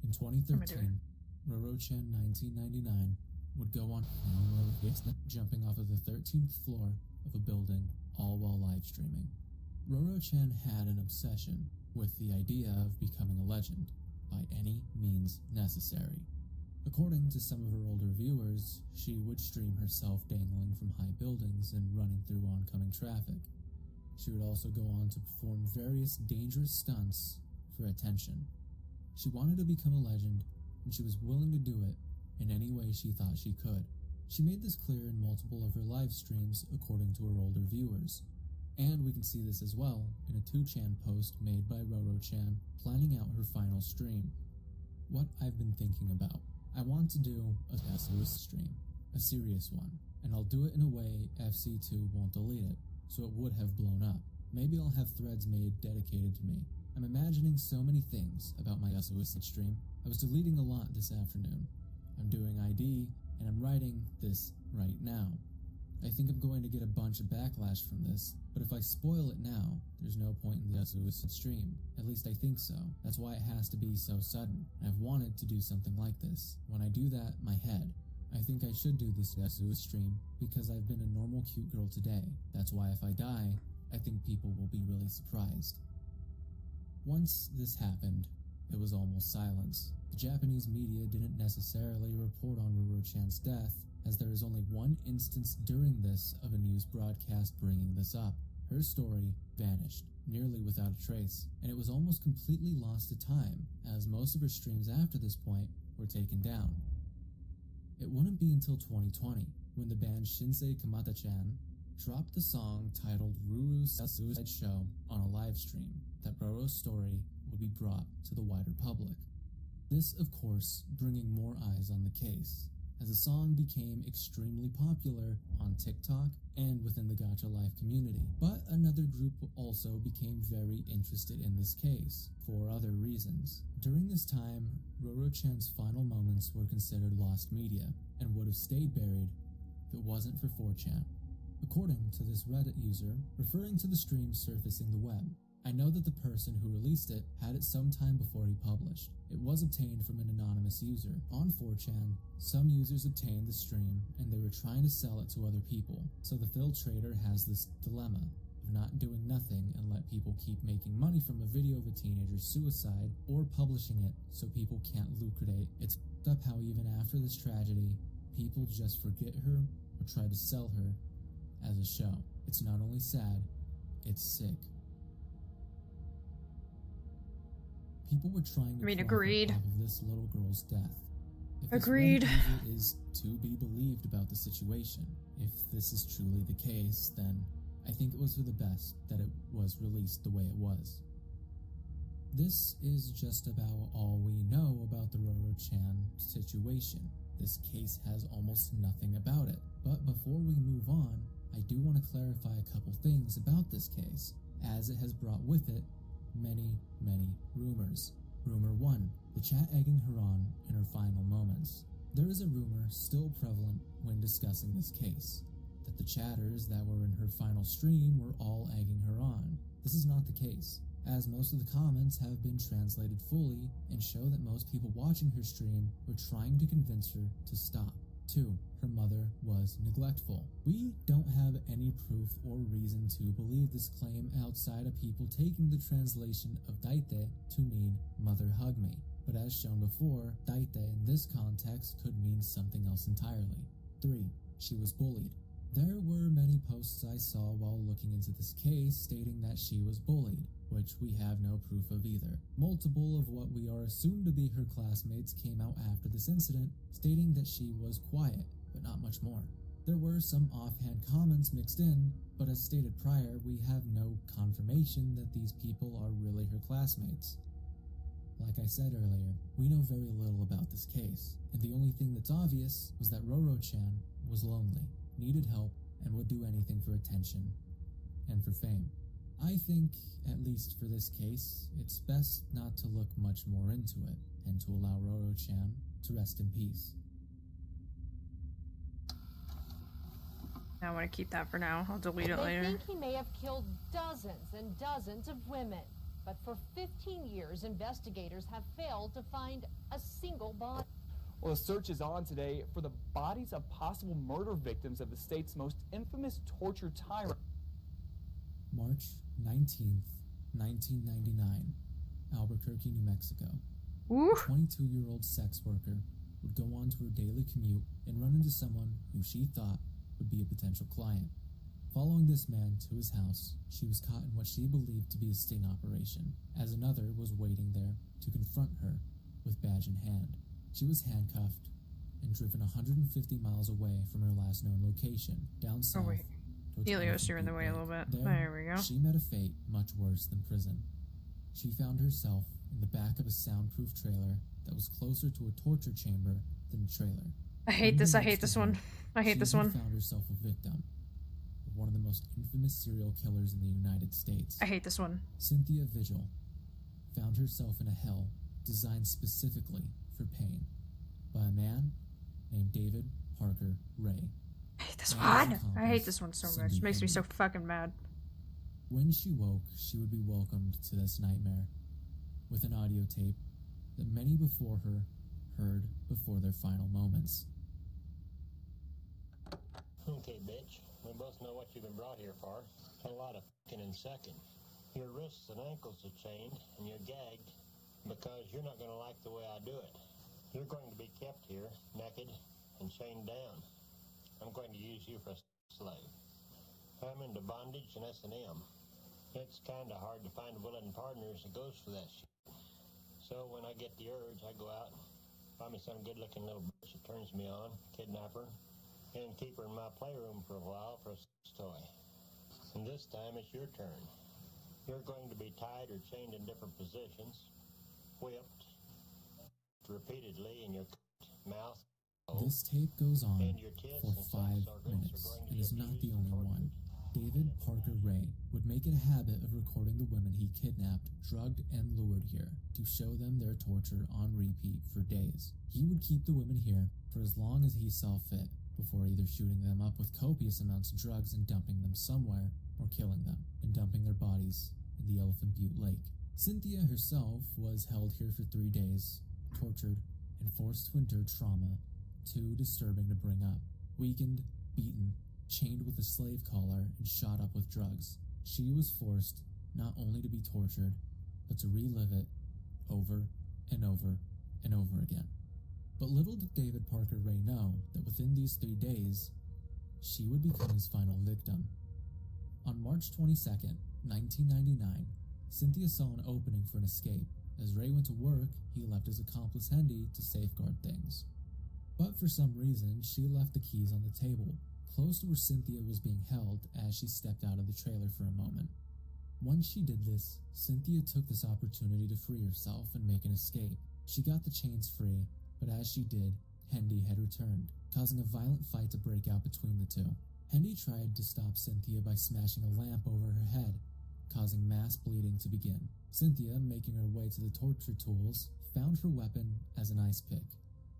Speaker 13: In 2013, Roro-chan 1999 would go on jumping off of the 13th floor of a building, all while live streaming. Roro-chan had an obsession with the idea of becoming a legend by any means necessary. According to some of her older viewers, she would stream herself dangling from high buildings and running through oncoming traffic. She would also go on to perform various dangerous stunts for attention. She wanted to become a legend, and she was willing to do it in any way she thought she could. She made this clear in multiple of her live streams according to her older viewers. And we can see this as well in a 2chan post made by Roro-chan planning out her final stream. What I've been thinking about. I want to do a serious stream, a serious one, and I'll do it in a way FC2 won't delete it, so it would have blown up. Maybe I'll have threads made dedicated to me. I'm imagining so many things about my Suicide stream. I was deleting a lot this afternoon. I'm doing ID, and I'm writing this right now. I think I'm going to get a bunch of backlash from this, but if I spoil it now, there's no point in the suicide stream. At least I think so. That's why it has to be so sudden. I've wanted to do something like this. When I do that, my head. I think I should do this suicide stream because I've been a normal cute girl today. That's why if I die, I think people will be really surprised. Once this happened, it was almost silence. The Japanese media didn't necessarily report on Roro-chan's death, as there is only one instance during this of a news broadcast bringing this up. Her story vanished, nearly without a trace, and it was almost completely lost to time, as most of her streams after this point were taken down. It wouldn't be until 2020, when the band Shinsei Kamata-chan dropped the song titled Ruru's Suicide Show on a live stream, that Roro's story would be brought to the wider public. This, of course, bringing more eyes on the case, as the song became extremely popular on TikTok and within the Gacha Life community. But another group also became very interested in this case, for other reasons. During this time, Roro-chan's final moments were considered lost media, and would have stayed buried if it wasn't for 4chan. According to this Reddit user, referring to the stream surfacing the web, I know that the person who released it had it sometime before he published. It was obtained from an anonymous user. On 4chan, some users obtained the stream and they were trying to sell it to other people. So the filtrator has this dilemma of not doing nothing and let people keep making money from a video of a teenager's suicide, or publishing it so people can't lucrate. It's f***ed up how even after this tragedy, people just forget her or try to sell her as a show. It's not only sad, it's sick. People were trying to
Speaker 1: agreed.
Speaker 13: profit off of this little girl's death. If
Speaker 1: Agreed.
Speaker 13: This Reddit user is to be believed about the situation, if this is truly the case, then I think it was for the best that it was released the way it was. This is just about all we know about the Roro-chan situation. This case has almost nothing about it. But before we move on, I do want to clarify a couple things about this case, as it has brought with it many rumors. Rumor 1, the chat egging her on in her final moments. There is a rumor still prevalent when discussing this case, that the chatters that were in her final stream were all egging her on. This is not the case, as most of the comments have been translated fully and show that most people watching her stream were trying to convince her to stop. 2, her mother was neglectful. We don't have any proof or reason to believe this claim outside of people taking the translation of daite to mean mother hug me. But as shown before, daite in this context could mean something else entirely. 3, she was bullied. There were many posts I saw while looking into this case stating that she was bullied, which we have no proof of either. Multiple of what we are assumed to be her classmates came out after this incident, stating that she was quiet, but not much more. There were some offhand comments mixed in, but as stated prior, we have no confirmation that these people are really her classmates. Like I said earlier, we know very little about this case, and the only thing that's obvious was that Roro-chan was lonely, needed help, and would do anything for attention and for fame. I think, at least for this case, it's best not to look much more into it, and to allow Roro-chan to rest in peace.
Speaker 1: I want to keep that for now. I'll delete it later.
Speaker 6: They think he may have killed dozens and dozens of women. But for 15 years, investigators have failed to find a single body.
Speaker 15: Well, the search is on today for the bodies of possible murder victims of the state's most infamous torture tyrant.
Speaker 13: March 19th, 1999, Albuquerque, New Mexico. A 22-year-old sex worker would go on to her daily commute and run into someone who she thought would be a potential client. Following this man to his house, she was caught in what she believed to be a sting operation, as another was waiting there to confront her with badge in hand. She was handcuffed and driven 150 miles away from her last known location, down south.
Speaker 1: Oh wait, Helios, you're in the way a little bit. There we go.
Speaker 13: She met a fate much worse than prison. She found herself in the back of a soundproof trailer that was closer to a torture chamber than a trailer.
Speaker 1: I hate this. I hate this one. I hate this one.
Speaker 13: She found herself a victim of one of the most infamous serial killers in the United States.
Speaker 1: I hate this one.
Speaker 13: Cynthia Vigil found herself in a hell designed specifically for pain by a man named David Parker Ray.
Speaker 1: I hate this
Speaker 13: and
Speaker 1: one.
Speaker 13: his
Speaker 1: I hate
Speaker 13: accomplice,
Speaker 1: this one so
Speaker 13: Cindy
Speaker 1: much. It makes me so
Speaker 13: Henry.
Speaker 1: fucking mad.
Speaker 13: When she woke, she would be welcomed to this nightmare with an audio tape that many before her heard before their final moments.
Speaker 17: Okay, bitch. We both know what you've been brought here for. A lot of f***ing in second. Your wrists and ankles are chained, and you're gagged because you're not going to like the way I do it. You're going to be kept here, naked and chained down. I'm going to use you for a slave. I'm into bondage and S&M. It's kind of hard to find willing partners that goes for that shit. So when I get the urge, I go out and find me some good-looking little bitch that turns me on, kidnap her, and keep her in my playroom for a while for a sex toy. And this time it's your turn. You're going to be tied or chained in different positions, whipped repeatedly in your mouth.
Speaker 13: This tape goes on
Speaker 17: And your tits
Speaker 13: for
Speaker 17: and sex
Speaker 13: 5
Speaker 17: organs are
Speaker 13: minutes
Speaker 17: going to
Speaker 13: and
Speaker 17: be
Speaker 13: is not the
Speaker 17: abused
Speaker 13: only
Speaker 17: and
Speaker 13: one. David Parker Ray would make it a habit of recording the women he kidnapped, drugged, and lured here to show them their torture on repeat for days. He would keep the women here for as long as he saw fit, before either shooting them up with copious amounts of drugs and dumping them somewhere, or killing them and dumping their bodies in the Elephant Butte Lake. Cynthia herself was held here for 3 days, tortured, and forced to endure trauma too disturbing to bring up. Weakened, beaten, chained with a slave collar, and shot up with drugs. She was forced not only to be tortured, but to relive it over and over and over again. But little did David Parker Ray know that within these 3 days, she would become his final victim. On March 22nd, 1999, Cynthia saw an opening for an escape. As Ray went to work, he left his accomplice Hendy to safeguard things. But for some reason, she left the keys on the table, close to where Cynthia was being held as she stepped out of the trailer for a moment. Once she did this, Cynthia took this opportunity to free herself and make an escape. She got the chains free, but as she did, Hendy had returned, causing a violent fight to break out between the two. Hendy tried to stop Cynthia by smashing a lamp over her head, causing mass bleeding to begin. Cynthia, making her way to the torture tools, found her weapon as an ice pick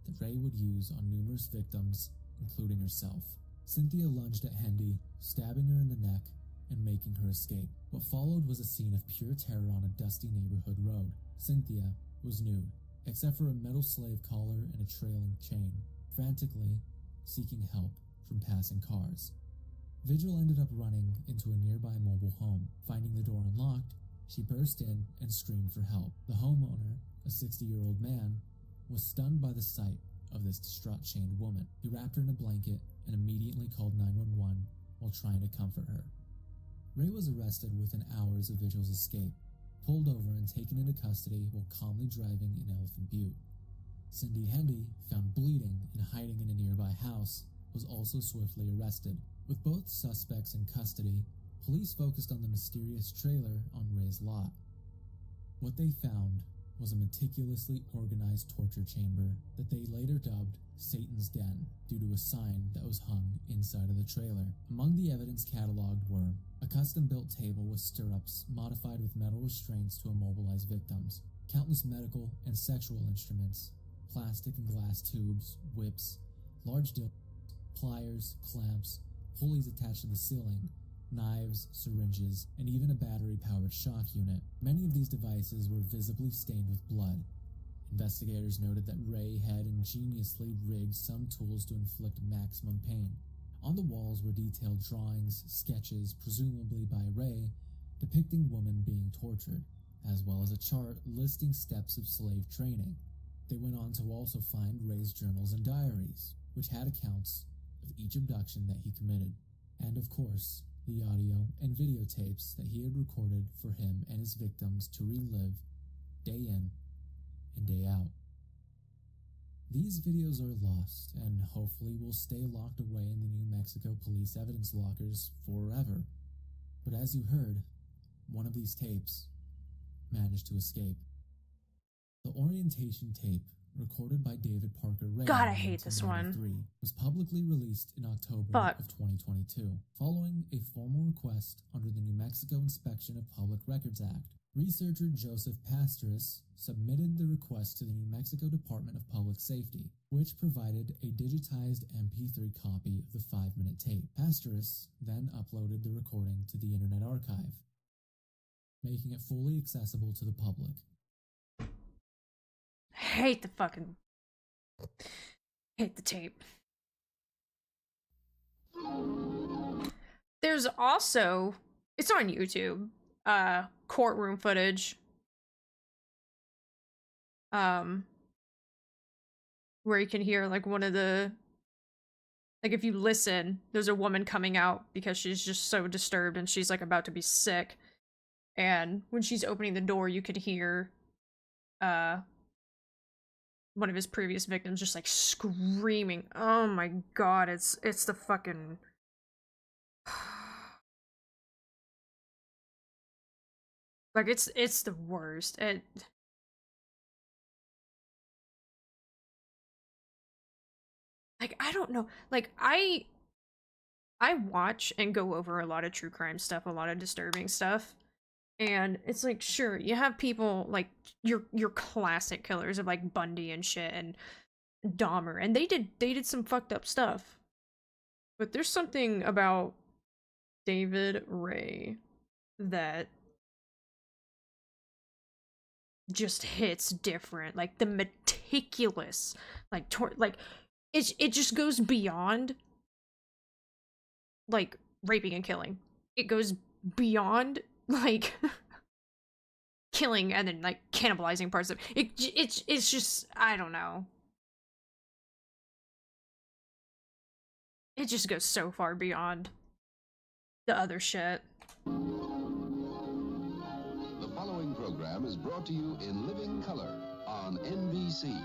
Speaker 13: that Ray would use on numerous victims, including herself. Cynthia lunged at Hendy, stabbing her in the neck and making her escape. What followed was a scene of pure terror on a dusty neighborhood road. Cynthia was nude, except for a metal slave collar and a trailing chain, frantically seeking help from passing cars. Vigil ended up running into a nearby mobile home. Finding the door unlocked, she burst in and screamed for help. The homeowner, a 60-year-old man, was stunned by the sight of this distraught chained woman. He wrapped her in a blanket and immediately called 911 while trying to comfort her. Ray was arrested within hours of Vigil's escape, pulled over and taken into custody while calmly driving in Elephant Butte. Cindy Hendy, found bleeding and hiding in a nearby house, was also swiftly arrested. With both suspects in custody, police focused on the mysterious trailer on Ray's lot. What they found was a meticulously organized torture chamber that they later dubbed Satan's Den due to a sign that was hung inside of the trailer. Among the evidence cataloged were a custom-built table with stirrups modified with metal restraints to immobilize victims, countless medical and sexual instruments, plastic and glass tubes, whips, large dildos, pliers, clamps, pulleys attached to the ceiling, knives, syringes, and even a battery-powered shock unit. Many of these devices were visibly stained with blood. Investigators noted that Ray had ingeniously rigged some tools to inflict maximum pain. On the walls were detailed drawings, sketches, presumably by Ray, depicting women being tortured, as well as a chart listing steps of slave training. They went on to also find Ray's journals and diaries, which had accounts of each abduction that he committed, and of course, the audio and videotapes that he had recorded for him and his victims to relive day in and day out. These videos are lost and hopefully will stay locked away in the New Mexico police evidence lockers forever. But as you heard, one of these tapes managed to escape. The orientation tape, recorded by David Parker Ray
Speaker 1: God, I
Speaker 13: in
Speaker 1: hate this one.
Speaker 13: 1993, was publicly released in October of 2022, following a formal request under the New Mexico Inspection of Public Records Act. Researcher Joseph Pastoris submitted the request to the New Mexico Department of Public Safety, which provided a digitized MP3 copy of the 5-minute tape. Pastoris then uploaded the recording to the Internet Archive, making it fully accessible to the public.
Speaker 1: Hate the tape. There's also, it's on YouTube, courtroom footage, where you can hear like one of the, like if you listen, there's a woman coming out because she's just so disturbed and she's like about to be sick, and when she's opening the door you could hear one of his previous victims just like screaming. Oh my god, it's the fucking like it's the worst. Like I don't know, like I watch and go over a lot of true crime stuff, a lot of disturbing stuff. And it's like, sure, you have people like your classic killers of like Bundy and shit and Dahmer, and they did some fucked up stuff. But there's something about David Ray that just hits different. Like the meticulous, like it just goes beyond like raping and killing. It goes beyond like killing and then like cannibalizing parts of it. It's just, I don't know. It just goes so far beyond the other shit.
Speaker 14: The following program is brought to you in living color on NBC.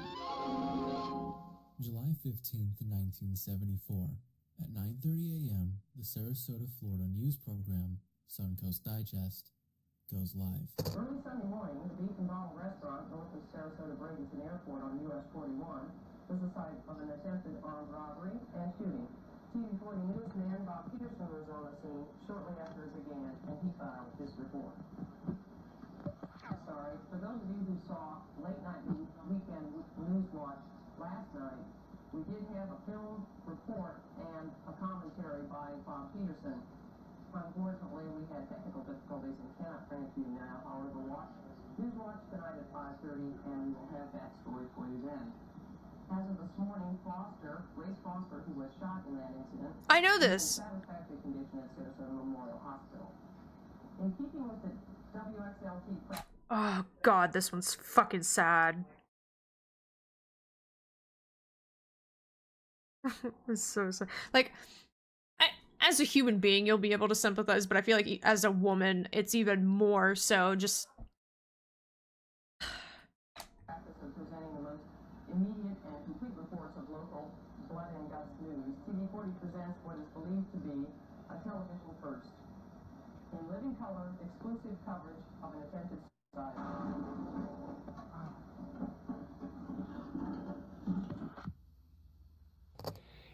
Speaker 13: July 15th, 1974. At 9:30 a.m., the Sarasota, Florida news program, Suncoast Digest, goes live.
Speaker 20: Early Sunday morning, the Beef and Bottle restaurant north of Sarasota Bradenton Airport on US 41 was the site of an attempted armed robbery and shooting. TV40 newsman Bob Peterson was on the scene shortly after it began, and he filed this report. Sorry, for those of you who saw Late Night Weekend News Watch last night, we did have a film report and a commentary by Bob Peterson. Unfortunately, we had technical difficulties and cannot bring it to you now. However, News Watch tonight at 5:30, and we will have that story for you then. As of this morning, Grace Foster, who was shot in that incident,
Speaker 1: I know this.
Speaker 20: is in satisfactory condition at Sarasota Memorial Hospital. In keeping with the WXLT press.
Speaker 1: Oh god, this one's fucking sad. It's so sad. Like, as a human being, you'll be able to sympathize, but I feel like as a woman, it's even more so. Just
Speaker 20: Practice of presenting the most immediate and complete reports of local blood and guts news. TV40 presents what is believed to be a television first. In living color, exclusive coverage of an attempted suicide.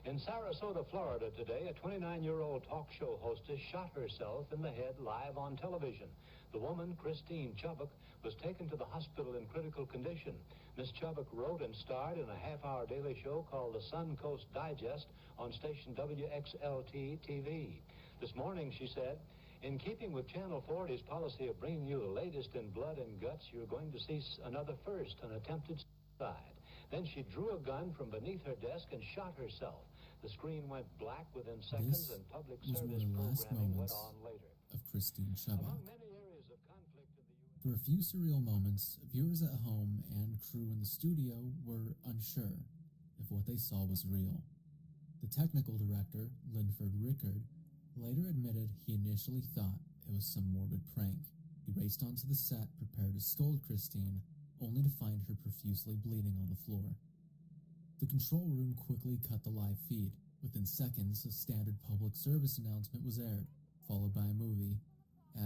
Speaker 21: In Sarasota, Florida today, a 29-year-old talk show hostess shot herself in the head live on television. The woman, Christine Chubbuck, was taken to the hospital in critical condition. Miss Chubbuck wrote and starred in a half-hour daily show called the Suncoast Digest on station WXLT TV. This morning, she said, in keeping with Channel 40's policy of bringing you the latest in blood and guts, you're going to see another first, an attempted suicide. Then she drew a gun from beneath her desk and shot herself. The screen went black within seconds, and public service programming went on later.
Speaker 13: Of Christine Chubbuck. For a few surreal moments, viewers at home and crew in the studio were unsure if what they saw was real. The technical director, Linford Rickard, later admitted he initially thought it was some morbid prank. He raced onto the set prepared to scold Christine, only to find her profusely bleeding on the floor. The control room quickly cut the live feed. Within seconds, a standard public service announcement was aired, followed by a movie,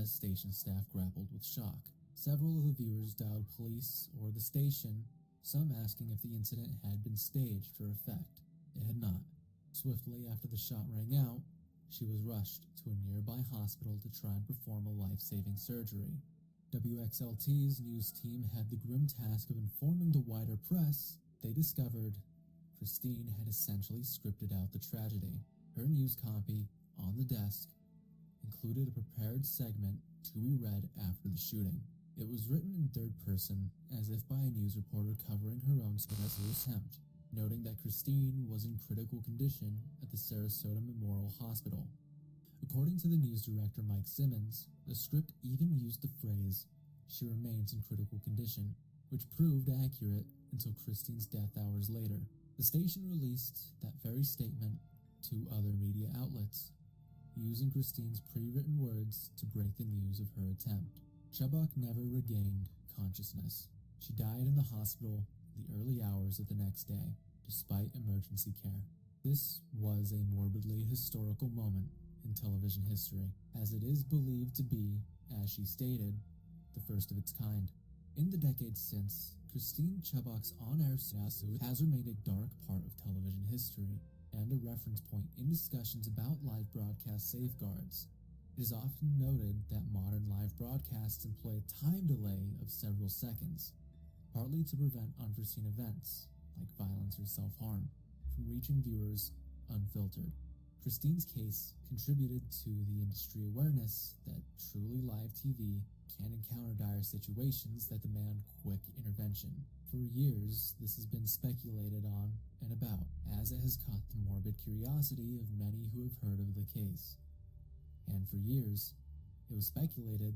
Speaker 13: as station staff grappled with shock. Several of the viewers dialed police or the station, some asking if the incident had been staged for effect. It had not. Swiftly after the shot rang out, she was rushed to a nearby hospital to try and perform a life-saving surgery. WXLT's news team had the grim task of informing the wider press. They discovered Christine had essentially scripted out the tragedy. Her news copy, on the desk, included a prepared segment to be read after the shooting. It was written in third person, as if by a news reporter covering her own successful attempt, noting that Christine was in critical condition at the Sarasota Memorial Hospital. According to the news director Mike Simmons, the script even used the phrase, "She remains in critical condition," which proved accurate until Christine's death hours later. The station released that very statement to other media outlets, using Christine's pre-written words to break the news of her attempt. Chubbuck never regained consciousness. She died in the hospital in the early hours of the next day, despite emergency care. This was a morbidly historical moment in television history, as it is believed to be, as she stated, the first of its kind. In the decades since, Christine Chubbuck's on-air lawsuit has remained a dark part of television history and a reference point in discussions about live broadcast safeguards. It is often noted that modern live broadcasts employ a time delay of several seconds, partly to prevent unforeseen events, like violence or self-harm, from reaching viewers unfiltered. Christine's case contributed to the industry awareness that truly live TV can encounter dire situations that demand quick intervention. For years, this has been speculated on and about, as it has caught the morbid curiosity of many who have heard of the case. And for years, it was speculated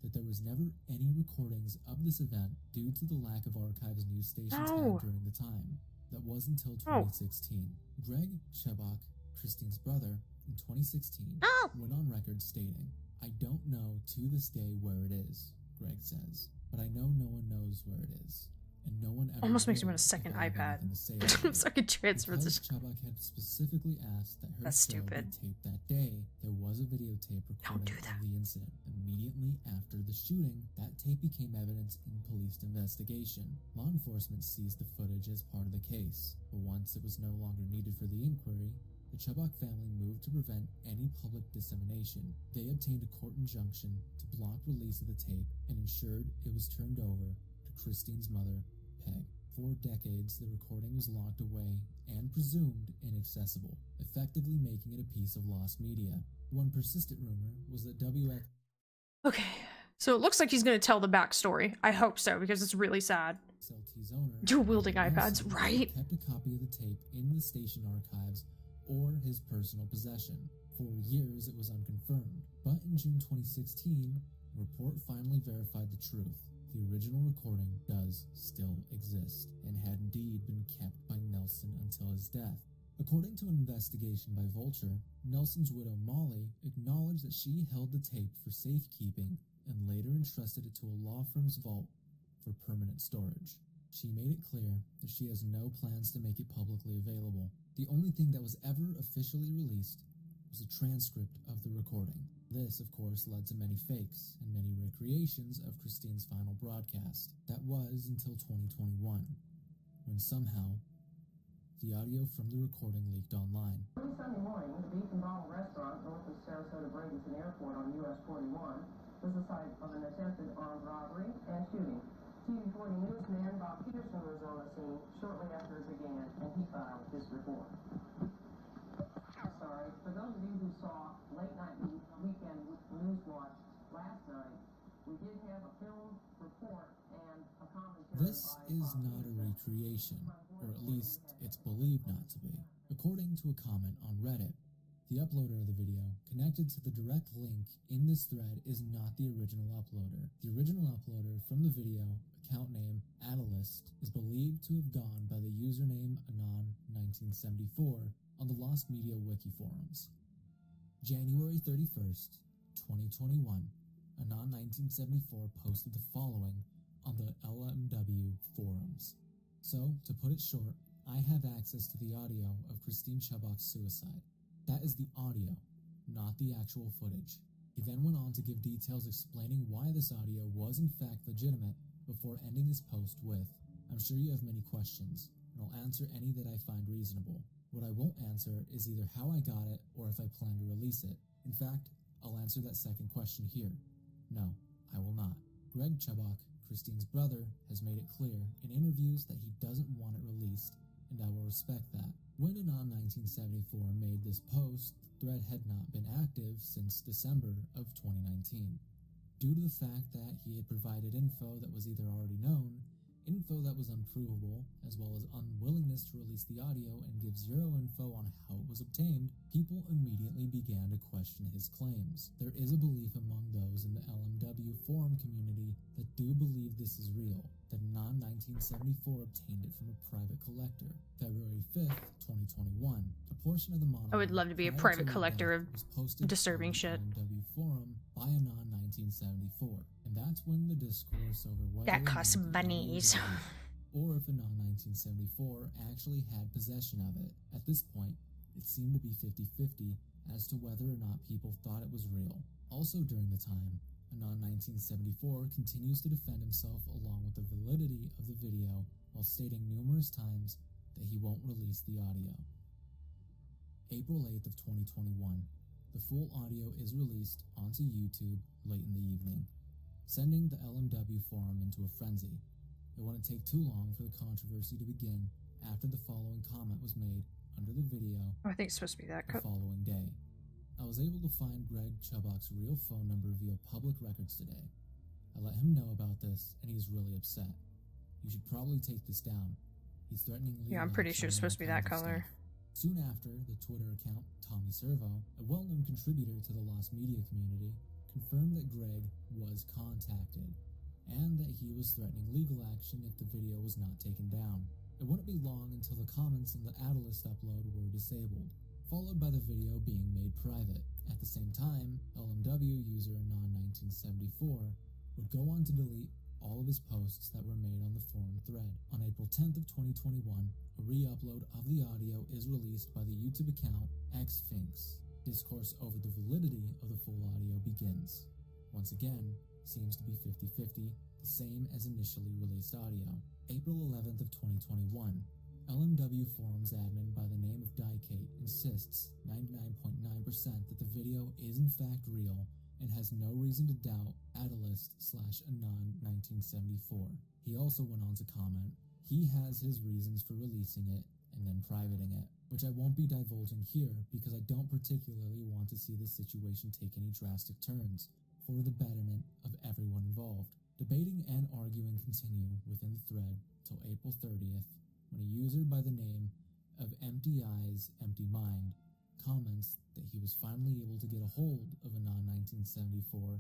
Speaker 13: that there was never any recordings of this event due to the lack of archives news stations had during the time. That was until 2016. Greg Chubbuck, Christine's brother, in 2016, went on record stating, "I don't know to this day where it is," Greg says, "but I know no one knows where it is. And no one ever
Speaker 1: almost makes me want a second iPad so I could transfer this.
Speaker 13: Chubbuck had specifically asked that her
Speaker 1: That's
Speaker 13: show
Speaker 1: stupid.
Speaker 13: be taped that day. There was a videotape recording of the incident. Immediately after the shooting, that tape became evidence in police investigation. Law enforcement seized the footage as part of the case, but once it was no longer needed for the inquiry, the Chubbuck family moved to prevent any public dissemination. They obtained a court injunction to block release of the tape and ensured it was turned over to Christine's mother, Peg. For decades, the recording was locked away and presumed inaccessible, effectively making it a piece of lost media. One persistent rumor was that WX...
Speaker 1: Okay, so it looks like he's gonna tell the backstory. I hope so, because it's really sad.
Speaker 13: XLT's owner,
Speaker 1: Dual-wielding iPads, right?
Speaker 13: kept a copy of the tape in the station archives or his personal possession. For years, it was unconfirmed, but in June 2016, a report finally verified the truth. The original recording does still exist, and had indeed been kept by Nelson until his death. According to an investigation by Vulture, Nelson's widow Molly acknowledged that she held the tape for safekeeping and later entrusted it to a law firm's vault for permanent storage. She made it clear that she has no plans to make it publicly available. The only thing that was ever officially released was a transcript of the recording. This, of course, led to many fakes and many recreations of Christine's final broadcast. That was until 2021, when somehow the audio from the recording leaked online.
Speaker 20: Early Sunday morning, the Beef and Bottle restaurant north of Sarasota Bradenton Airport on US 41 was the site of an attempted armed robbery and shooting. TV40 newsman Bob Peterson was on the scene shortly after it began, and he filed this report. Sorry, for those of you who saw Late Night Weekend News Watch last night, we did have a film report and a commentary.
Speaker 13: This is not a recreation, or at least it's believed not to be. According to a comment on Reddit, the uploader of the video connected to the direct link in this thread is not the original uploader. The original uploader from the video, account name Adalist, is believed to have gone by the username Anon1974 on the Lost Media Wiki forums. January 31st, 2021, Anon1974 posted the following on the LMW forums. So, to put it short, I have access to the audio of Christine Chubbuck's suicide. That is the audio, not the actual footage. He then went on to give details explaining why this audio was in fact legitimate before ending his post with, "I'm sure you have many questions, and I'll answer any that I find reasonable. What I won't answer is either how I got it or if I plan to release it. In fact, I'll answer that second question here. No, I will not." Greg Chubbuck, Christine's brother, has made it clear in interviews that he doesn't want it released, and I will respect that. When Anon1974 made this post, the thread had not been active since December of 2019. Due to the fact that he had provided info that was either already known, info that was unprovable, as well as unwillingness to release the audio and give zero info on how it was obtained, people immediately began to question his claims. There is a belief among those in the LMW forum community that do believe this is real, that Anon1974 obtained it from a private collector. February 5th, 2021, a portion of the monologue
Speaker 1: I would love to be a
Speaker 13: prior
Speaker 1: private
Speaker 13: to the
Speaker 1: collector
Speaker 13: event
Speaker 1: of
Speaker 13: was posted
Speaker 1: disturbing
Speaker 13: on
Speaker 1: shit.
Speaker 13: the LMW forum by Anon1974, and that's when the discourse over whether
Speaker 1: That
Speaker 13: or
Speaker 1: costs
Speaker 13: not the audio
Speaker 1: bunnies.
Speaker 13: was released, or if Anon1974 actually had possession of it. At this point, it seemed to be 50-50 as to whether or not people thought it was real. Also during the time, Anon1974 continues to defend himself along with the validity of the video while stating numerous times that he won't release the audio. April 8th of 2021, the full audio is released onto YouTube late in the evening, sending the LMW forum into a frenzy. It wouldn't take too long for the controversy to begin after the following comment was made under the video
Speaker 1: I think it's supposed to be that
Speaker 13: the following day. I was able to find Greg Chubbuck's real phone number via public records today. I let him know about this, and he's really upset. You should probably take this down. He's threatening legal
Speaker 1: Yeah, I'm pretty sure
Speaker 13: action
Speaker 1: it's
Speaker 13: and
Speaker 1: supposed to be
Speaker 13: all
Speaker 1: that
Speaker 13: kinds of
Speaker 1: color.
Speaker 13: stuff. Soon after, the Twitter account Tommy Servo, a well-known contributor to the Lost Media community, confirmed that Greg was contacted, and that he was threatening legal action if the video was not taken down. It wouldn't be long until the comments on the Adelist upload were disabled, followed by the video being made private. At the same time, LMW user Anon1974 would go on to delete all of his posts that were made on the forum thread. On April 10th of 2021, a re-upload of the audio is released by the YouTube account XFinks. Discourse over the validity of the full audio begins. Once again, seems to be 50-50, the same as initially released audio. April 11th of 2021, LMW forums admin by the name of Dykate insists 99.9% that the video is in fact real and has no reason to doubt Adelist/Anon1974. He also went on to comment, he has his reasons for releasing it and then privating it, which I won't be divulging here because I don't particularly want to see the situation take any drastic turns for the betterment of everyone involved. Debating and arguing continue within the thread till April 30th, when a user by the name of Empty Eyes, Empty Mind comments that he was finally able to get a hold of Anon1974,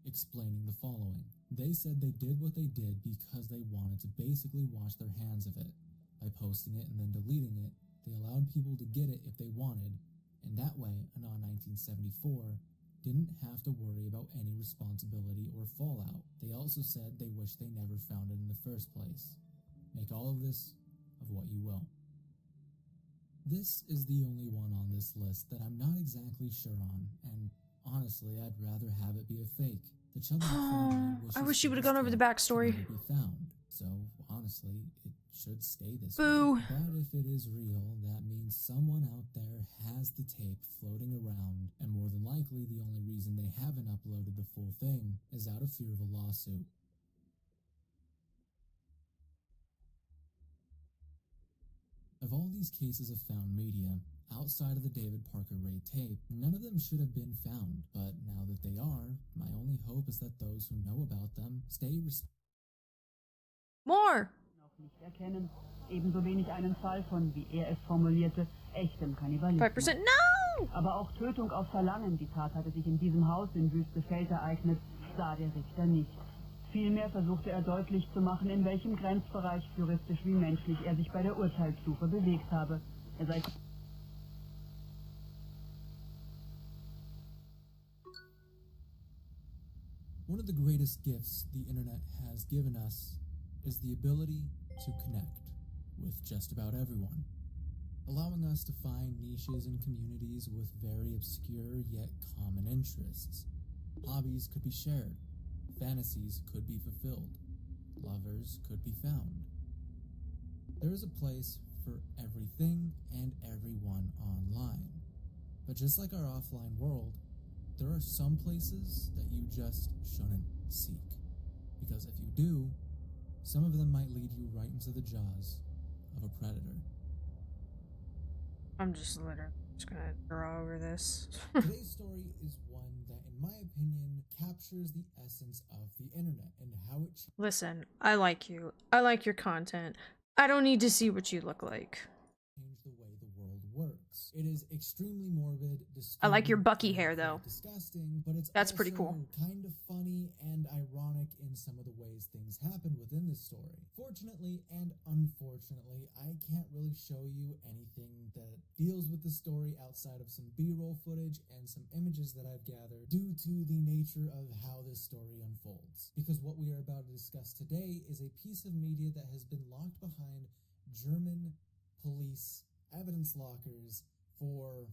Speaker 13: explaining the following. They said they did what they did because they wanted to basically wash their hands of it. By posting it and then deleting it, they allowed people to get it if they wanted, and that way Anon1974 didn't have to worry about any responsibility or fallout. They also said they wish they never found it in the first place. Make all of this of what you will. This is the only one on this list that I'm not exactly sure on, and honestly, I'd rather have it be a fake. The Chubbuck family
Speaker 1: I wish you would have gone over the backstory.
Speaker 13: to be found, so honestly, it should stay this
Speaker 1: Boo.
Speaker 13: way. But if it is real, that means someone out there has the tape floating around, and more than likely the only reason they haven't uploaded the full thing is out of fear of a lawsuit. Of all these cases of found media, outside of the David Parker Ray tape, none of them should have been found, but now that they are, my only hope is that those who know about them stay
Speaker 1: More!
Speaker 18: Nicht erkennen. Ebenso wenig einen Fall von, wie er es formulierte, echtem Kannibalismus.
Speaker 1: 5% no!
Speaker 18: Aber auch Tötung auf Verlangen, die Tat hatte sich in diesem Haus in Wüstefeld ereignet, sah der Richter nicht. Vielmehr versuchte er deutlich zu machen, in welchem Grenzbereich, juristisch wie menschlich, er sich bei der Urteilssuche bewegt habe. Er sei
Speaker 13: One of the greatest gifts the internet has given us is the ability to connect with just about everyone, allowing us to find niches and communities with very obscure yet common interests. Hobbies could be shared, fantasies could be fulfilled, lovers could be found. There is a place for everything and everyone online. But just like our offline world, there are some places that you just shouldn't seek. because if you do, some of them might lead you right into the jaws of a predator.
Speaker 1: I'm just literally just gonna draw over this.
Speaker 13: Today's story is one that, in my opinion, captures the essence of the internet and how it
Speaker 1: Listen, I like you. I like your content. I don't need to see what you look like.
Speaker 13: changed the way the world works. It is extremely morbid,
Speaker 1: I like your
Speaker 13: disturbing,
Speaker 1: Bucky
Speaker 13: and
Speaker 1: hair, though.
Speaker 13: disgusting, but it's
Speaker 1: That's pretty
Speaker 13: also
Speaker 1: cool.
Speaker 13: kind of funny and ironic in some of the ways things happen within the story. Fortunately and unfortunately, I can't really show you anything that deals with the story outside of some B-roll footage and some images that I've gathered due to the nature of how this story unfolds. Because what we are about to discuss today is a piece of media that has been locked behind German police evidence lockers for,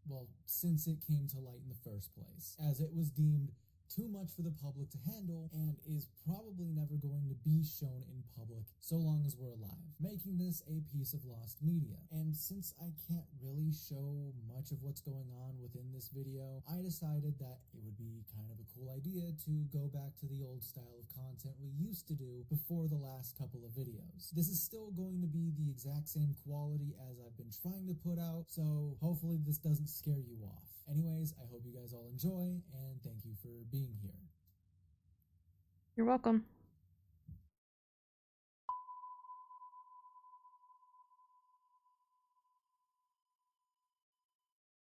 Speaker 13: well, since it came to light in the first place, as it was deemed too much for the public to handle and is probably never going to be shown in public so long as we're alive, making this a piece of lost media. And since I can't really show much of what's going on within this video, I decided that it would be kind of a cool idea to go back to the old style of content we used to do before the last couple of videos. This is still going to be the exact same quality as I've been trying to put out, so hopefully this doesn't scare you off. Anyways, I hope you guys all enjoy, and thank you for being here.
Speaker 1: You're welcome.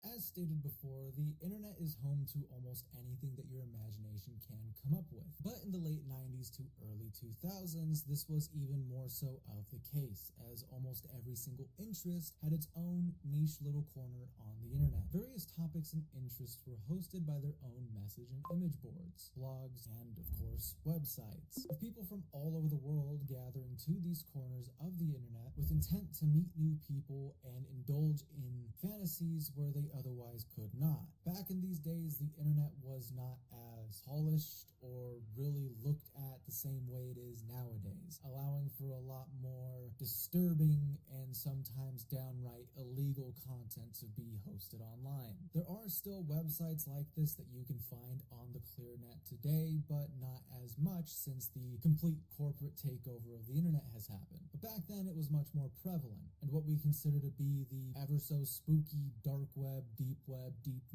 Speaker 13: As stated before, the internet is home to almost anything that your imagination can come up with. But in the late 90s to early 2000s, this was even more so of the case, as almost every single interest had its own niche little corner on the internet. Various topics and interests were hosted by their own message and image boards, blogs, and of course, websites, with people from all over the world gathering to these corners of the internet with intent to meet new people and indulge in fantasies where they otherwise could not. Back in these days, the internet was not as polished or really looked at the same way it is nowadays, allowing for a lot more disturbing and sometimes downright illegal content to be hosted online. There are still websites like this that you can find on the ClearNet today, but not as much since the complete corporate takeover of the internet has happened. But back then it was much more prevalent, and what we consider to be the ever so spooky dark web, deep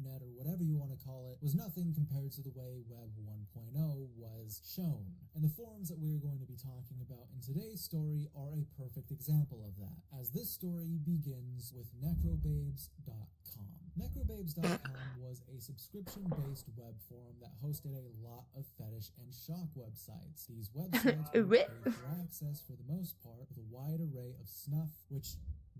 Speaker 13: net, or whatever you want to call it, was nothing compared to the way Web 1.0 was shown. And the forums that we're going to be talking about in today's story are a perfect example of that, as this story begins with Necrobabes.com. Necrobabes.com was a subscription-based web forum that hosted a lot of fetish and shock websites. These websites were paid for access for the most part with a wide array of snuff, which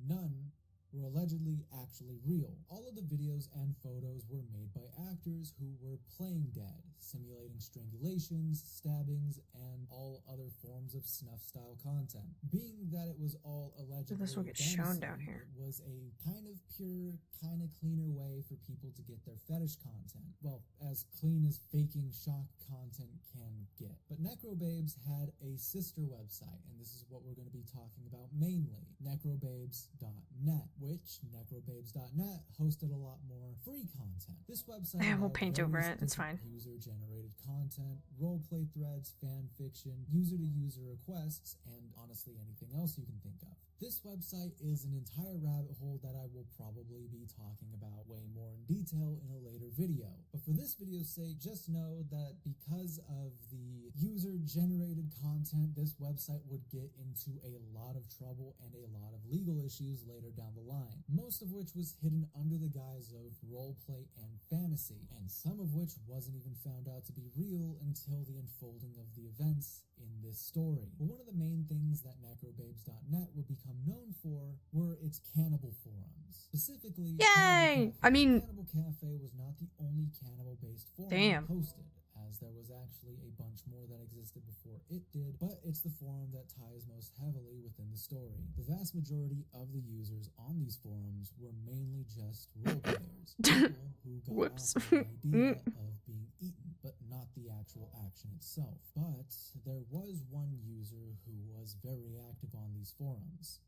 Speaker 13: none were allegedly actually real. All of the videos and photos were made by actors who were playing dead, simulating strangulations, stabbings, and all other forms of snuff-style content. Being that it was all allegedly
Speaker 1: This will get shown down here.
Speaker 13: it was a kind of pure, kind of cleaner way for people to get their fetish content. Well, as clean as faking shock content can get. But Necrobabes had a sister website, and this is what we're going to be talking about mainly, Necrobabes.net, which Necrobabes.net hosted a lot more free content. This website
Speaker 1: We'll paint over it, it's fine.
Speaker 13: User-generated content, roleplay threads, fan fiction, user-to-user requests, and honestly anything else you can think of. This website is an entire rabbit hole that I will probably be talking about way more in detail in a later video. But for this video's sake, just know that because of the user-generated content, this website would get into a lot of trouble and a lot of legal issues later down the line, most of which was hidden under the guise of roleplay and fantasy, and some of which wasn't even found out to be real until the unfolding of the events in this story. But one of the main things that Necrobabes.net would become known for were its cannibal forums. Specifically,
Speaker 1: Yay! I mean,
Speaker 13: Cannibal Cafe was not the only cannibal-based forum
Speaker 1: damn.
Speaker 13: hosted, as there was actually a bunch more that existed before it did, but it's the forum that ties most heavily within the story. The vast majority of the users on these forums were mainly just role players, people who got off the idea of being eaten, but not the actual action itself. But there was one user who was very active on these forums.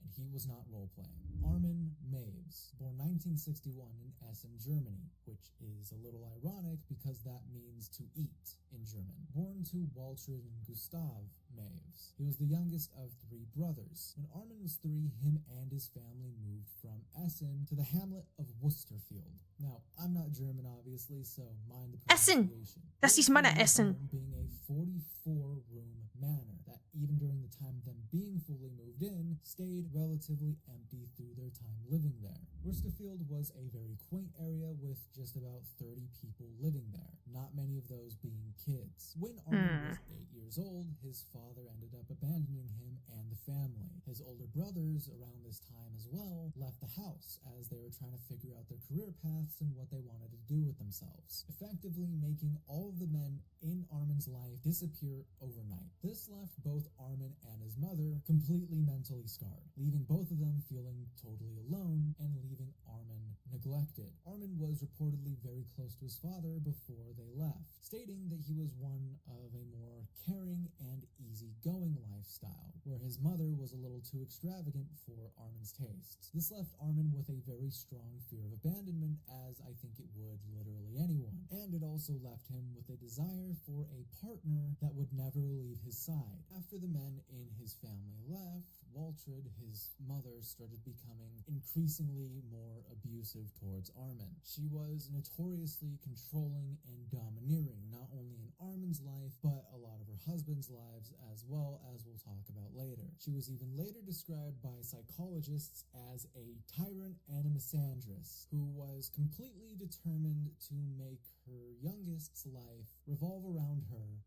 Speaker 13: and he was not role-playing. Armin Maves, born 1961 in Essen, Germany, which is a little ironic because that means to eat in German. Born to Waltraud and Gustav Maves. He was the youngest of 3 brothers. When Armin was 3, him and his family moved from Essen to the hamlet of Worcesterfield. Now, I'm not German, obviously, so mind the
Speaker 1: Essen!
Speaker 13: pronunciation.
Speaker 1: Das ist meine Essen.
Speaker 13: Being a 44-room manor that, even during the time of them being fully moved in, stayed relatively empty through their time living there. Worcesterfield was a very quaint area with just about 30 people living there, not many of those being kids. When Armin was 8 years old, his father ended up abandoning him and the family. His older brothers, around this time as well, left the house as they were trying to figure out their career paths and what they wanted to do with themselves, effectively making all of the men in Armin's life disappear overnight. This left both Armin and his mother completely mentally scarred, leaving both of them feeling totally alone and leaving Armin neglected. Armin was reportedly very close to his father before they left, stating that he was one of a more caring and easygoing lifestyle, where his mother was a little too extravagant for Armin's tastes. This left Armin with a very strong fear of abandonment, as I think it would literally anyone, and it also left him with a desire for a partner that would never leave his side. After the men in his family left, Waltraud, his mother, started becoming increasingly more abusive towards Armin. She was notoriously controlling and domineering, not only in Armin's life, but a lot of her husband's lives as well, as we'll talk about later. She was even later described by psychologists as a tyrant and a misandrist, who was completely determined to make her youngest's life revolve around her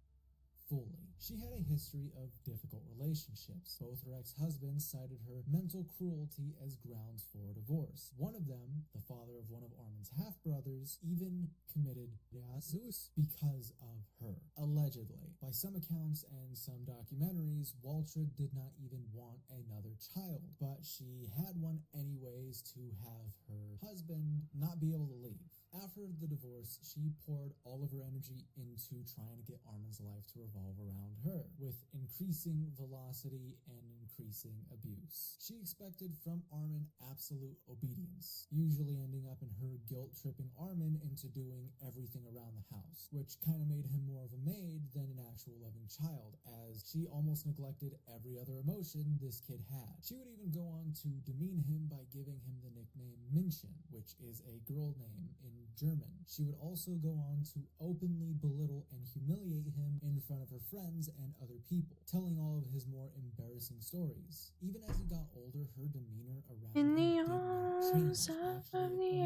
Speaker 13: fully. She had a history of difficult relationships. Both her ex-husbands cited her mental cruelty as grounds for divorce. One of them, the father of one of Armin's half-brothers, even committed suicide because of her, allegedly. By some accounts and some documentaries, Waltraud did not even want another child, but she had one anyways to have her husband not be able to leave. After the divorce, she poured all of her energy into trying to get Armin's life to revolve around her, with increasing velocity and increasing abuse. She expected from Armin absolute obedience, usually ending up in her guilt-tripping Armin into doing everything around the house, which kind of made him more of a maid than an actual loving child, as she almost neglected every other emotion this kid had. She would even go on to demean him by giving him the nickname Männchen, which is a girl name in German. She would also go on to openly belittle and humiliate him in front of her friends and other people, telling all of his more embarrassing stories. Even as he got older, her demeanor around him did not change. Actually,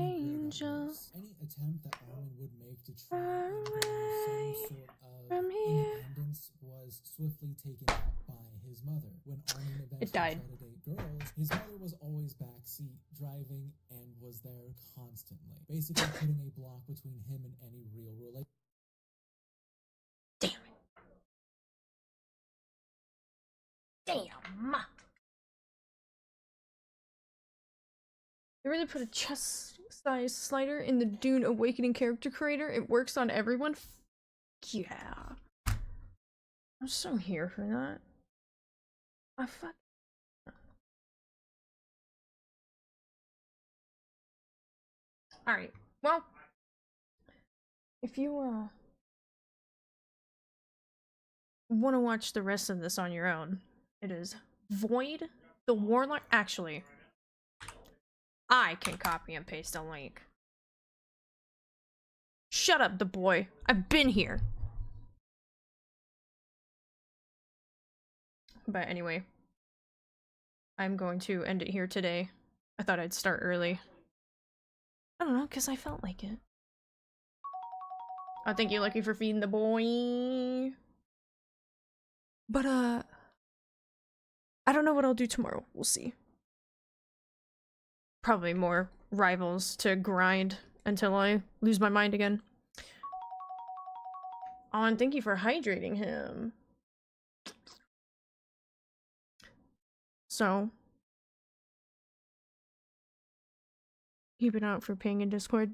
Speaker 13: any attempt that Armin would make to try and gain some sort of independence was swiftly taken out by his mother. When Armin eventually tried to date girls, his mother was always backseat driving and was there constantly, basically putting a block between him and any real relationship.
Speaker 1: Damn. They really put a chest-size slider in the Dune Awakening character creator. It works on everyone. Yeah. I'm so here for that. I fuck. Alright, well, if you, want to watch the rest of this on your own, it is Void the Warlock. Actually, I can copy and paste a link. Shut up, the boy. I've been here. But anyway, I'm going to end it here today. I thought I'd start early. I don't know, because I felt like it. Oh, thank you, Lucky, for feeding the boy. But, I don't know what I'll do tomorrow. We'll see. Probably more rivals to grind until I lose my mind again. Oh, and thank you for hydrating him. So, keep an eye out for Ping in Discord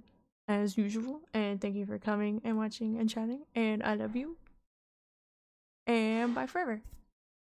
Speaker 1: as usual, and thank you for coming and watching and chatting, and I love you, and bye forever.